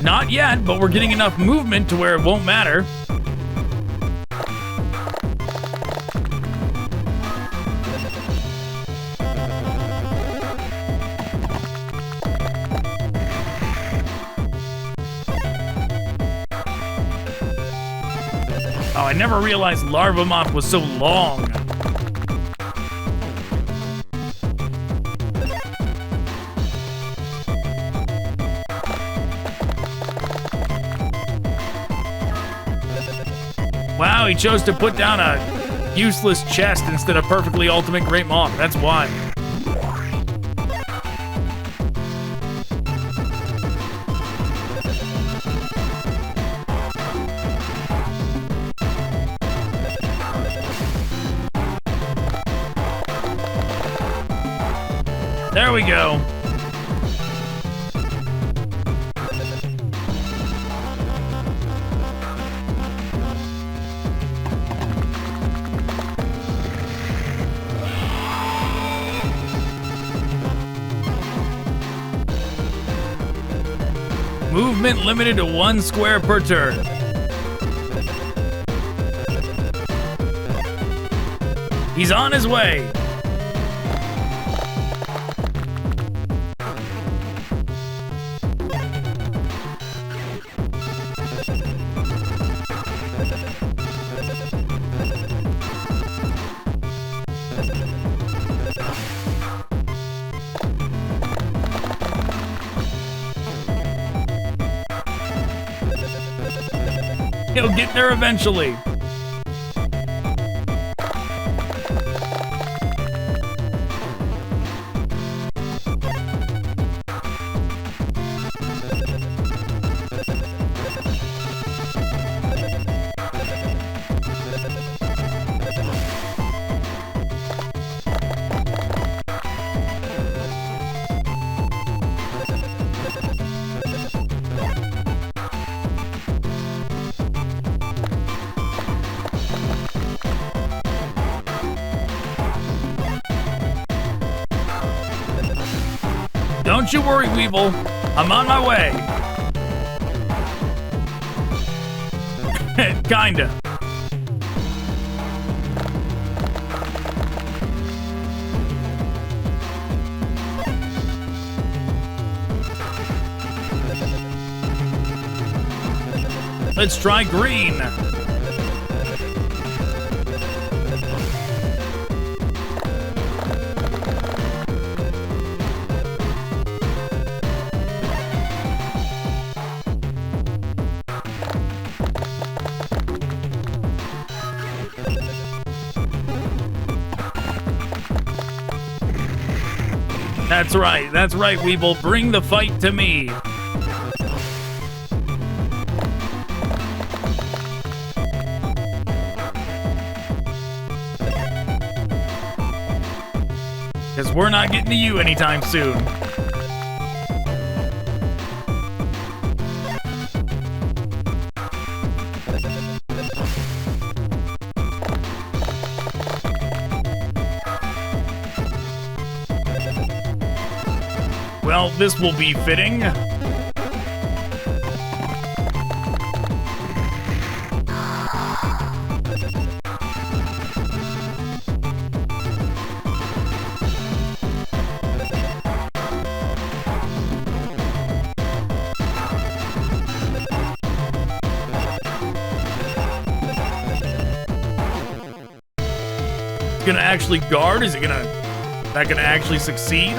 Not yet, but we're getting enough movement to where it won't matter. Oh, I never realized Larva Moth was so long. Wow, he chose to put down a useless chest instead of perfectly ultimate Great Moth. That's why. There we go. Movement limited to 1 square per turn. He's on his way. He'll get there eventually. Don't you worry, Weevil. I'm on my way. Kinda. Let's try green. That's right, Weevil. Bring the fight to me. Because we're not getting to you anytime soon. Well, this will be fitting. gonna actually guard? Is it gonna... that gonna actually succeed?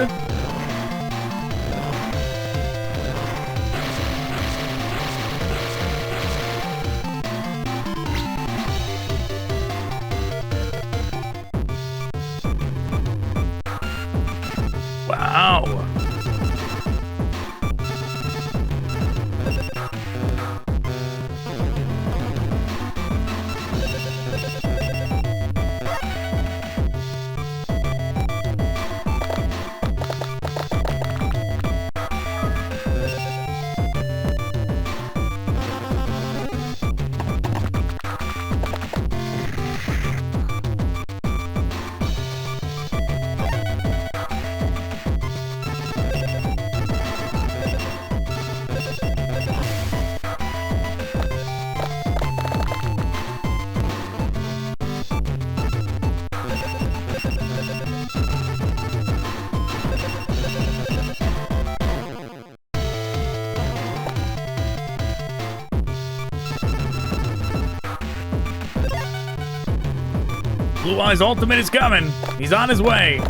Wow. Blue Eye's ultimate is coming. He's on his way.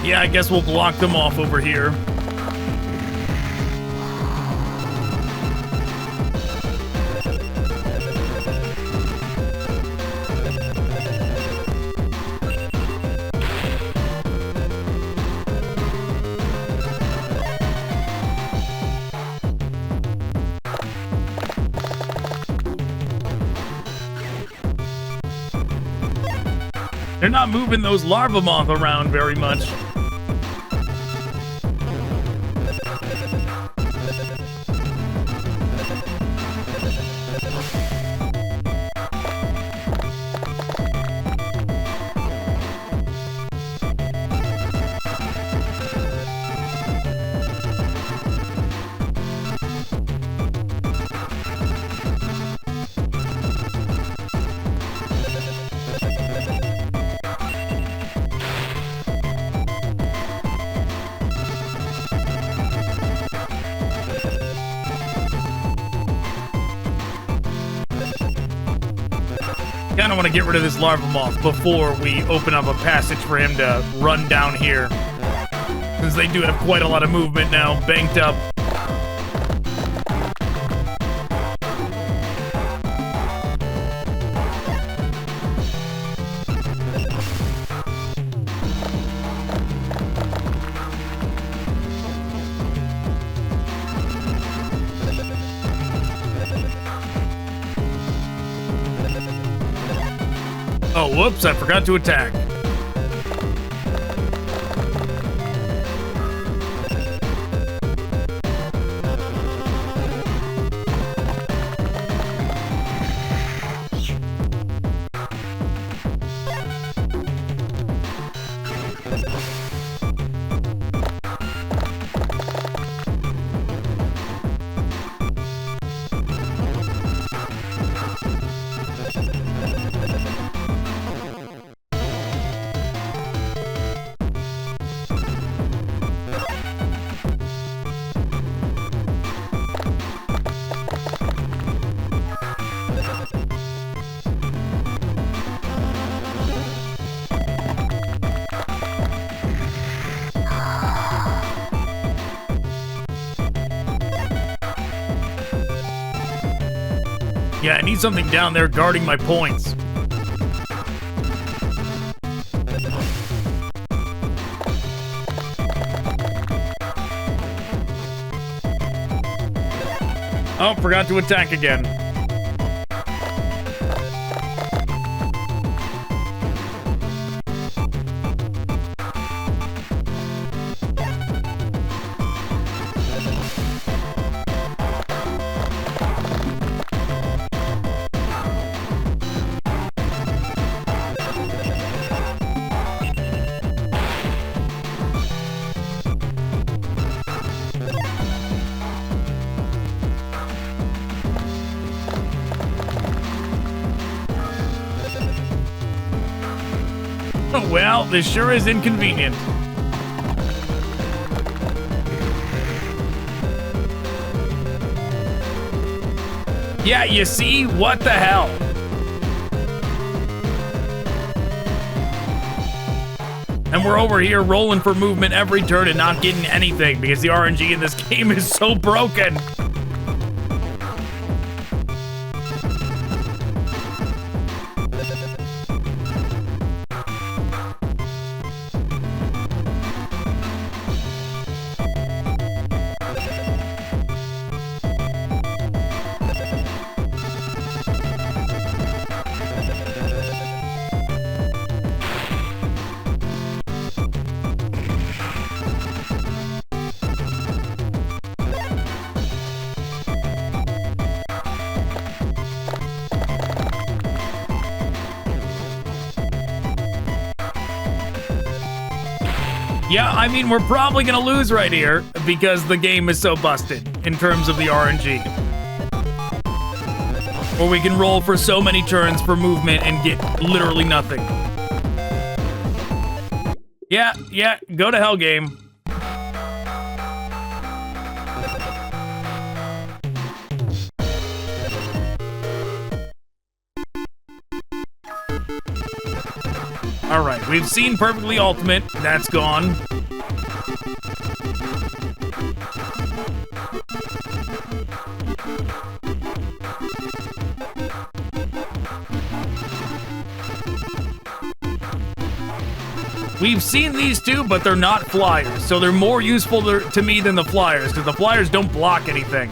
Yeah, I guess we'll block them off over here. They're not moving those larva moth around very much. Kind of want to get rid of this larva moth before we open up a passage for him to run down here, since they do have quite a lot of movement now, banked up. Oh, whoops, I forgot to attack. Yeah, I need something down there guarding my points. Oh, forgot to attack again. Well, this sure is inconvenient. Yeah, you see? What the hell? And we're over here rolling for movement every turn and not getting anything because the RNG in this game is so broken. Yeah, I mean, we're probably gonna lose right here because the game is so busted in terms of the RNG. Or we can roll for so many turns for movement and get literally nothing. Yeah, go to hell, game. Alright, we've seen Perfectly Ultimate. That's gone. We've seen these two, but they're not flyers, so they're more useful to me than the flyers, because the flyers don't block anything.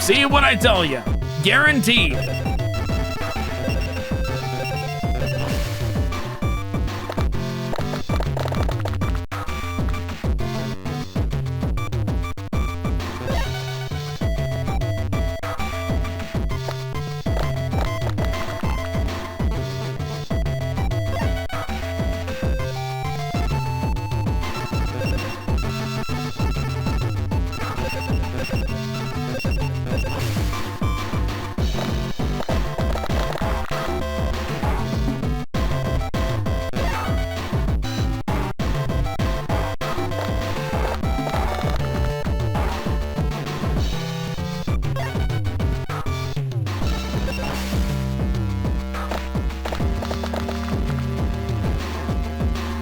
See what I tell you. Guaranteed.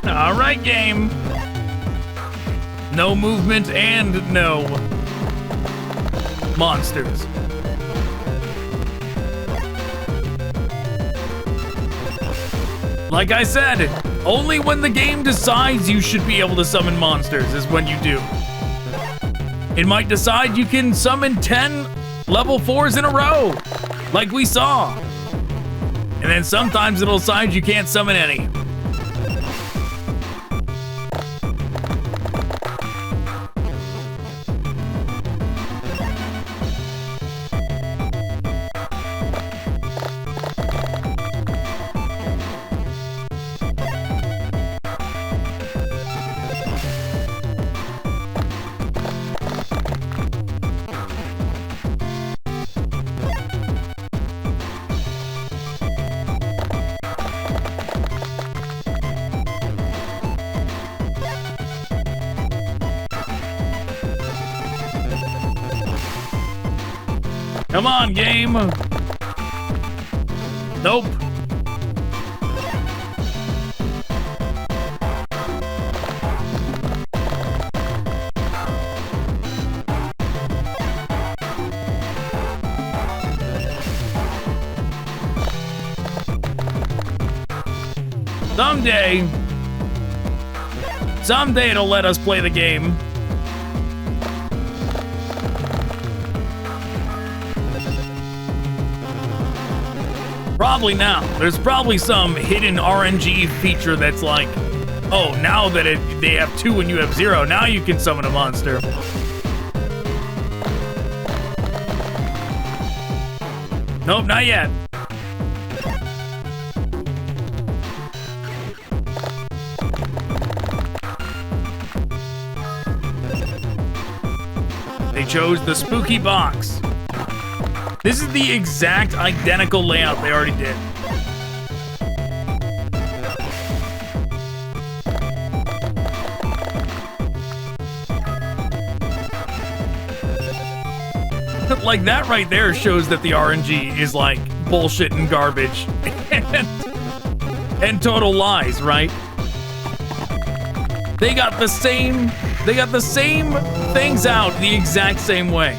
Alright, game. No movement and no monsters. Like I said, only when the game decides you should be able to summon monsters is when you do. It might decide you can summon 10 level 4s in a row, like we saw. And then sometimes it'll decide you can't summon any. Come on, game. Nope. Someday it'll let us play the game. Probably now. There's probably some hidden RNG feature that's like, oh, now that they have 2 and you have 0, now you can summon a monster. Nope, not yet. They chose the spooky box. This is the exact identical layout they already did. Like, that right there shows that the RNG is like bullshit and garbage and total lies, right? They got the same things out the exact same way.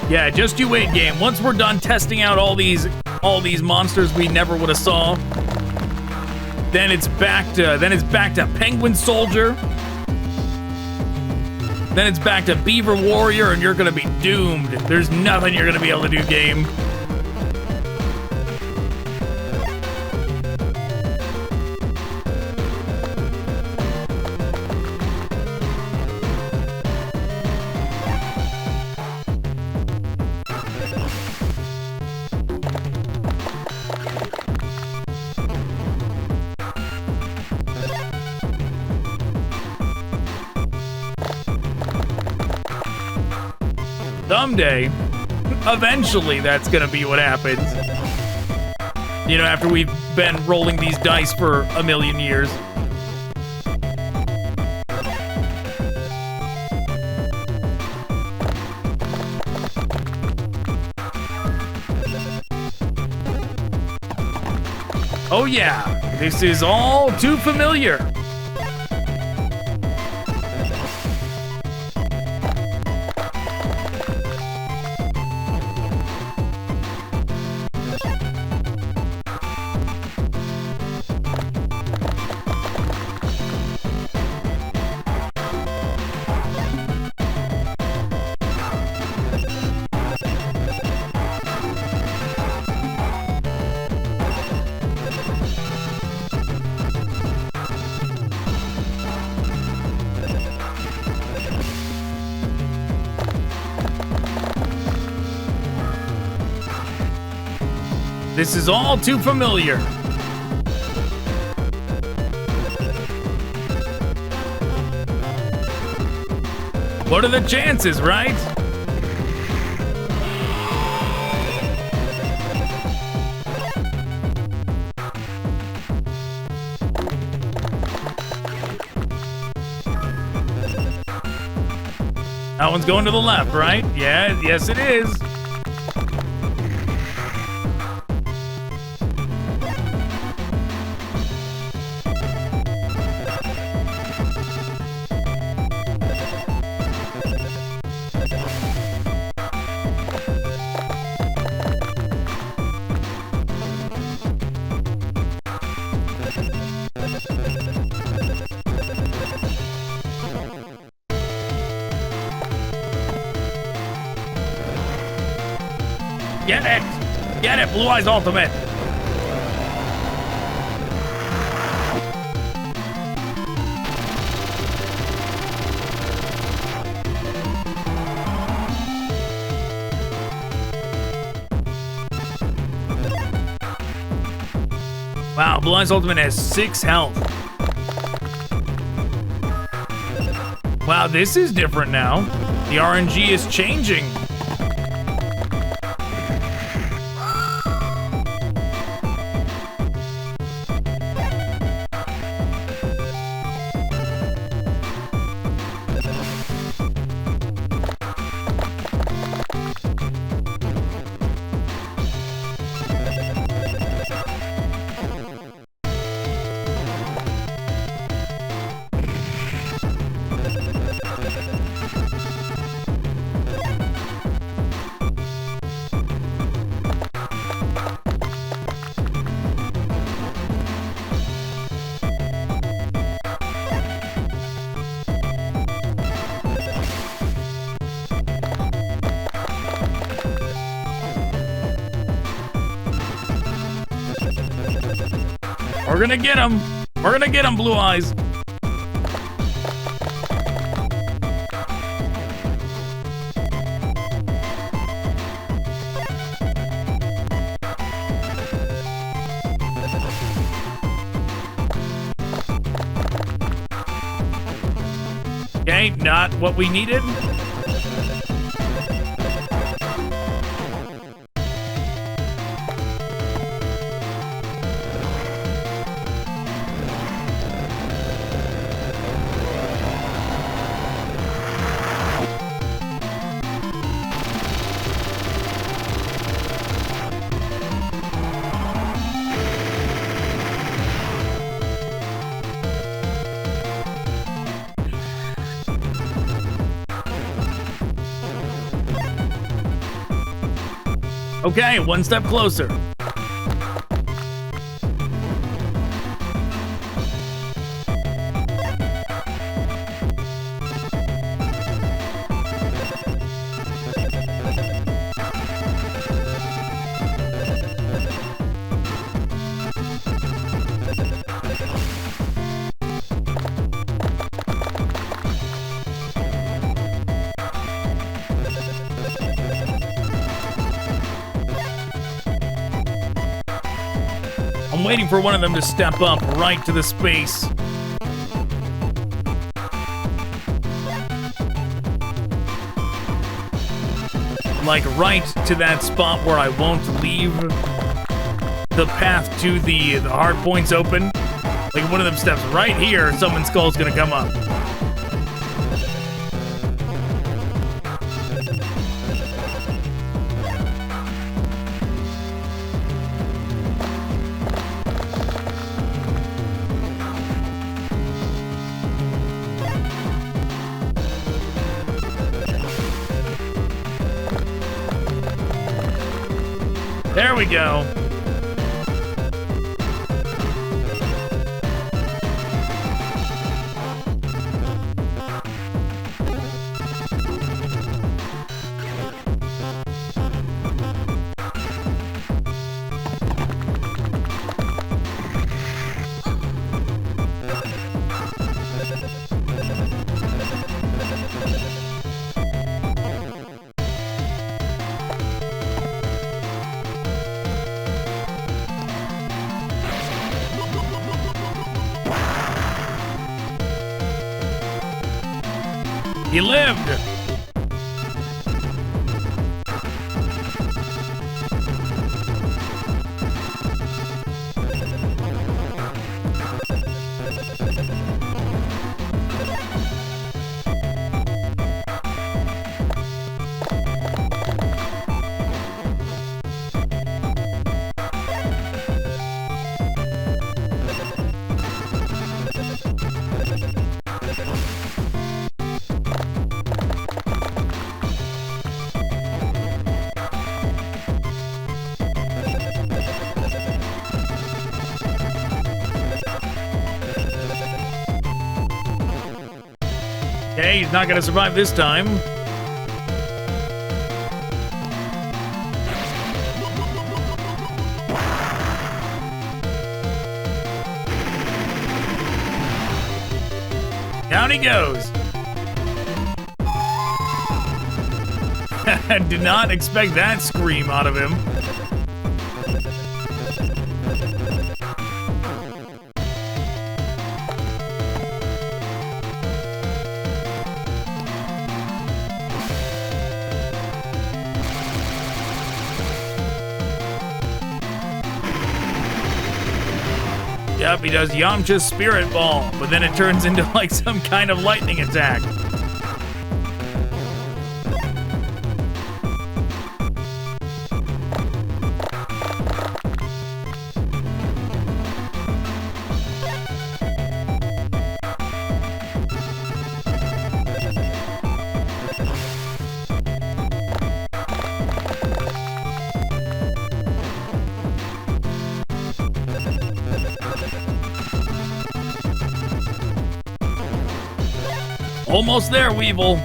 Yeah, just you wait, game. Once we're done testing out all these monsters we never would have saw, then it's back to Penguin Soldier. Then it's back to Beaver Warrior, and you're gonna be doomed. There's nothing you're gonna be able to do, game. Someday, eventually, that's gonna be what happens. You know, after we've been rolling these dice for a million years. Oh yeah, this is all too familiar. This is all too familiar. What are the chances, right? That one's going to the left, right? Yeah, yes it is. Get it! Blue Eyes Ultimate! Wow, Blue Eyes Ultimate has 6 health. Wow, this is different now. The RNG is changing. We're gonna get him. We're gonna get him, Blue Eyes. Okay, not what we needed. Okay, one step closer. Waiting for one of them to step up right to the space. Like right to that spot where I won't leave the path to the hard points open. Like one of them steps right here, someone's skull's gonna come up. There we go. He lived! Okay, he's not gonna survive this time. Down he goes. Did not expect that scream out of him. Yep, he does Yamcha's Spirit Ball, but then it turns into like some kind of lightning attack. Almost there, Weevil.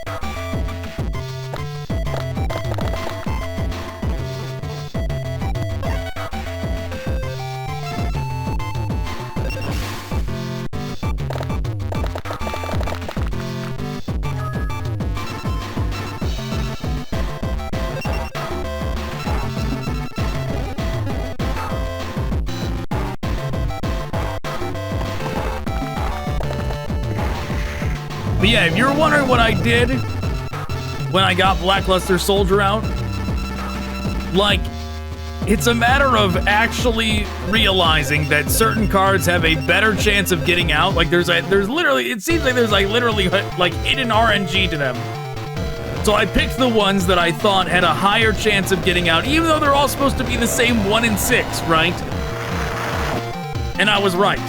But yeah, if you're wondering what I did when I got Blackluster Soldier out, like, it's a matter of actually realizing that certain cards have a better chance of getting out. Like, there's literally, it seems like there's like literally like hidden RNG to them. So I picked the ones that I thought had a higher chance of getting out, even though they're all supposed to be the same 1 in 6, right? And I was right.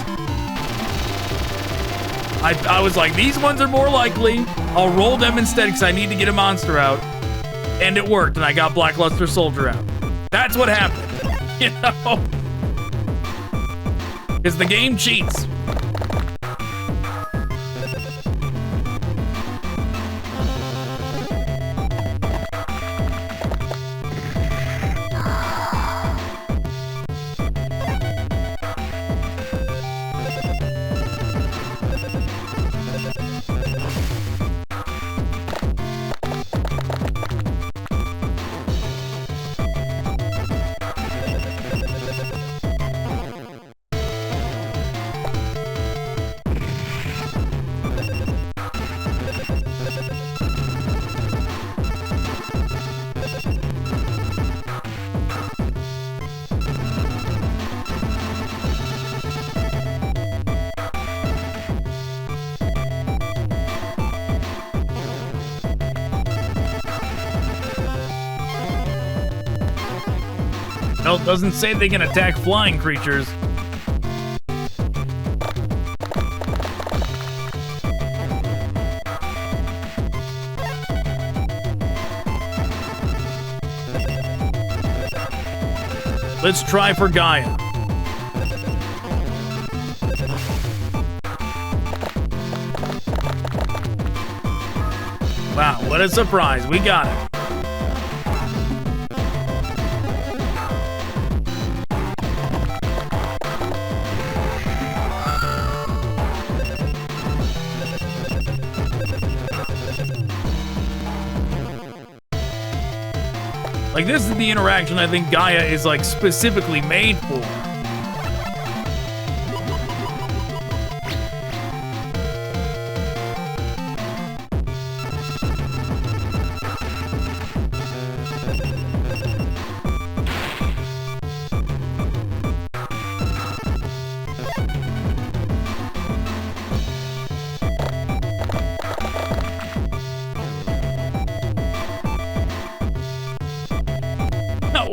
I was like, these ones are more likely. I'll roll them instead because I need to get a monster out. And it worked, and I got Blackluster Soldier out. That's what happened, you know? Because the game cheats. No, it doesn't say they can attack flying creatures. Let's try for Gaia. Wow, what a surprise. We got it. Like, this is the interaction I think Gaia is, like, specifically made for.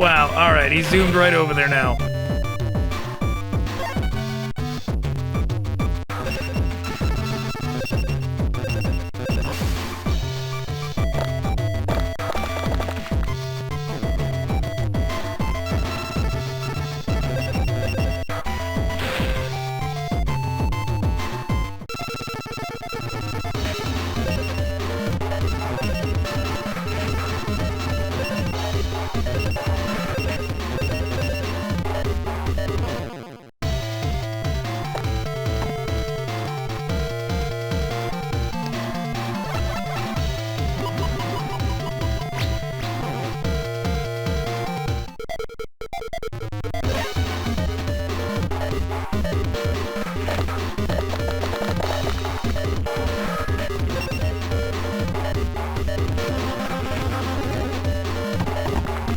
Wow, alright, he zoomed right over there now.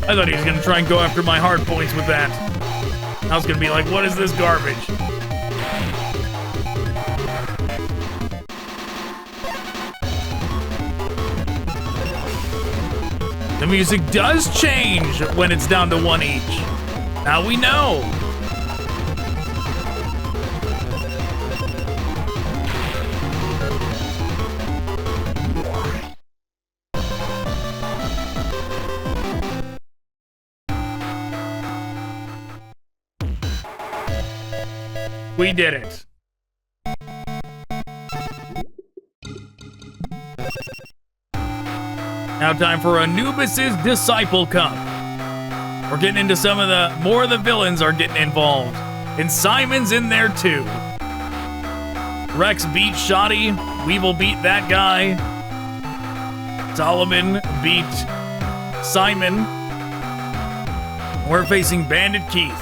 I thought he was gonna try and go after my hard points with that. I was gonna be like, what is this garbage? The music does change when it's down to 1 each. Now we know. We did it. Now time for Anubis's Disciple Cup. We're getting into some of the, more of the villains are getting involved. And Simon's in there too. Rex beat Shoddy. Weevil beat that guy. Solomon beat Simon. We're facing Bandit Keith.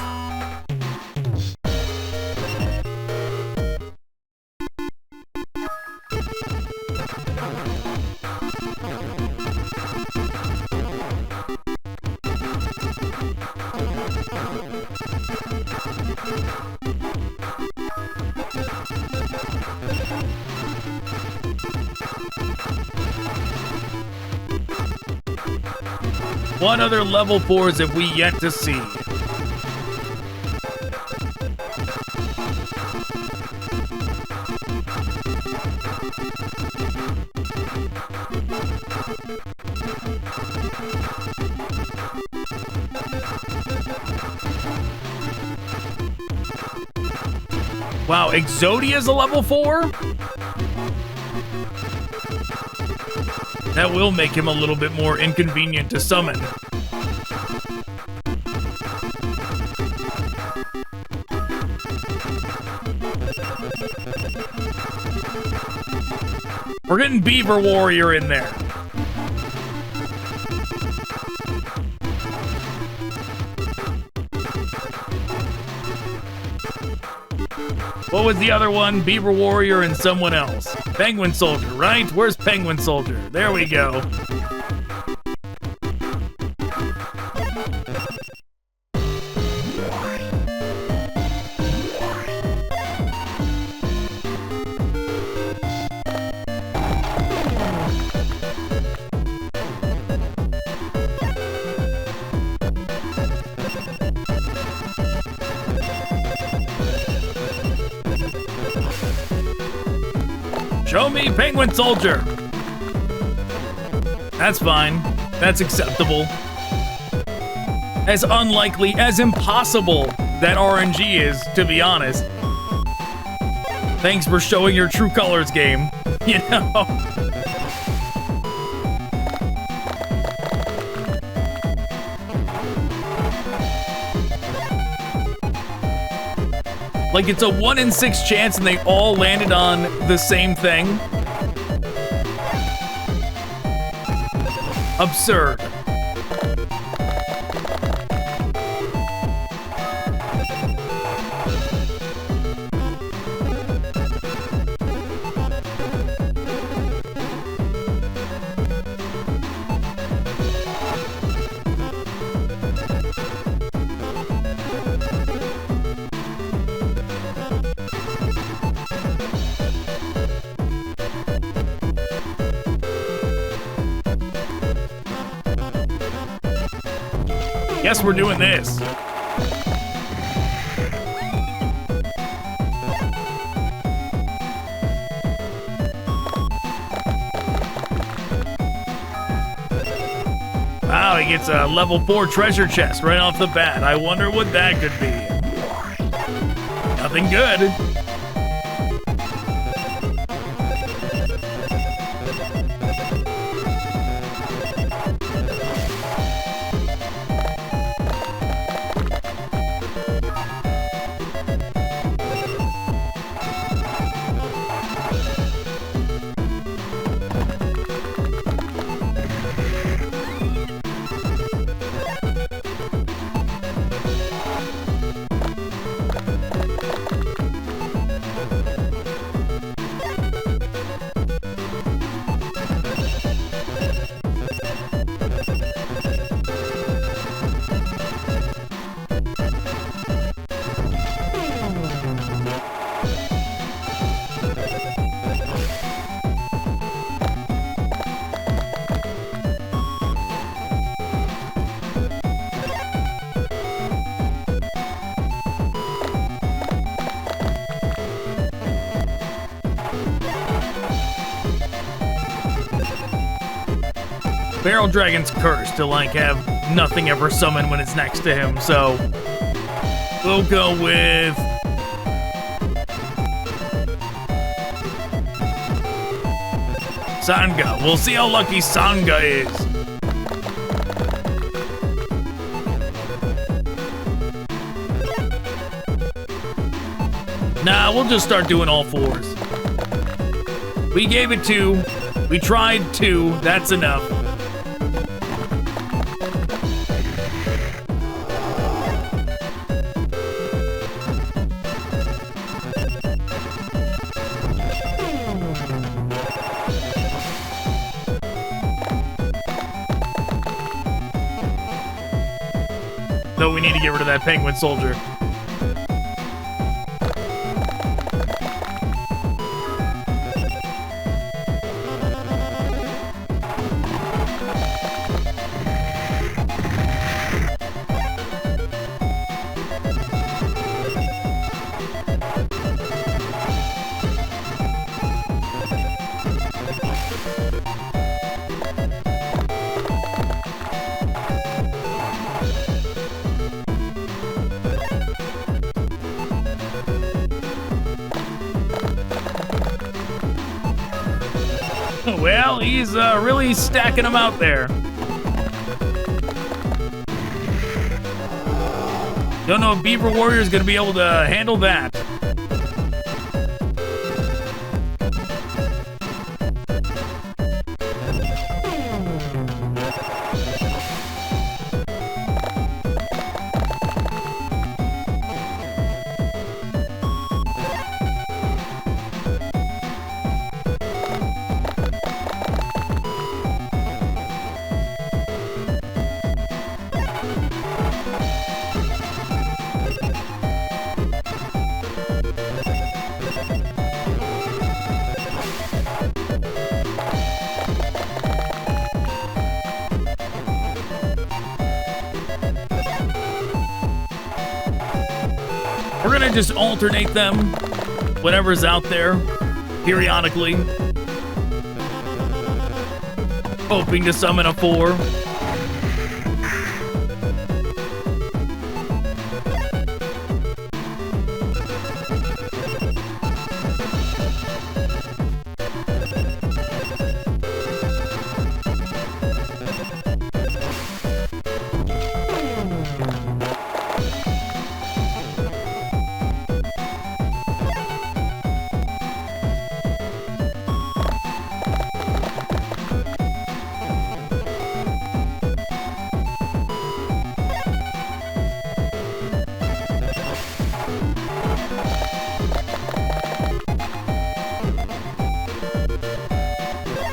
What other level 4s have we yet to see? Wow, Exodia's a level 4? That will make him a little bit more inconvenient to summon. We're getting Beaver Warrior in there. What was the other one? Beaver Warrior and someone else. Penguin Soldier, right? Where's Penguin Soldier? There we go. Show me Penguin Soldier. That's fine. That's acceptable. As unlikely, as impossible that RNG is, to be honest. Thanks for showing your true colors, game. You know? Like it's a 1 in 6 chance and they all landed on the same thing. Absurd. Guess we're doing this. Wow, he gets a level 4 treasure chest right off the bat. I wonder what that could be. Nothing good. Barrel Dragon's cursed to like have nothing ever summon when it's next to him, so we'll go with Sanga. We'll see how lucky Sanga is. Nah, we'll just start doing all fours. We gave it 2. We tried 2. That's enough. Though we need to get rid of that penguin soldier. Well, he's really stacking them out there. Don't know if Beaver Warrior is going to be able to handle that. We're gonna just alternate them, whatever's out there, periodically. Hoping to summon a 4.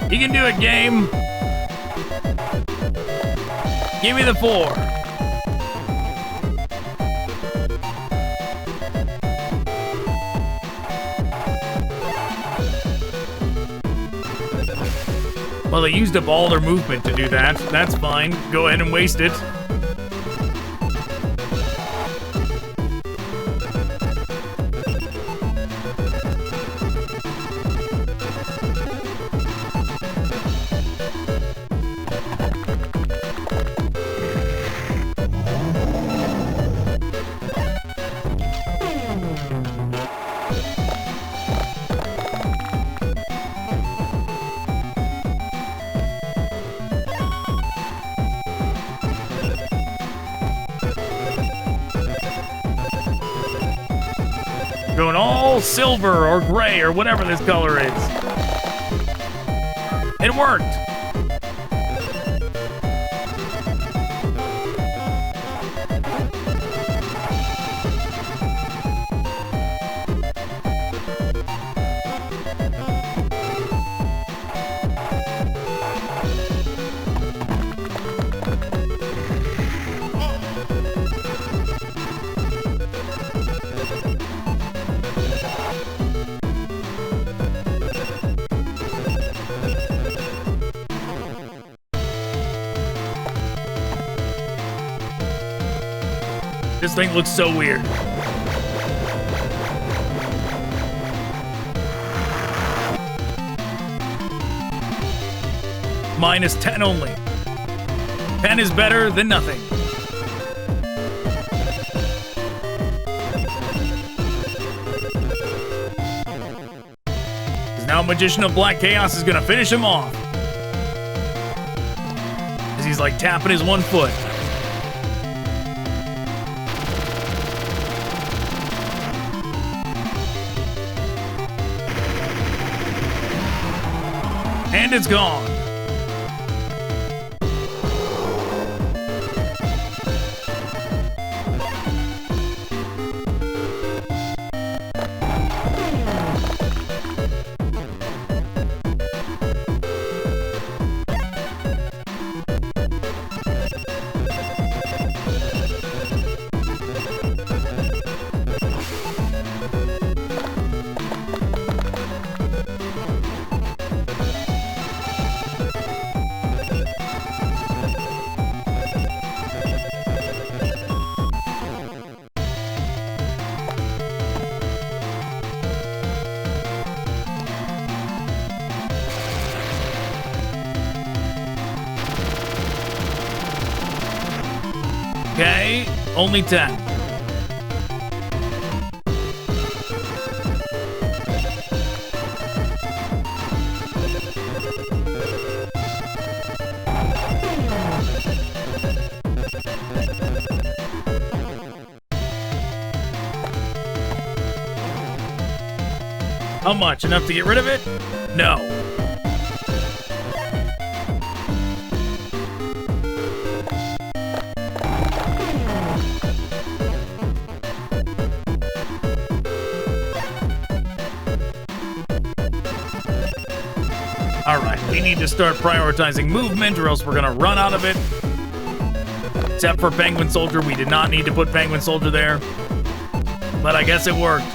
You can do it, game. Give me the 4. Well, they used up all their movement to do that. That's fine. Go ahead and waste it. Going all silver or gray or whatever this color is. It worked. This thing looks so weird. -10 only. Pen is better than nothing. Because now Magician of Black Chaos is going to finish him off. As he's like tapping his one foot. And it's gone. Okay, only 10. How much? Enough to get rid of it? No. Alright, we need to start prioritizing movement or else we're gonna run out of it. Except for Penguin Soldier, we did not need to put Penguin Soldier there. But I guess it worked.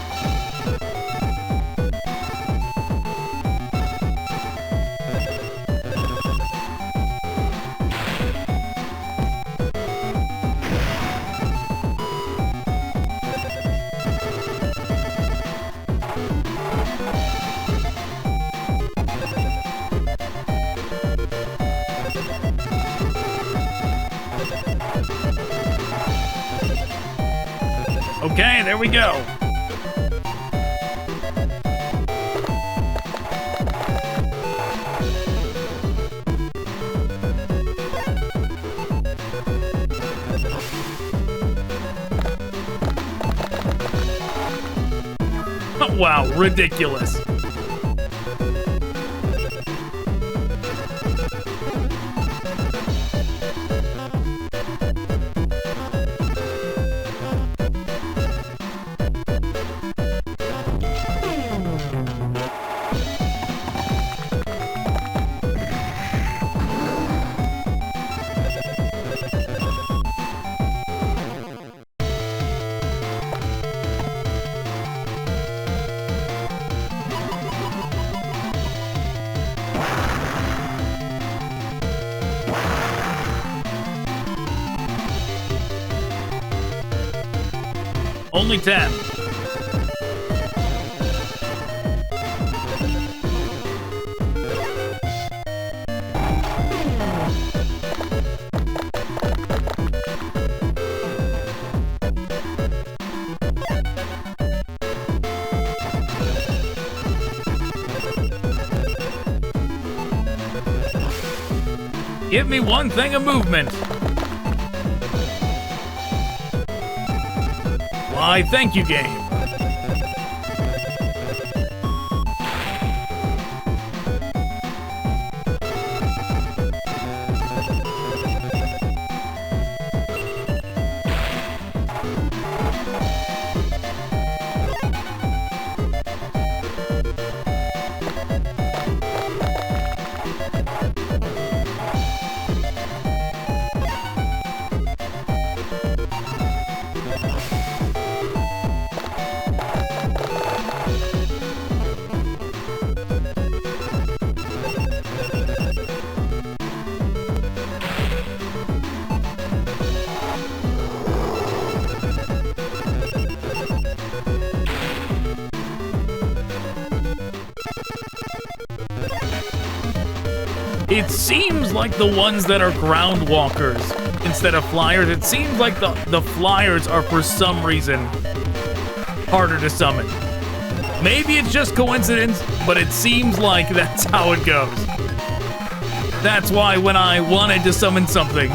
Okay, there we go. Oh, wow, ridiculous. Only 10. Give me one thing of movement. Why, thank you, game. It seems like the ones that are ground walkers instead of flyers, it seems like the flyers are for some reason harder to summon. Maybe it's just coincidence, but it seems like that's how it goes. That's why when I wanted to summon something,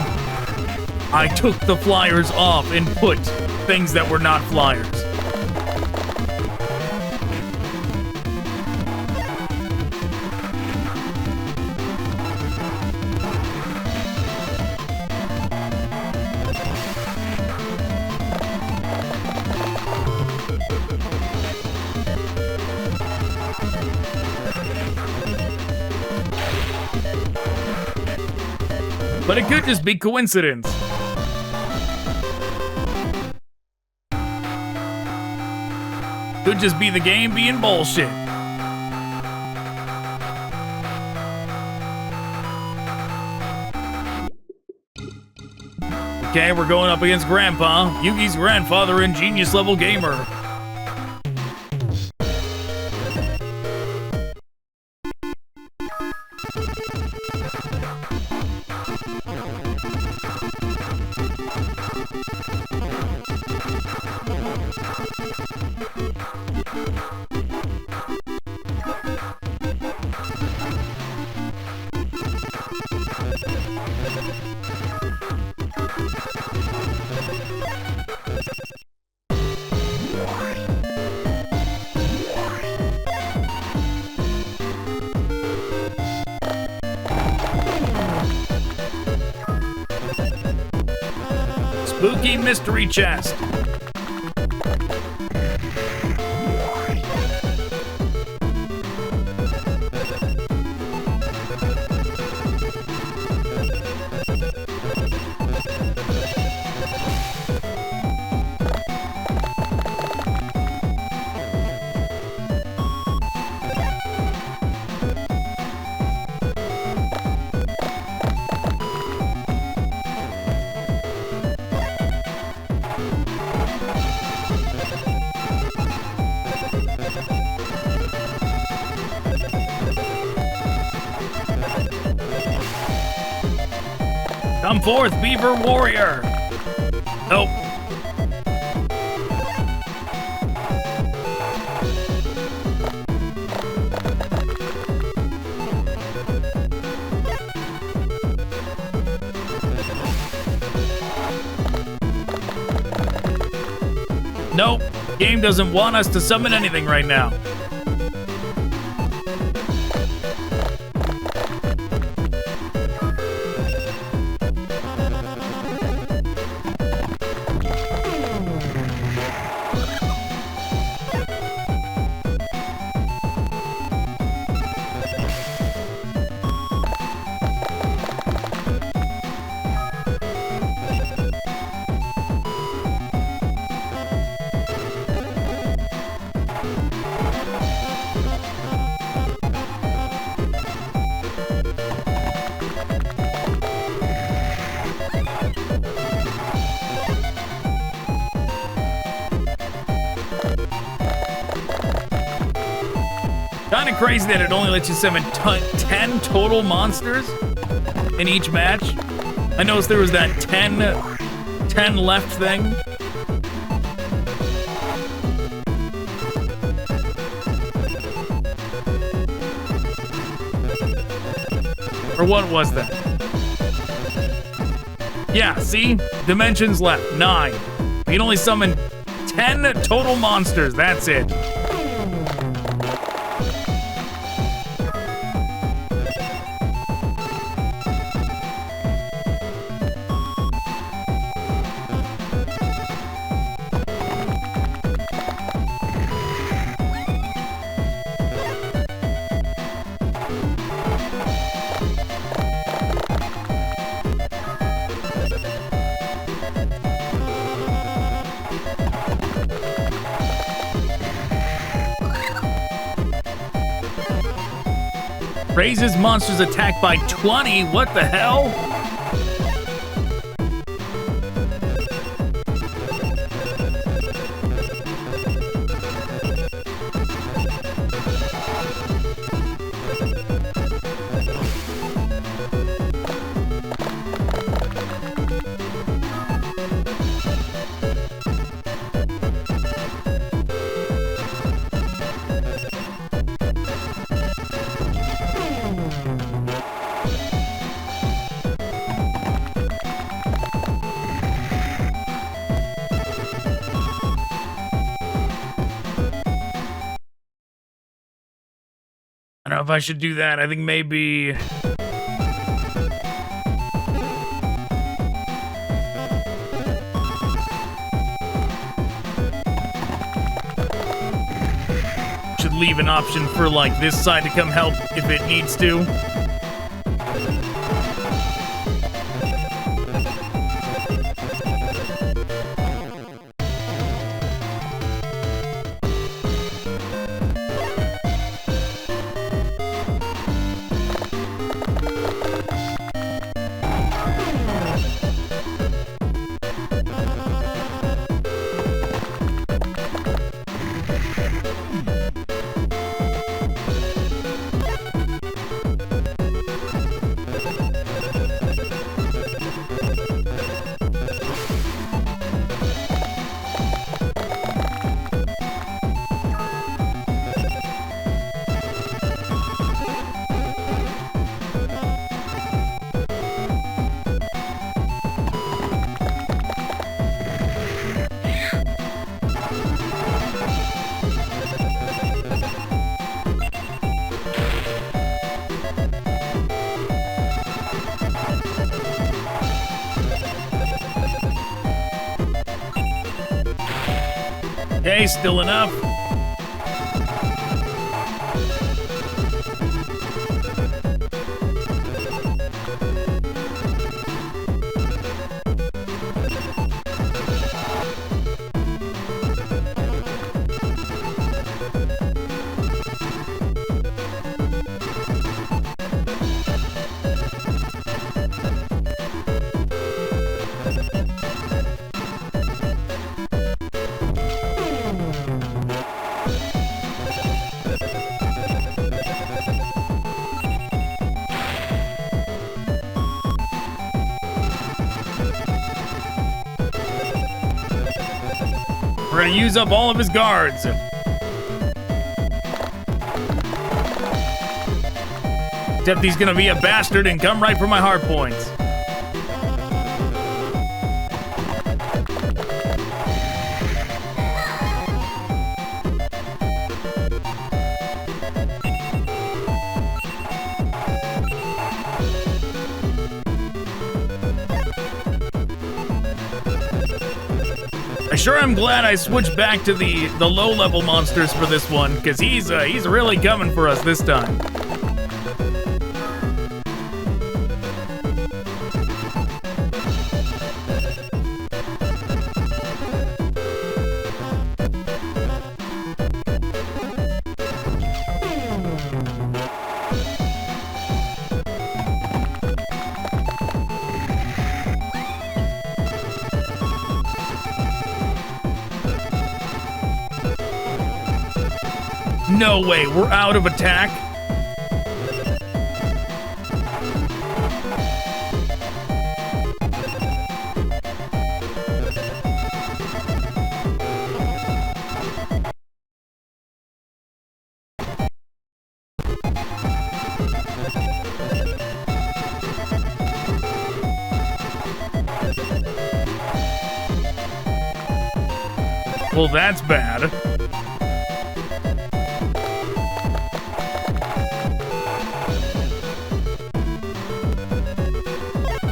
I took the flyers off and put things that were not flyers. But it could just be coincidence. Could just be the game being bullshit. Okay, we're going up against Grandpa, Yugi's grandfather and genius level gamer. Spooky mystery chest. Come forth, Beaver Warrior! Nope. Nope. Game doesn't want us to summon anything right now. Kind of crazy that it only lets you summon 10 total monsters in each match. I noticed there was that 10 left thing. Or what was that? Yeah, see? Dimensions left, 9. You can only summon 10 total monsters, that's it. Raises monsters' attack by 20. What the hell? I don't know if I should do that. I think maybe... should leave an option for, like, this side to come help if it needs to. Okay, still enough. We're gonna use up all of his guards. Except he's gonna be a bastard and come right for my hard points. I sure am glad I switched back to the low-level monsters for this one, because he's really coming for us this time. No way, we're out of attack. Well, that's bad.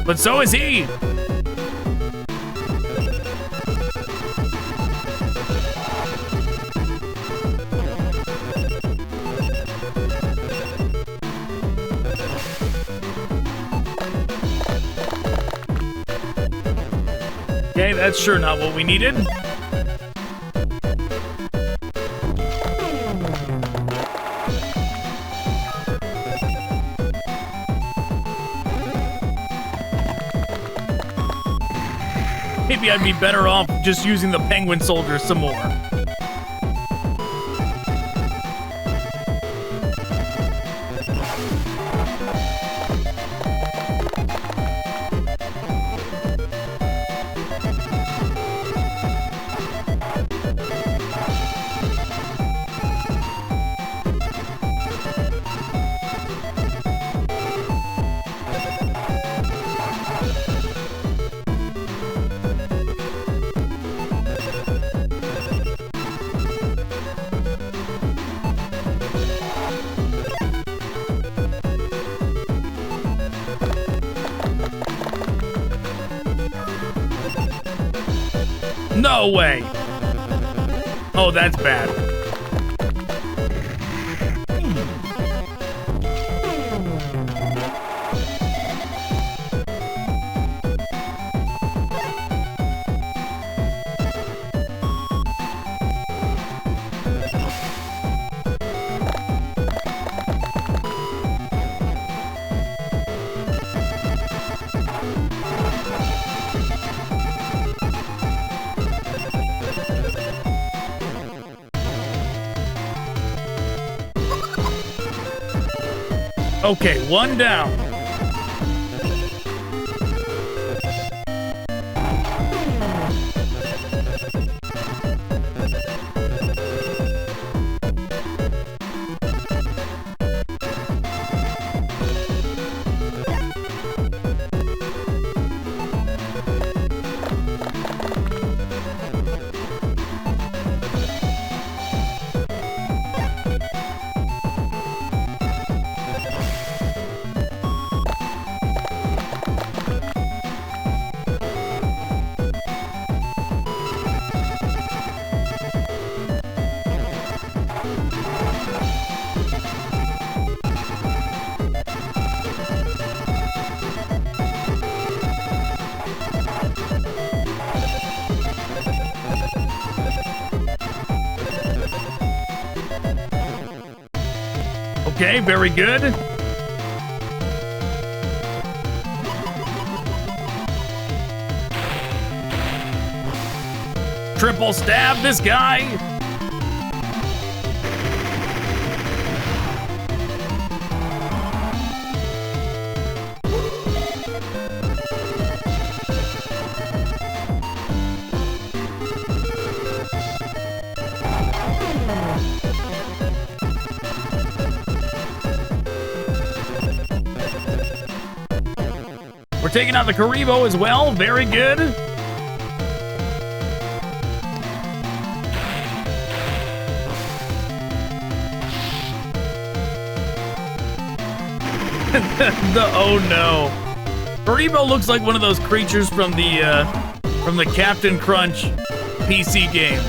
But so is he. Okay, that's sure not what we needed. Maybe I'd be better off just using the penguin soldiers some more. No way. Oh, that's bad. Okay, one down. Okay, very good. Triple stab this guy. We're taking out the Carnival as well. Very good. Oh no. Carnival looks like one of those creatures from the Captain Crunch PC game.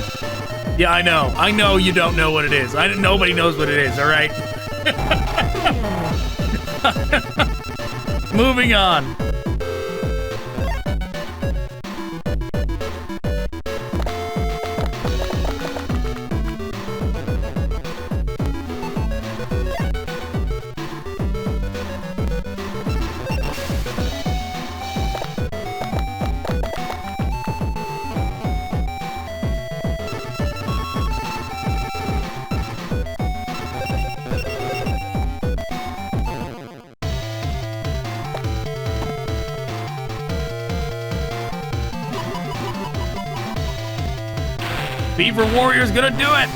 Yeah, I know. I know you don't know what it is. Nobody knows what it is, all right? Moving on. Beaver Warrior's gonna do it.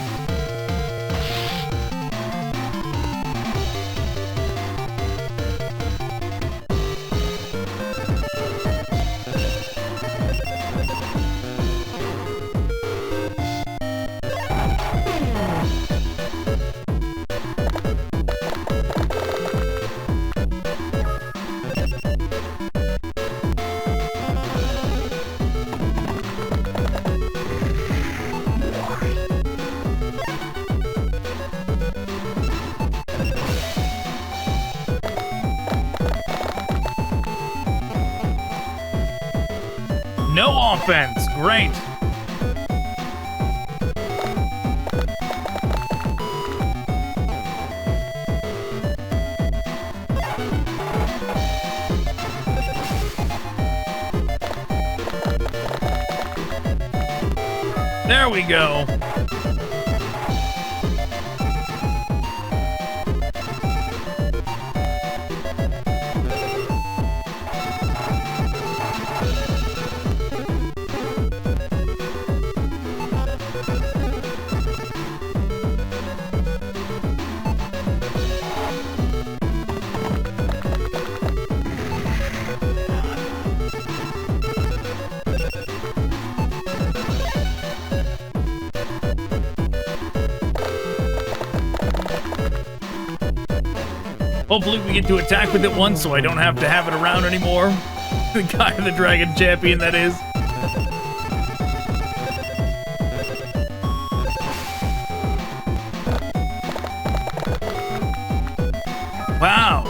No offense. Great. There we go. Hopefully we get to attack with it once so I don't have to have it around anymore. The guy, the dragon champion, that is. Wow.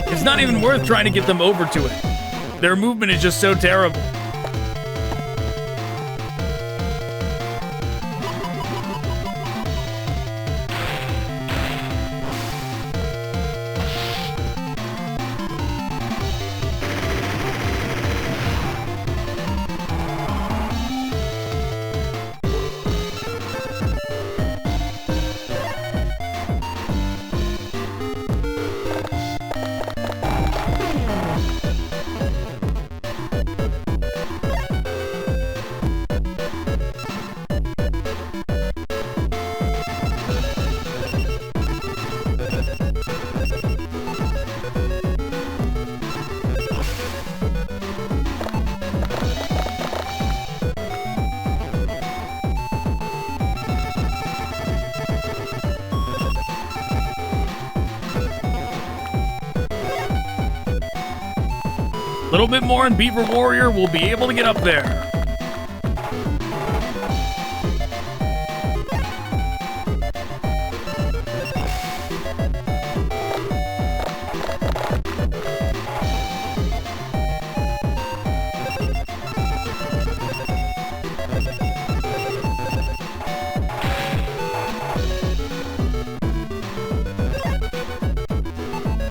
It's not even worth trying to get them over to it. Their movement is just so terrible. A little bit more and Beaver Warrior will be able to get up there.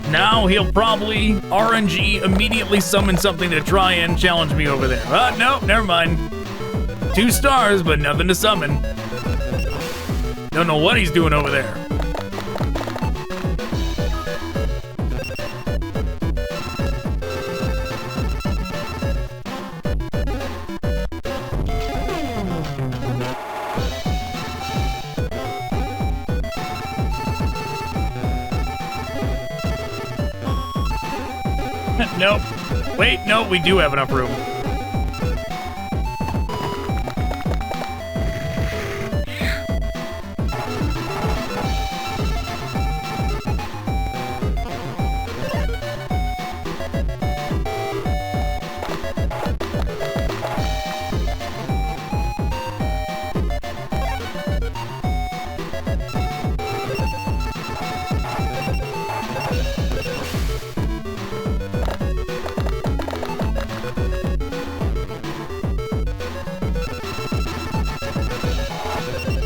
Now he'll probably RNG immediately summon something to try and challenge me over there. No, never mind. 2 stars, but nothing to summon. Don't know what he's doing over there. Nope. Wait, no, we do have enough room.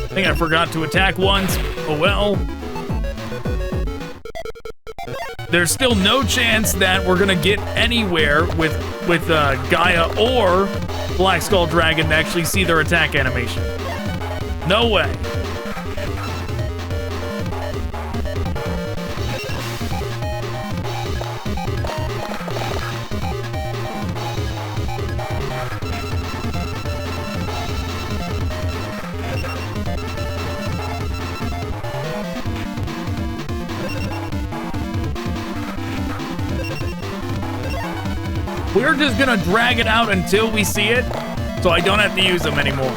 I think I forgot to attack once. Oh well. There's still no chance that we're gonna get anywhere with Gaia or Black Skull Dragon to actually see their attack animation. No way. We're just gonna drag it out until we see it, so I don't have to use them anymore.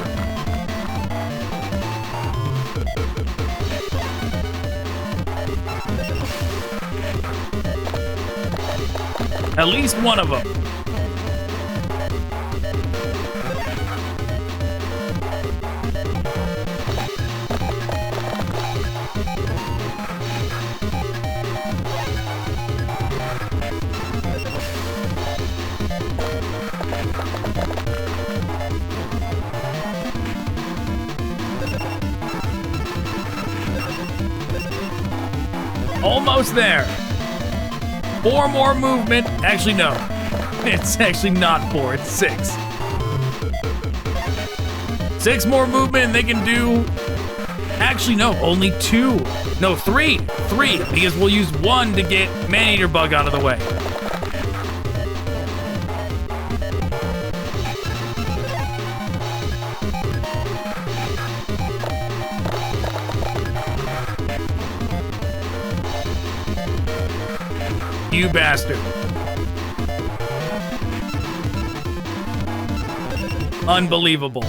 At least one of them. Almost there. 4 more movement. Actually, no. It's actually not 4. It's 6. 6 more movement and they can do Actually, no, only 2. No, 3. 3, because we'll use 1 to get Man-Eater Bug out of the way. You bastard. Unbelievable.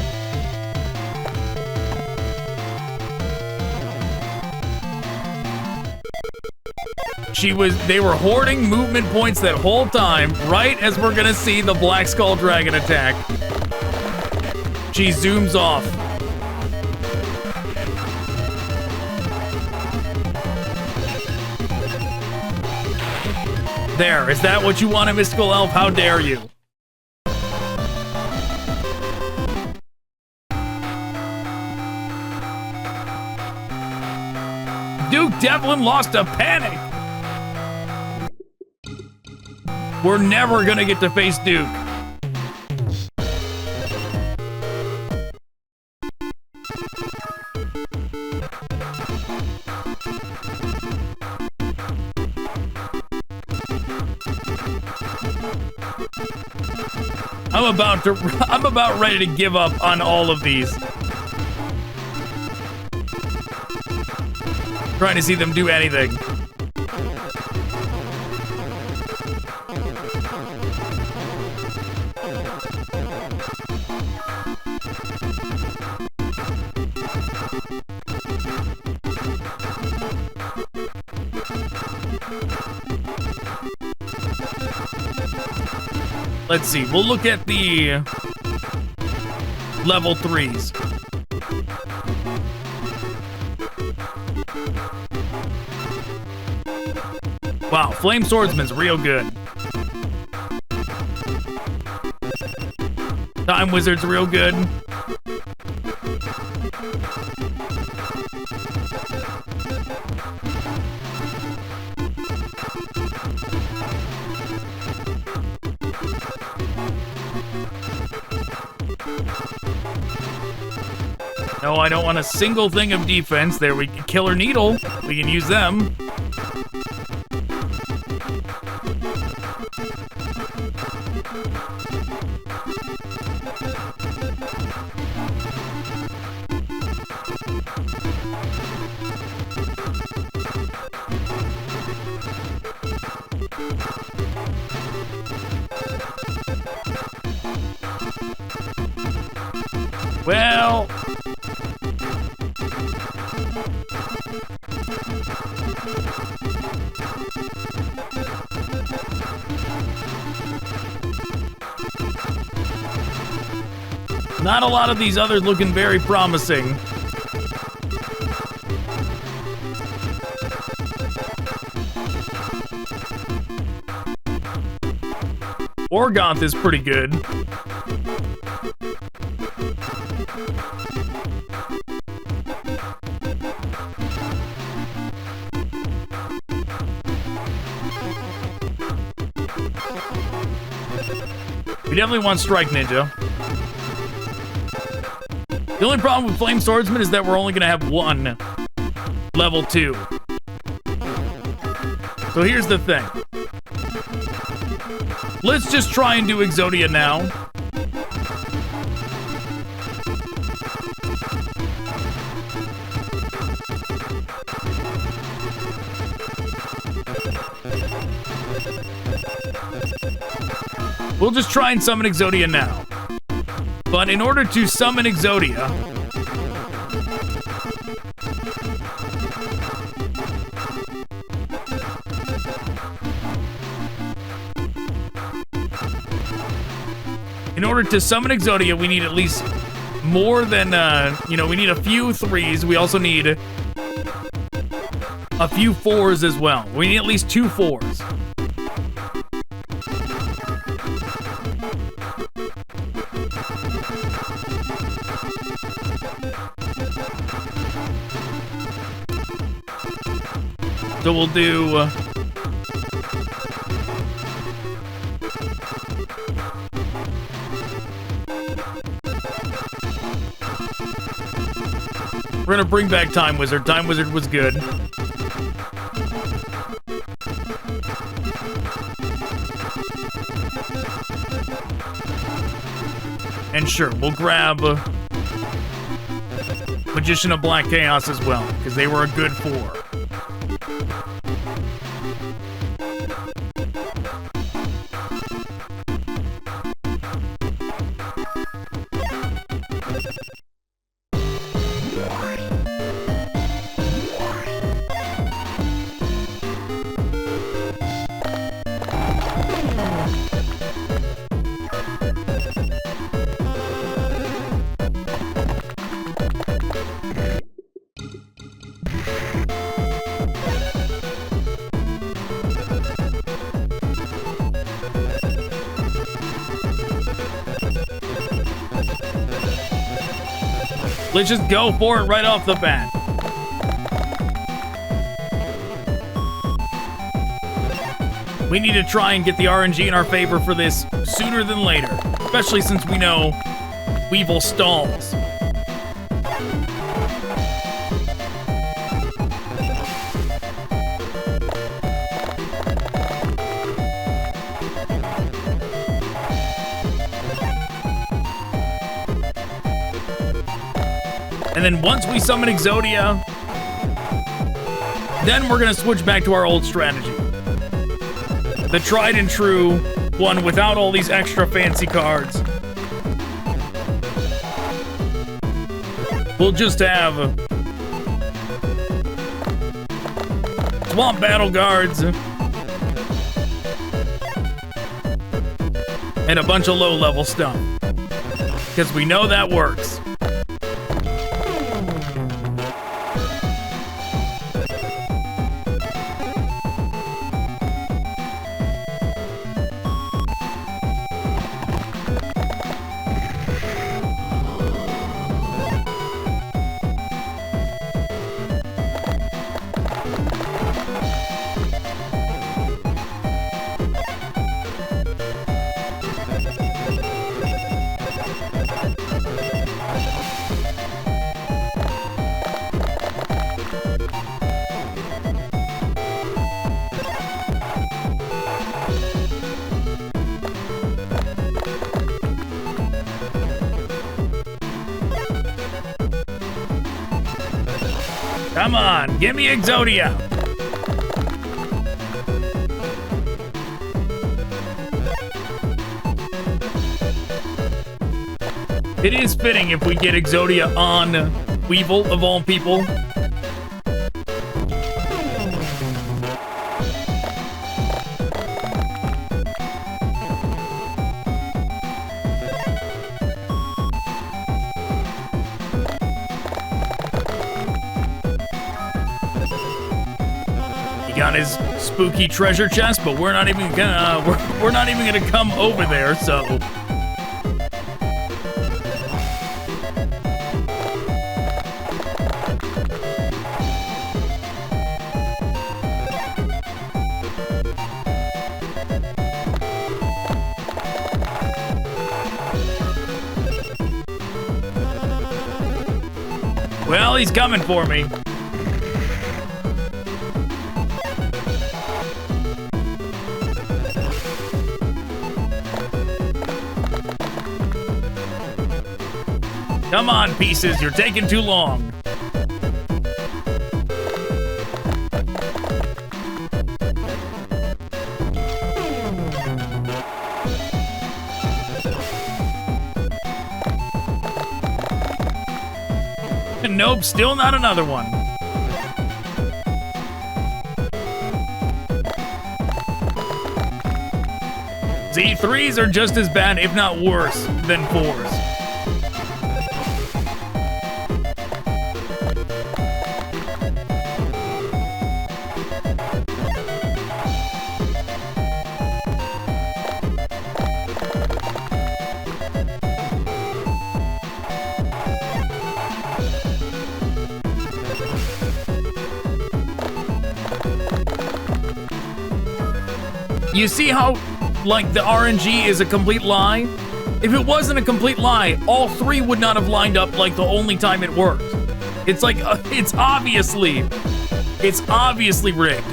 They were hoarding movement points that whole time, right as we're gonna see the Black Skull Dragon attack. She zooms off. There, is that what you want, a Mystical Elf? How dare you? Duke Devlin lost a panic. We're never gonna get to face Duke. I'm about ready to give up on all of these. Trying to see them do anything. Let's see, we'll look at the level 3s. Wow, Flame Swordsman's real good. Time Wizard's real good. No, I don't want a single thing of defense. There we go. Killer Needle. We can use them. Well, not a lot of these others looking very promising. Orgoth is pretty good. We definitely want Strike Ninja. The only problem with Flame Swordsman is that we're only going to have 1 level 2. So here's the thing. Let's just try and do Exodia now. We'll just try and summon Exodia now. But in order to summon Exodia, we need at least more than, we need a few 3s. We also need a few 4s as well. We need at least 2 4s. So we'll do... We're gonna bring back Time Wizard. Time Wizard was good. And sure, we'll grab Magician of Black Chaos as well, because they were a good 4. Let's just go for it right off the bat. We need to try and get the RNG in our favor for this sooner than later, especially since we know Weevil stalls. And then once we summon Exodia, then we're gonna switch back to our old strategy. The tried and true one without all these extra fancy cards. We'll just have Swamp Battle Guards and a bunch of low-level stuff. Because we know that works. Come on, give me Exodia. It is fitting if we get Exodia on Weevil, of all people. His spooky treasure chest, but we're not even gonna we're not even gonna come over there, so well, he's coming for me. Come on, pieces, you're taking too long. Nope, still not another one. Z3s are just as bad, if not worse, than 4s. You see how, like, the RNG is a complete lie? If it wasn't a complete lie, all 3 would not have lined up like the only time it worked. It's like, it's obviously rigged.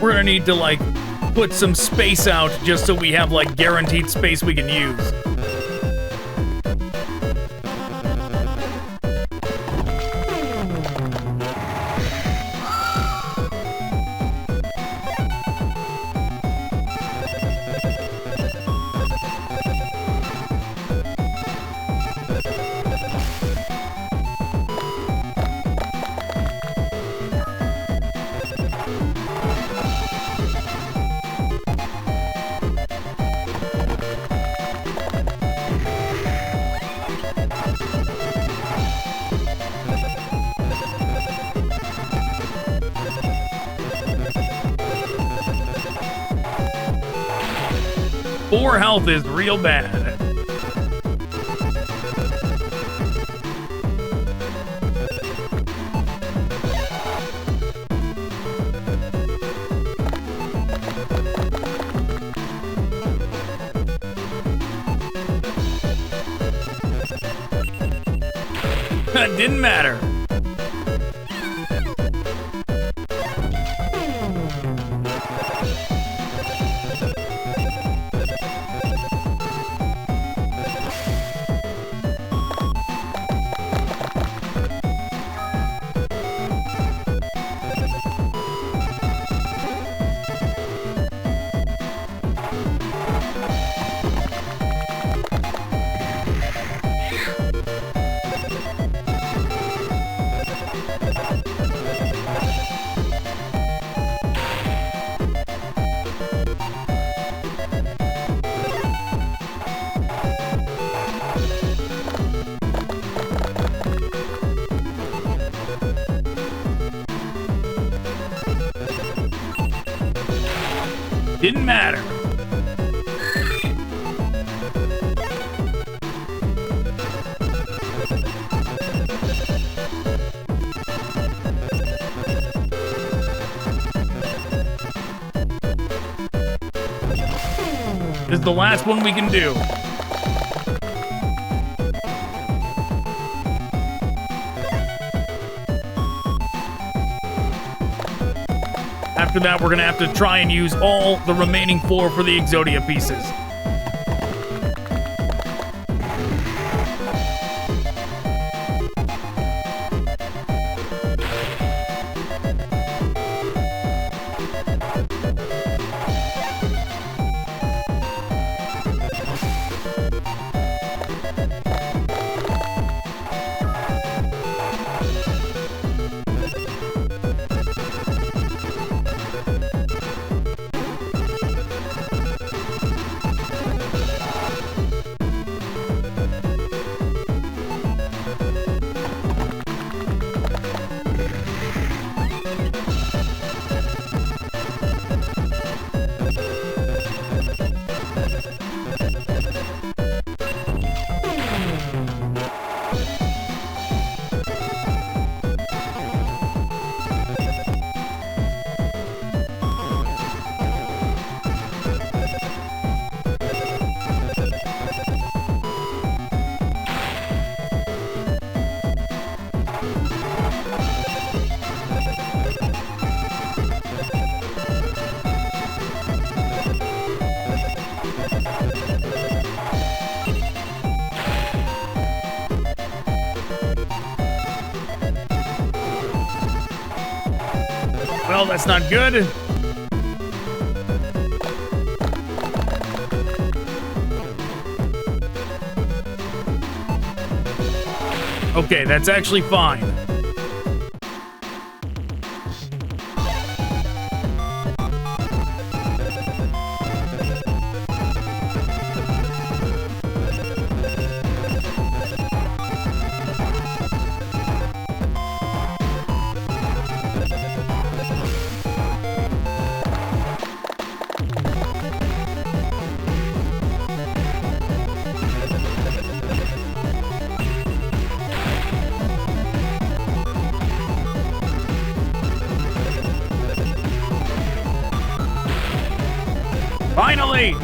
We're gonna need to, like, put some space out just so we have, like, guaranteed space we can use. Poor health is real bad. That didn't matter. Didn't matter. This is the last one we can do. After that, we're gonna have to try and use all the remaining 4 for the Exodia pieces. Well, that's not good. Okay, that's actually fine. Finally!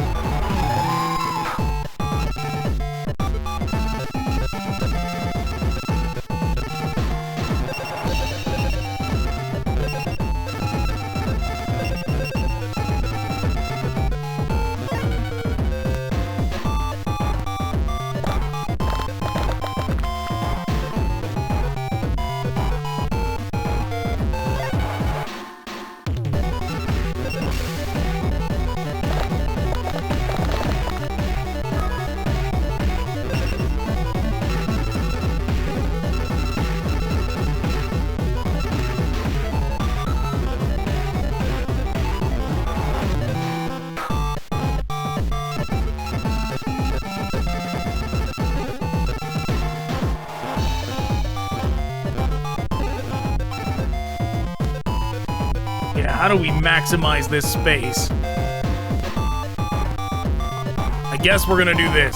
How do we maximize this space? I guess we're gonna do this.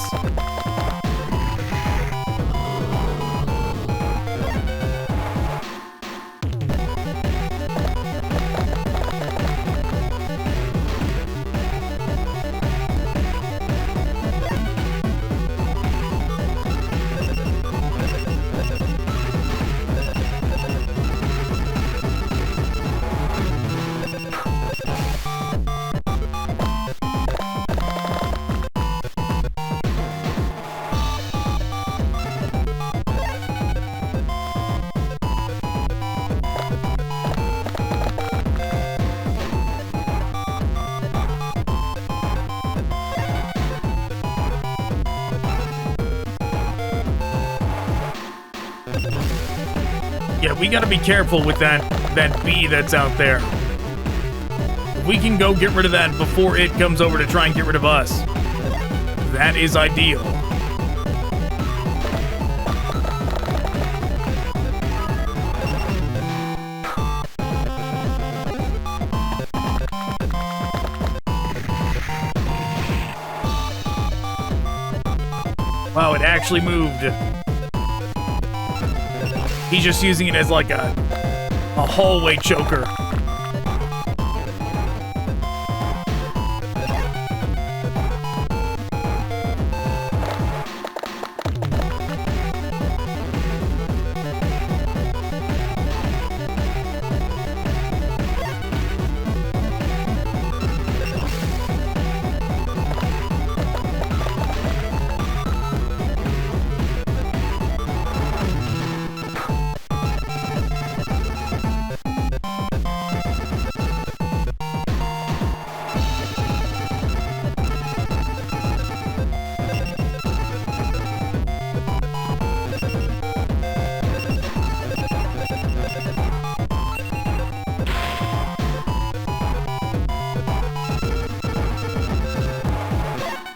Yeah, we gotta be careful with that bee that's out there. If we can go get rid of that before it comes over to try and get rid of us, that is ideal. Wow, it actually moved. He's just using it as like a hallway choker.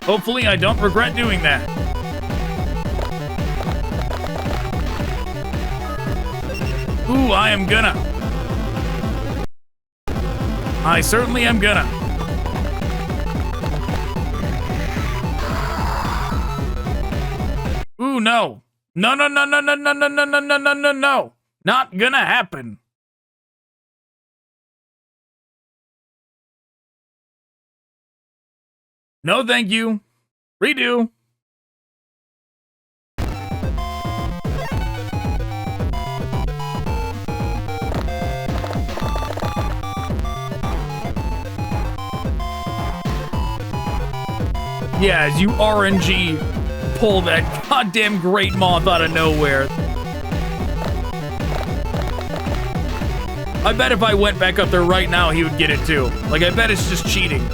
Hopefully, I don't regret doing that. Ooh, I am gonna. I certainly am gonna. Ooh, no. No, no, no, no, no, no, no, no, no, no, no, no, no. Not gonna happen. No, thank you. Redo. Yeah, as you RNG pull that goddamn great moth out of nowhere. I bet if I went back up there right now, he would get it too. Like, I bet it's just cheating.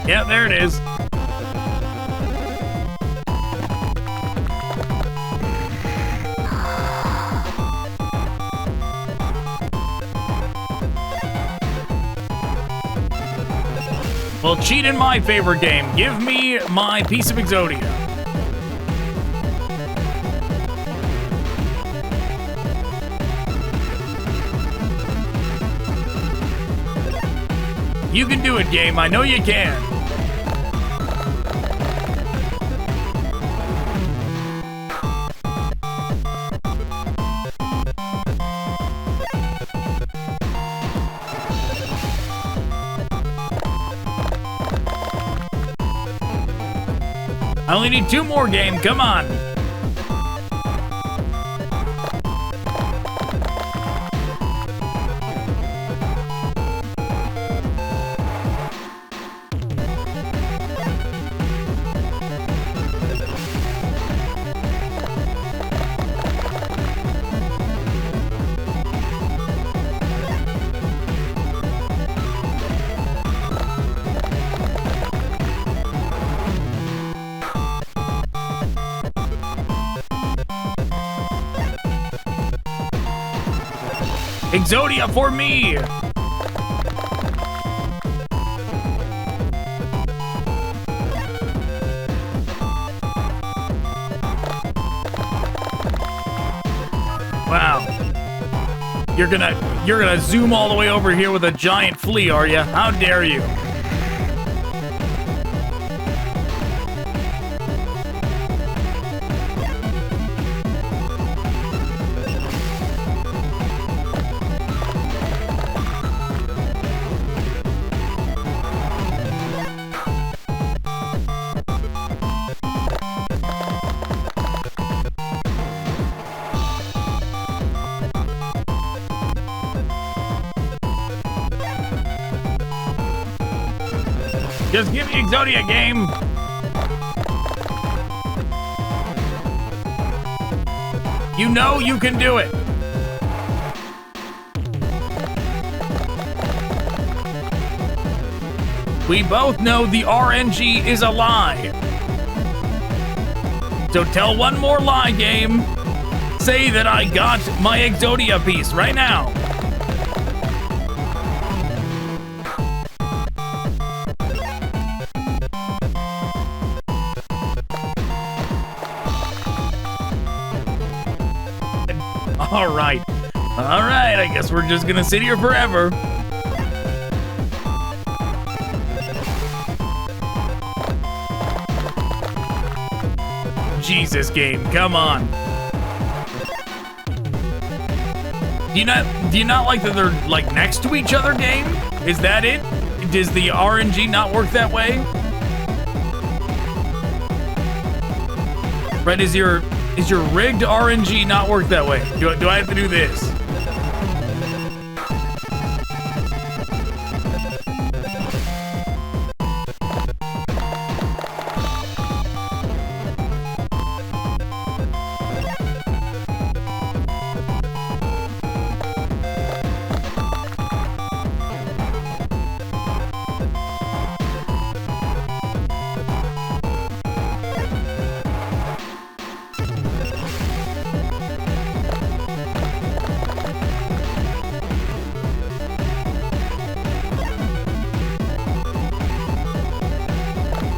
Yeah, there it is. Well, cheat in my favorite game. Give me my piece of Exodia. You can do it, game. I know you can. I only need 2 more, game. Come on. Exodia for me! Wow. You're gonna zoom all the way over here with a giant flea, are you? How dare you? Just give me Exodia, game. You know you can do it. We both know the RNG is a lie. So tell one more lie, game. Say that I got my Exodia piece right now. All right, I guess we're just gonna sit here forever. Jesus, game, come on. Do you not like that they're like next to each other, game? Is that it? Does the RNG not work that way? Right, is your rigged RNG not work that way? Do I have to do this?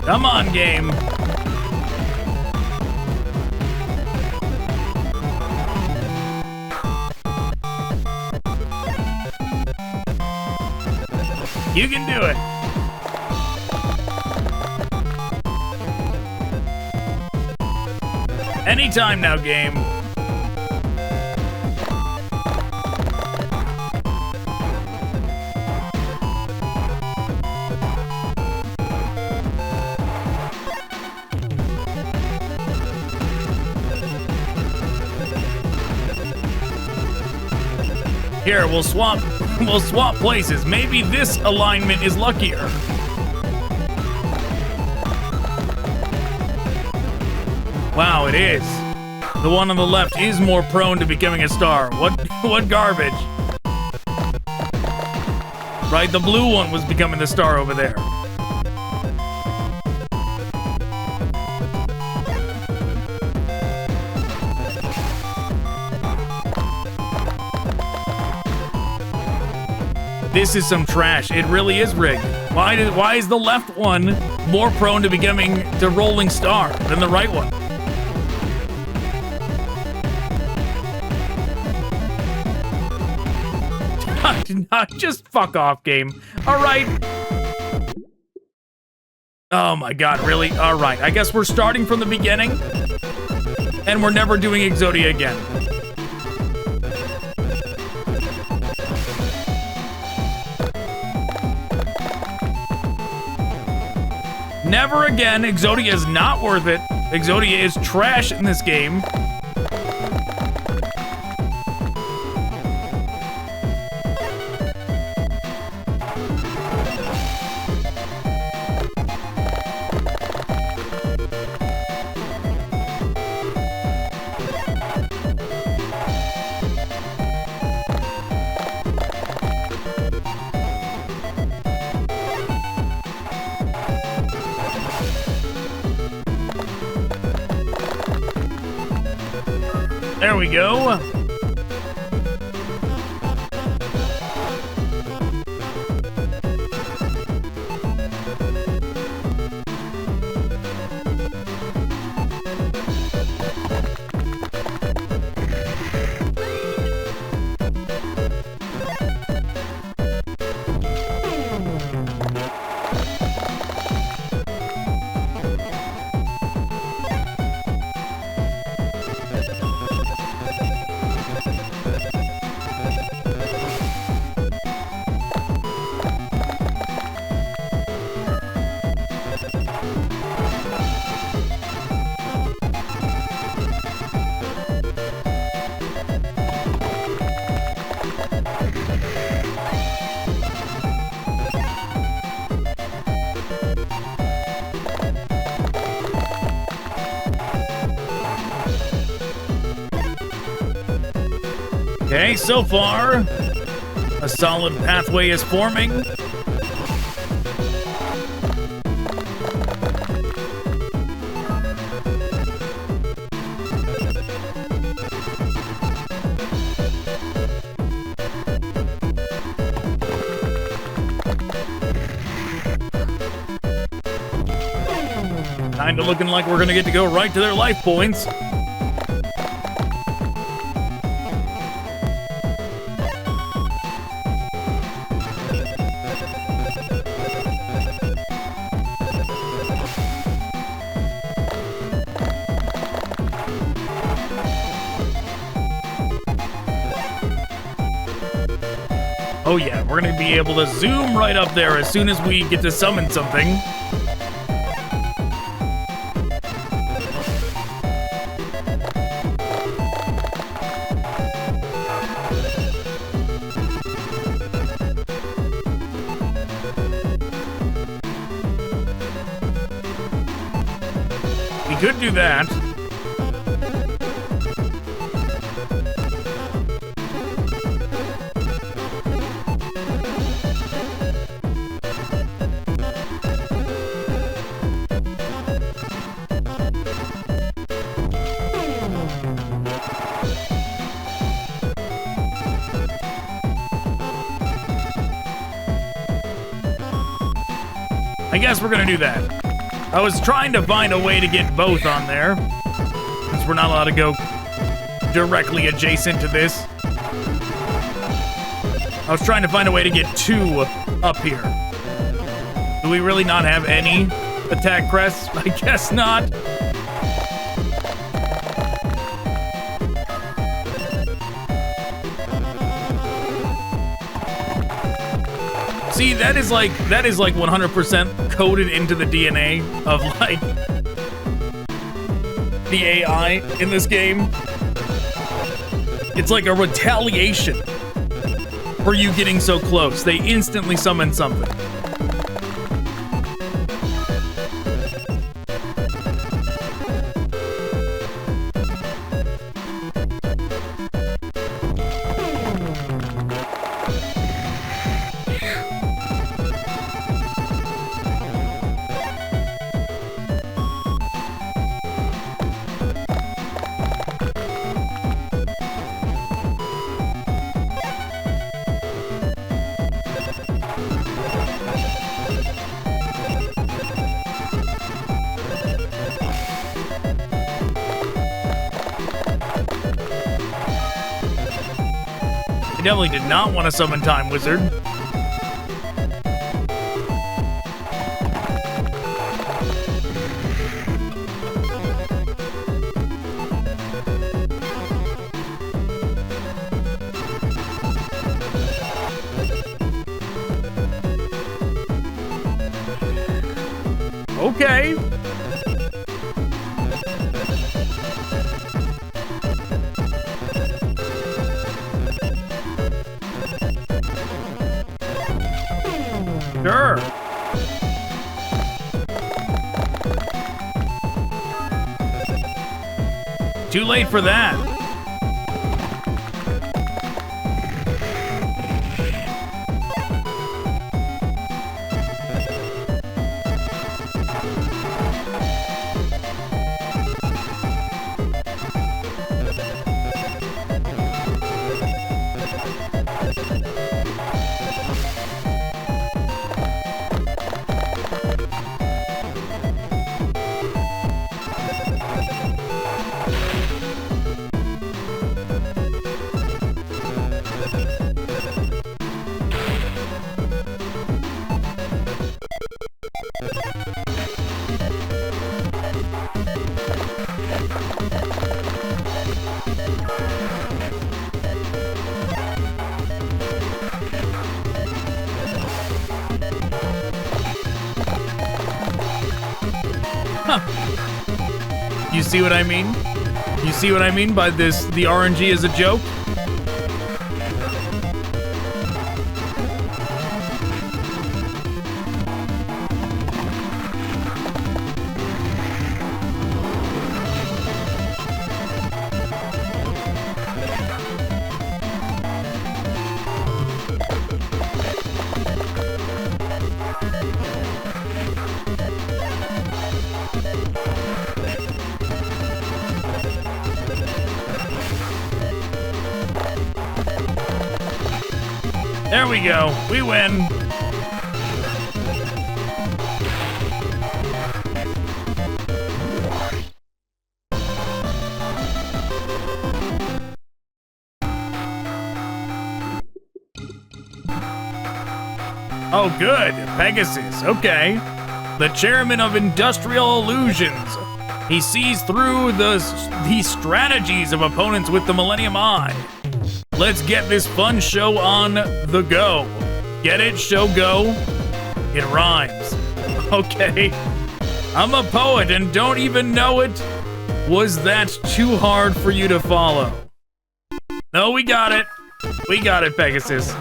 Come on, game. You can do it. Anytime now, game. Here, we'll swap places. Maybe this alignment is luckier. Wow, it is. The one on the left is more prone to becoming a star. What garbage. Right, the blue one was becoming the star over there. This is some trash. It really is rigged. Why is the left one more prone to becoming the rolling star than the right one? Just fuck off, game. All right. Oh my god, really? All right. I guess we're starting from the beginning, and we're never doing Exodia again. Never again. Exodia is not worth it. Exodia is trash in this game. There we go. Okay, so far, a solid pathway is forming. Kinda looking like we're gonna get to go right to their life points. Oh yeah, we're gonna be able to zoom right up there as soon as we get to summon something. We could do that. I guess we're gonna do that. I was trying to find a way to get both on there, since we're not allowed to go directly adjacent to this. I was trying to find a way to get two up here. Do we really not have any attack crests? I guess not. See, that is like 100% coded into the DNA of like the AI in this game. It's like a retaliation for you getting so close. They instantly summon something. Definitely did not want to summon Time Wizard. Okay. Sure. Too late for that. You see what I mean? You see what I mean by this? The RNG is a joke? There we go. We win. Oh, good. Pegasus. Okay. The chairman of Industrial Illusions. He sees through the strategies of opponents with the Millennium Eye. Let's get this fun show on the go. Get it? Show go? It rhymes. Okay. I'm a poet and don't even know it. Was that too hard for you to follow? No, we got it. We got it, Pegasus.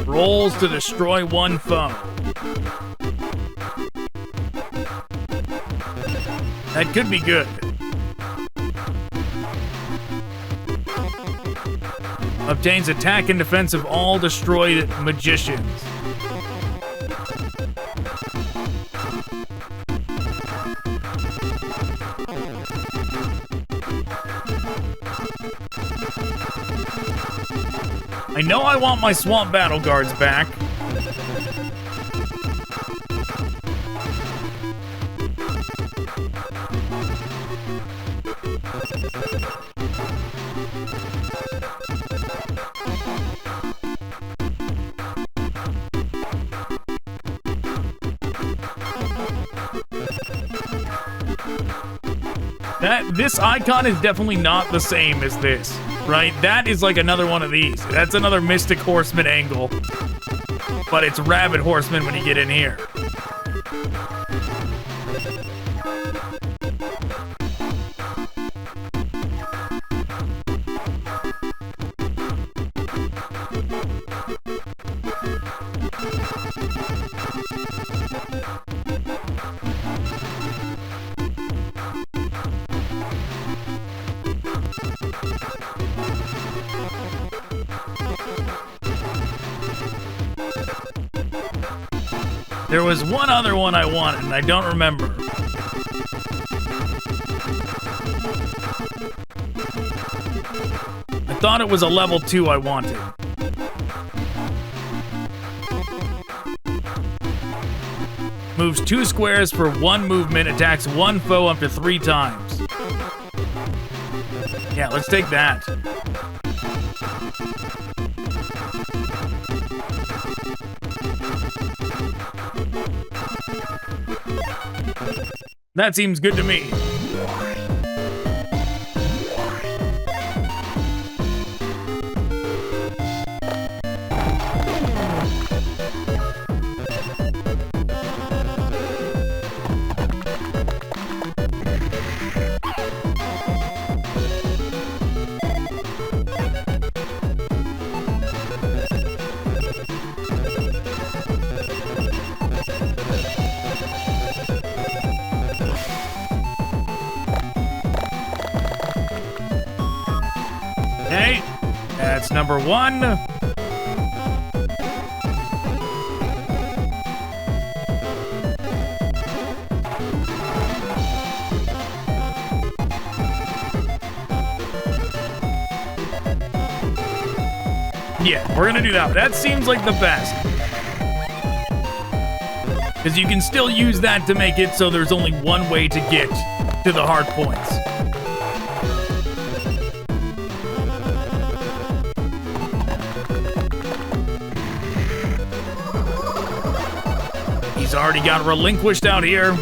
Rolls to destroy one foe. That could be good. Obtains attack and defense of all destroyed magicians. I know I want my Swamp Battle Guards back. This icon is definitely not the same as this, right? That is like another one of these. That's another Mystic Horseman angle. But it's Rabbit Horseman when you get in here. There was one other one I wanted, and I don't remember. I thought it was a level 2 I wanted. Moves 2 squares for 1 movement, attacks 1 foe up to 3 times. Yeah, let's take that. That seems good to me. Okay, that's number 1. Yeah, we're gonna do that. That seems like the best. Because you can still use that to make it so there's only one way to get to the hard points. He's already got relinquished out here.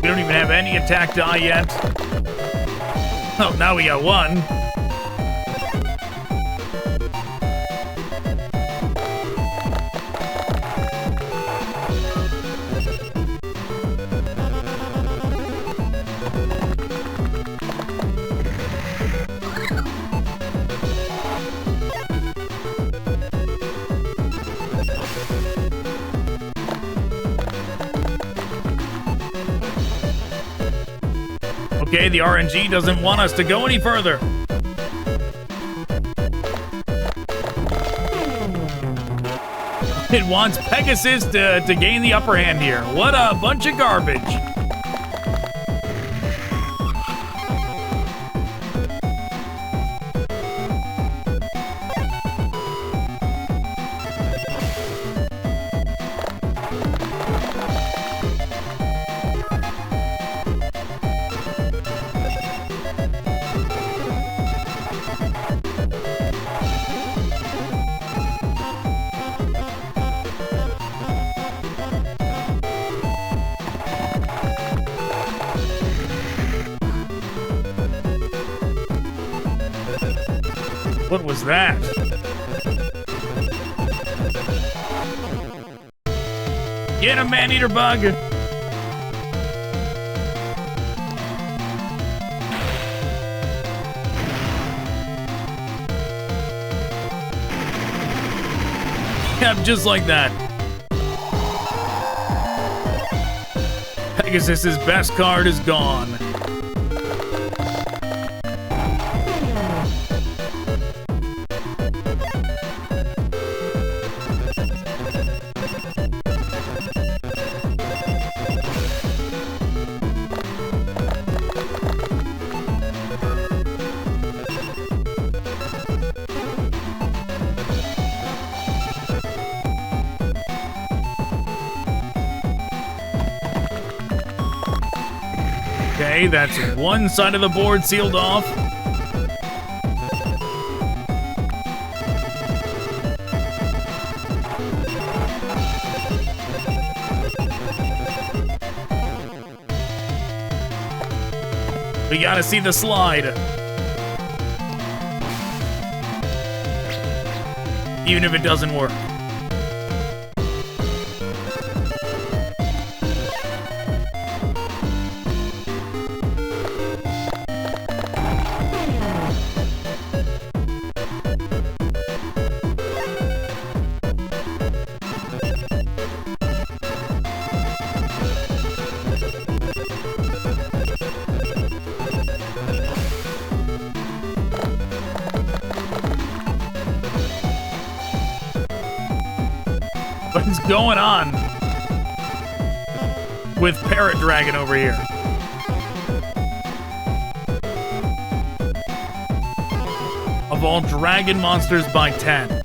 We don't even have any attack die yet. Oh, now we got 1. Okay, the RNG doesn't want us to go any further. It wants Pegasus to gain the upper hand here. What a bunch of garbage. What was that? Get him, man-eater bug! Yep, just like that. Pegasus's best card is gone. Okay, that's one side of the board sealed off. We gotta see the slide. Even if it doesn't work. What's going on with Parrot Dragon over here? Of all dragon monsters by 10.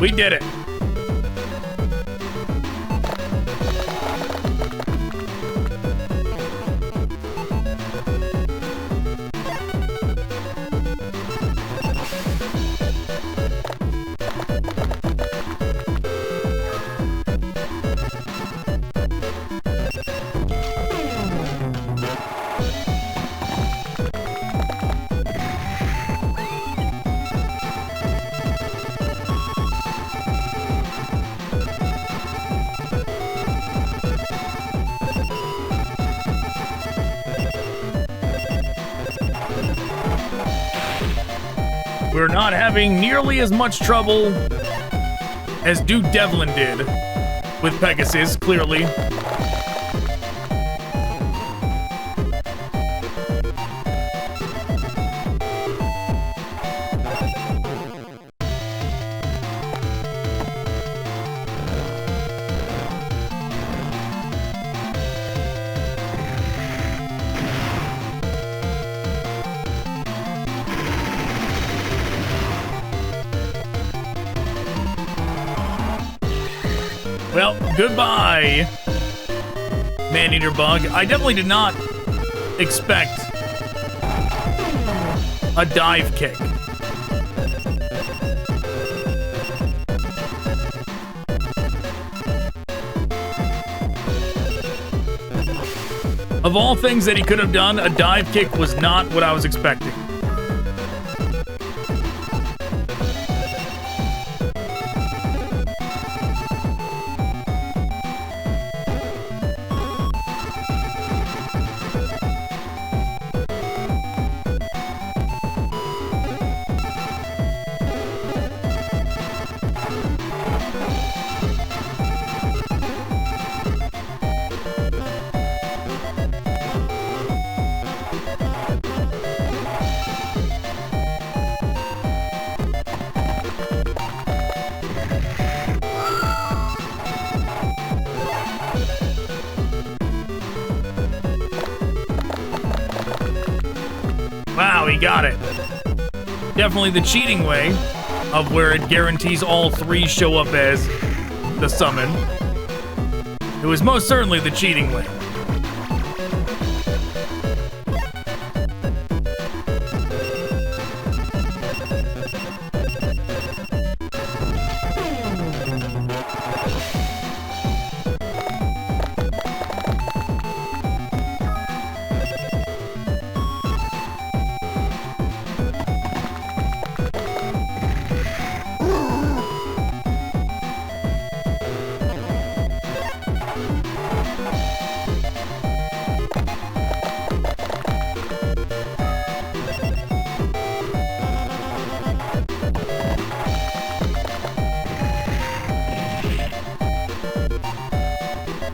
We did it. We're not having nearly as much trouble as Duke Devlin did with Pegasus, clearly. Well, goodbye, Man-Eater Bug. I definitely did not expect a dive kick. Of all things that he could have done, a dive kick was not what I was expecting. Wow, he got it. Definitely the cheating way of where it guarantees all three show up as the summon. It was most certainly the cheating way.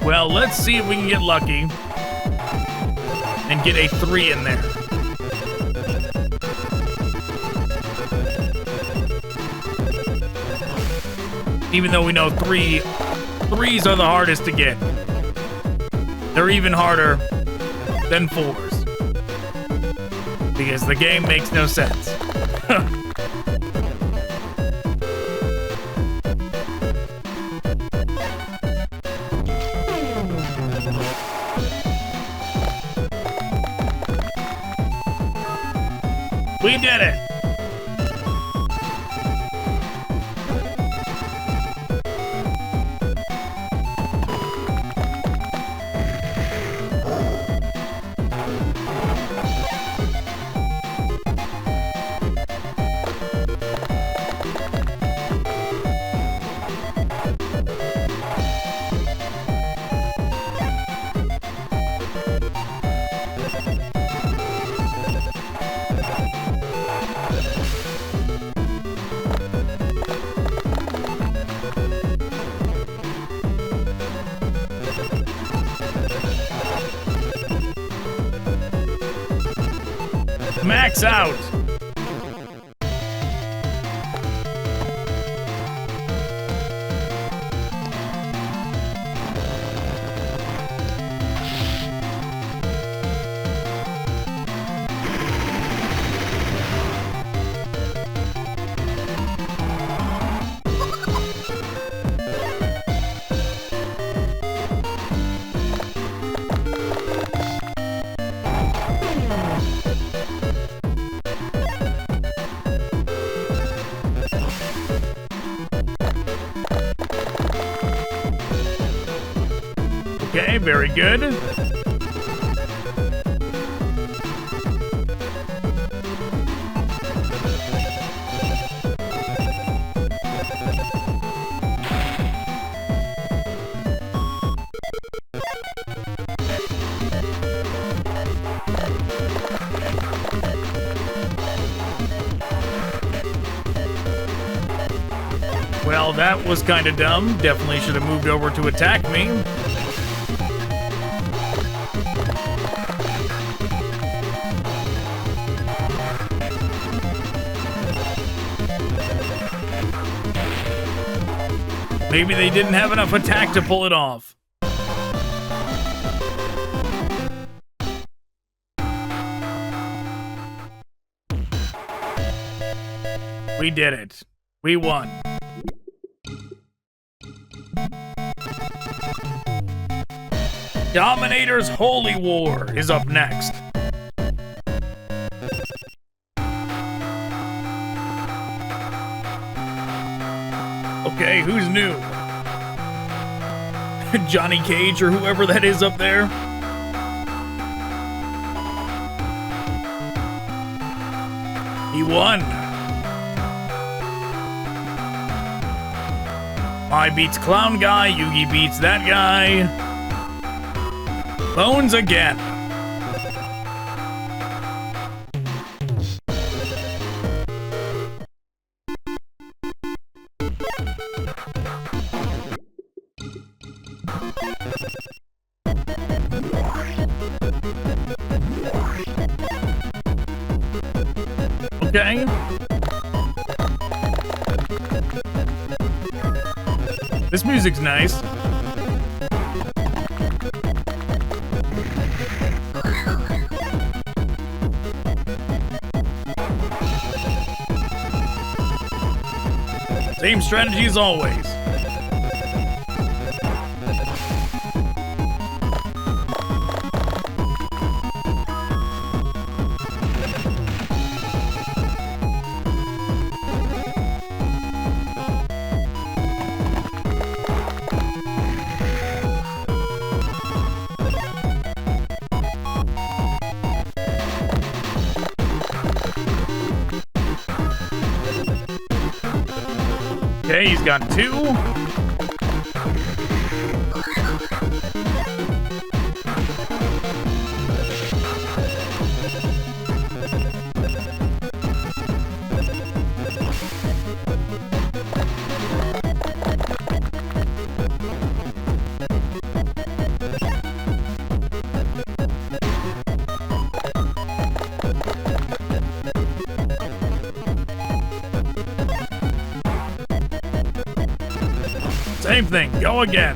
Well, let's see if we can get lucky and get a 3 in there. Even though we know threes are the hardest to get. They're even harder than 4s. Because the game makes no sense. We did it! Max out. Okay, very good. Well, that was kind of dumb. Definitely should have moved over to attack me. Maybe they didn't have enough attack to pull it off. We did it. We won. Dominator's Holy War is up next. Okay, who's new? Johnny Cage or whoever that is up there? He won. I beats Clown Guy, Yugi beats that guy. Bones again. Okay. This music's nice. Same strategy as always. Okay, he's got 2. Same thing. Go again.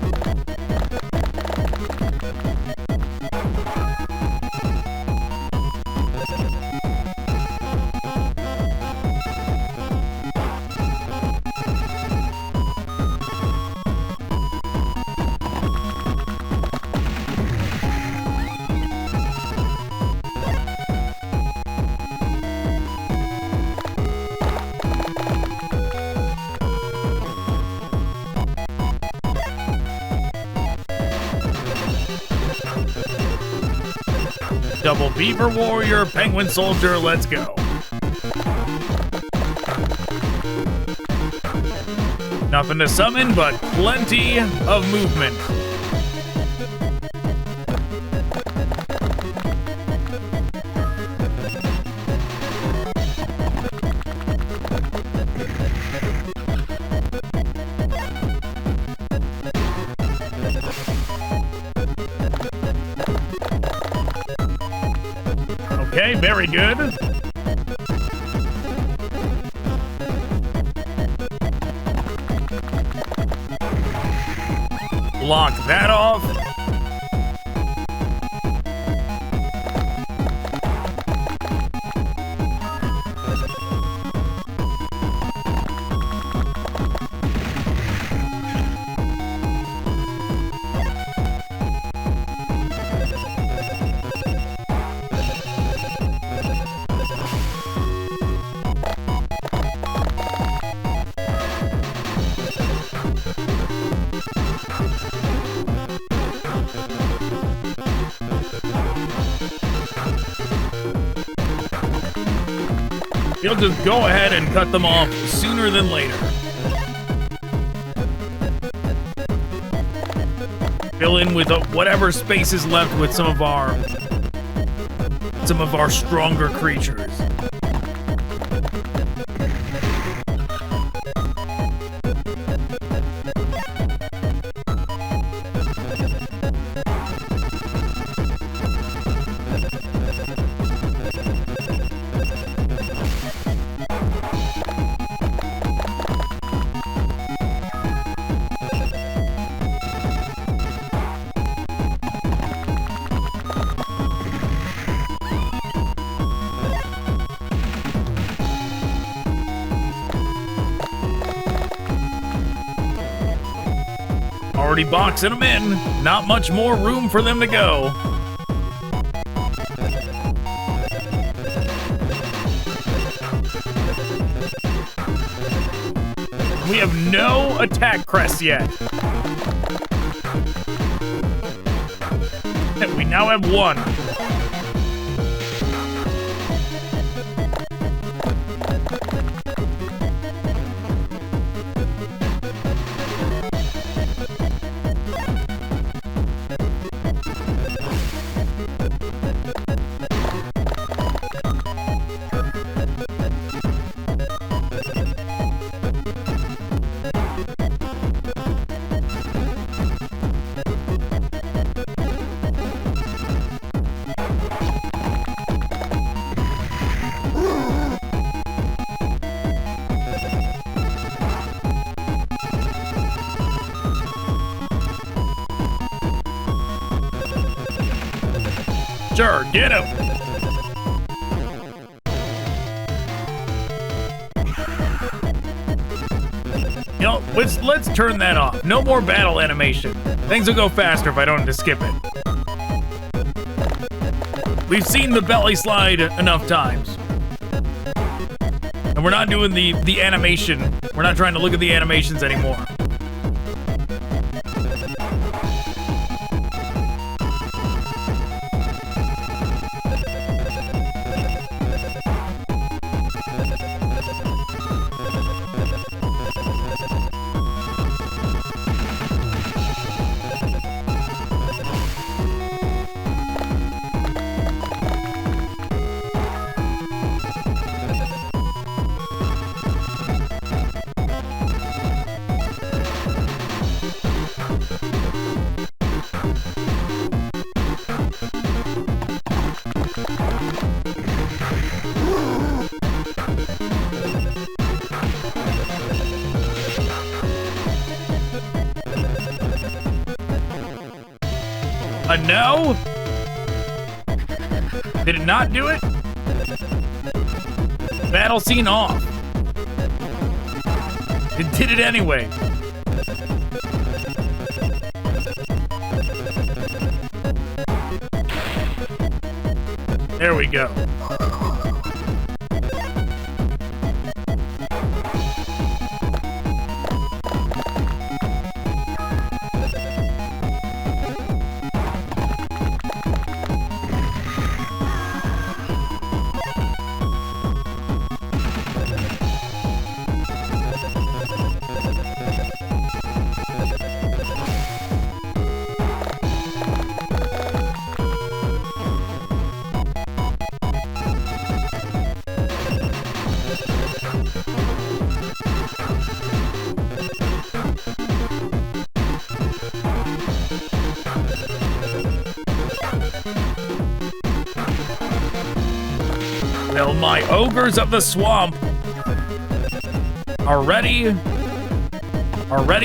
Double Beaver Warrior, Penguin Soldier, let's go. Nothing to summon, but plenty of movement. Okay, very good. Block that off. He'll just go ahead and cut them off sooner than later. Fill in with whatever space is left with some of our stronger creatures. Already boxing them in. Not much more room for them to go. We have no attack crest yet. We now have one. Sure, get him. You know, let's turn that off. No more battle animation. Things will go faster if I don't have to skip it. We've seen the belly slide enough times. And we're not doing the animation. We're not trying to look at the animations anymore. no? Did it not do it? Battle scene off. It did it anyway. There we go. Well, my ogres of the swamp are ready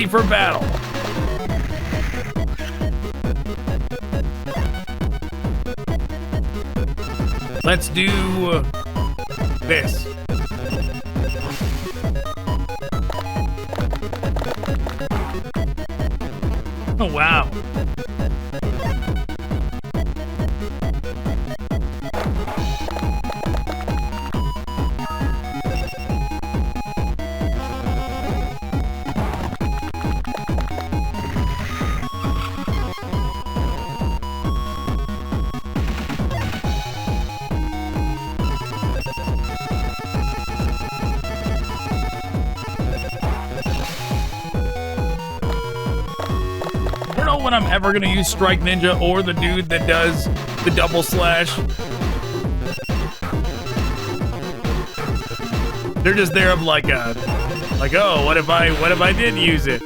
for battle. Let's do this. Oh, wow. When I'm ever gonna use Strike Ninja or the dude that does the double slash. They're just there of like oh, what if I did use it?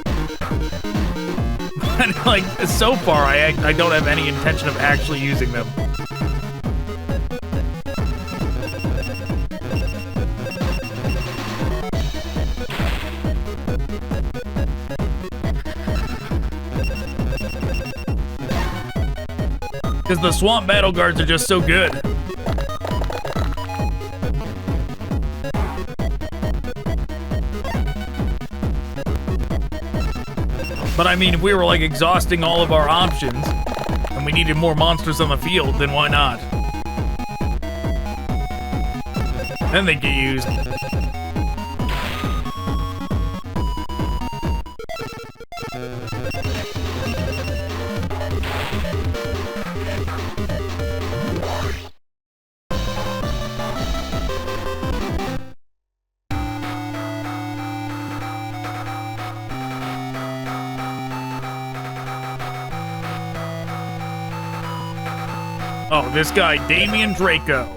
And like so far I don't have any intention of actually using them. Because the swamp battle guards are just so good. But I mean, if we were like exhausting all of our options and we needed more monsters on the field, then why not? Then they get used. Oh, this guy, Damian Draco.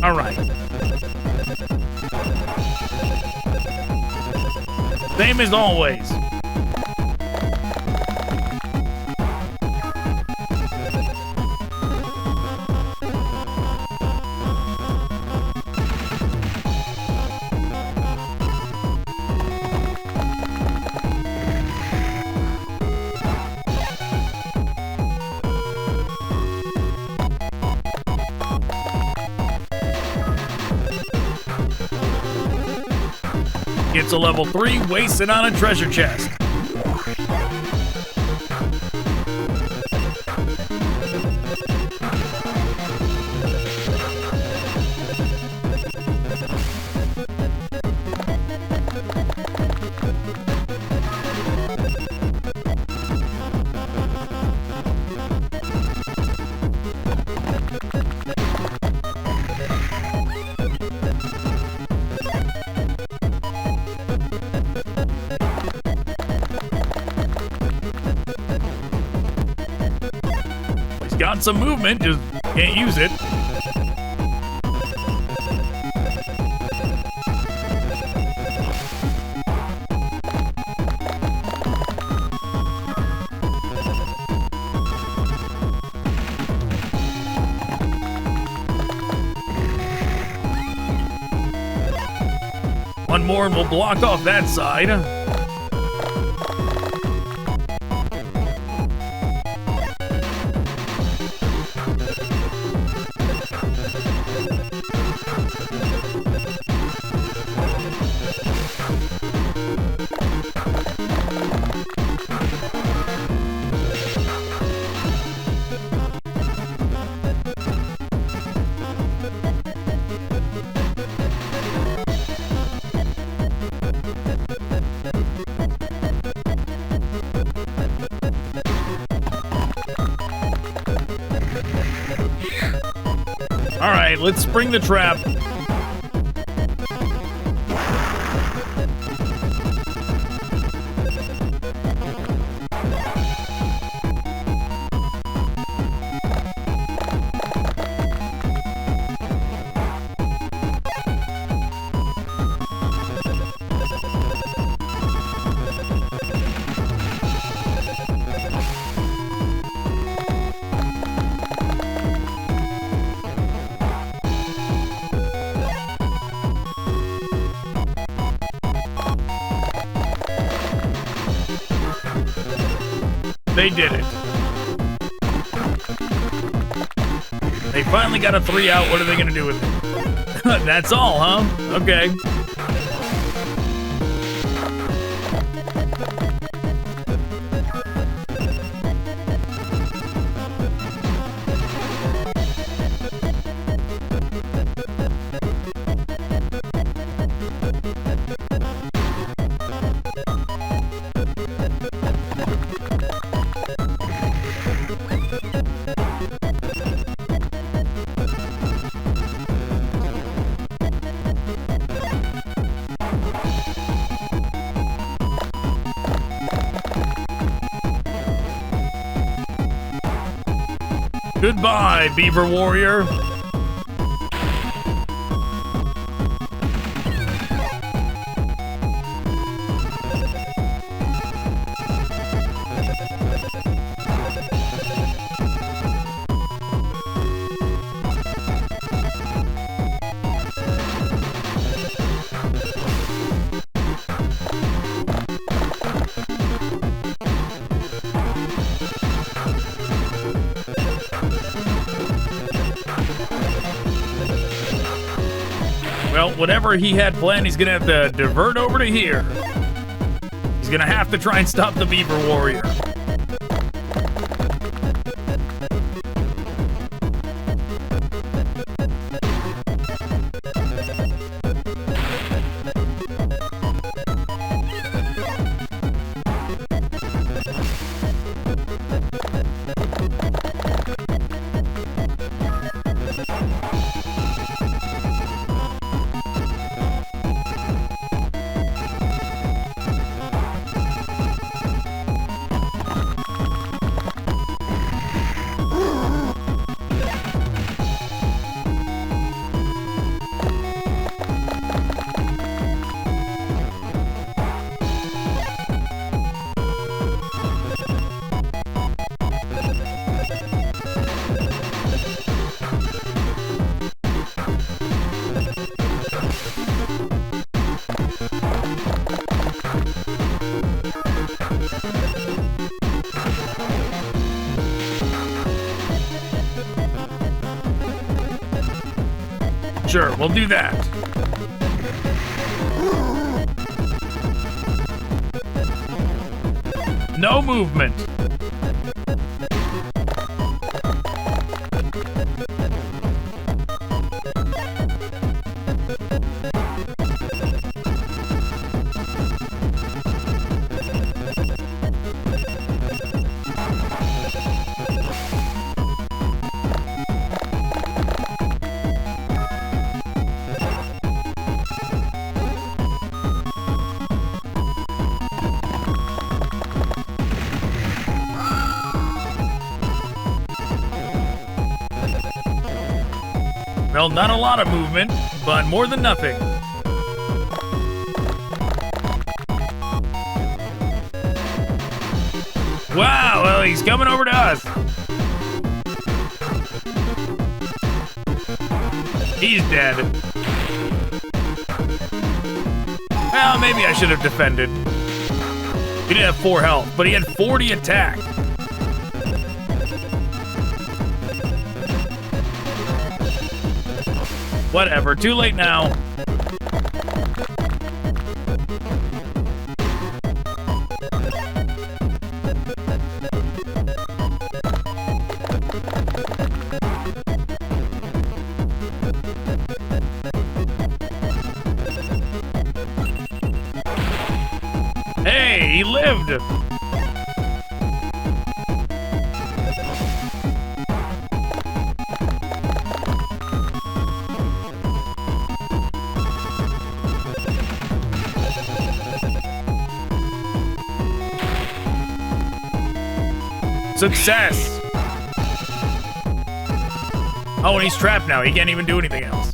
All right. Same as always. Gets a level 3, wasted on a treasure chest. Got some movement, just can't use it. One more and we'll block off that side. All right, let's spring the trap. They did it. They finally got a 3 out. What are they going to do with it? That's all, huh? Okay. Goodbye, Beaver Warrior. Well, whatever he had planned, he's gonna have to divert over to here. He's gonna have to try and stop the Beaver Warrior. Sure, we'll do that. No movement. Well, not a lot of movement, but more than nothing. Wow, well, he's coming over to us. He's dead. Well, maybe I should have defended. He didn't have 4 health, but he had 40 attack. Whatever, too late now. Hey, he lived! Success! Oh, and he's trapped now. He can't even do anything else.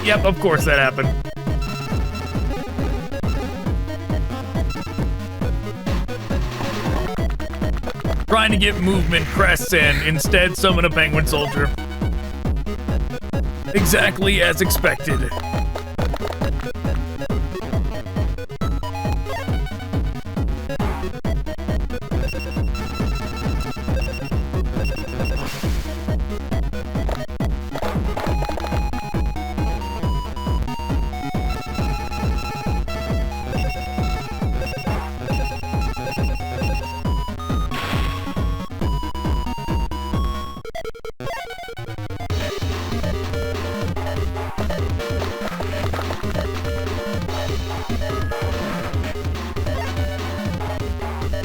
Yep, of course that happened. Trying to get movement crests in, instead summon a penguin soldier. Exactly as expected.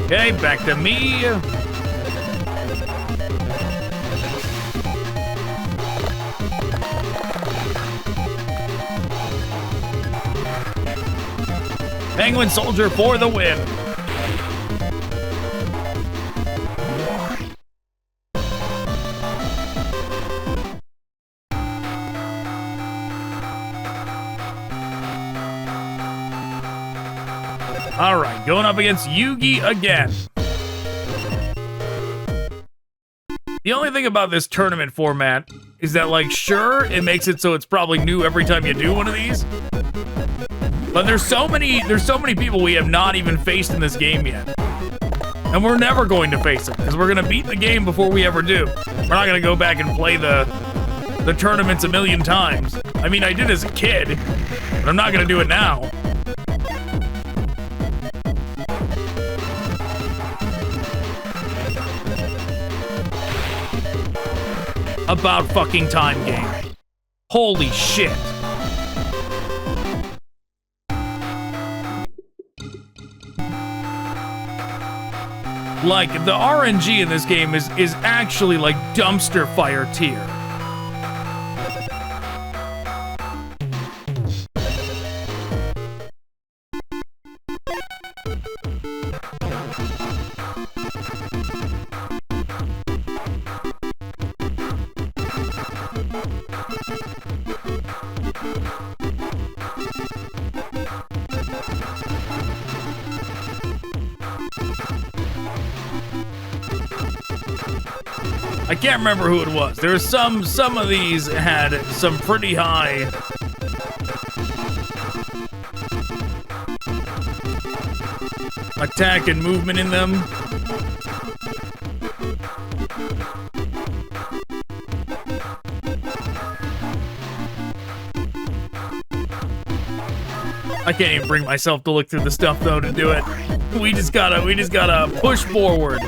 Okay, back to me. Penguin soldier for the win. All right, going up against Yugioh again. The only thing about this tournament format is that, like, sure, it makes it so it's probably new every time you do one of these. But there's so many people we have not even faced in this game yet. And we're never going to face them, because we're going to beat the game before we ever do. We're not going to go back and play the tournaments a million times. I mean, I did as a kid, but I'm not going to do it now. About fucking time game. Holy shit. Like, the RNG in this game is actually like dumpster fire tier. I can't remember who it was. There were some of these had some pretty high attack and movement in them. I can't even bring myself to look through the stuff though to do it. We just gotta push forward.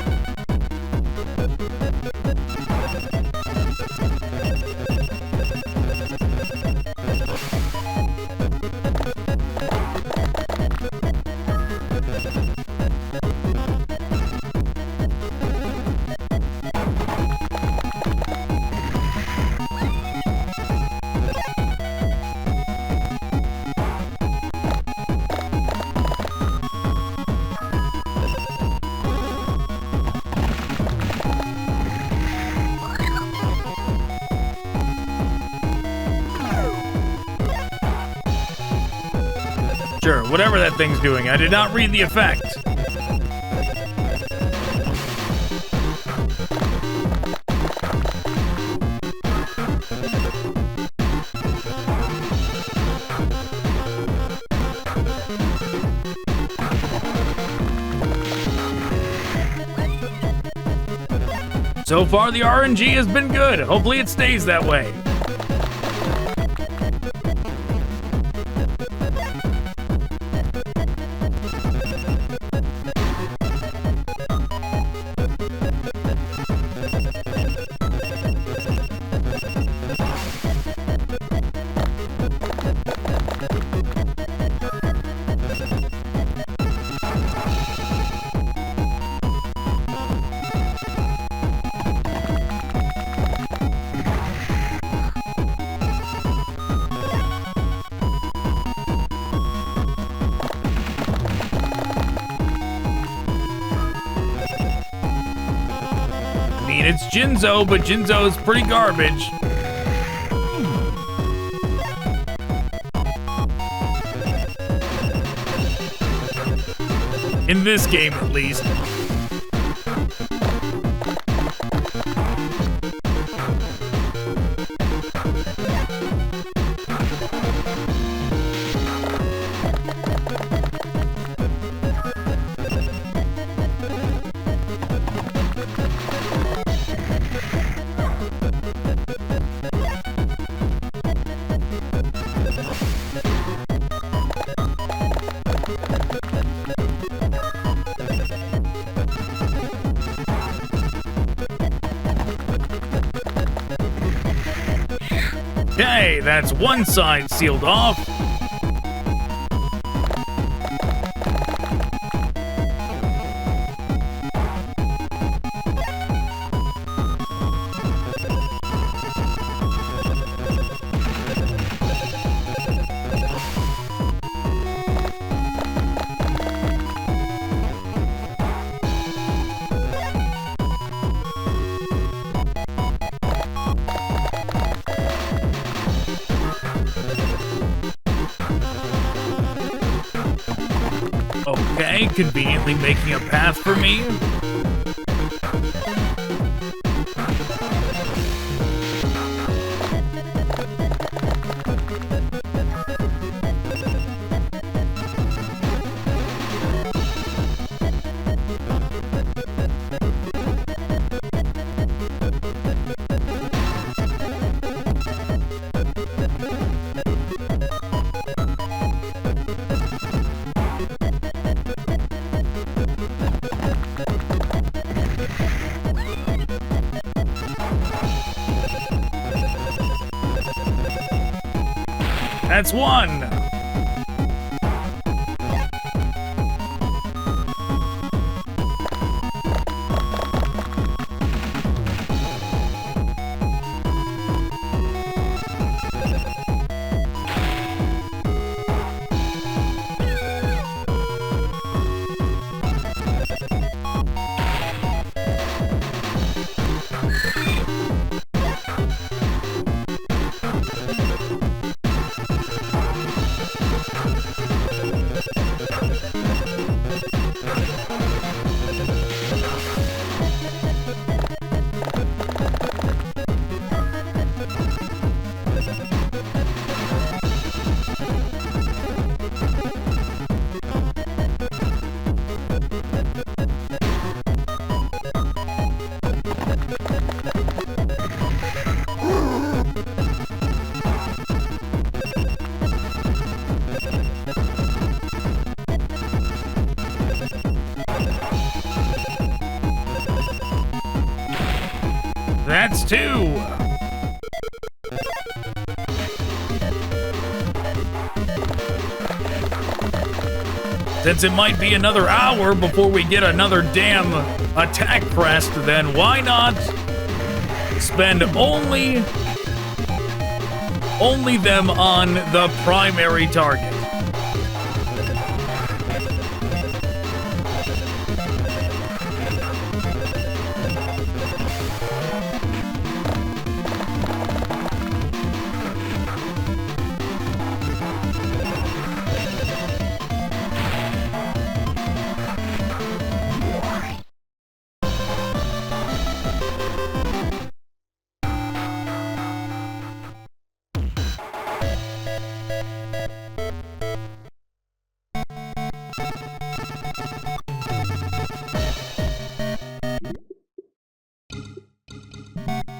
Sure, whatever that thing's doing. I did not read the effect. So far, the RNG has been good. Hopefully it stays that way. It's Jinzo, but Jinzo's pretty garbage. In this game, at least. Okay, that's one side sealed off. Okay, conveniently making a path for me. That's one. That's two. Since it might be another hour before we get another damn attack crest, then why not spend only them on the primary target?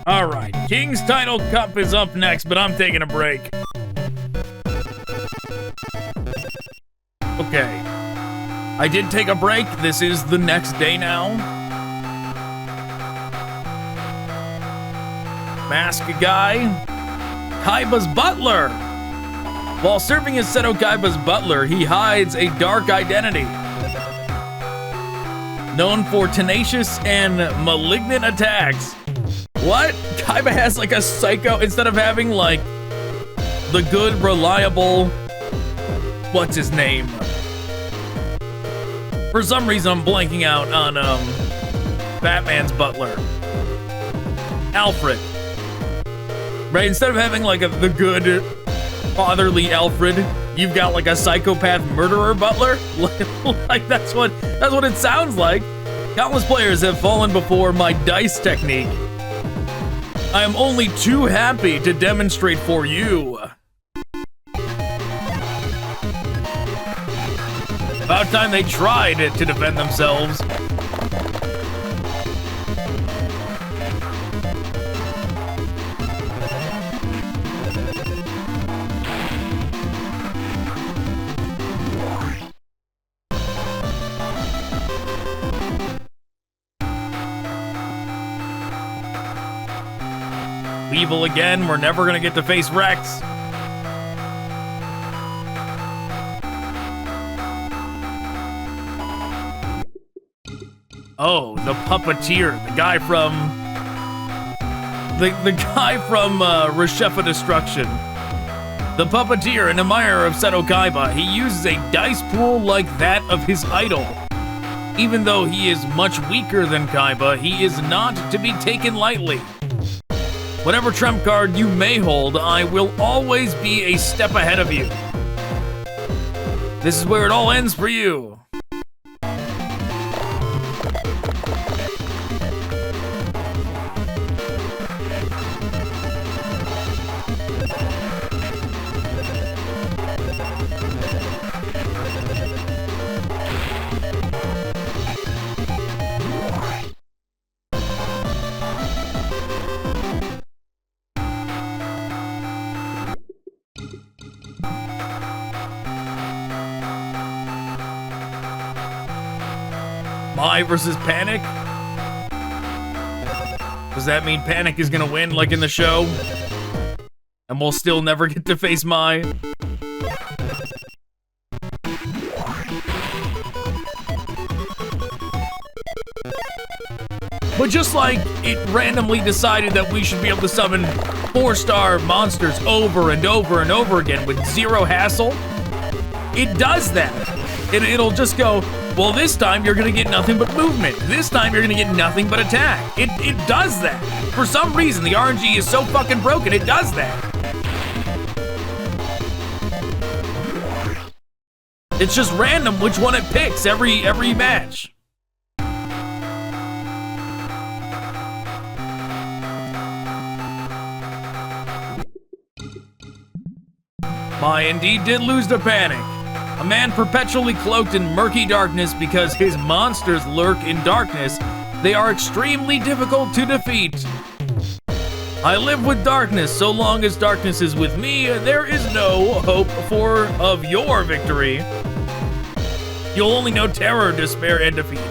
All right, King's Title Cup is up next, but I'm taking a break. Okay. I did take a break. This is the next day now. Mask guy. Kaiba's butler. While serving as Seto Kaiba's butler, he hides a dark identity. Known for tenacious and malignant attacks. What? Kaiba has like a psycho, instead of having like the good, reliable, what's his name? For some reason, I'm blanking out on Batman's butler. Alfred. Right? Instead of having like the good, fatherly Alfred, you've got like a psychopath murderer butler. Like that's what it sounds like. Countless players have fallen before my dice technique. I am only too happy to demonstrate for you. About time they tried to defend themselves. Evil again, we're never gonna get to face Rex. Oh, the puppeteer, the guy from Reshefa Destruction. The puppeteer, an admirer of Seto Kaiba, he uses a dice pool like that of his idol. Even though he is much weaker than Kaiba, he is not to be taken lightly. Whatever trump card you may hold, I will always be a step ahead of you. This is where it all ends for you. Mai versus Panic? Does that mean Panic is gonna win like in the show? And we'll still never get to face Mai? But just like it randomly decided that we should be able to summon 4-star monsters over and over and over again with zero hassle, it does that. It'll just go, well, this time you're gonna get nothing but movement. This time you're gonna get nothing but attack. It does that. For some reason, the RNG is so fucking broken, it does that. It's just random which one it picks every match. Mai indeed did lose to Panic. A man perpetually cloaked in murky darkness because his monsters lurk in darkness. They are extremely difficult to defeat. I live with darkness. So long as darkness is with me, there is no hope of your victory. You'll only know terror, despair, and defeat.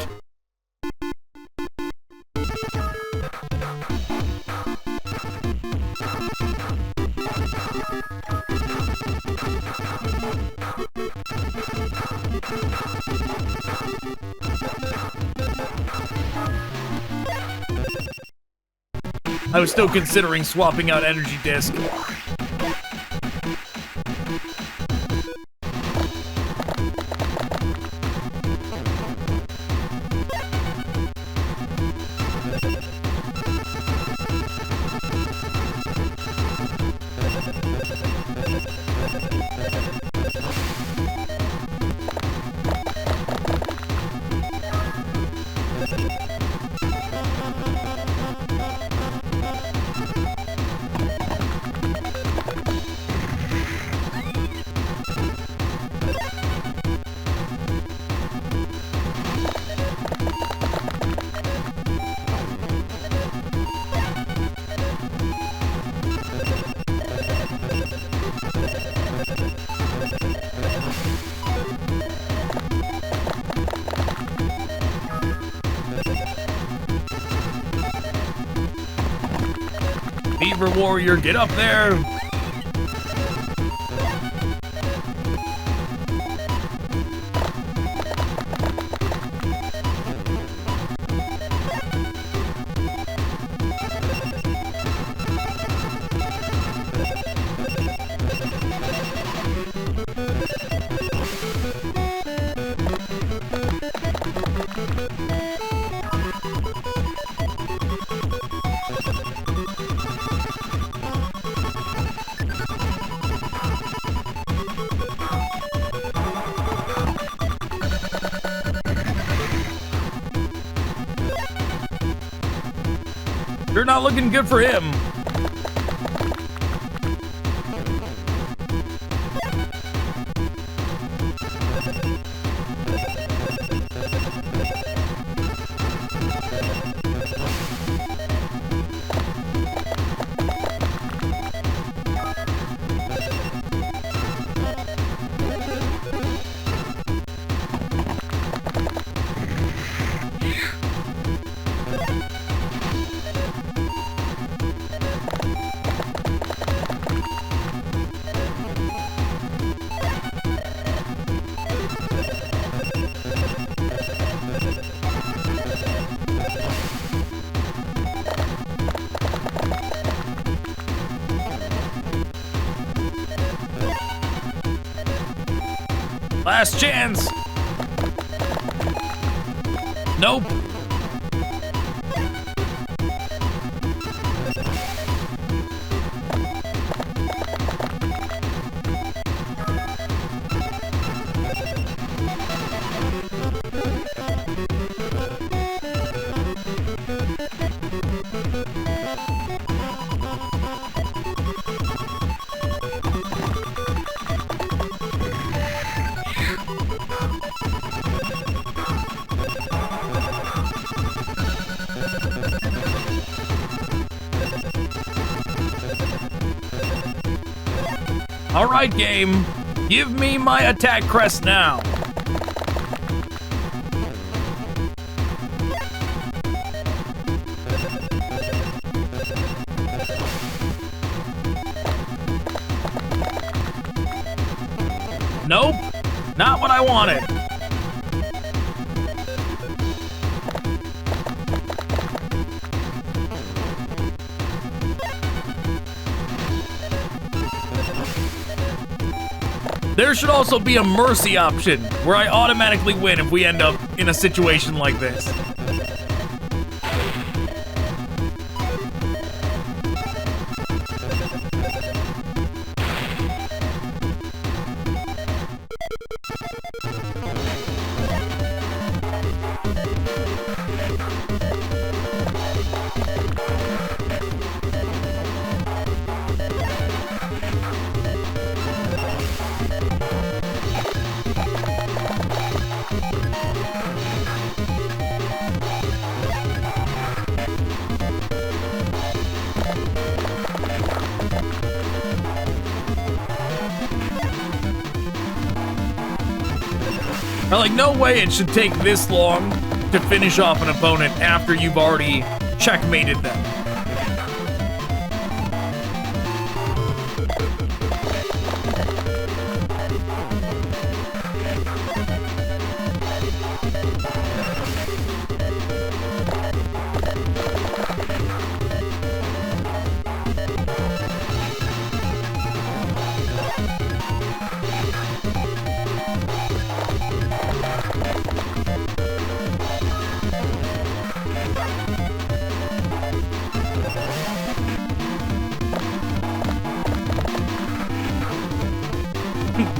I was still considering swapping out Energy Disc. Cyber Warrior, get up there. You're not looking good for him. Last chance. Nope. All right, game. Give me my attack crest now. Nope, not what I wanted. There should also be a mercy option where I automatically win if we end up in a situation like this. Like, no way it should take this long to finish off an opponent after you've already checkmated them.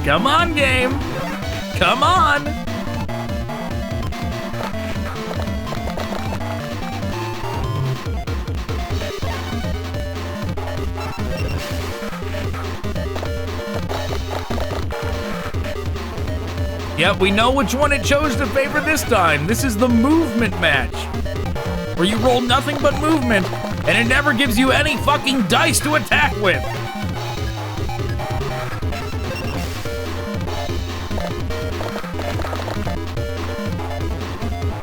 Come on, game. Come on. Yep, we know which one it chose to favor this time. This is the movement match, where you roll nothing but movement, and it never gives you any fucking dice to attack with.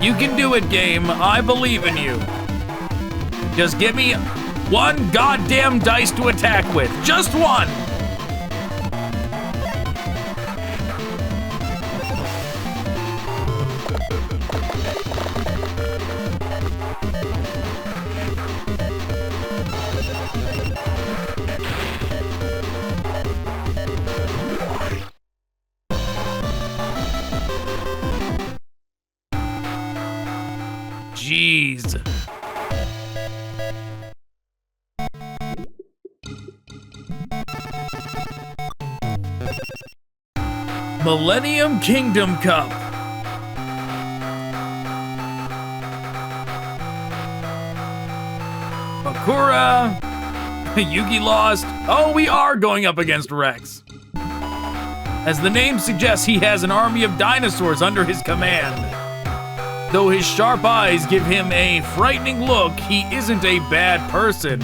You can do it, game. I believe in you. Just give me One goddamn dice to attack with. Just one. Jeez. Millenium Kingdom Cup. Bakura. Yugi lost. Oh, we are going up against Rex. As the name suggests, he has an army of dinosaurs under his command. Though his sharp eyes give him a frightening look, he isn't a bad person.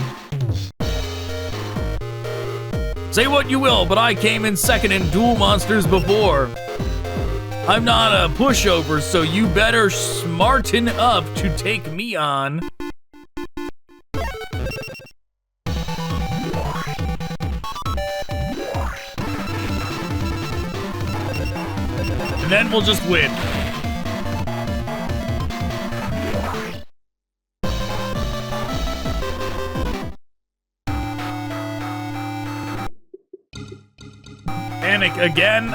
Say what you will, but I came in second in Duel Monsters before. I'm not a pushover, so you better smarten up to take me on. And then we'll just win. Panic again.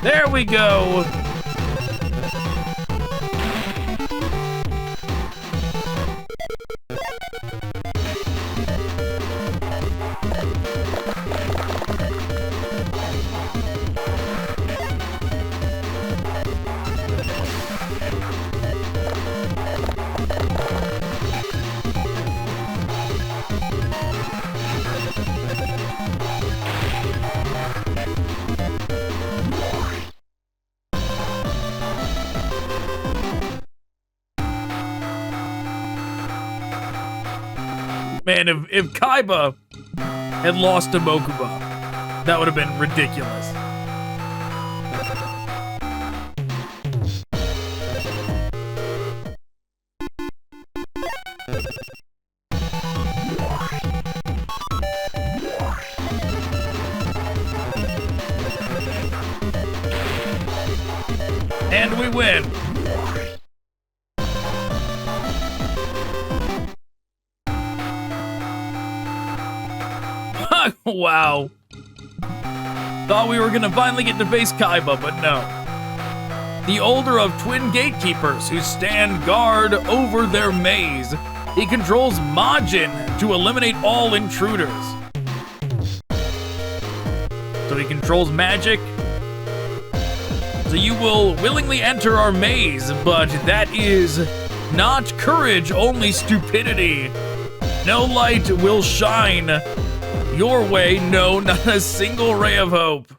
There we go. Man, if Kaiba had lost to Mokuba, that would have been ridiculous. And we win. Wow. Thought we were gonna finally get to face Kaiba, but no. The older of twin gatekeepers who stand guard over their maze. He controls Majin to eliminate all intruders. So he controls magic. So you will willingly enter our maze, but that is not courage, only stupidity. No light will shine your way, no, not a single ray of hope.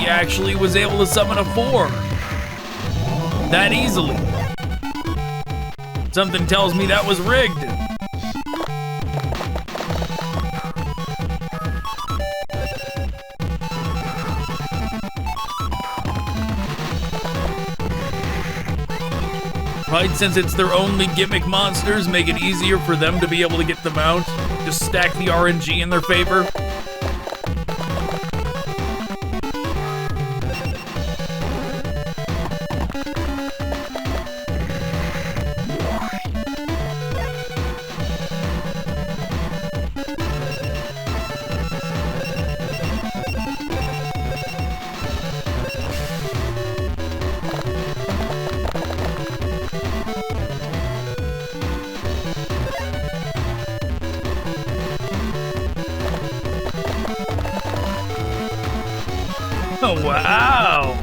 actually was able to summon a 4 that easily. Something tells me that was rigged. Right, since it's their only gimmick monsters, make it easier for them to be able to get them out. Just stack the RNG in their favor. Oh, wow.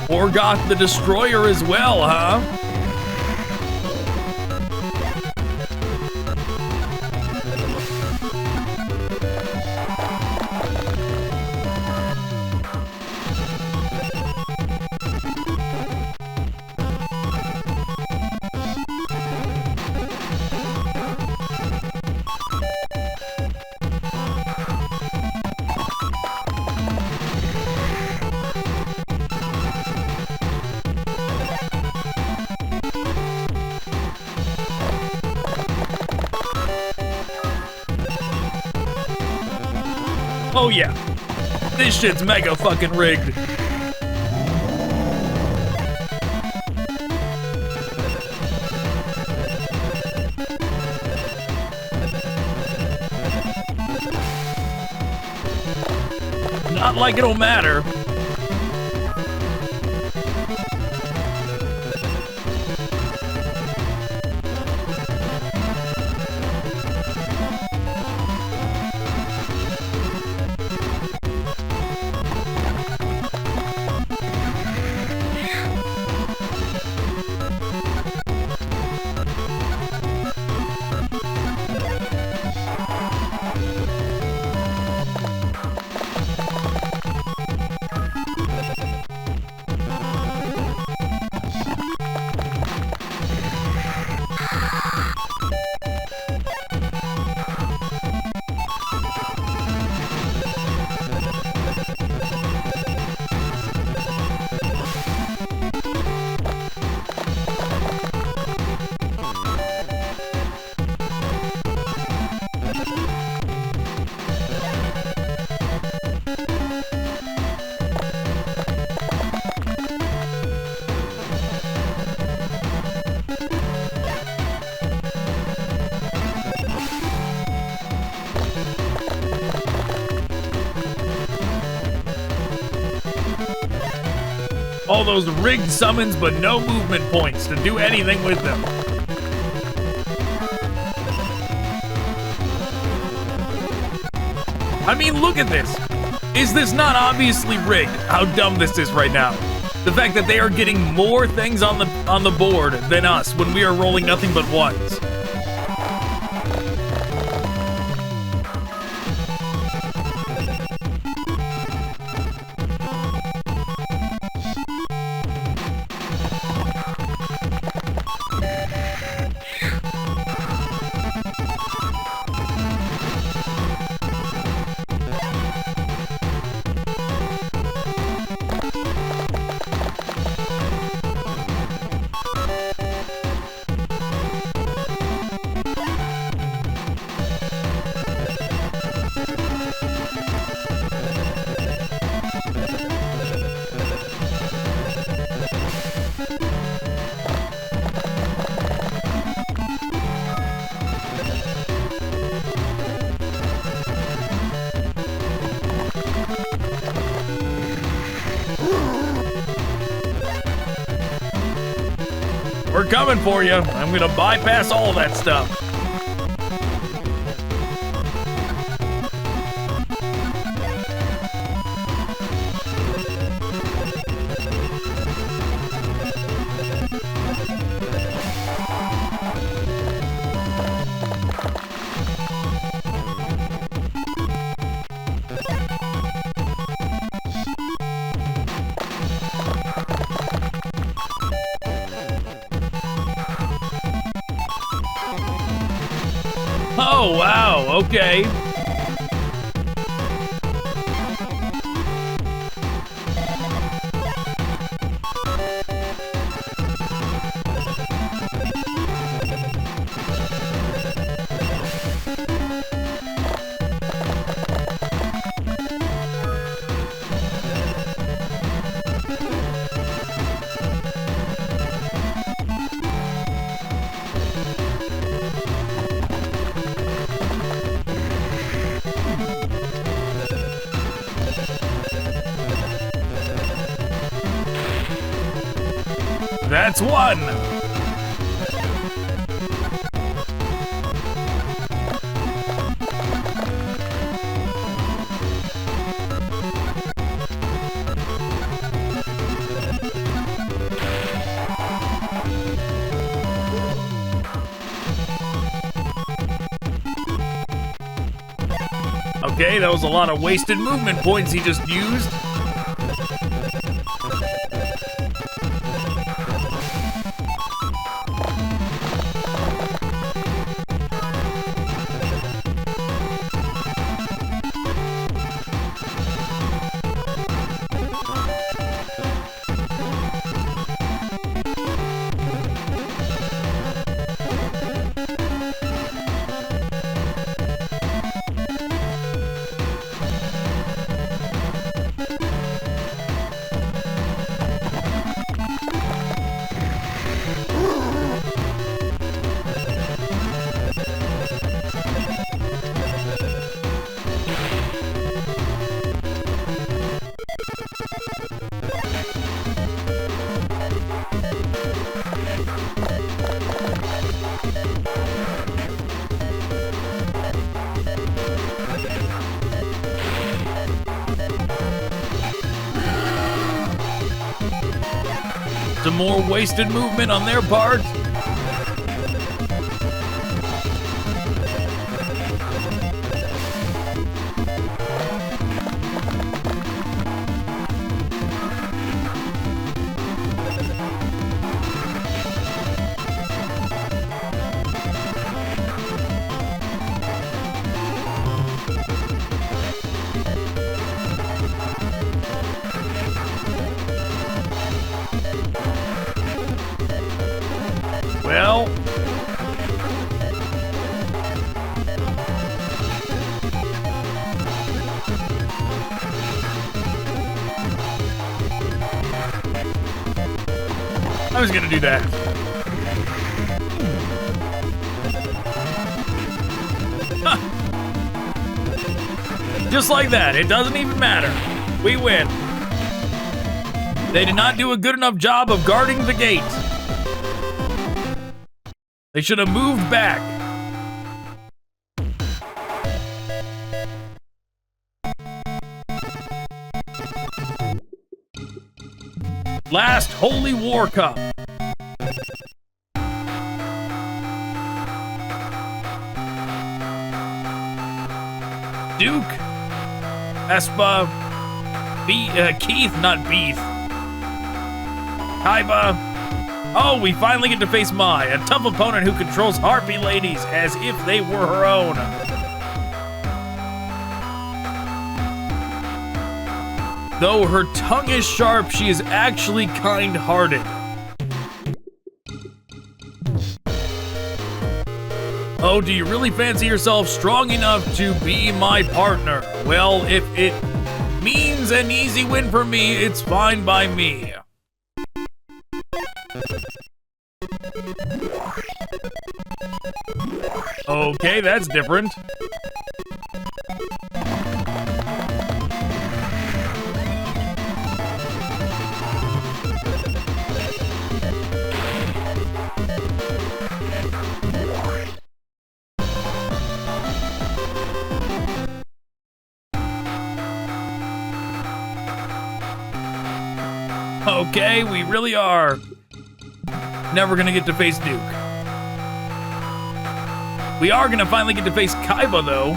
Orgoth the Destroyer as well, huh? Oh yeah, this shit's mega fucking rigged. Not like it'll matter. All those rigged summons, but no movement points to do anything with them. I mean, look at this. Is this not obviously rigged? How dumb this is right now. The fact that they are getting more things on the board than us when we are rolling nothing but ones. We're coming for you. I'm gonna bypass all that stuff. Oh, wow, okay. That's one. Okay, that was a lot of wasted movement points he just used. Some more wasted movement on their part. Well, I was gonna do that. Huh. Just like that, it doesn't even matter. We win. They did not do a good enough job of guarding the gate. They should have moved back. Last Holy War Cup. Duke, Espa, Keith, not Beef, Kaiba. Oh, we finally get to face Mai, a tough opponent who controls Harpy ladies as if they were her own. Though her tongue is sharp, she is actually kind-hearted. Oh, do you really fancy yourself strong enough to be my partner? Well, if it means an easy win for me, it's fine by me. Okay, that's different. Okay, we really are never gonna get to face Duke. We are gonna finally get to face Kaiba, though.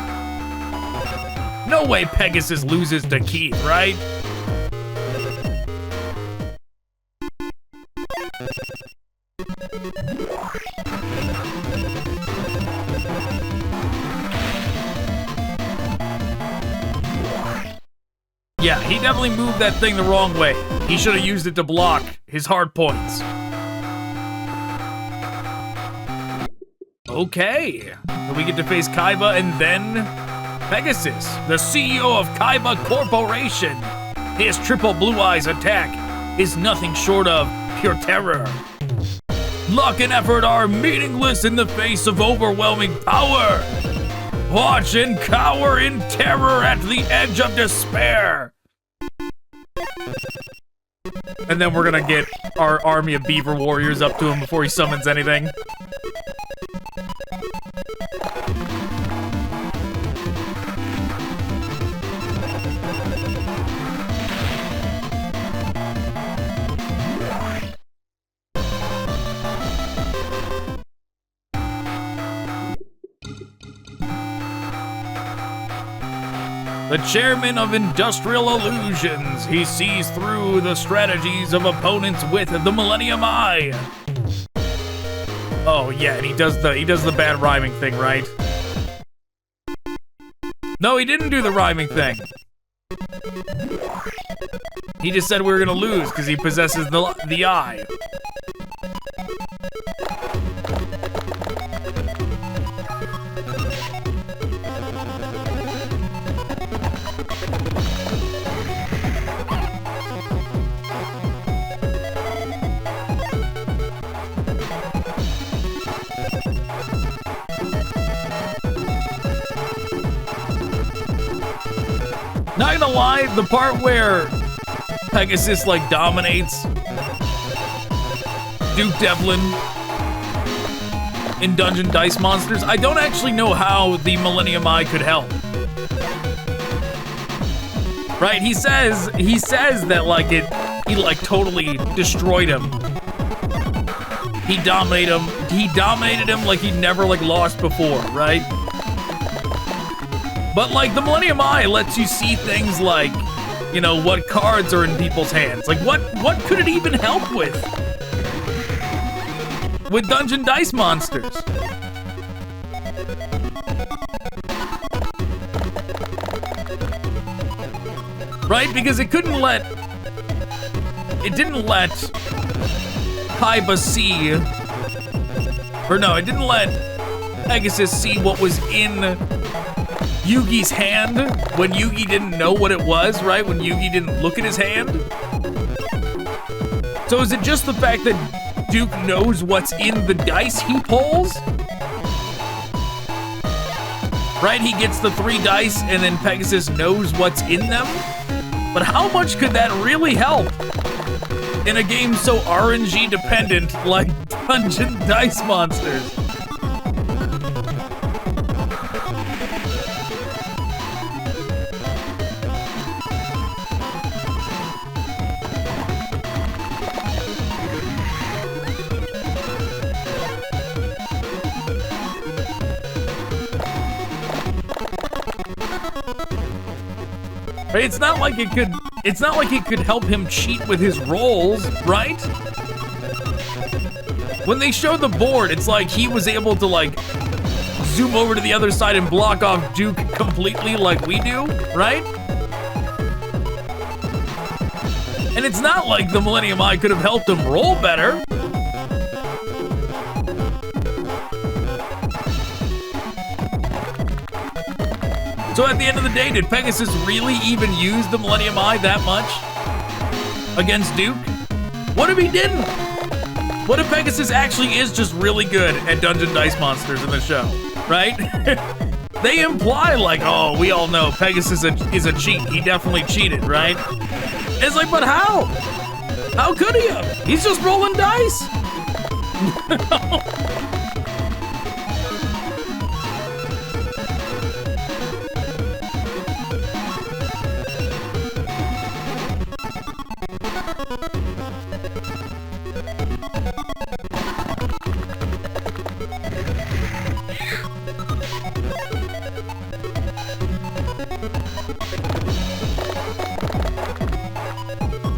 No way Pegasus loses to Keith, right? Yeah, he definitely moved that thing the wrong way. He should have used it to block his hard points. Okay. So we get to face Kaiba and then Pegasus, the CEO of Kaiba Corporation. His triple blue eyes attack is nothing short of pure terror. Luck and effort are meaningless in the face of overwhelming power. Watch and cower in terror at the edge of despair. And then we're gonna get our army of beaver warriors up to him before he summons anything. The chairman of Industrial Illusions. He sees through the strategies of opponents with the Millennium Eye. Oh yeah, and he does the bad rhyming thing, right? No, he didn't do the rhyming thing. He just said we were gonna lose because he possesses the eye. Not gonna lie, the part where Pegasus like dominates Duke Devlin in Dungeon Dice Monsters, I don't actually know how the Millennium Eye could help. Right? He says that like he like totally destroyed him. He dominated him like he never like lost before, right? But like the Millennium Eye lets you see things like, you know, what cards are in people's hands. Like what could it even help with? With Dungeon Dice Monsters. Right? Because it didn't let Kaiba see, or no, it didn't let Pegasus see what was in Yugi's hand when Yugi didn't know what it was, right? When Yugi didn't look at his hand. So is it just the fact that Duke knows what's in the dice he pulls? Right? He gets the 3 dice and then Pegasus knows what's in them? But how much could that really help in a game so RNG dependent like Dungeon Dice Monsters? It's not like it could help him cheat with his rolls, right? When they show the board, it's like he was able to like zoom over to the other side and block off Duke completely like we do, right? And it's not like the Millennium Eye could have helped him roll better. So at the end of the day, did Pegasus really even use the Millennium Eye that much against Duke? What if he didn't? What if Pegasus actually is just really good at Dungeon Dice Monsters in the show, right? They imply like, oh, we all know Pegasus is a cheat. He definitely cheated, right? It's like, but how? How could he have? He's just rolling dice.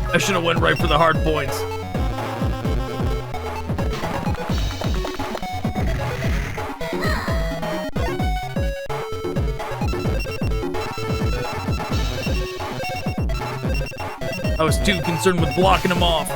I should have went right for the hard points. was too concerned with blocking him off.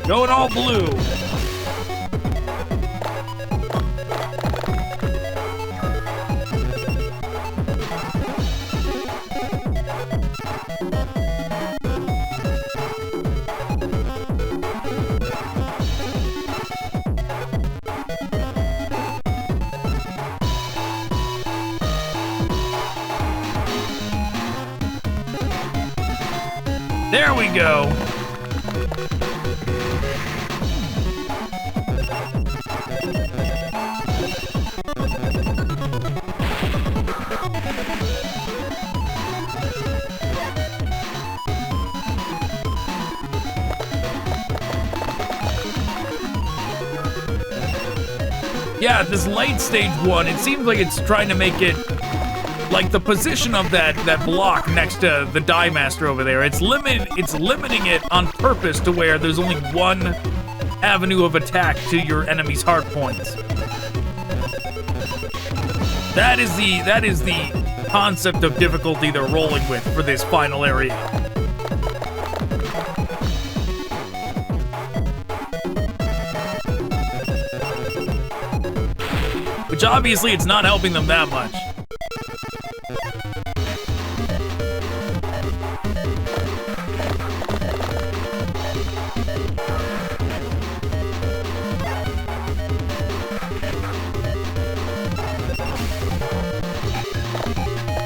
Going all blue. There we go. Yeah, this late stage one, it seems like it's trying to make it like the position of that block next to the Die Master over there. It's limiting it on purpose to where there's only one avenue of attack to your enemy's hard points. That is the concept of difficulty they're rolling with for this final area. Which obviously it's not helping them that much.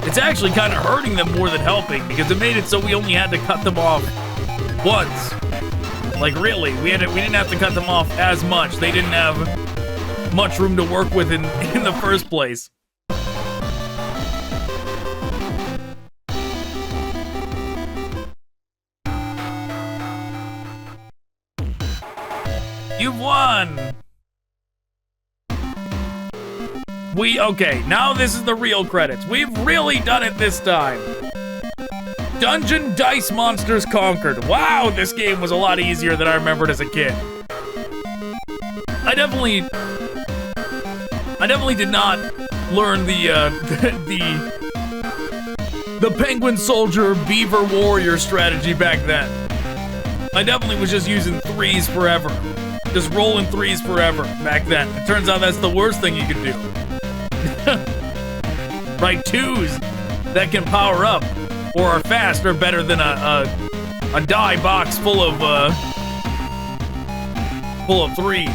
It's actually kind of hurting them more than helping because it made it so we only had to cut them off once. Like really, we didn't have to cut them off as much. They didn't have much room to work with in the first place. You've won! Okay, now this is the real credits. We've really done it this time. Dungeon Dice Monsters conquered. Wow, this game was a lot easier than I remembered as a kid. I definitely did not learn the Penguin Soldier Beaver Warrior strategy back then. I definitely was just using threes forever. Just rolling threes forever back then. It turns out that's the worst thing you could do. Right, twos that can power up or are fast are better than a die box full of threes.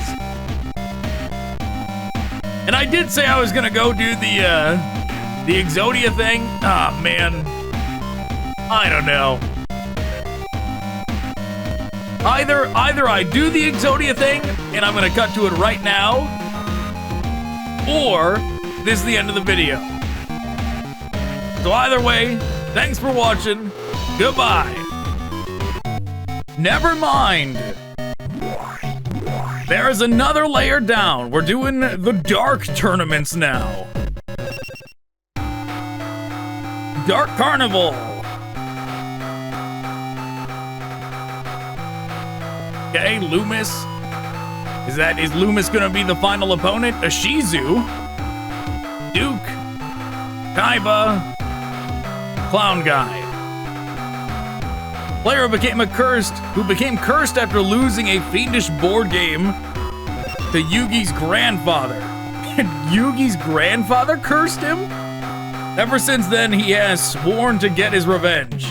And I did say I was gonna go do the Exodia thing. Ah, man. I don't know. Either I do the Exodia thing, and I'm gonna cut to it right now, or this is the end of the video. So either way, thanks for watching. Goodbye. Never mind. There's another layer down. We're doing the Dark tournaments now. Dark Carnival. Okay, Loomis. Is Loomis gonna be the final opponent? Ashizu, Duke, Kaiba, Clown Guy. Player who became cursed after losing a fiendish board game to Yugi's grandfather. Yugi's grandfather cursed him? Ever since then, he has sworn to get his revenge.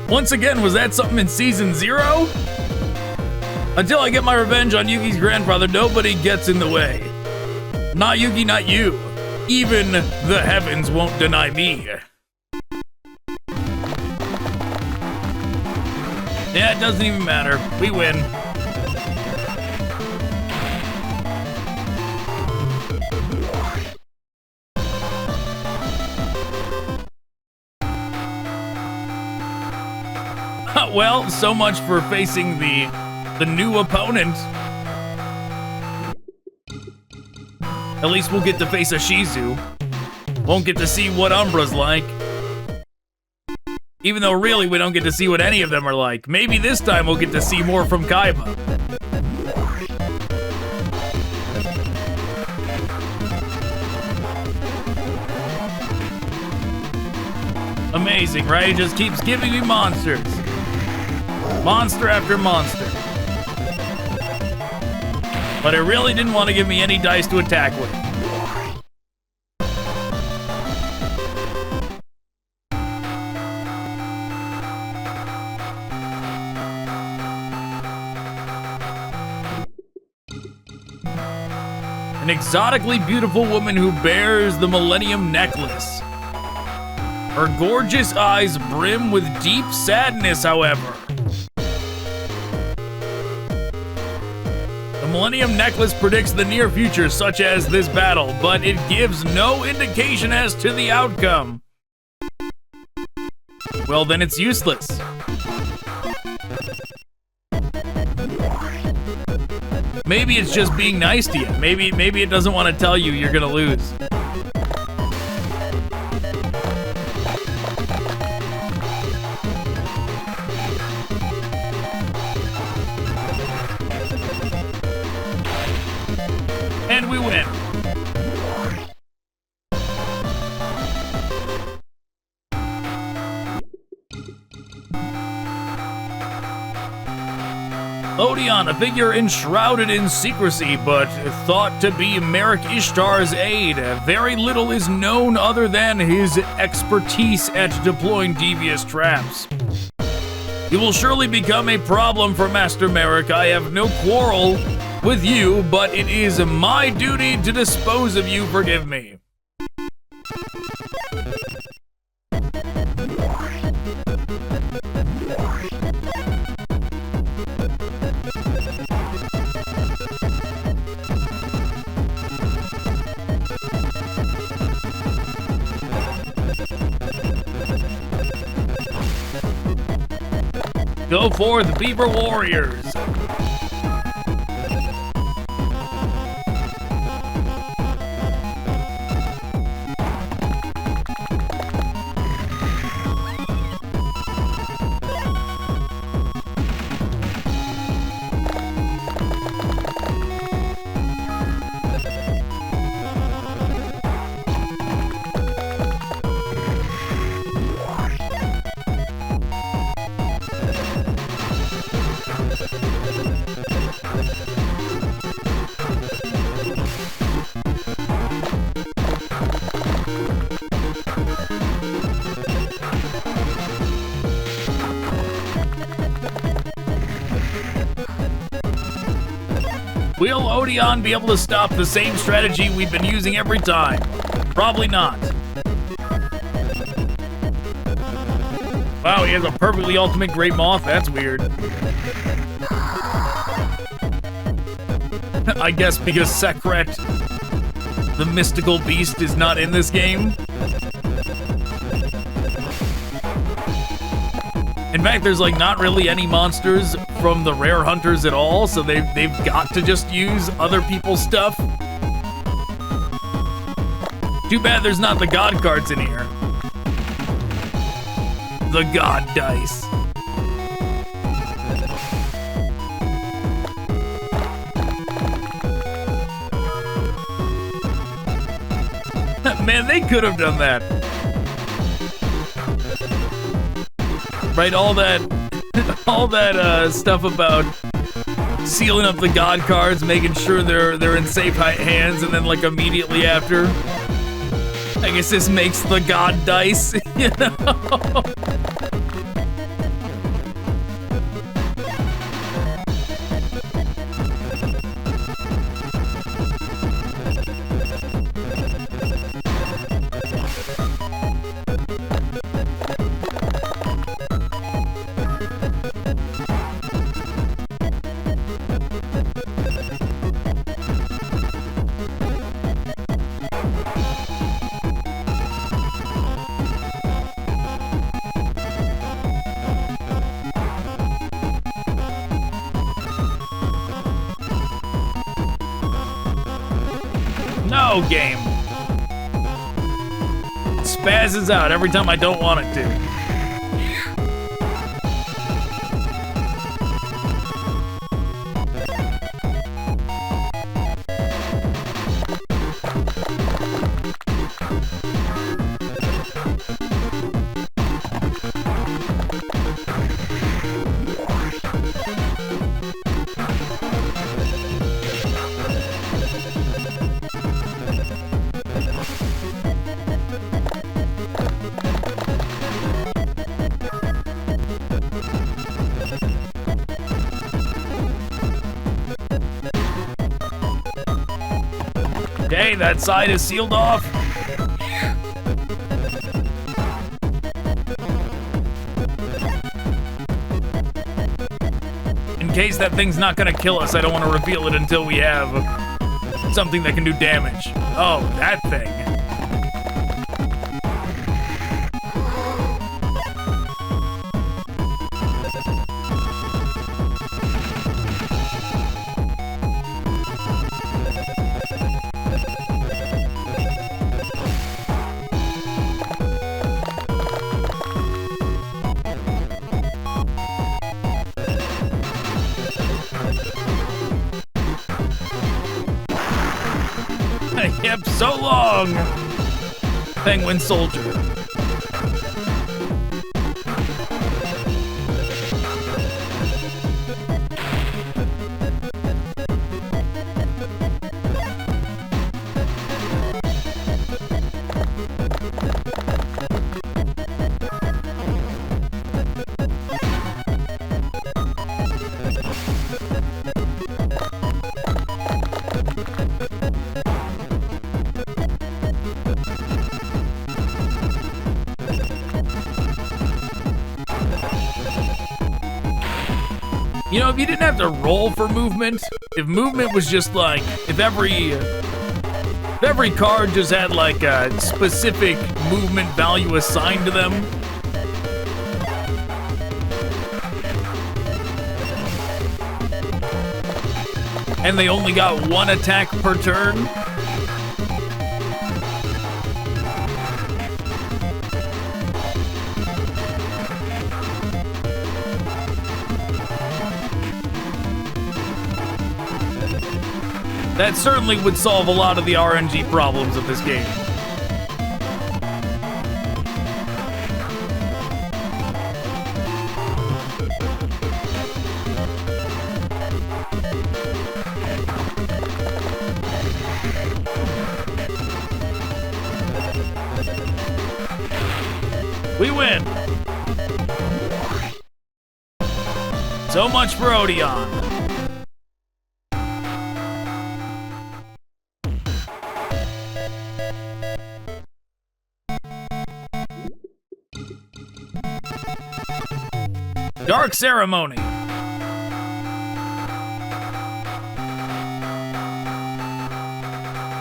Once again, was that something in Season 0? Until I get my revenge on Yugi's grandfather, nobody gets in the way. Not Yugi, not you. Even the heavens won't deny me. Yeah, it doesn't even matter. We win. Well, so much for facing the new opponent. At least we'll get to face a Shizu. Won't get to see what Umbra's like. Even though really we don't get to see what any of them are like. Maybe this time we'll get to see more from Kaiba. Amazing, right? It just keeps giving me monsters. Monster after monster. But it really didn't want to give me any dice to attack with. An exotically beautiful woman who bears the Millennium Necklace. Her gorgeous eyes brim with deep sadness, however. The Millennium Necklace predicts the near future, such as this battle, but it gives no indication as to the outcome. Well, then it's useless. Maybe it's just being nice to you. Maybe it doesn't want to tell you you're gonna lose. And we win. Odeon, a figure enshrouded in secrecy, but thought to be Merrick Ishtar's aide. Very little is known other than his expertise at deploying devious traps. He will surely become a problem for Master Merrick. I have no quarrel with you, but it is my duty to dispose of you. Forgive me. Go forth, Beaver Warriors! Will Odeon be able to stop the same strategy we've been using every time? Probably not. Wow, he has a perfectly ultimate Great Moth? That's weird. I guess because Sekret, the mystical beast, is not in this game. In fact, there's like not really any monsters from the rare hunters at all, so they've got to just use other people's stuff. Too bad there's not the god cards in here. The god dice. Man, they could have done that. Right, all that stuff about sealing up the god cards, making sure they're in safe hands, and then like immediately after, I guess this makes the god dice, you know? No, game. It spazzes out every time I don't want it to. Okay, that side is sealed off. In case that thing's not gonna kill us, I don't want to reveal it until we have something that can do damage. Oh, that thing. Yep, so long, Penguin Soldier. You know, if you didn't have to roll for movement, if movement was just like, if every card just had like a specific movement value assigned to them, and they only got one attack per turn, that certainly would solve a lot of the RNG problems of this game. We win! So much for Odeon. Dark Ceremony.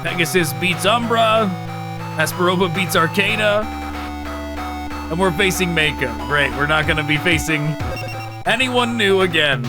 Pegasus beats Umbra. Asperoba beats Arcana. And we're facing Mako. Great, we're not gonna be facing anyone new again.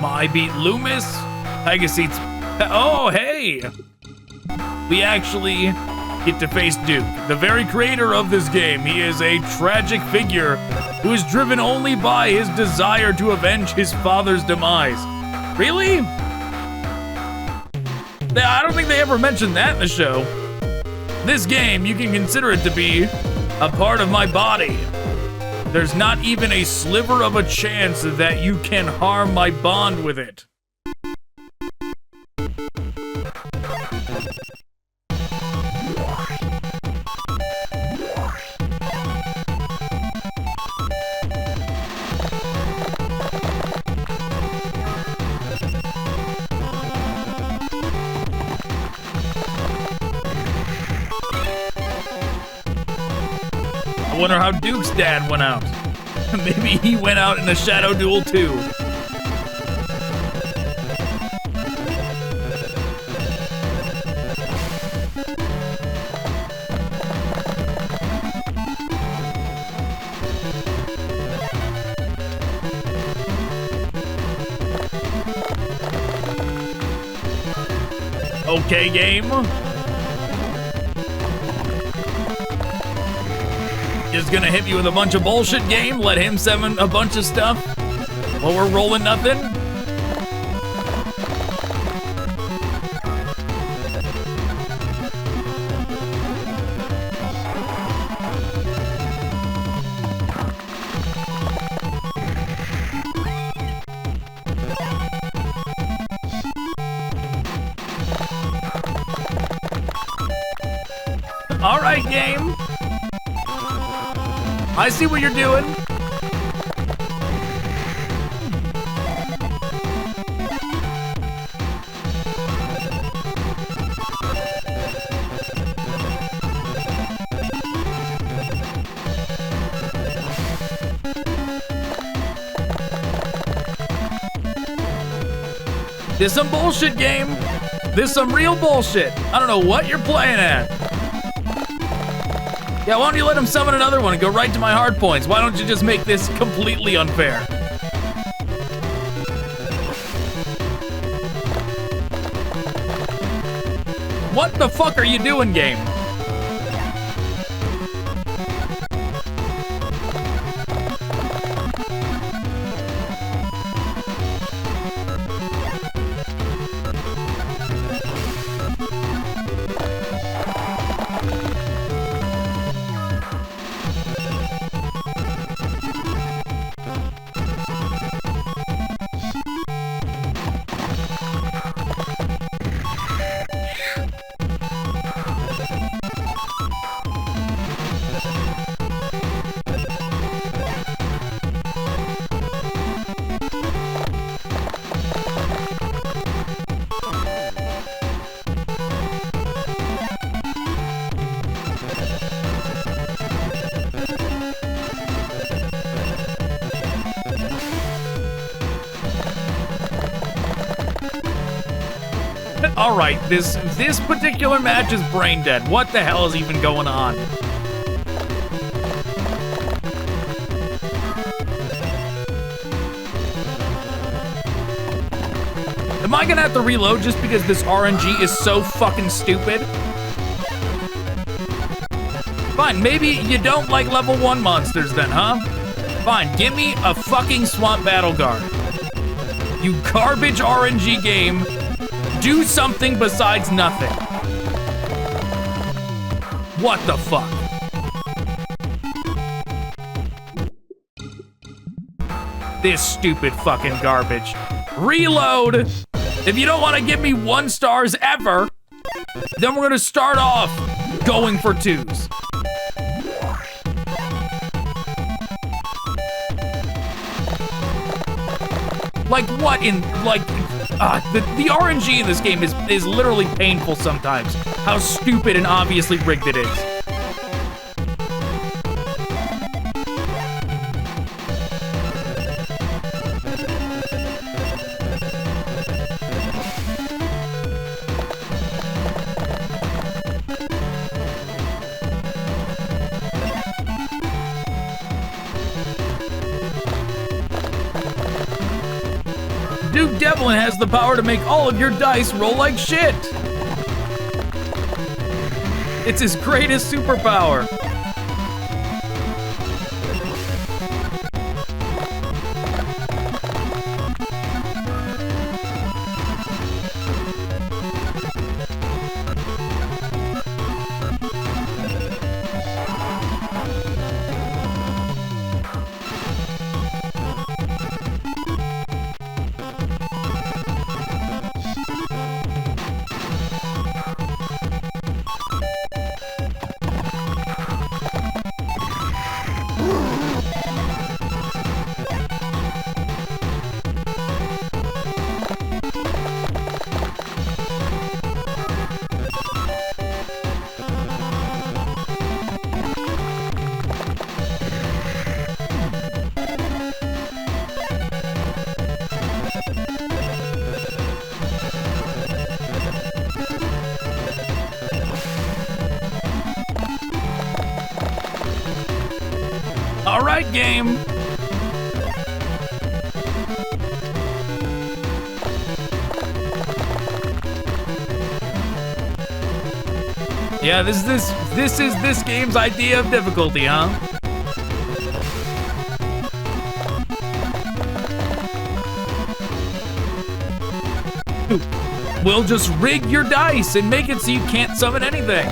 I beat Loomis. Pegasus. Oh, hey! We actually get to face Duke, the very creator of this game. He is a tragic figure who is driven only by his desire to avenge his father's demise. Really? I don't think they ever mentioned that in the show. This game, you can consider it to be a part of my body. There's not even a sliver of a chance that you can harm my bond with it. I wonder how Duke's dad went out. Maybe he went out in a shadow duel too. Okay, game. Is gonna hit you with a bunch of bullshit game, let him summon a bunch of stuff while we're rolling nothing. All right, game. I see what you're doing. This some bullshit game. This some real bullshit. I don't know what you're playing at. Yeah, why don't you let him summon another one and go right to my hard points? Why don't you just make this completely unfair? What the fuck are you doing, game? All right, this particular match is brain dead. What the hell is even going on? Am I gonna have to reload just because this RNG is so fucking stupid? Fine, maybe you don't like level 1 monsters then, huh? Fine, give me a fucking Swamp Battle Guard. You garbage RNG game. Do something besides nothing. What the fuck? This stupid fucking garbage. Reload! If you don't want to give me 1 stars ever, then we're gonna start off going for 2s. Like what in, like, the RNG in this game is literally painful sometimes. How stupid and obviously rigged it is. Duke Devlin has the power to make all of your dice roll like shit. It's his greatest superpower. All right, game. Yeah, this is this game's idea of difficulty, huh? We'll just rig your dice and make it so you can't summon anything.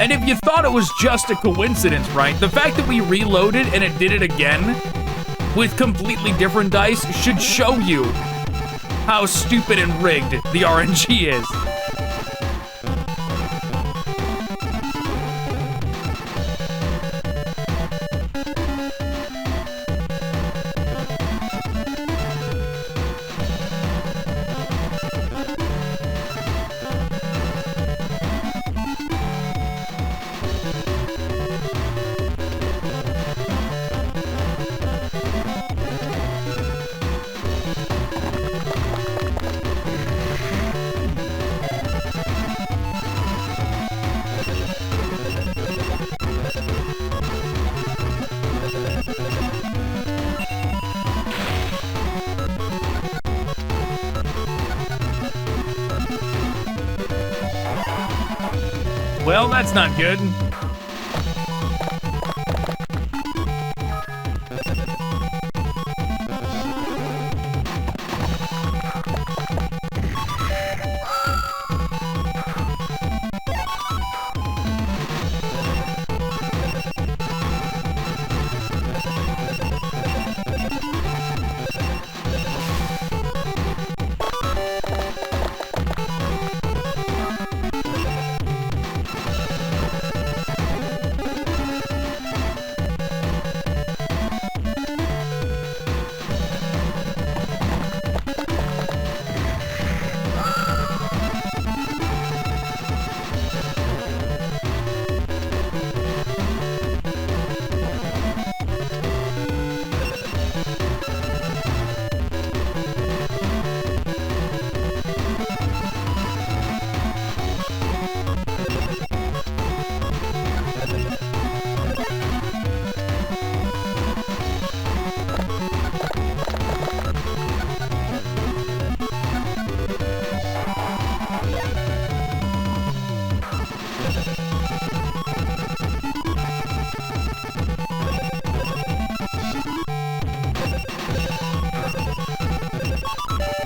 And if you thought it was just a coincidence, right? The fact that we reloaded and it did it again with completely different dice should show you how stupid and rigged the RNG is. Well, that's not good.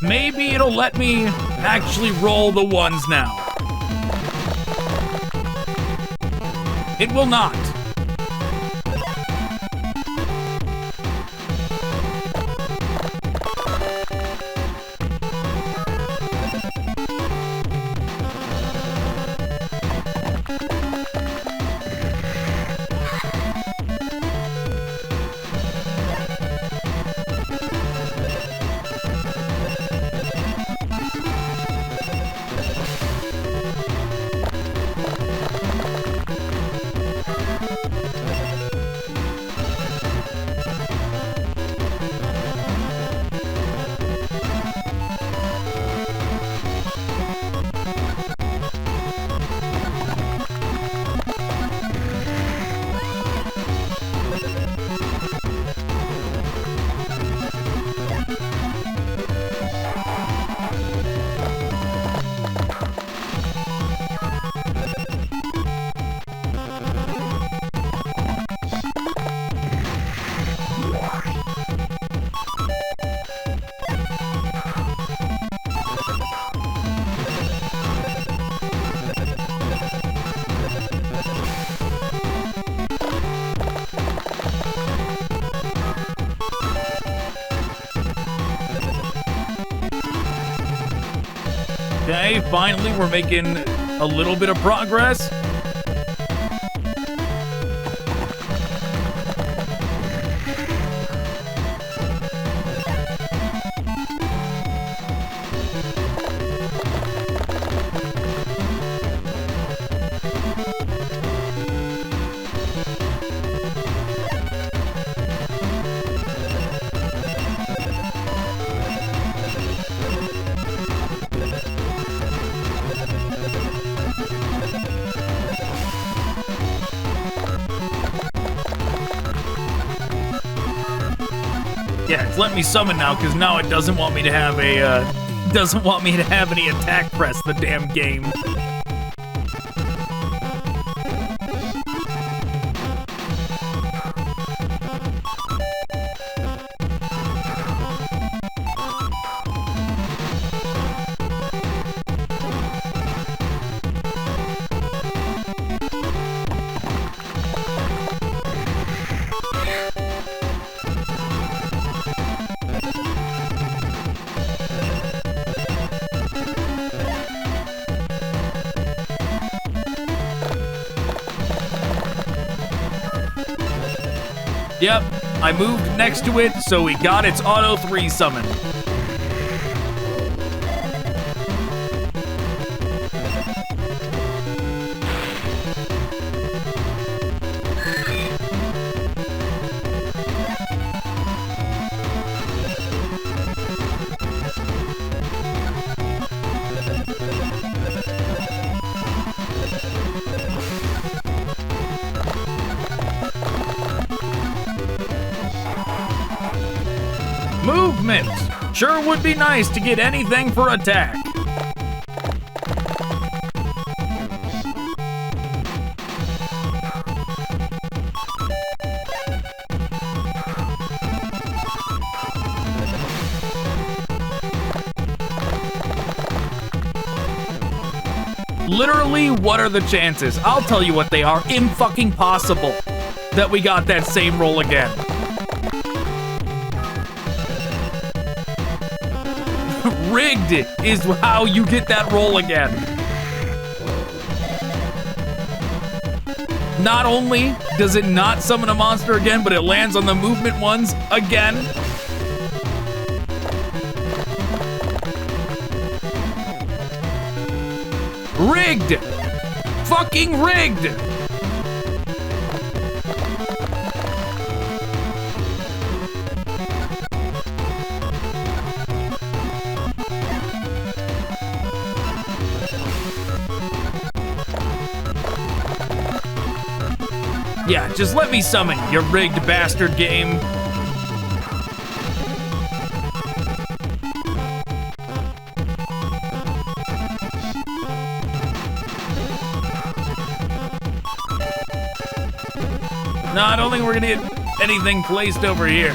Maybe it'll let me actually roll the ones now. It will not. Okay, finally we're making a little bit of progress. Yeah, it's let me summon now, because now it doesn't want me to have any attack press, the damn game. Yep, I moved next to it, so we got its auto 3 summon. Movement! Sure would be nice to get anything for attack. Literally, what are the chances? I'll tell you what they are. Imfucking-possible that we got that same roll again. Rigged is how you get that roll again. Not only does it not summon a monster again, but it lands on the movement ones again. Rigged! Fucking rigged! Yeah, just let me summon, you rigged bastard game. No, I don't think we're gonna get anything placed over here.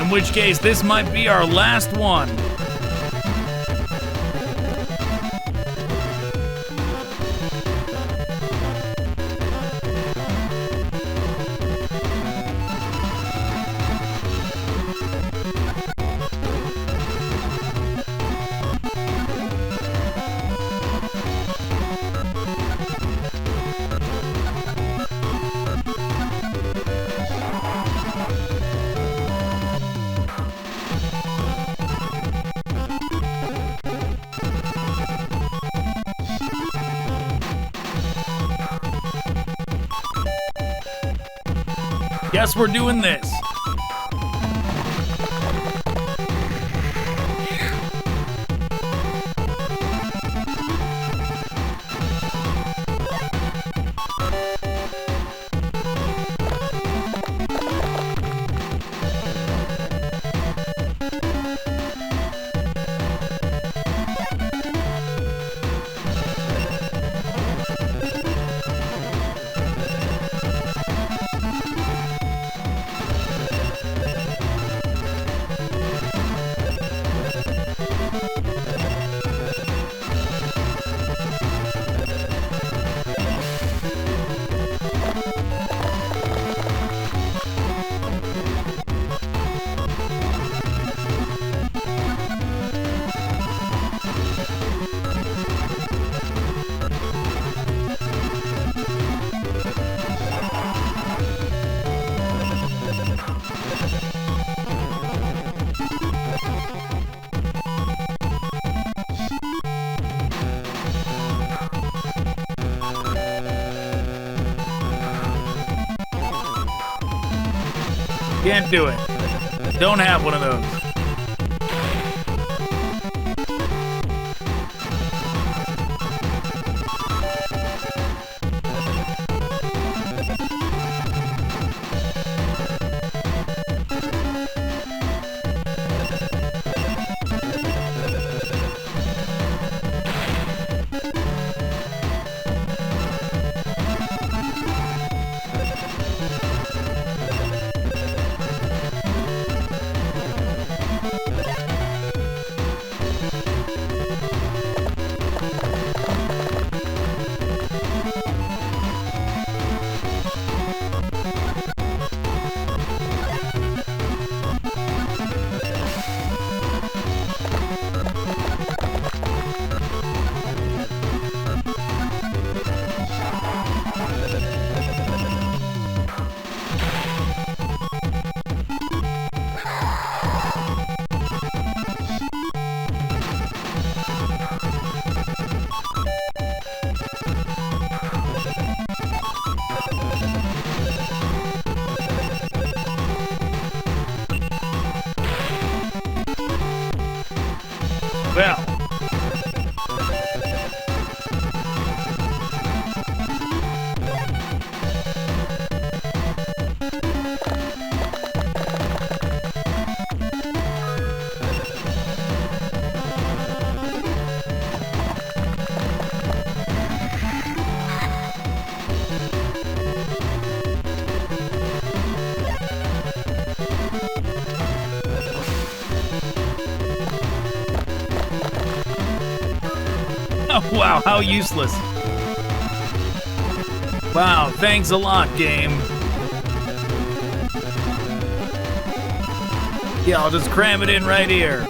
In which case, this might be our last one. Guess we're doing this. Can't do it. Don't have one of those. Well. Wow, how useless. Wow, thanks a lot, game. Yeah, I'll just cram it in right here.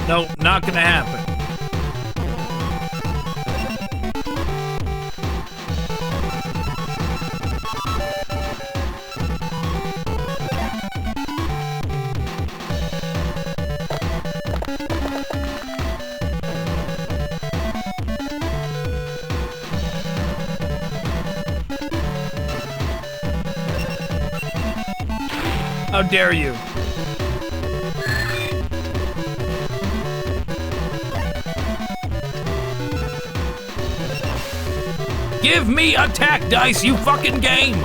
Nope, not gonna happen. How dare you? Give me attack dice, you fucking game!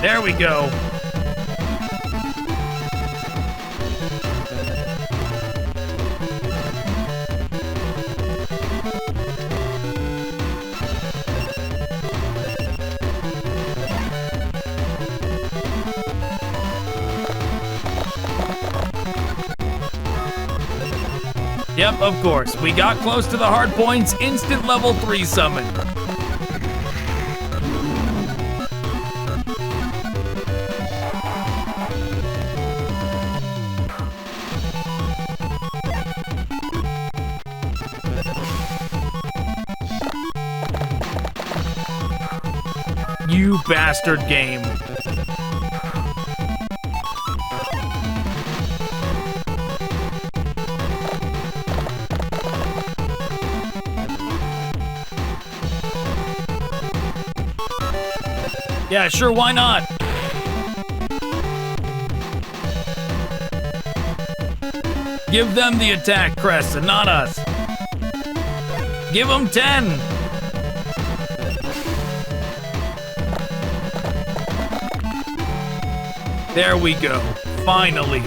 There we go. Yep, of course. We got close to the hard points. Instant level 3 summon. You bastard game. Yeah, sure, why not? Give them the attack crest and not us. Give them 10. There we go. Finally.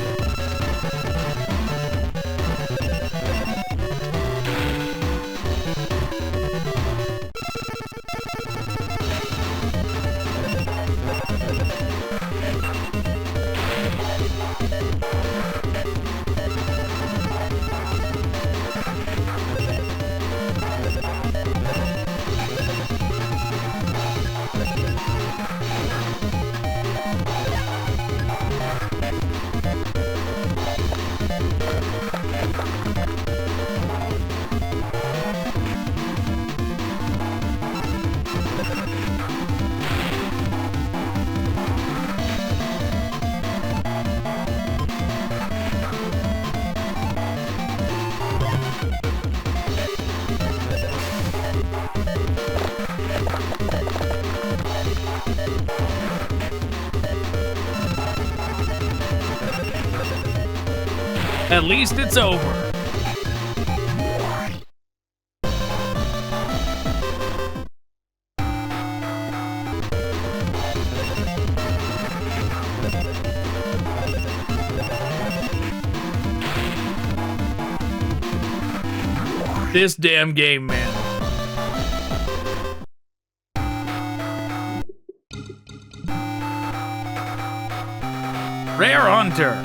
At least it's over. This damn game, man. Rare Hunter.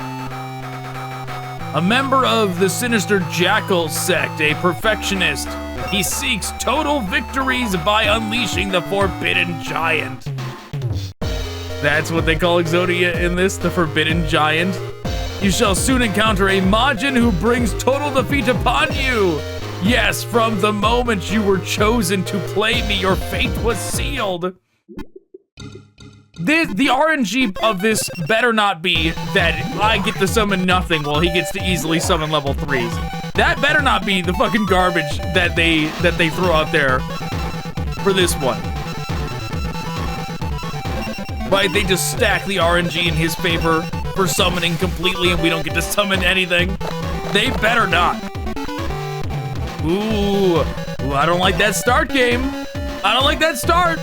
A member of the sinister Jackal sect, a perfectionist. He seeks total victories by unleashing the Forbidden Giant. That's what they call Exodia in this, the Forbidden Giant. You shall soon encounter a Majin who brings total defeat upon you. Yes, from the moment you were chosen to play me, your fate was sealed. The RNG of this better not be that I get to summon nothing while he gets to easily summon level 3s. That better not be the fucking garbage that they throw out there for this one. Right, they just stack the RNG in his favor for summoning completely and we don't get to summon anything. They better not. Ooh, I don't like that start, game. I don't like that start.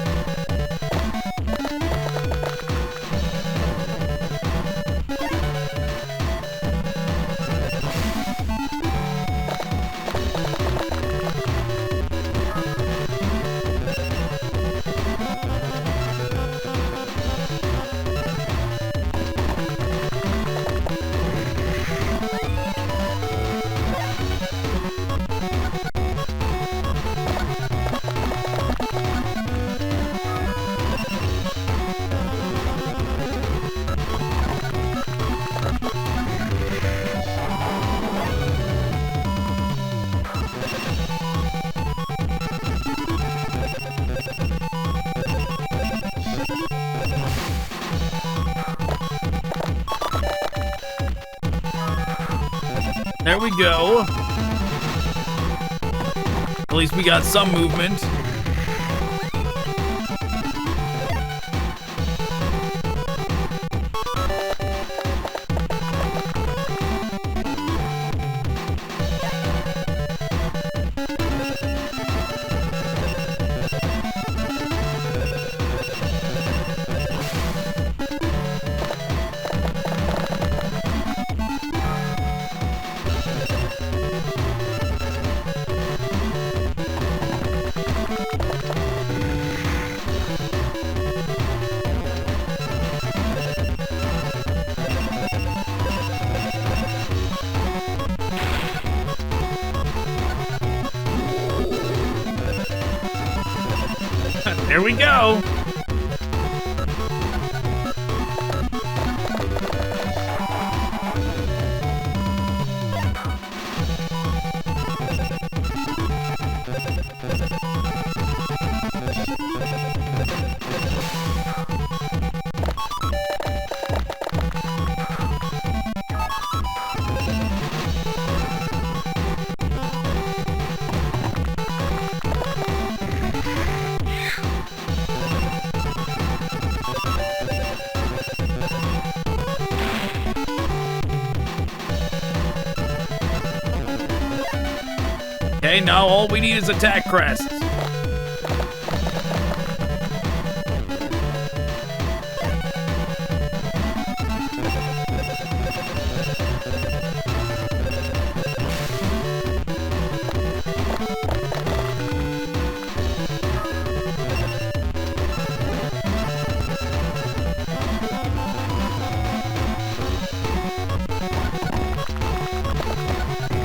There we go. At least we got some movement. There we go. Okay, now all we need is attack crests.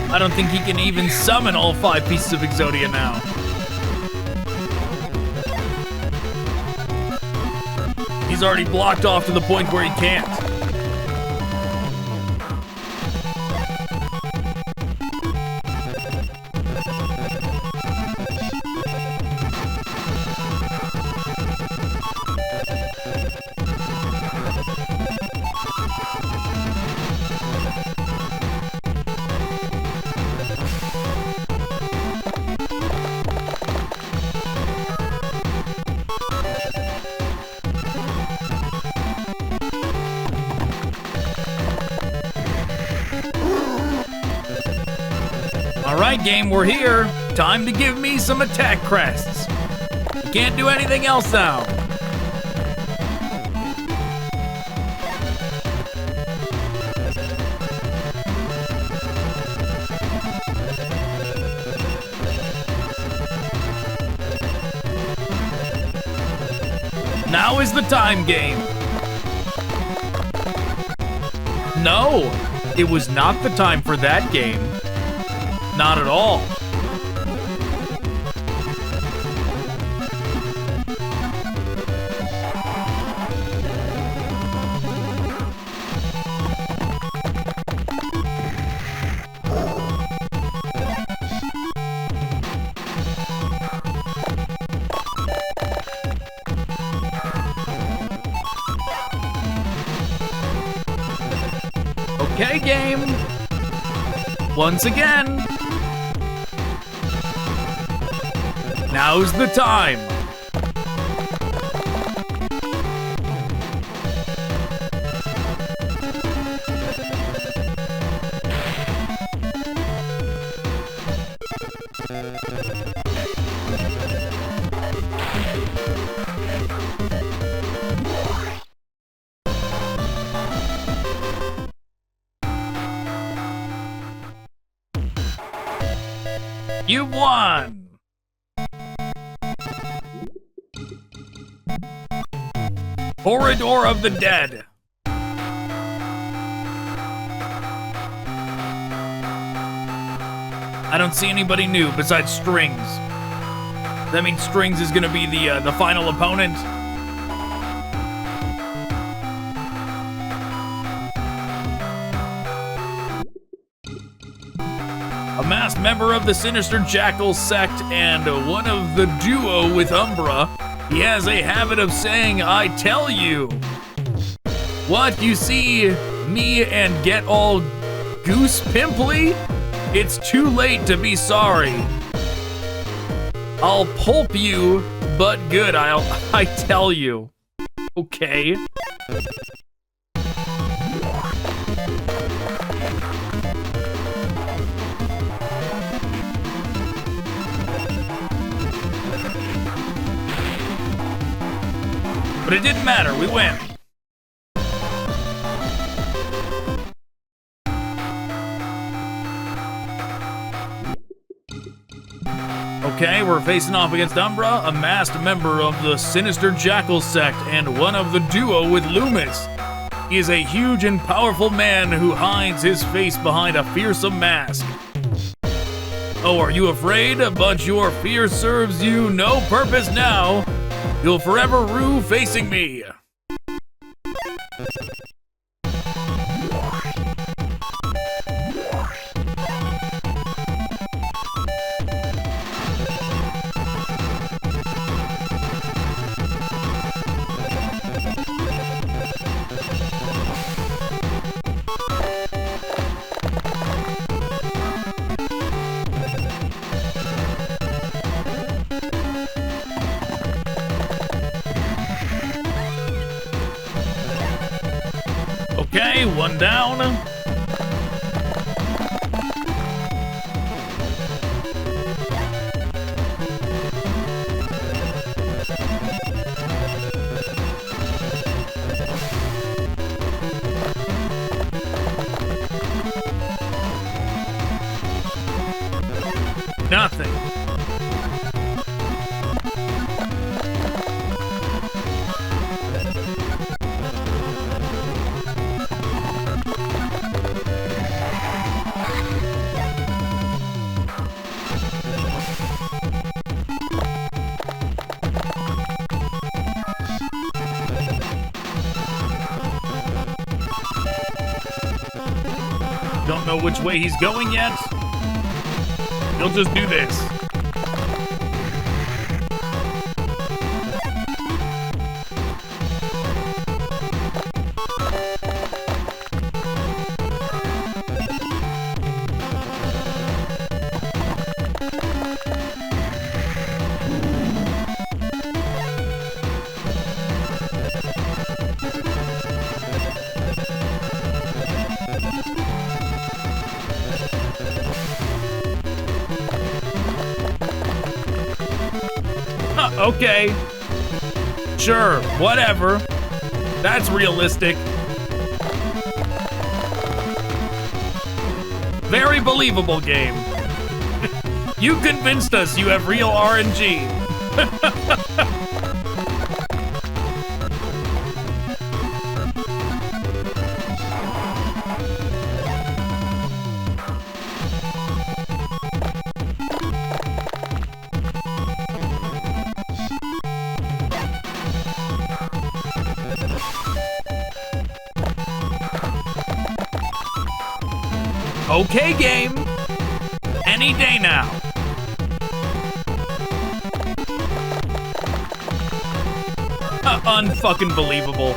I don't think he can even summon all 5 pieces of Exodia now. He's already blocked off to the point where he can't. Alright, game, we're here. Time to give me some attack crests. Can't do anything else now. Now is the time, game. No, it was not the time for that game. Not at all. Okay, game. Once again. Now's the time. You won! Corridor of the Dead. I don't see anybody new besides Strings. That means Strings is gonna be the final opponent. A masked member of the Sinister Jackal sect and one of the duo with Umbra. He has a habit of saying, "I tell you." What, you see me and get all goose pimply? It's too late to be sorry. I'll pulp you, but good, I tell you. Okay. But it didn't matter, we win. Okay, we're facing off against Umbra, a masked member of the Sinister Jackal sect, and one of the duo with Loomis. He is a huge and powerful man who hides his face behind a fearsome mask. Oh, are you afraid? But your fear serves you no purpose now. You'll forever rue facing me. Okay, one down. Don't know which way he's going yet. He'll just do this. Okay. Sure, whatever. That's realistic. Very believable game. You convinced us you have real RNG. Okay, game. Any day now. Unfucking believable.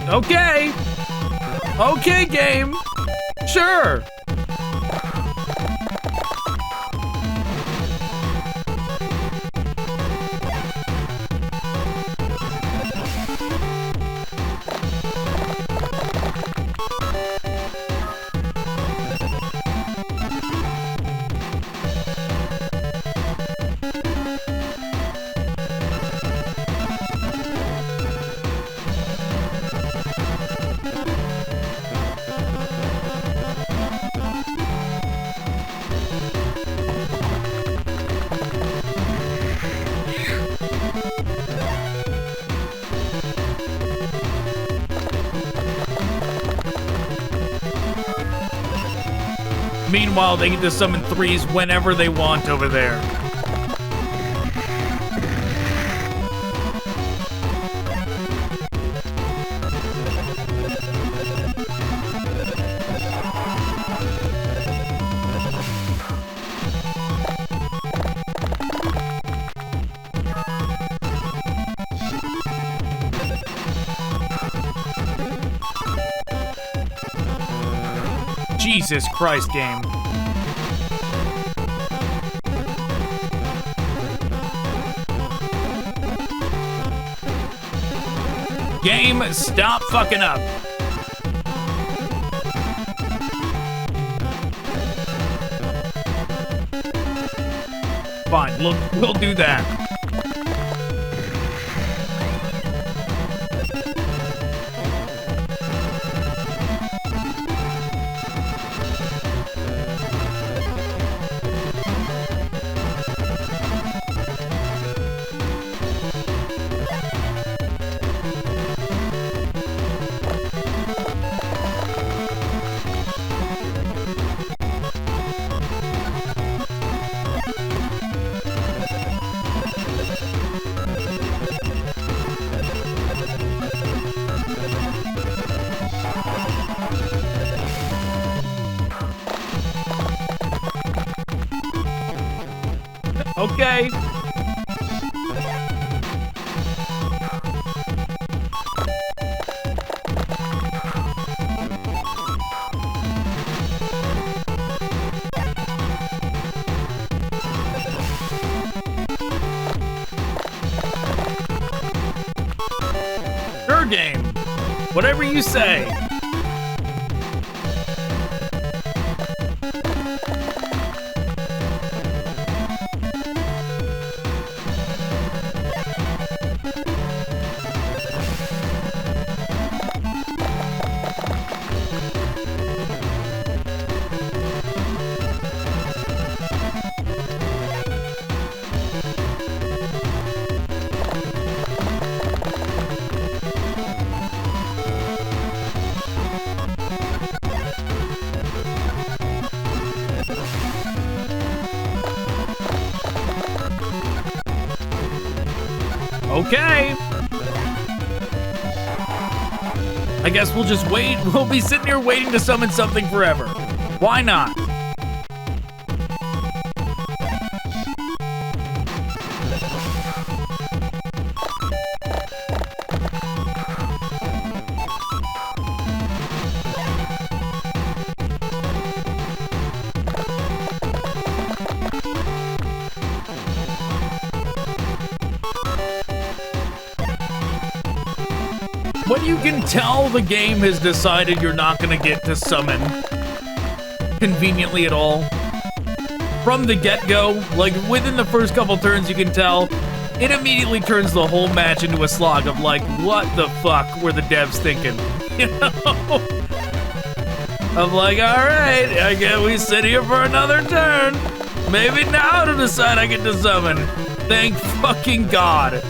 Okay. Okay, game. Sure. Meanwhile, they get to summon threes whenever they want over there. Jesus Christ, game. Game, stop fucking up. Fine, we'll do that. Okay. Whatever you say. Okay. I guess we'll just wait. We'll be sitting here waiting to summon something forever. Why not? When you can tell the game has decided you're not going to get to summon conveniently at all. From the get-go, like within the first couple turns you can tell, it immediately turns the whole match into a slog of like, what the fuck were the devs thinking? You know? I'm like, alright, I guess we sit here for another turn. Maybe now to decide I get to summon. Thank fucking God.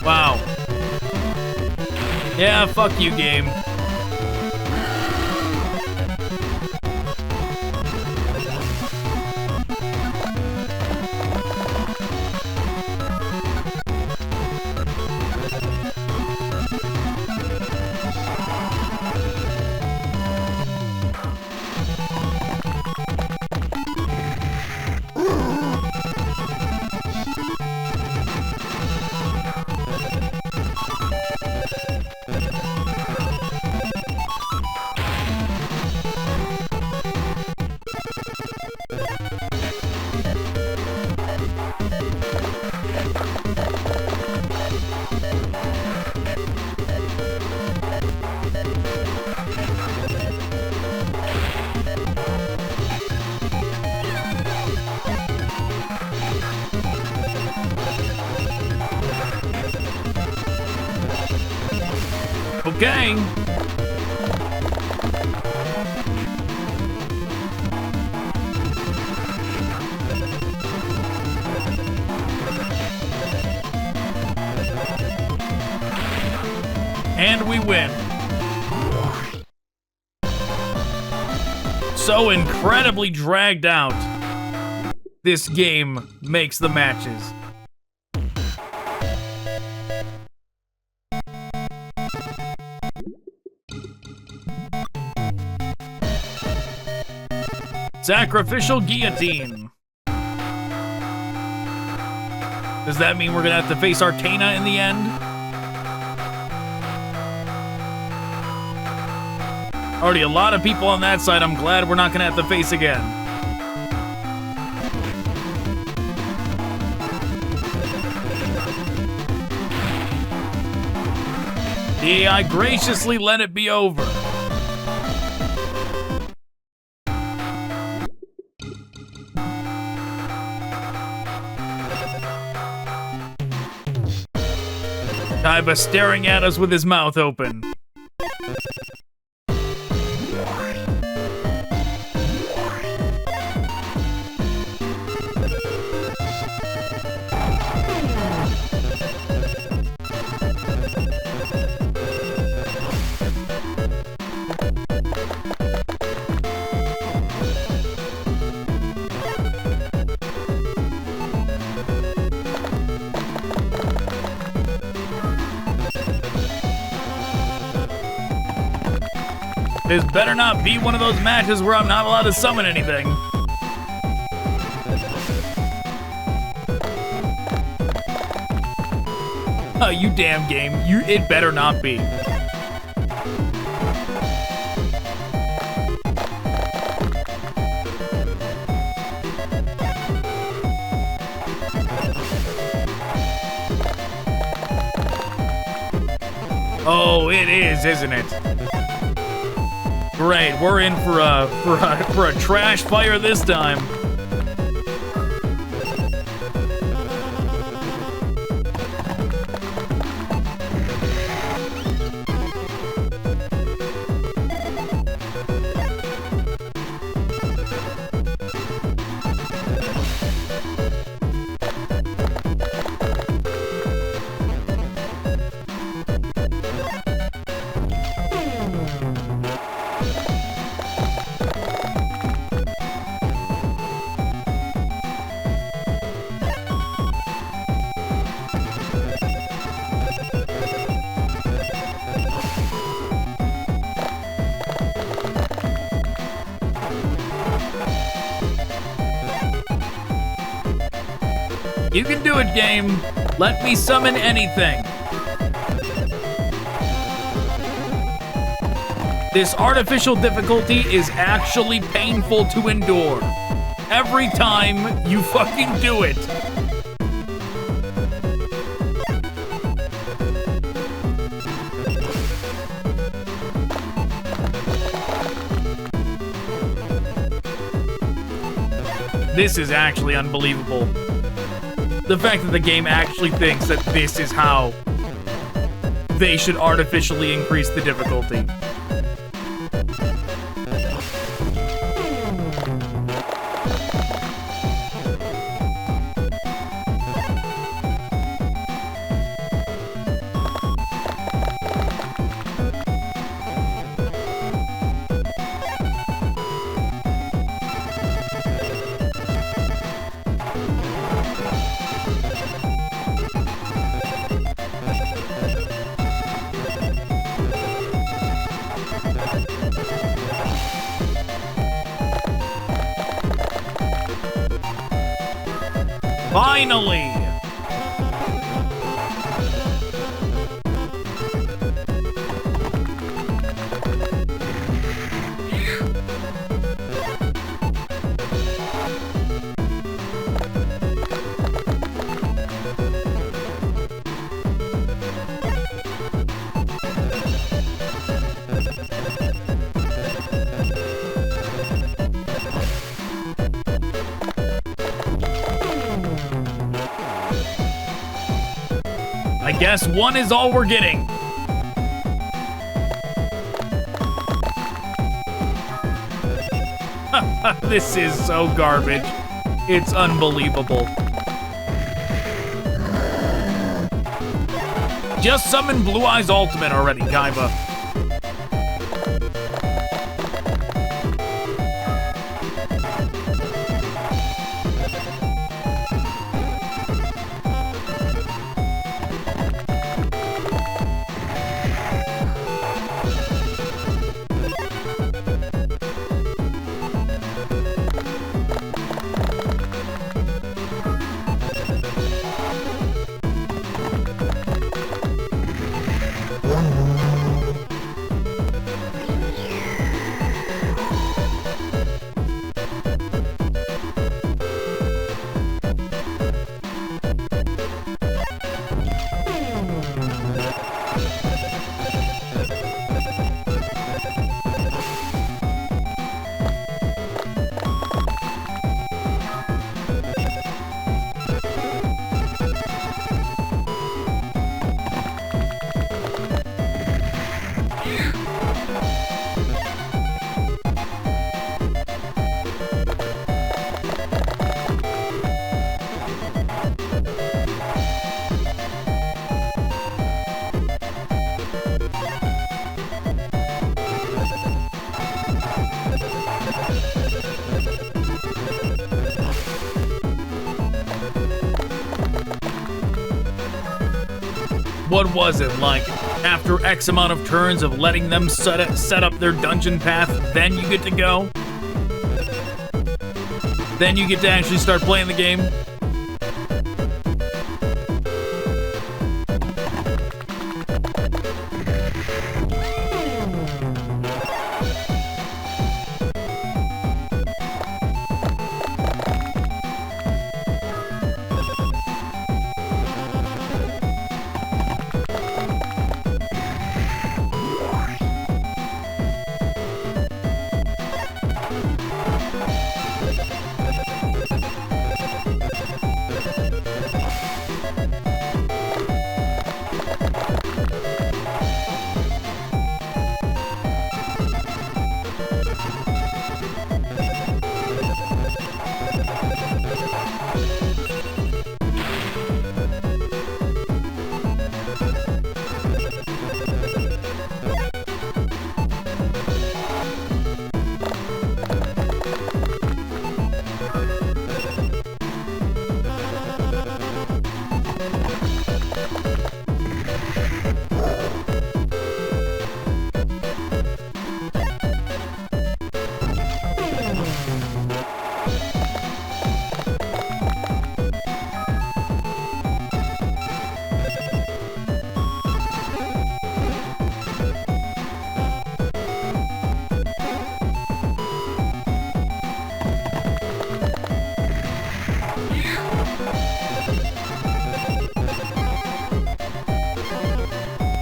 Wow. Yeah, fuck you, game. Okay. And we win. So incredibly dragged out, this game makes the matches. Sacrificial Guillotine. Does that mean we're gonna have to face Arcana in the end? Already a lot of people on that side I'm glad we're not gonna have to face again. The AI graciously let it be over. Kaiba staring at us with his mouth open. This better not be one of those matches where I'm not allowed to summon anything. Oh, you damn game. It better not be. Oh, it is, isn't it? Great, we're in for a trash fire this time. You can do it, game. Let me summon anything. This artificial difficulty is actually painful to endure. Every time you fucking do it. This is actually unbelievable. The fact that the game actually thinks that this is how they should artificially increase the difficulty. Finally! I guess one is all we're getting. This is so garbage. It's unbelievable. Just summon Blue Eyes Ultimate already, Kaiba. what was it, like, after X amount of turns of letting them set up their dungeon path, then you get to go? Then you get to actually start playing the game?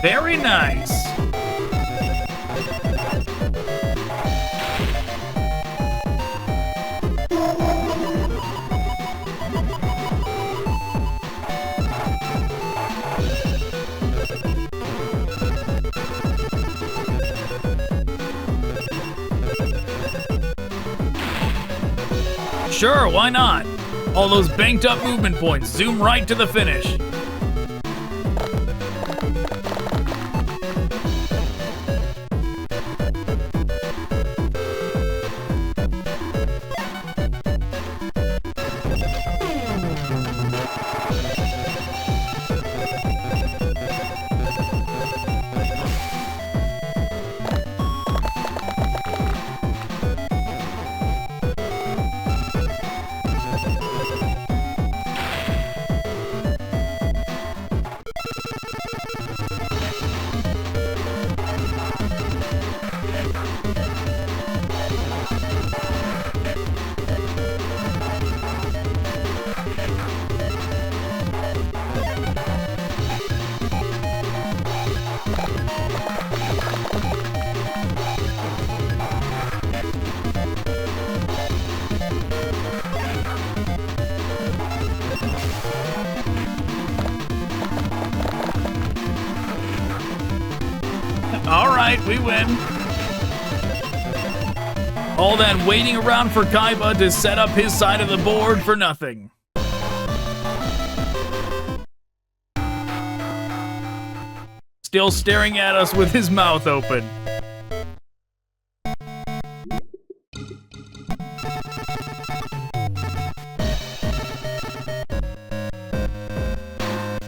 Very nice. Sure, why not? All those banked up movement points. Zoom right to the finish. We win. All that waiting around for Kaiba to set up his side of the board for nothing. Still staring at us with his mouth open.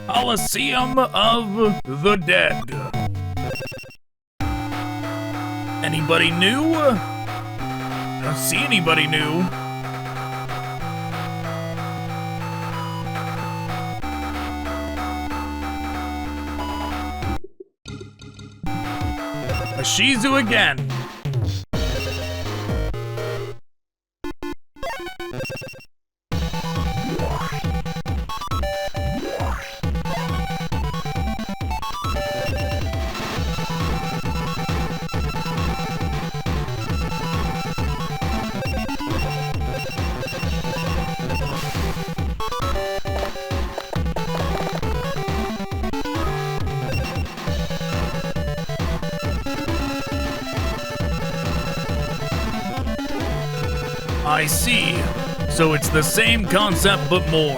Coliseum of the Dead. Anybody new? I don't see anybody new. A Shizu again. I see. So it's the same concept, but more.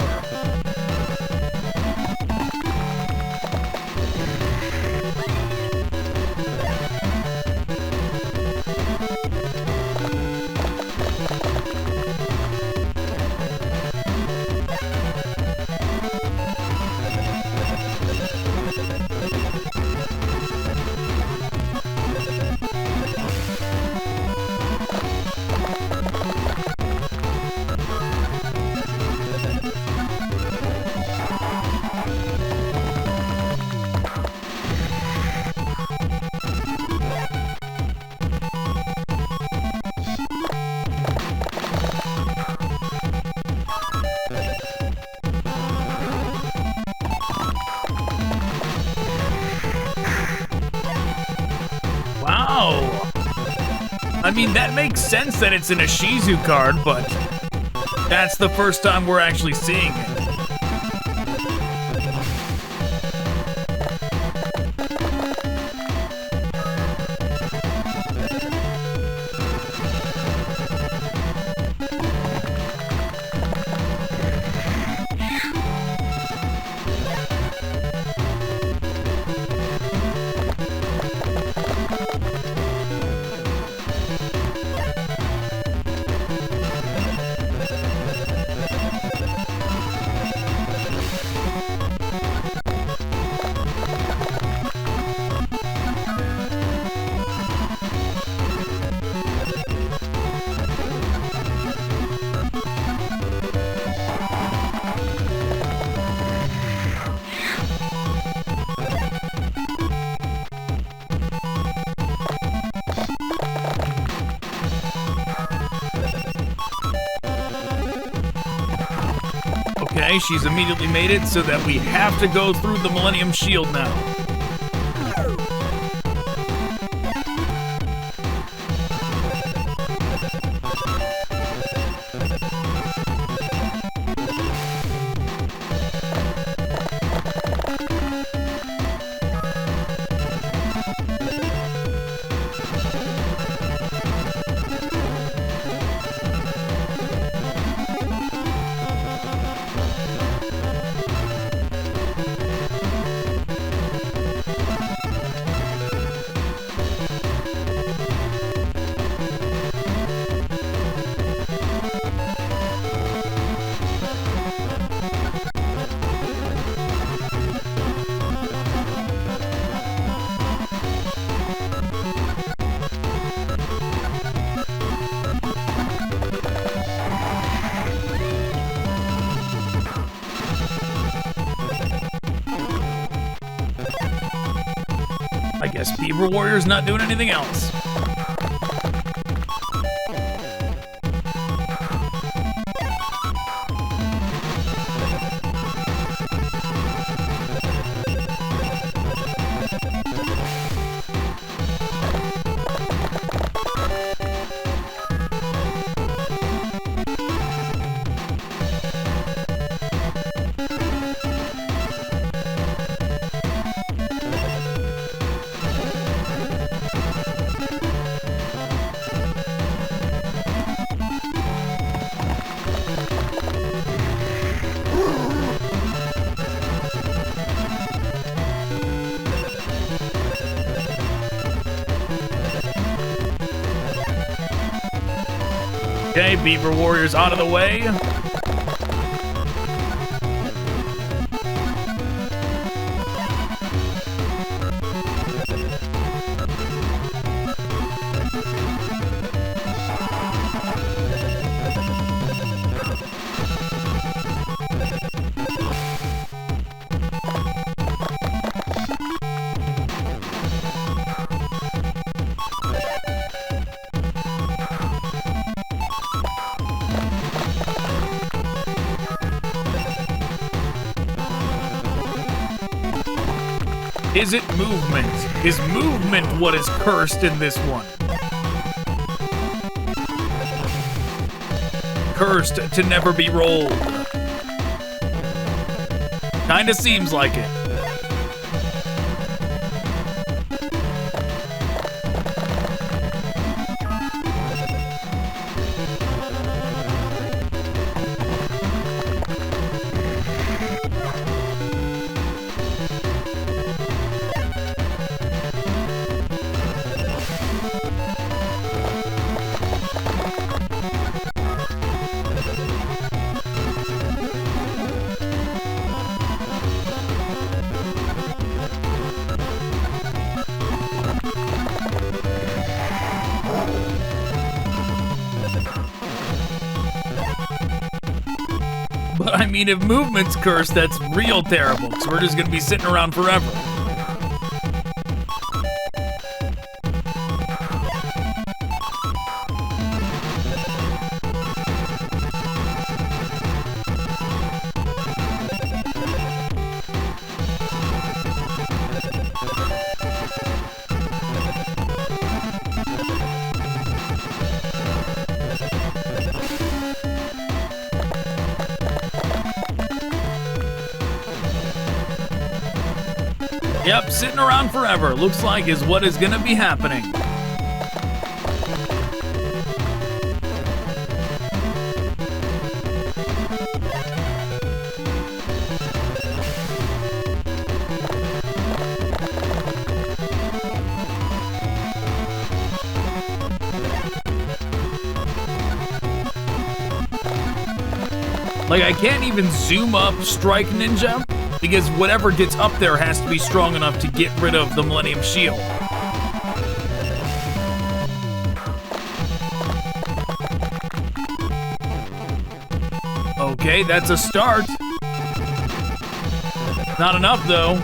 I mean, that makes sense that it's an Ishizu card, but that's the first time we're actually seeing it. Okay, she's immediately made it so that we have to go through the Millennium Shield now. I guess Beaver Warrior's not doing anything else. Okay, Beaver Warrior's out of the way. Is it movement? Is movement what is cursed in this one? Cursed to never be rolled. Kinda seems like it. But I mean, if movement's cursed, that's real terrible, because we're just going to be sitting around forever. Yep, sitting around forever, looks like is what is gonna be happening. Like, I can't even zoom up Strike Ninja, because whatever gets up there has to be strong enough to get rid of the Millennium Shield. Okay, that's a start. Not enough, though.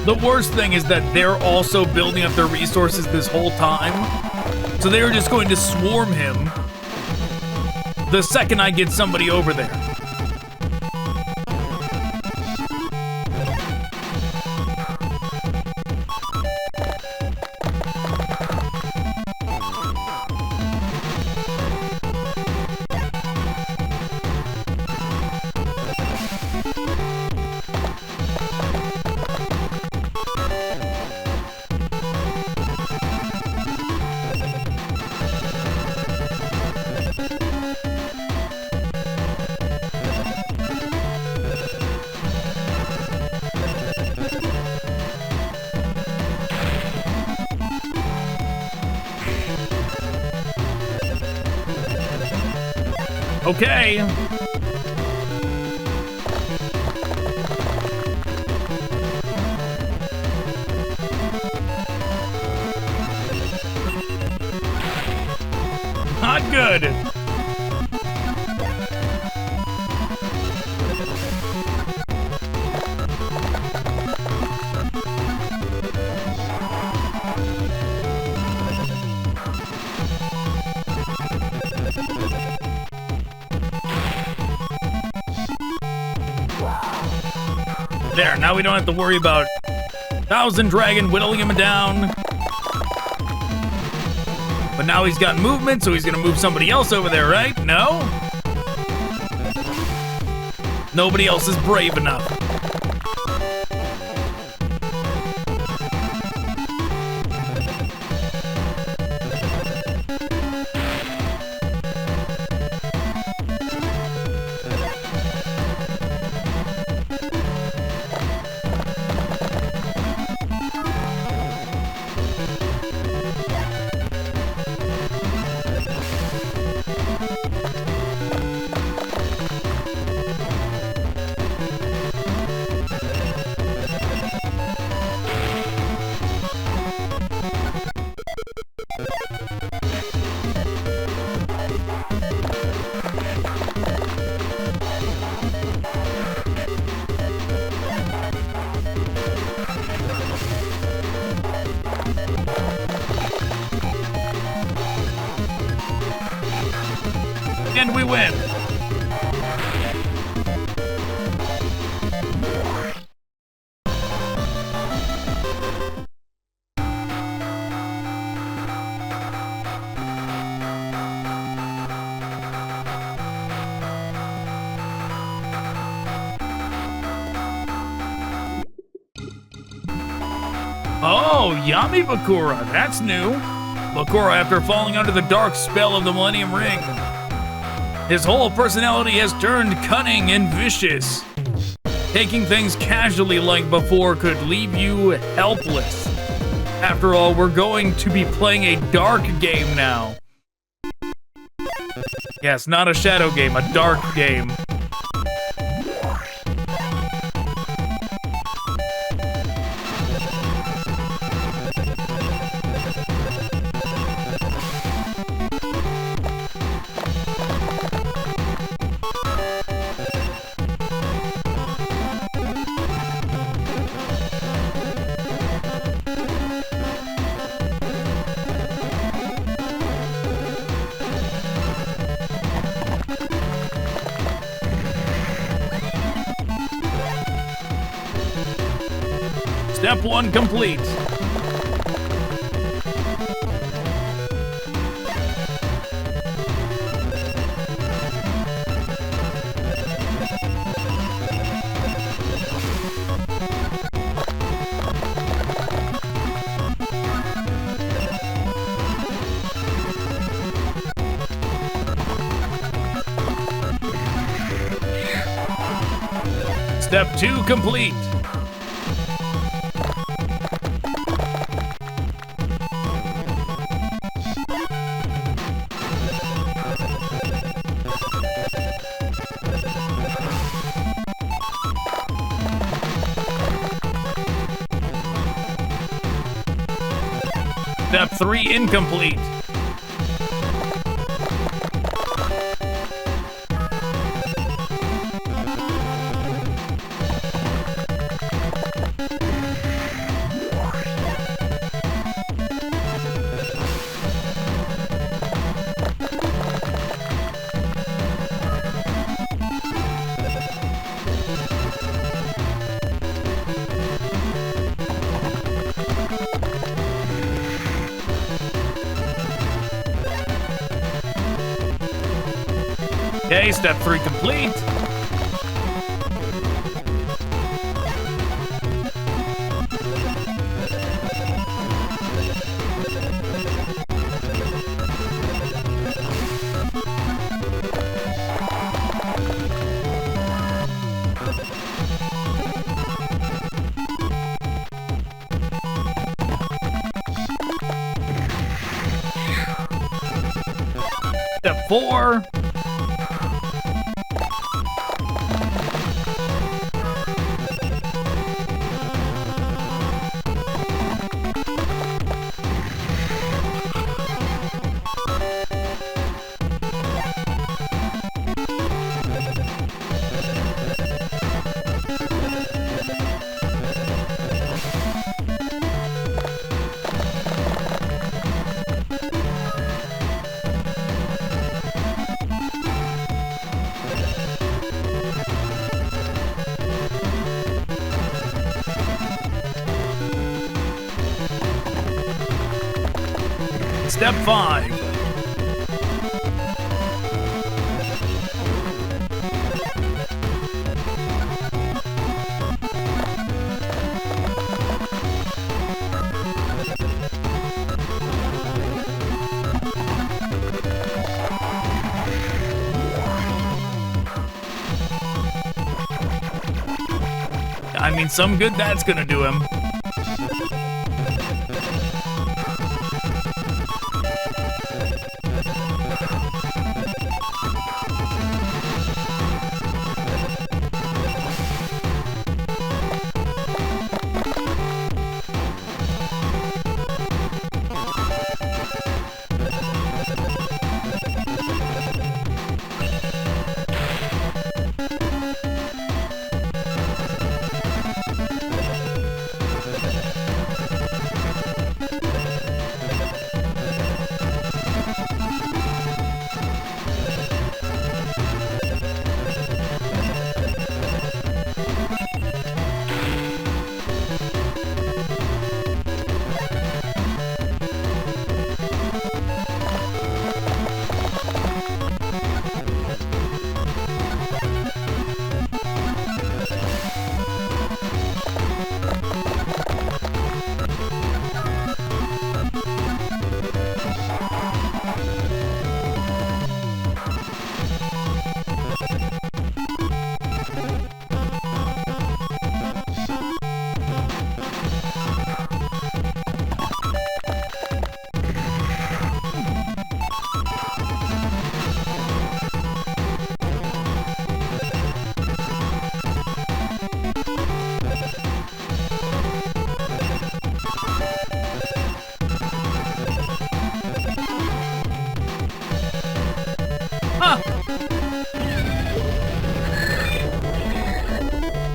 The worst thing is that they're also building up their resources this whole time. So they're just going to swarm him the second I get somebody over there. Okay. Not good. There, now we don't have to worry about Thousand Dragon whittling him down. But now he's got movement, so he's gonna move somebody else over there, right? No? Nobody else is brave enough. And we win. Oh, Yami Bakura, that's new. Bakura, after falling under the dark spell of the Millennium Ring, his whole personality has turned cunning and vicious. Taking things casually like before could leave you helpless. After all, we're going to be playing a dark game now. Yes, not a shadow game, a dark game. Step 1 complete. Step 2 complete. Step 3 incomplete. Okay, step 3 complete. Step 4. Step 5. I mean, some good that's gonna do him.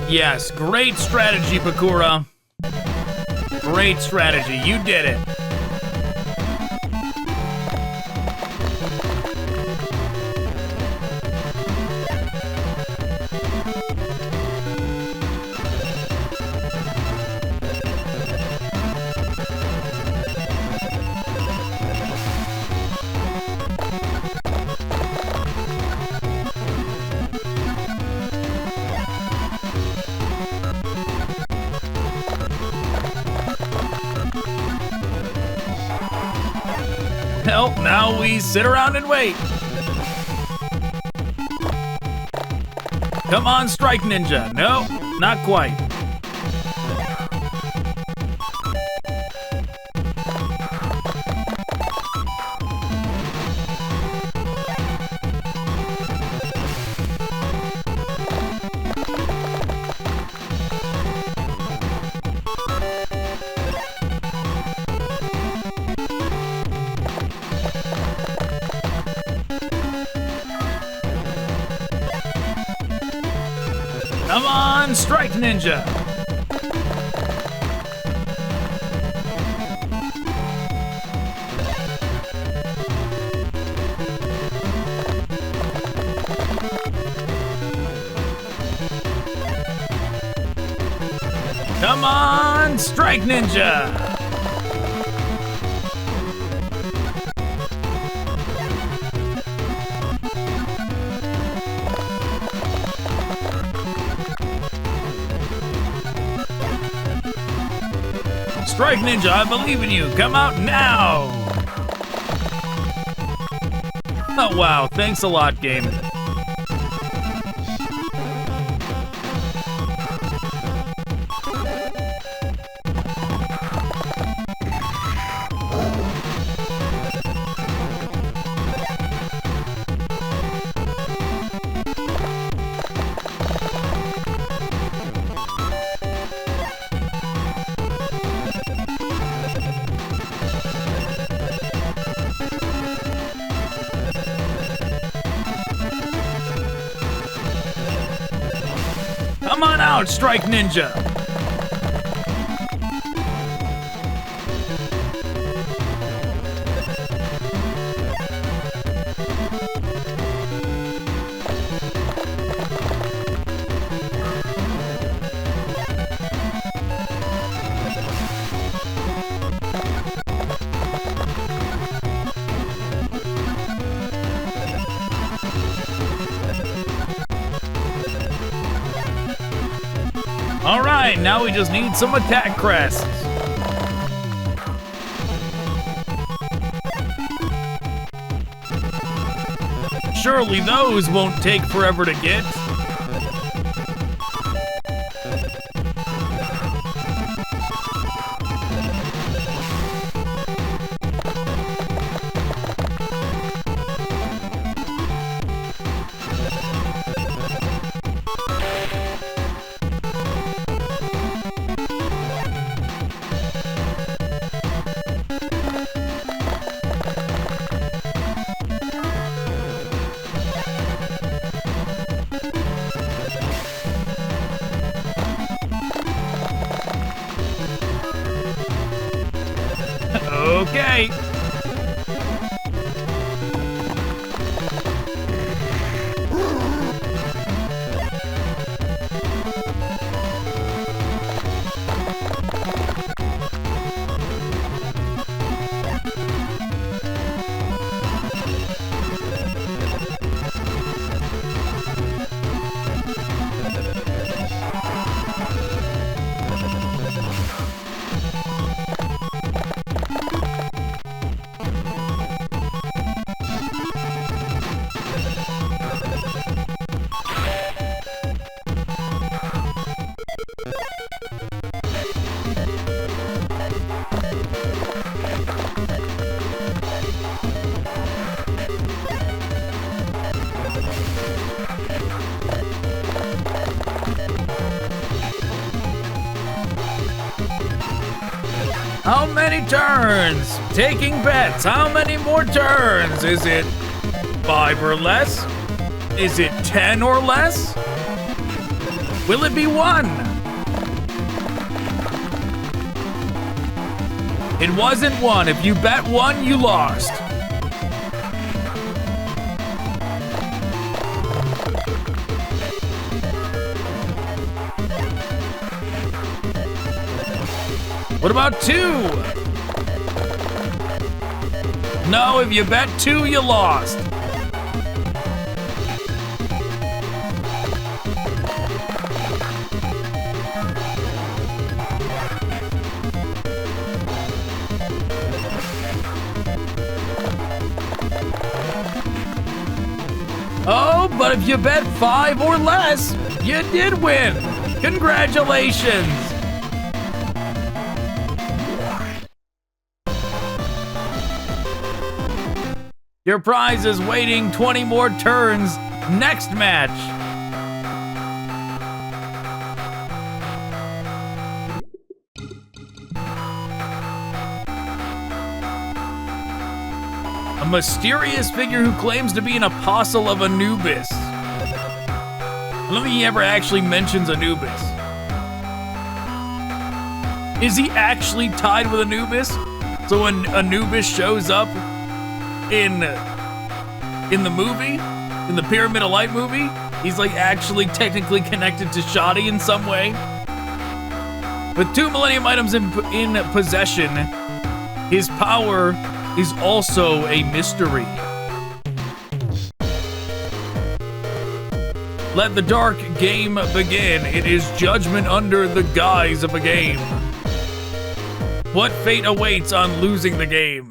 Yes, great strategy, Bakura. Great strategy. You did it. Well, now we sit around and wait. Come on, Strike Ninja. No, not quite. Come on, Strike Ninja! Come on, Strike Ninja! Strike Ninja, I believe in you. Come out now. Oh, wow. Thanks a lot, game. Come on out, Strike Ninja! All right, now we just need some attack crests. Surely those won't take forever to get. Okay. How many turns? Taking bets. How many more turns? Is it 5 or less? Is it 10 or less? Will it be 1? It wasn't 1. If you bet 1, you lost. What about 2? No, if you bet 2, you lost. Oh, but if you bet 5 or less, you did win. Congratulations. Your prize is waiting 20 more turns next match. A mysterious figure who claims to be an apostle of Anubis. I don't think he ever actually mentions Anubis. Is he actually tied with Anubis? So when Anubis shows up in the movie, in the Pyramid of Light movie, he's like actually technically connected to Shoddy in some way. With 2 Millennium items in possession, his power is also a mystery. Let the dark game begin. It is judgment under the guise of a game. What fate awaits on losing the game?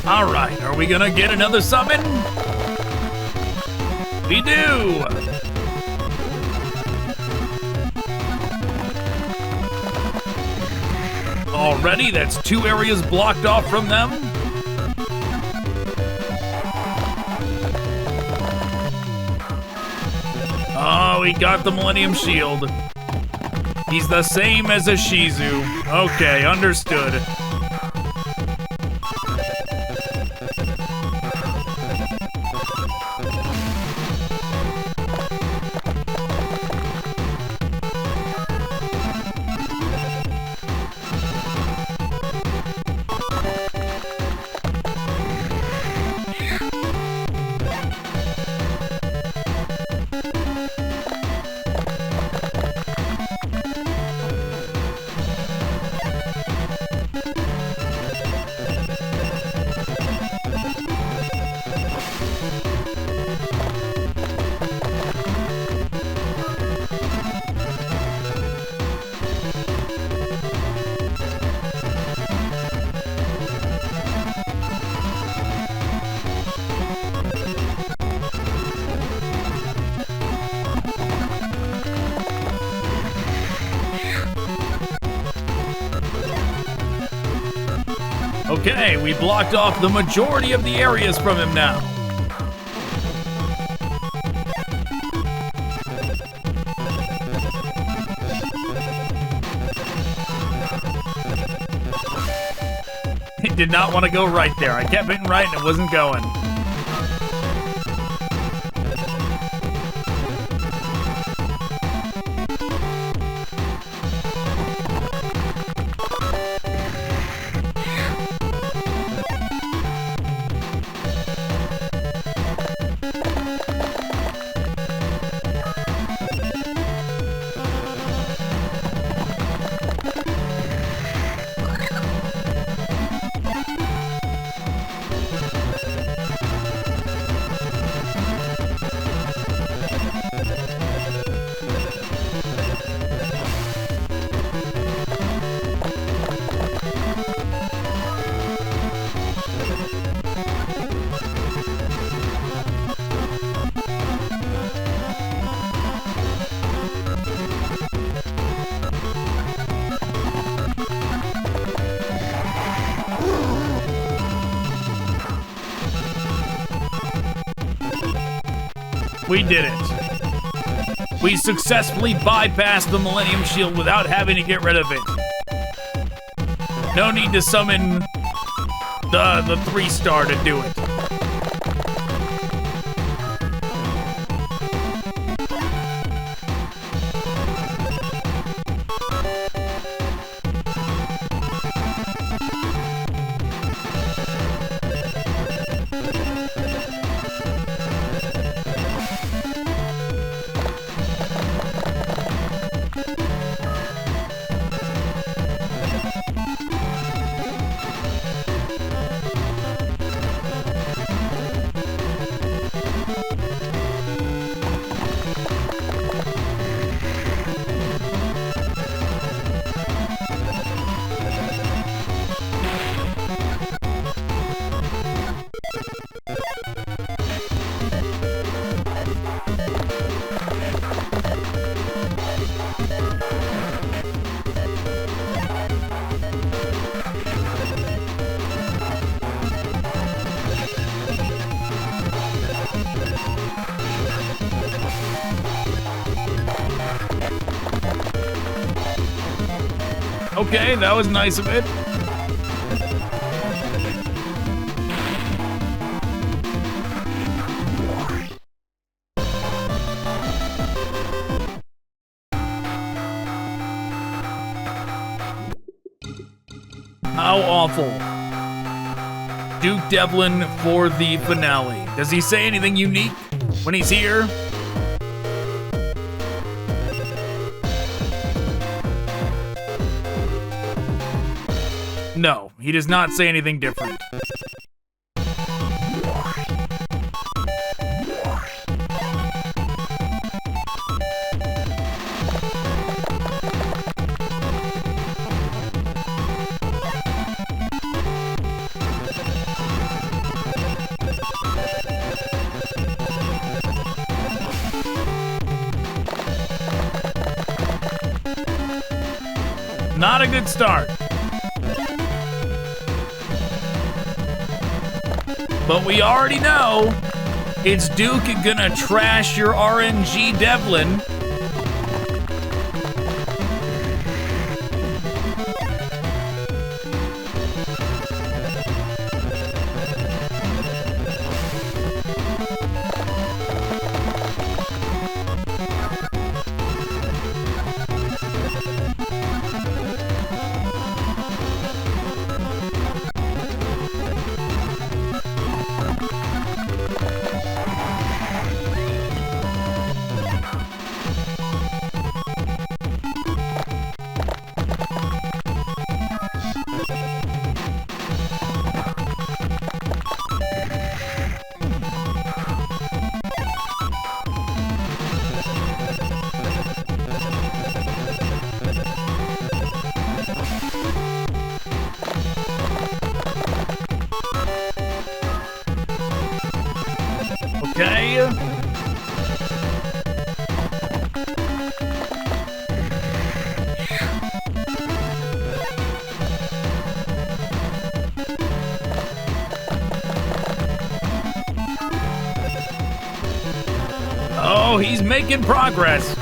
All right, are we gonna get another summon? We do! Already, that's 2 areas blocked off from them. Oh, he got the Millennium Shield. He's the same as a Shizu. Okay, understood. Okay, we blocked off the majority of the areas from him now. He did not want to go right there. I kept hitting right and it wasn't going. We did it. We successfully bypassed the Millennium Shield without having to get rid of it. No need to summon the 3-star to do it. Okay, that was nice of it. How awful. Duke Devlin for the finale. Does he say anything unique when he's here? No, he does not say anything different. Not a good start. But we already know it's Duke gonna trash your RNG Devlin. Okay. Oh, he's making progress.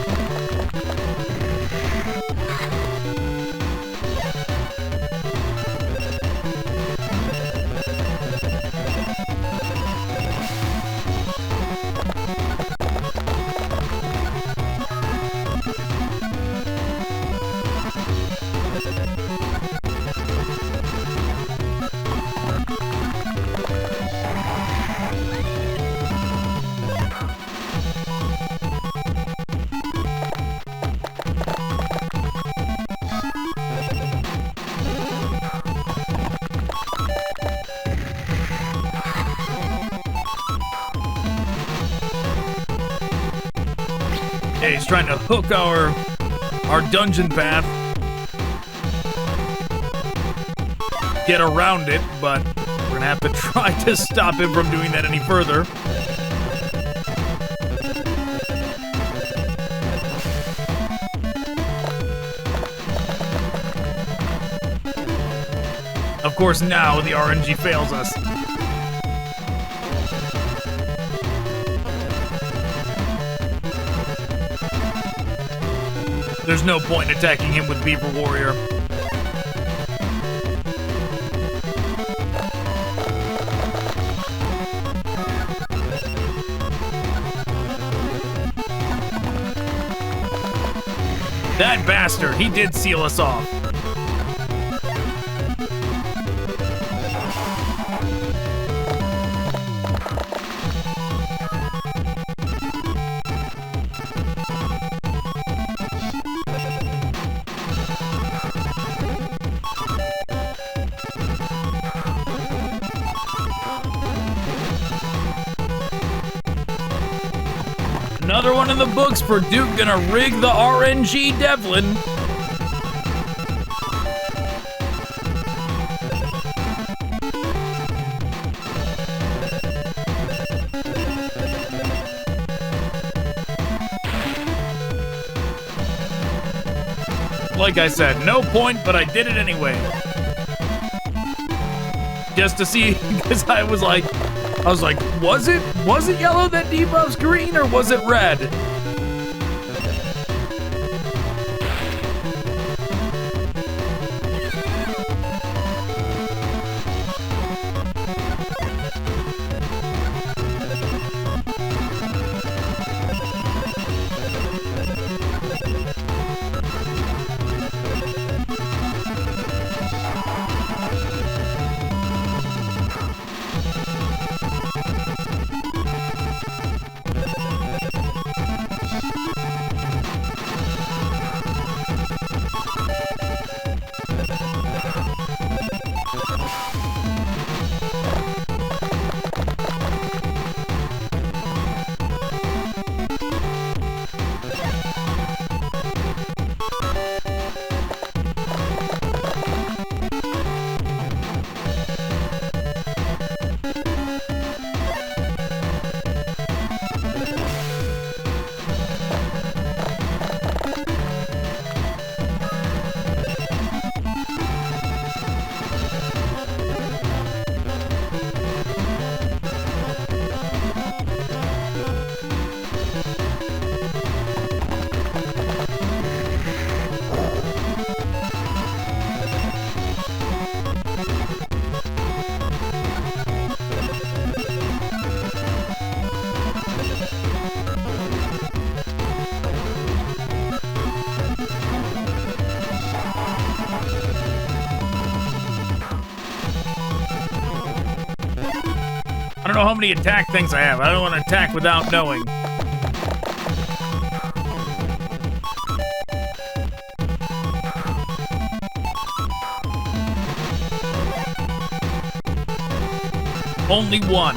Yeah, he's trying to hook our dungeon path. Get around it, but we're gonna have to try to stop him from doing that any further. Of course, now the RNG fails us. There's no point in attacking him with Beaver Warrior. That bastard, he did seal us off. Another one in the books for Duke gonna rig the RNG Devlin. Like I said, no point, but I did it anyway. Just to see, because I was like, was it yellow that debuffs green, or was it red? I don't know how many attack things I have. I don't want to attack without knowing. Only one.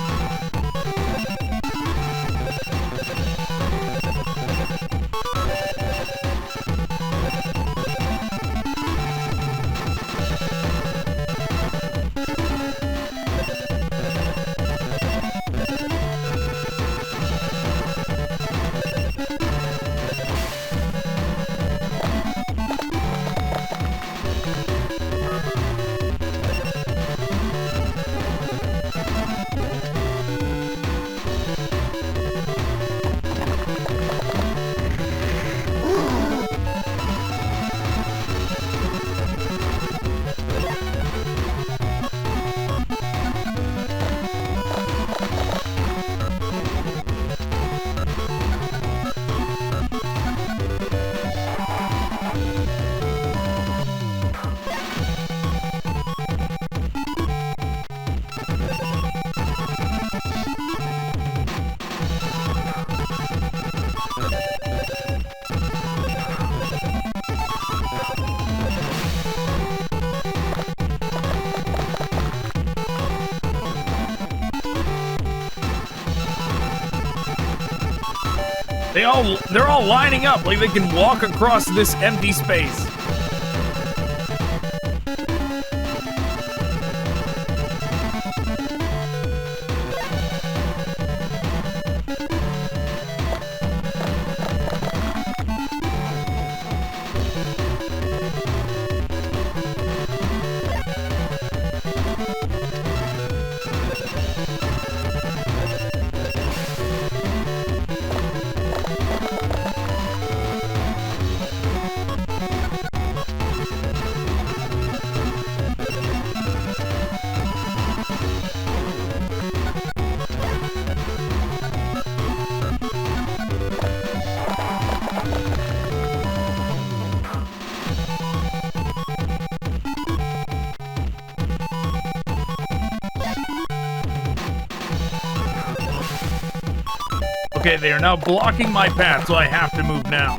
They're all lining up like they can walk across this empty space. Okay, they are now blocking my path, so I have to move now.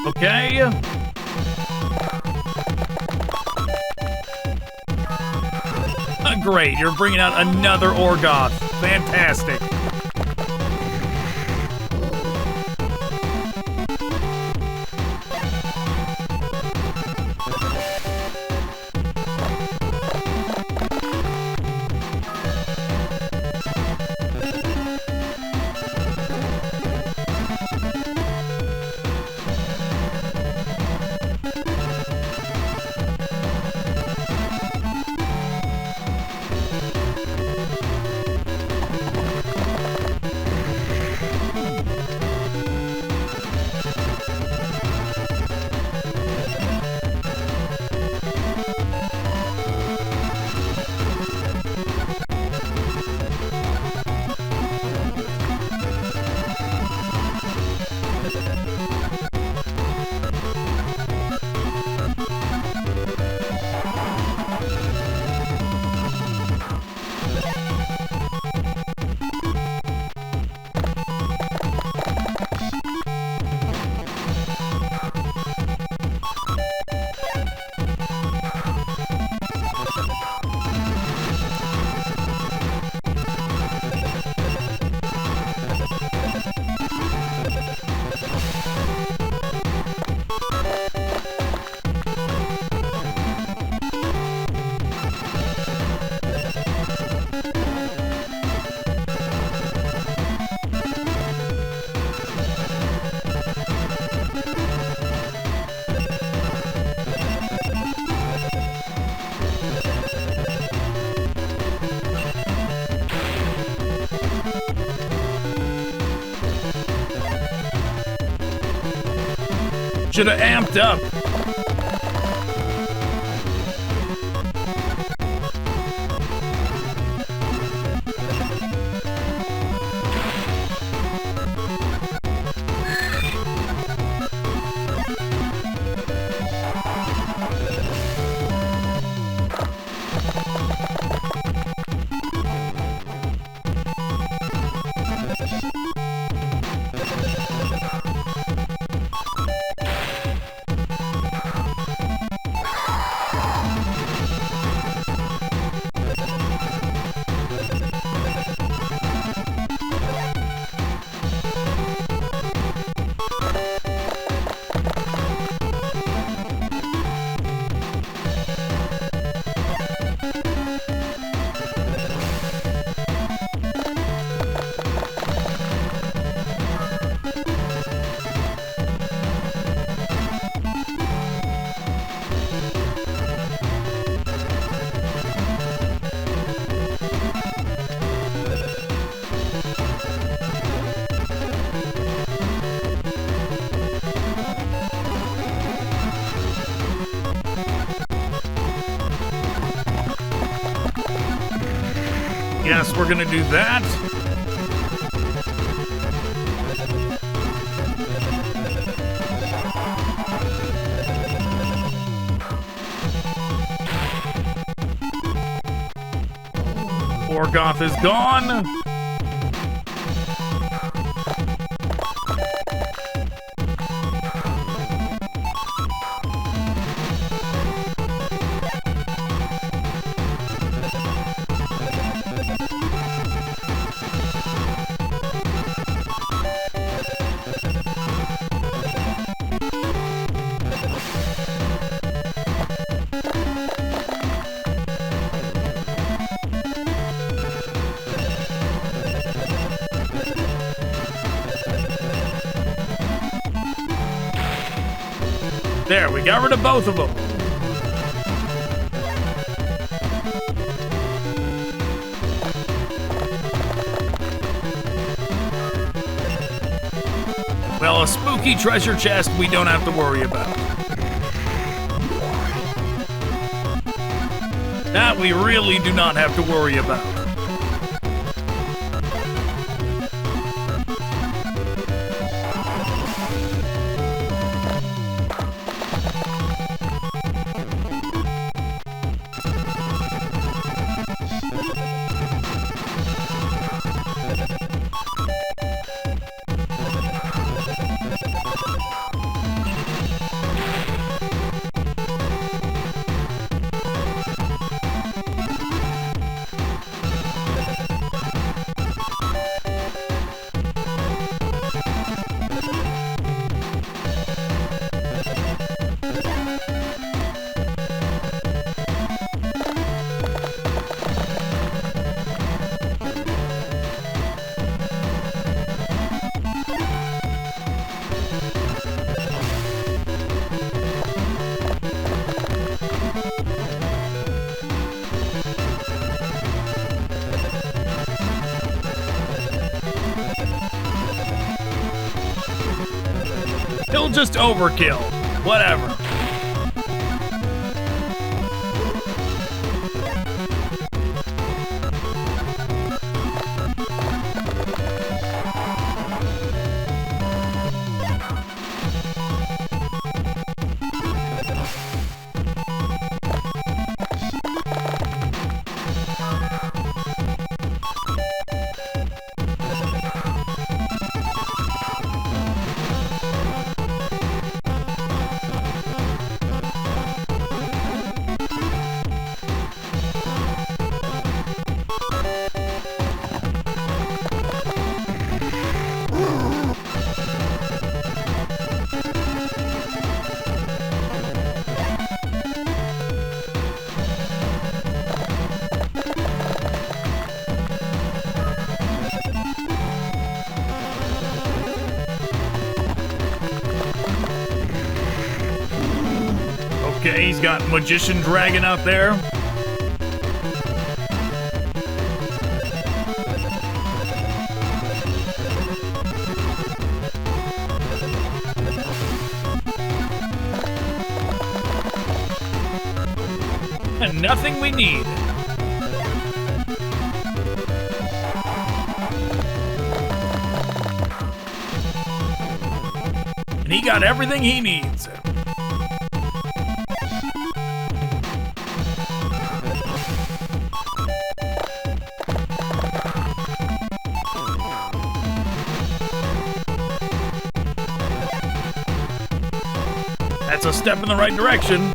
Okay. Great, you're bringing out another Orgoth. Fantastic. Should have amped up. Yes, we're gonna do that. Orgoth is gone. There, we got rid of both of them. Well, a spooky treasure chest we don't have to worry about. That we really do not have to worry about. He'll just overkill. Whatever. Okay, he's got Magician Dragon out there. And nothing we need. And he got everything he needs. That's a step in the right direction.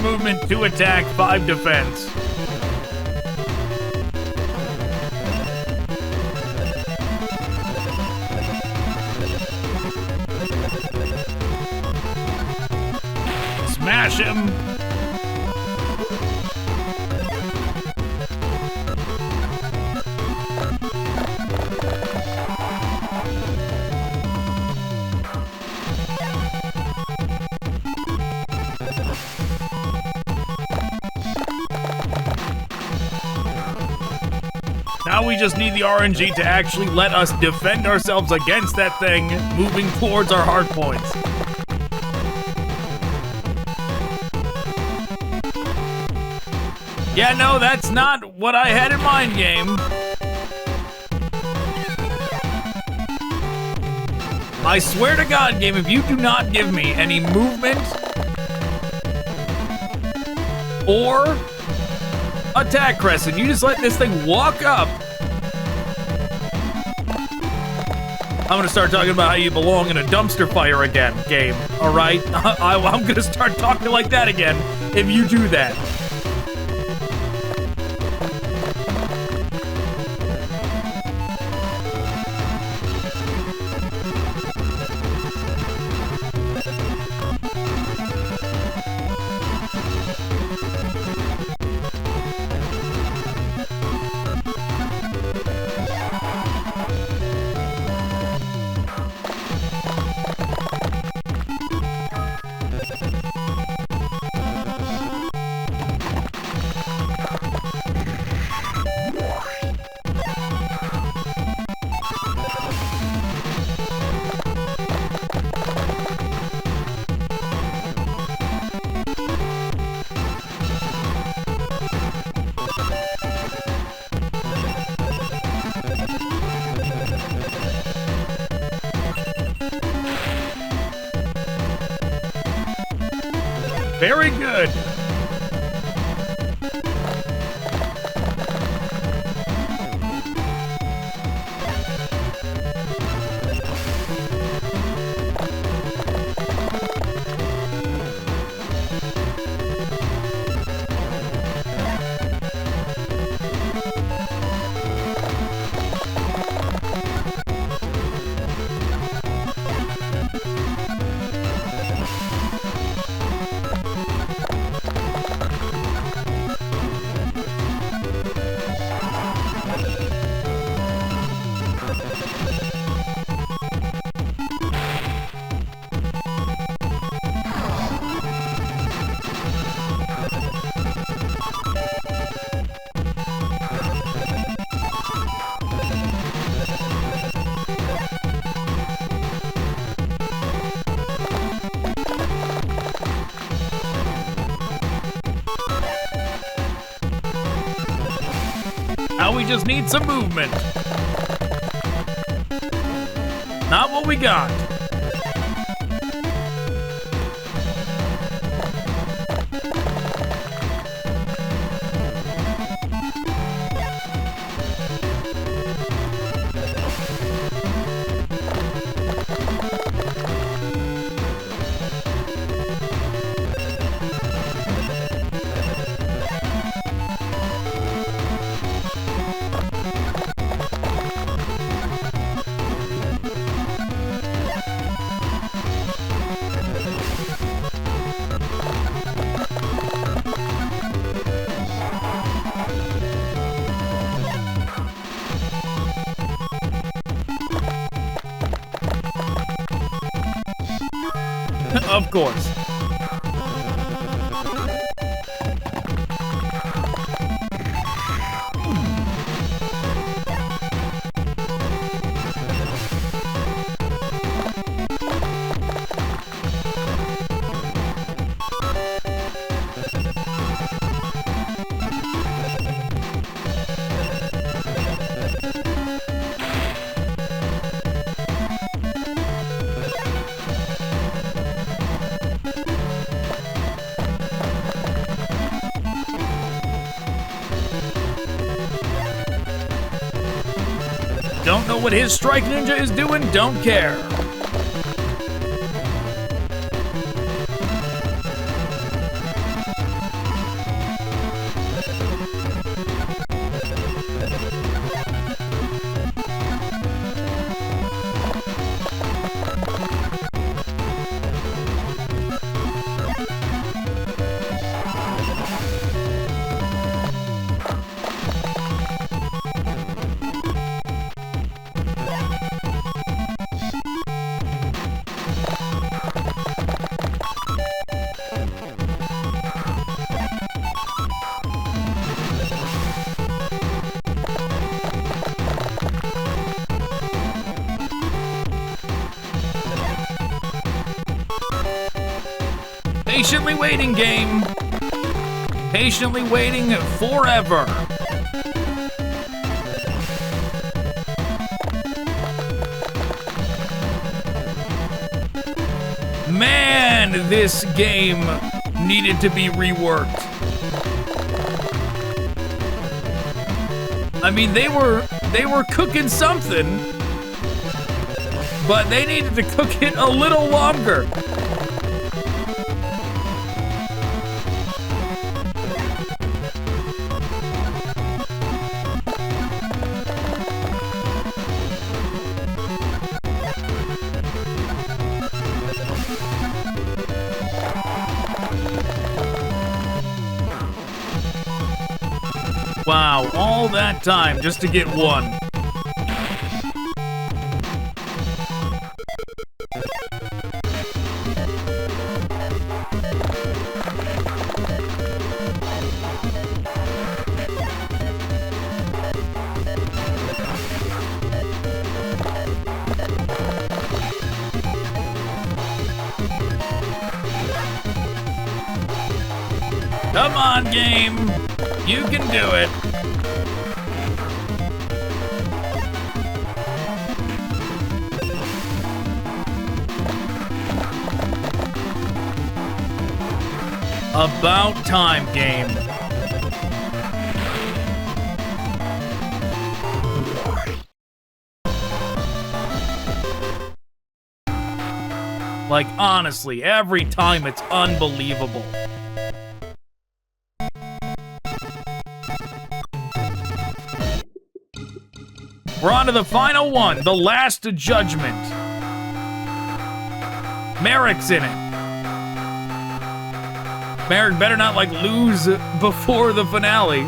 Movement, 2 attack, 5 defense. Smash him. Now we just need the RNG to actually let us defend ourselves against that thing, moving towards our hard points. Yeah, no, that's not what I had in mind, game. I swear to God, game, if you do not give me any movement or attack crescent, you just let this thing walk up, I'm gonna start talking about how you belong in a dumpster fire again, game. All right, I'm gonna start talking like that again if you do that. Very good. Now we just need some movement. Not what we got. Of course. Don't know what his Strike Ninja is doing, don't care. Patiently waiting, game. Patiently waiting forever. Man, this game needed to be reworked. I mean, they were cooking something, but they needed to cook it a little longer. Wow, all that time just to get one. Come on, game. You can do it. About time, game. Like, honestly, every time it's unbelievable. We're on to the final one, the Last Judgement. Merrick's in it. Merrick better not, like, lose before the finale.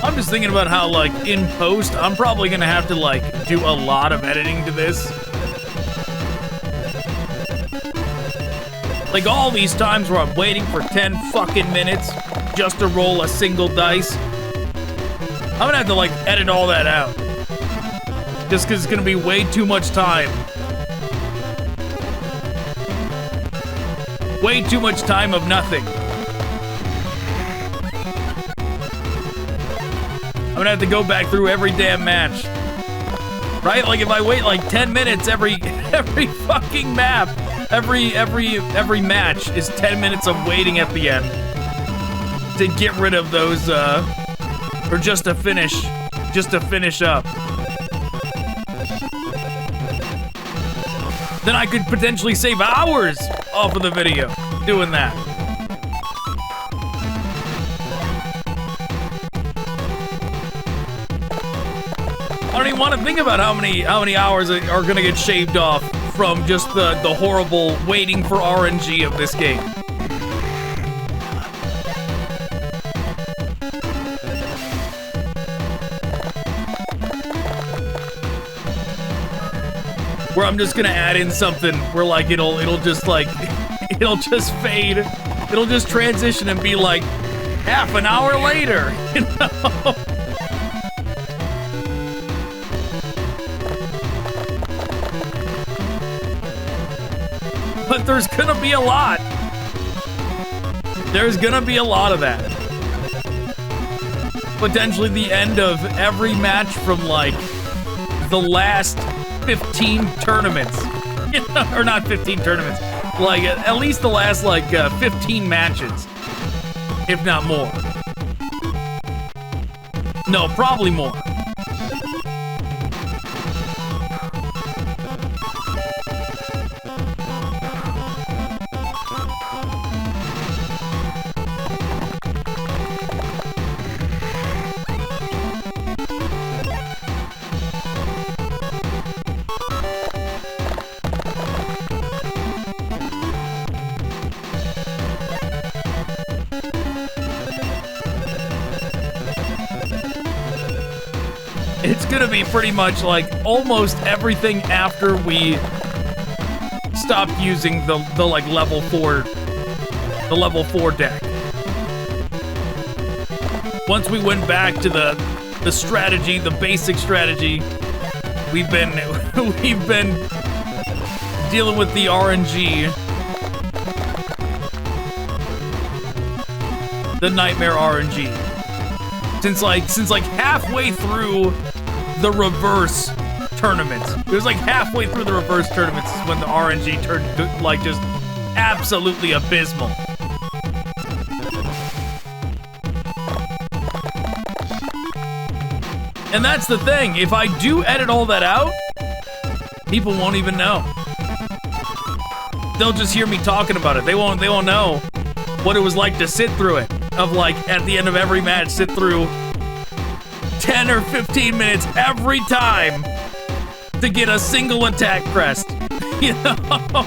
I'm just thinking about how, like, in post, I'm probably gonna have to, like, do a lot of editing to this. Like, all these times where I'm waiting for 10 fucking minutes just to roll a single dice. I'm gonna have to, like, edit all that out. Just because it's gonna be way too much time. Way too much time of nothing. I'm gonna have to go back through every damn match. Right? Like, if I wait like 10 minutes every fucking map, every match is 10 minutes of waiting at the end to get rid of those, or just to finish up. Then I could potentially save hours off of the video doing that. I don't even want to think about how many hours are gonna get shaved off from just the horrible waiting for RNG of this game. Where I'm just gonna add in something where, like, it'll just like it'll just fade, it'll just transition and be like half an hour later, you know? But there's gonna be a lot. There's gonna be a lot of that. Potentially the end of every match from, like, the last 15 tournaments. Or not 15 tournaments. Like, at least the last, like, 15 matches. If not more. No, probably more. It's gonna be pretty much like almost everything after we stopped using the like level 4 deck. Once we went back to the strategy, the basic strategy, we've been dealing with the RNG, the nightmare RNG. Since like halfway through the reverse tournaments. It was like halfway through the reverse tournaments is when the RNG turned, like, just absolutely abysmal. And that's the thing. If I do edit all that out, people won't even know. They'll just hear me talking about it. They won't know what it was like to sit through it. Of, like, at the end of every match, sit through 10 or 15 minutes every time to get a single attack crest. You know?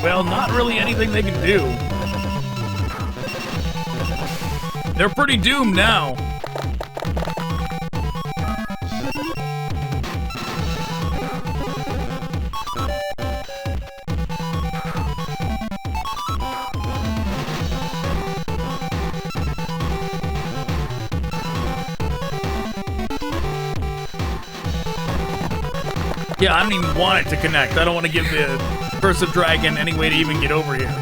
Well, not really anything they can do. They're pretty doomed now. Yeah, I don't even want it to connect. I don't want to give the Curse of Dragon any way to even get over here.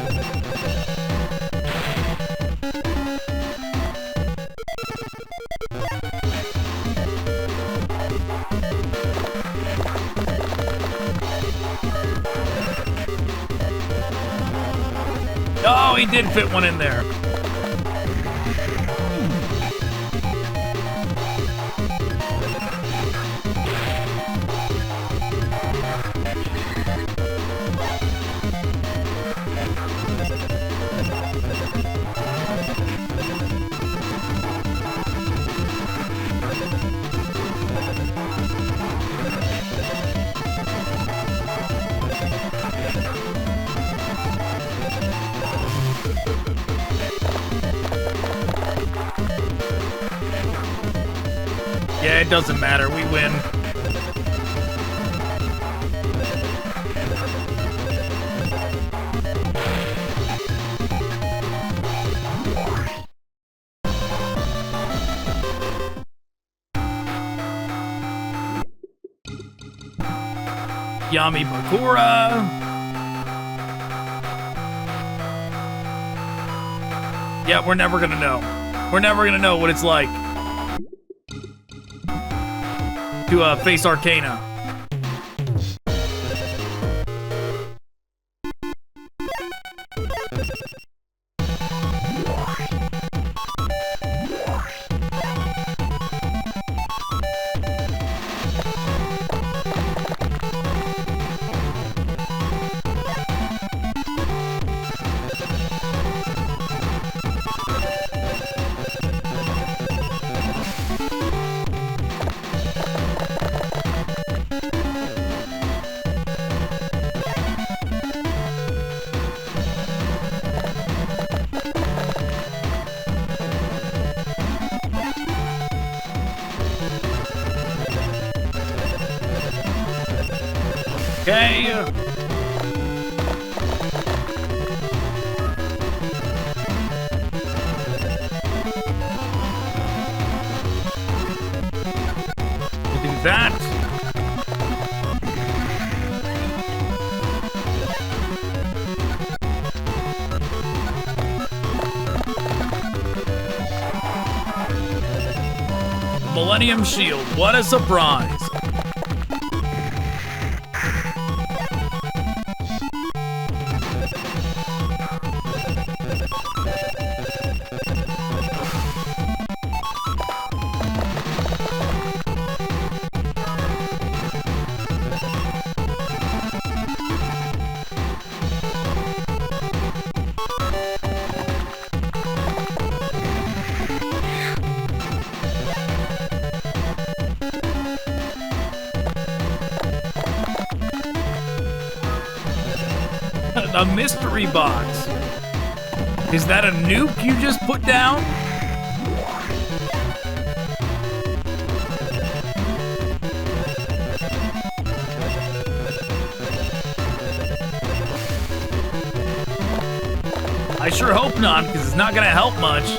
Oh, he did fit one in there. Yeah, it doesn't matter. We win. Yami Bakura. Yeah, we're never gonna know. We're never gonna know what it's like to face Arcana. Okay. We'll do that. Millennium Shield. What a surprise. A mystery box. Is that a nuke you just put down? I sure hope not, because it's not gonna help much.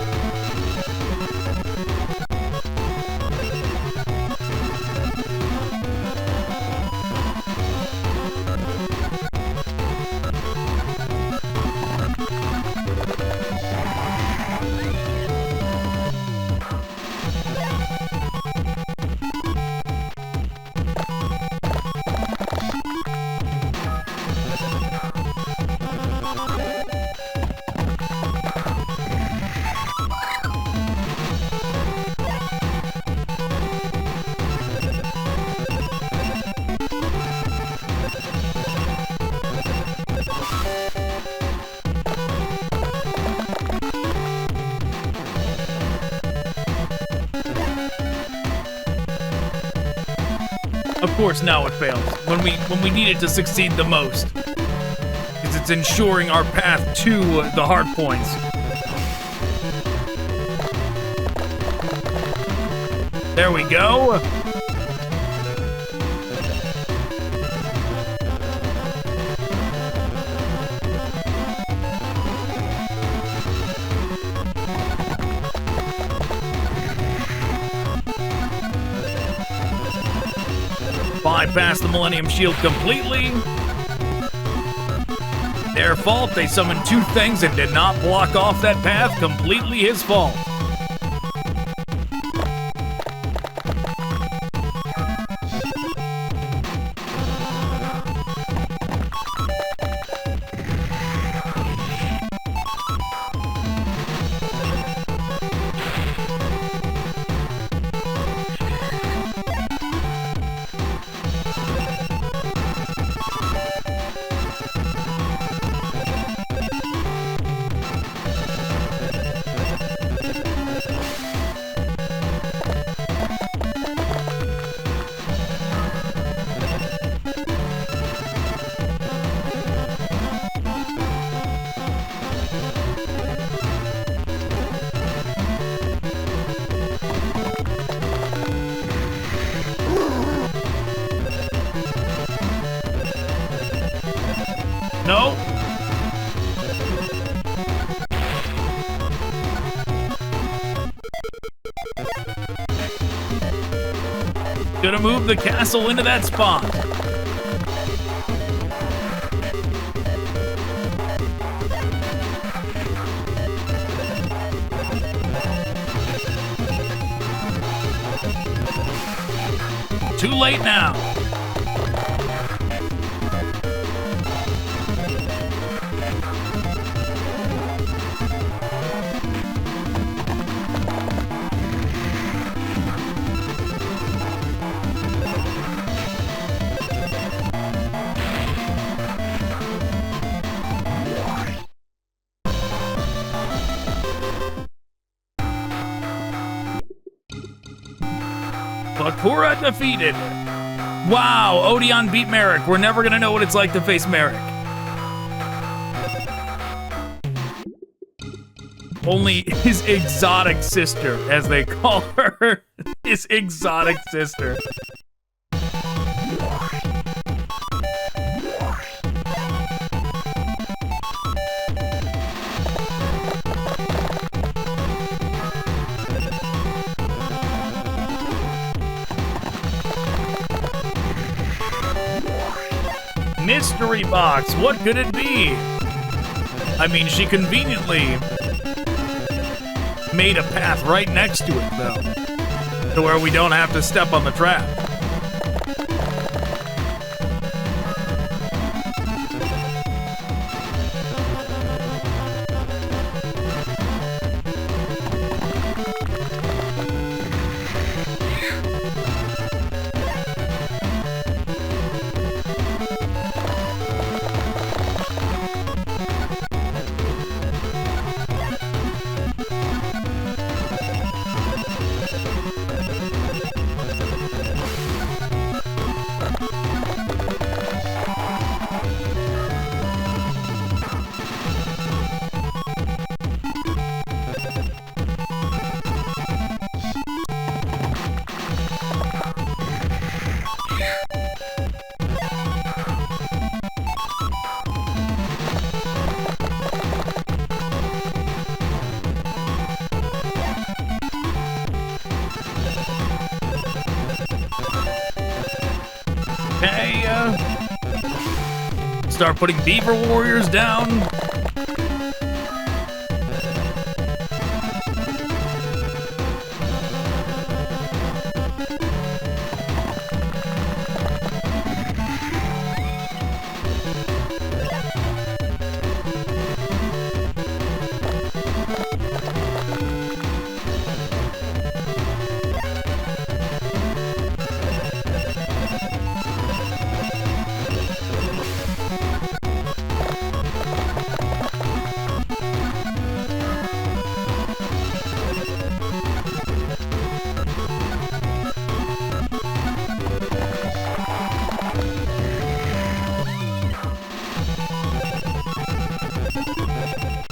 Of course, now it fails when we need it to succeed the most, because it's towards ensuring our path to the hard points. There we go. Bypass the Millennium Shield completely. Their fault. They summoned two things and did not block off that path. Completely his fault. No. Gonna move the castle into that spot. Too late now. Bakura defeated. Wow, Odeon beat Merrick. We're never gonna know what it's like to face Merrick. Only his exotic sister, as they call her. His exotic sister. Mystery box, what could it be? I mean, she conveniently made a path right next to it, though, to where we don't have to step on the trap. Start putting beaver warriors down.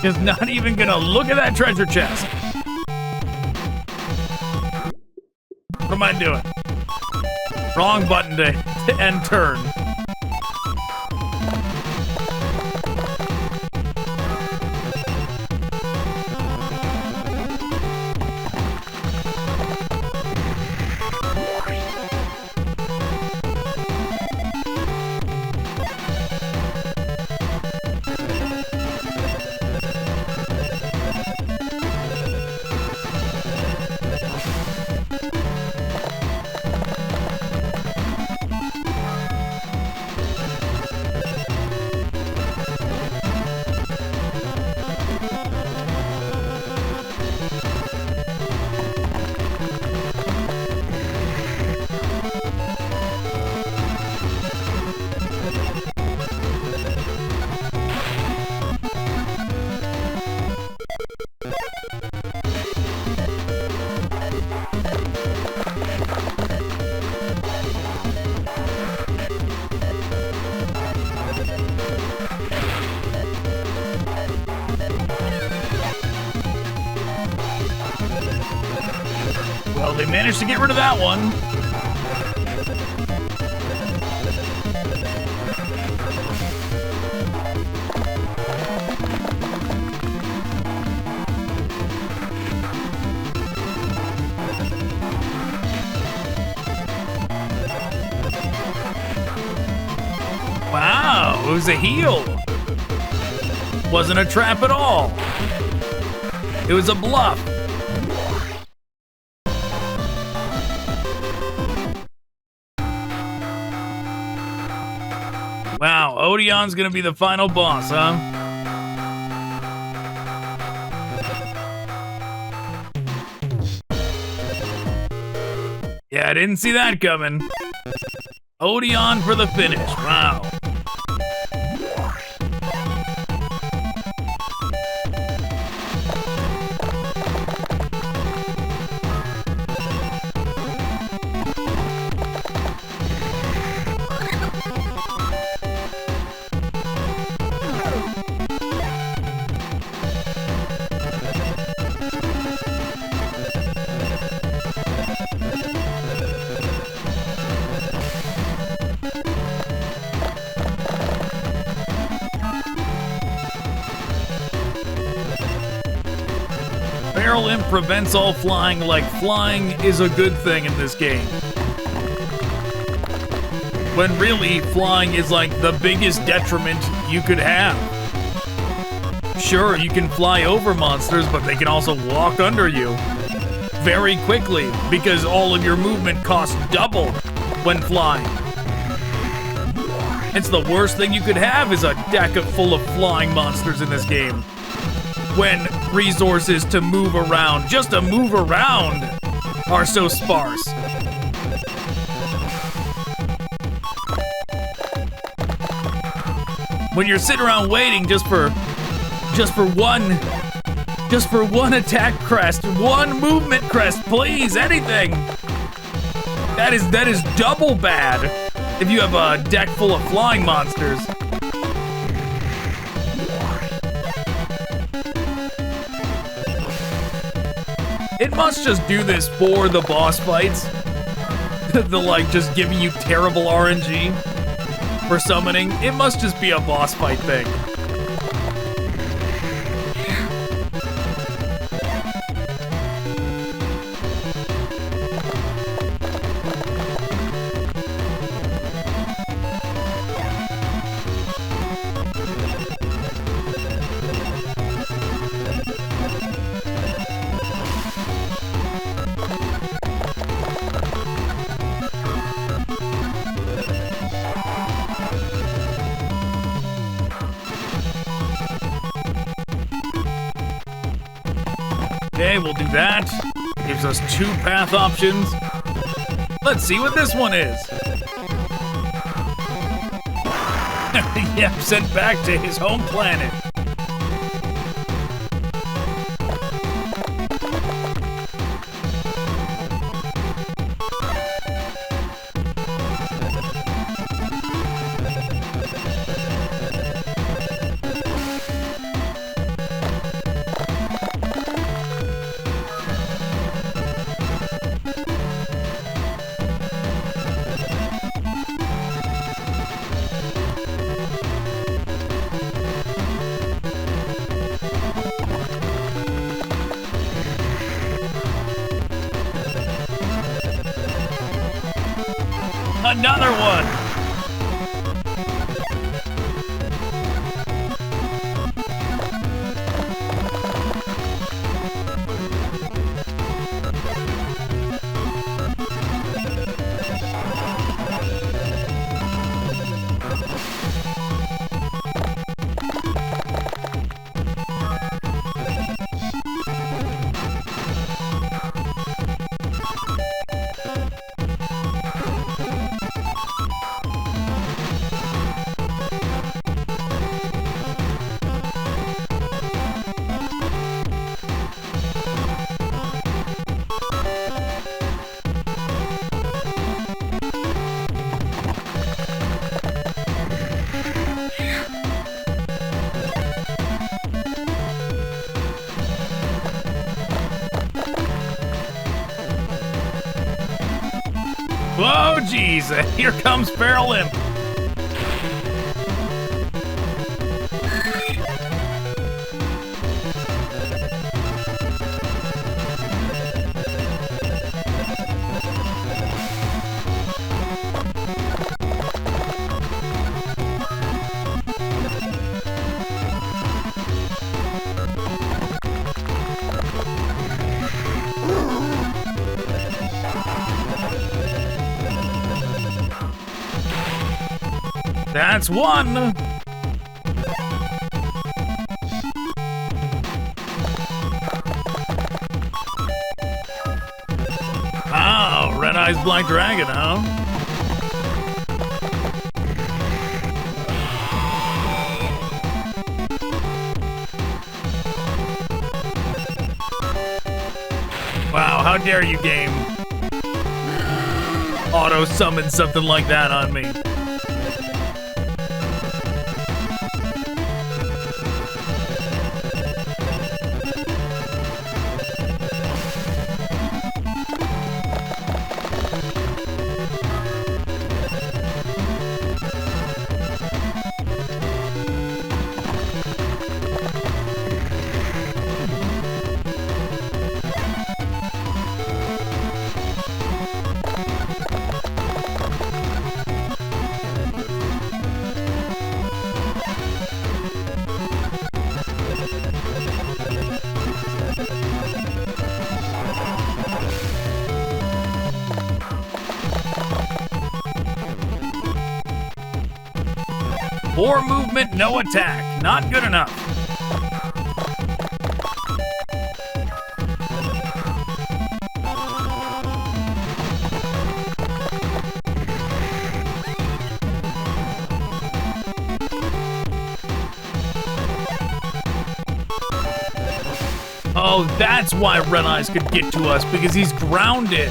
Is not even gonna look at that treasure chest. What am I doing? Wrong button to end turn. Well, they managed to get rid of that one. Wow, it was a heal. Wasn't a trap at all. It was a bluff. Wow, Odeon's gonna be the final boss, huh? Yeah, I didn't see that coming. Odeon for the finish, wow. Imp prevents all flying, like flying is a good thing in this game. When really, flying is like the biggest detriment you could have. Sure, you can fly over monsters, but they can also walk under you very quickly because all of your movement costs double when flying. It's the worst thing you could have is a deck full of flying monsters in this game. When resources to move around, just to move around, are so sparse. When you're sitting around waiting just for one attack crest, one movement crest, please, anything. That is double bad if you have a deck full of flying monsters. It must just do this for the boss fights. The like just giving you terrible RNG for summoning. It must just be a boss fight thing. Okay, we'll do that. Gives us 2 path options. Let's see what this one is. Yep, sent back to his home planet. Another one. Oh, jeez. Here comes Pharaoh Imp. That's one. Oh, Red Eyes Black Dragon, huh? Wow, how dare you, game? Auto summon something like that on me. Poor movement, no attack. Not good enough. Oh, that's why Red Eyes could get to us, because he's grounded.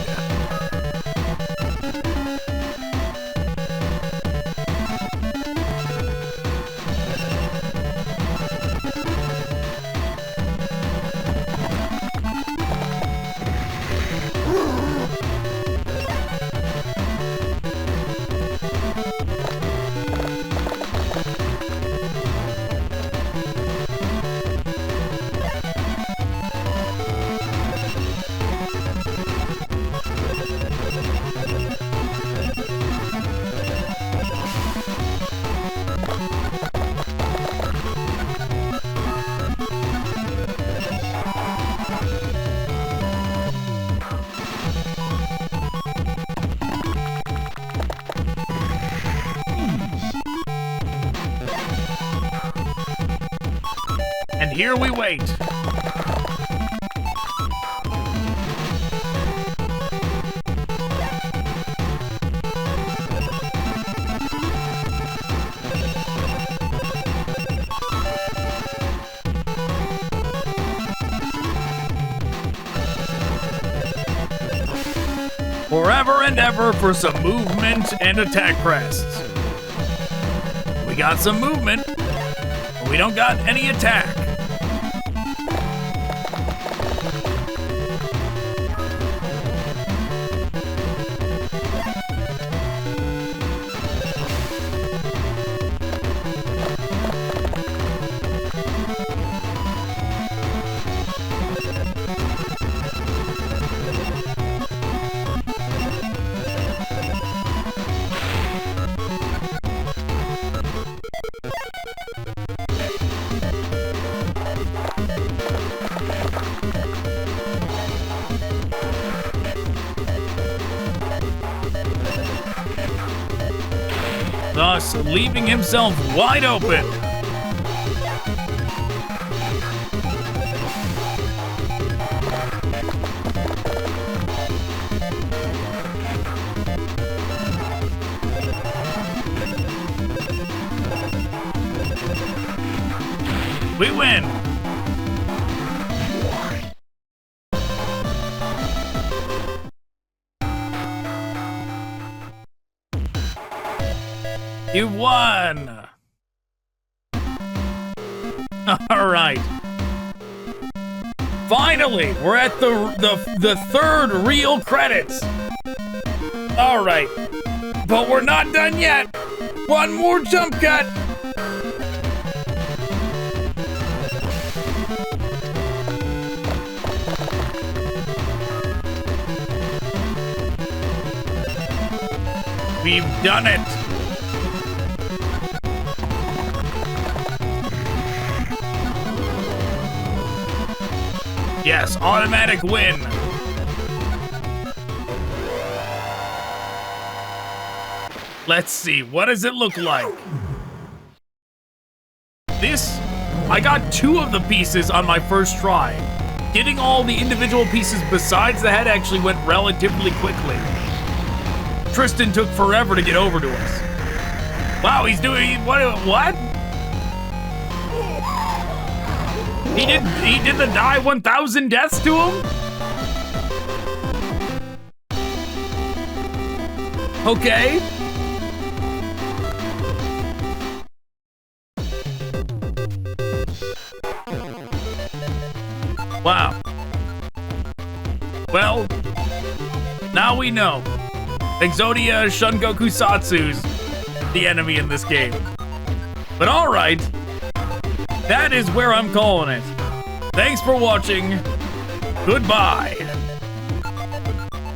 And here we wait. Forever and ever for some movement and attack crests. We got some movement, but we don't got any attack. thus leaving himself wide open. We win! You won! Alright. Finally, we're at the third real credits. Alright. But we're not done yet. One more jump cut. We've done it! Yes, automatic win! Let's see, what does it look like? I got 2 of the pieces on my first try. Getting all the individual pieces besides the head actually went relatively quickly. Tristan took forever to get over to us. Wow, he's doing what? He did the die 1,000 deaths to him? Okay. Wow. Well, now we know. Exodia Shungoku Satsu's the enemy in this game. But alright, that is where I'm calling it. Thanks for watching. Goodbye.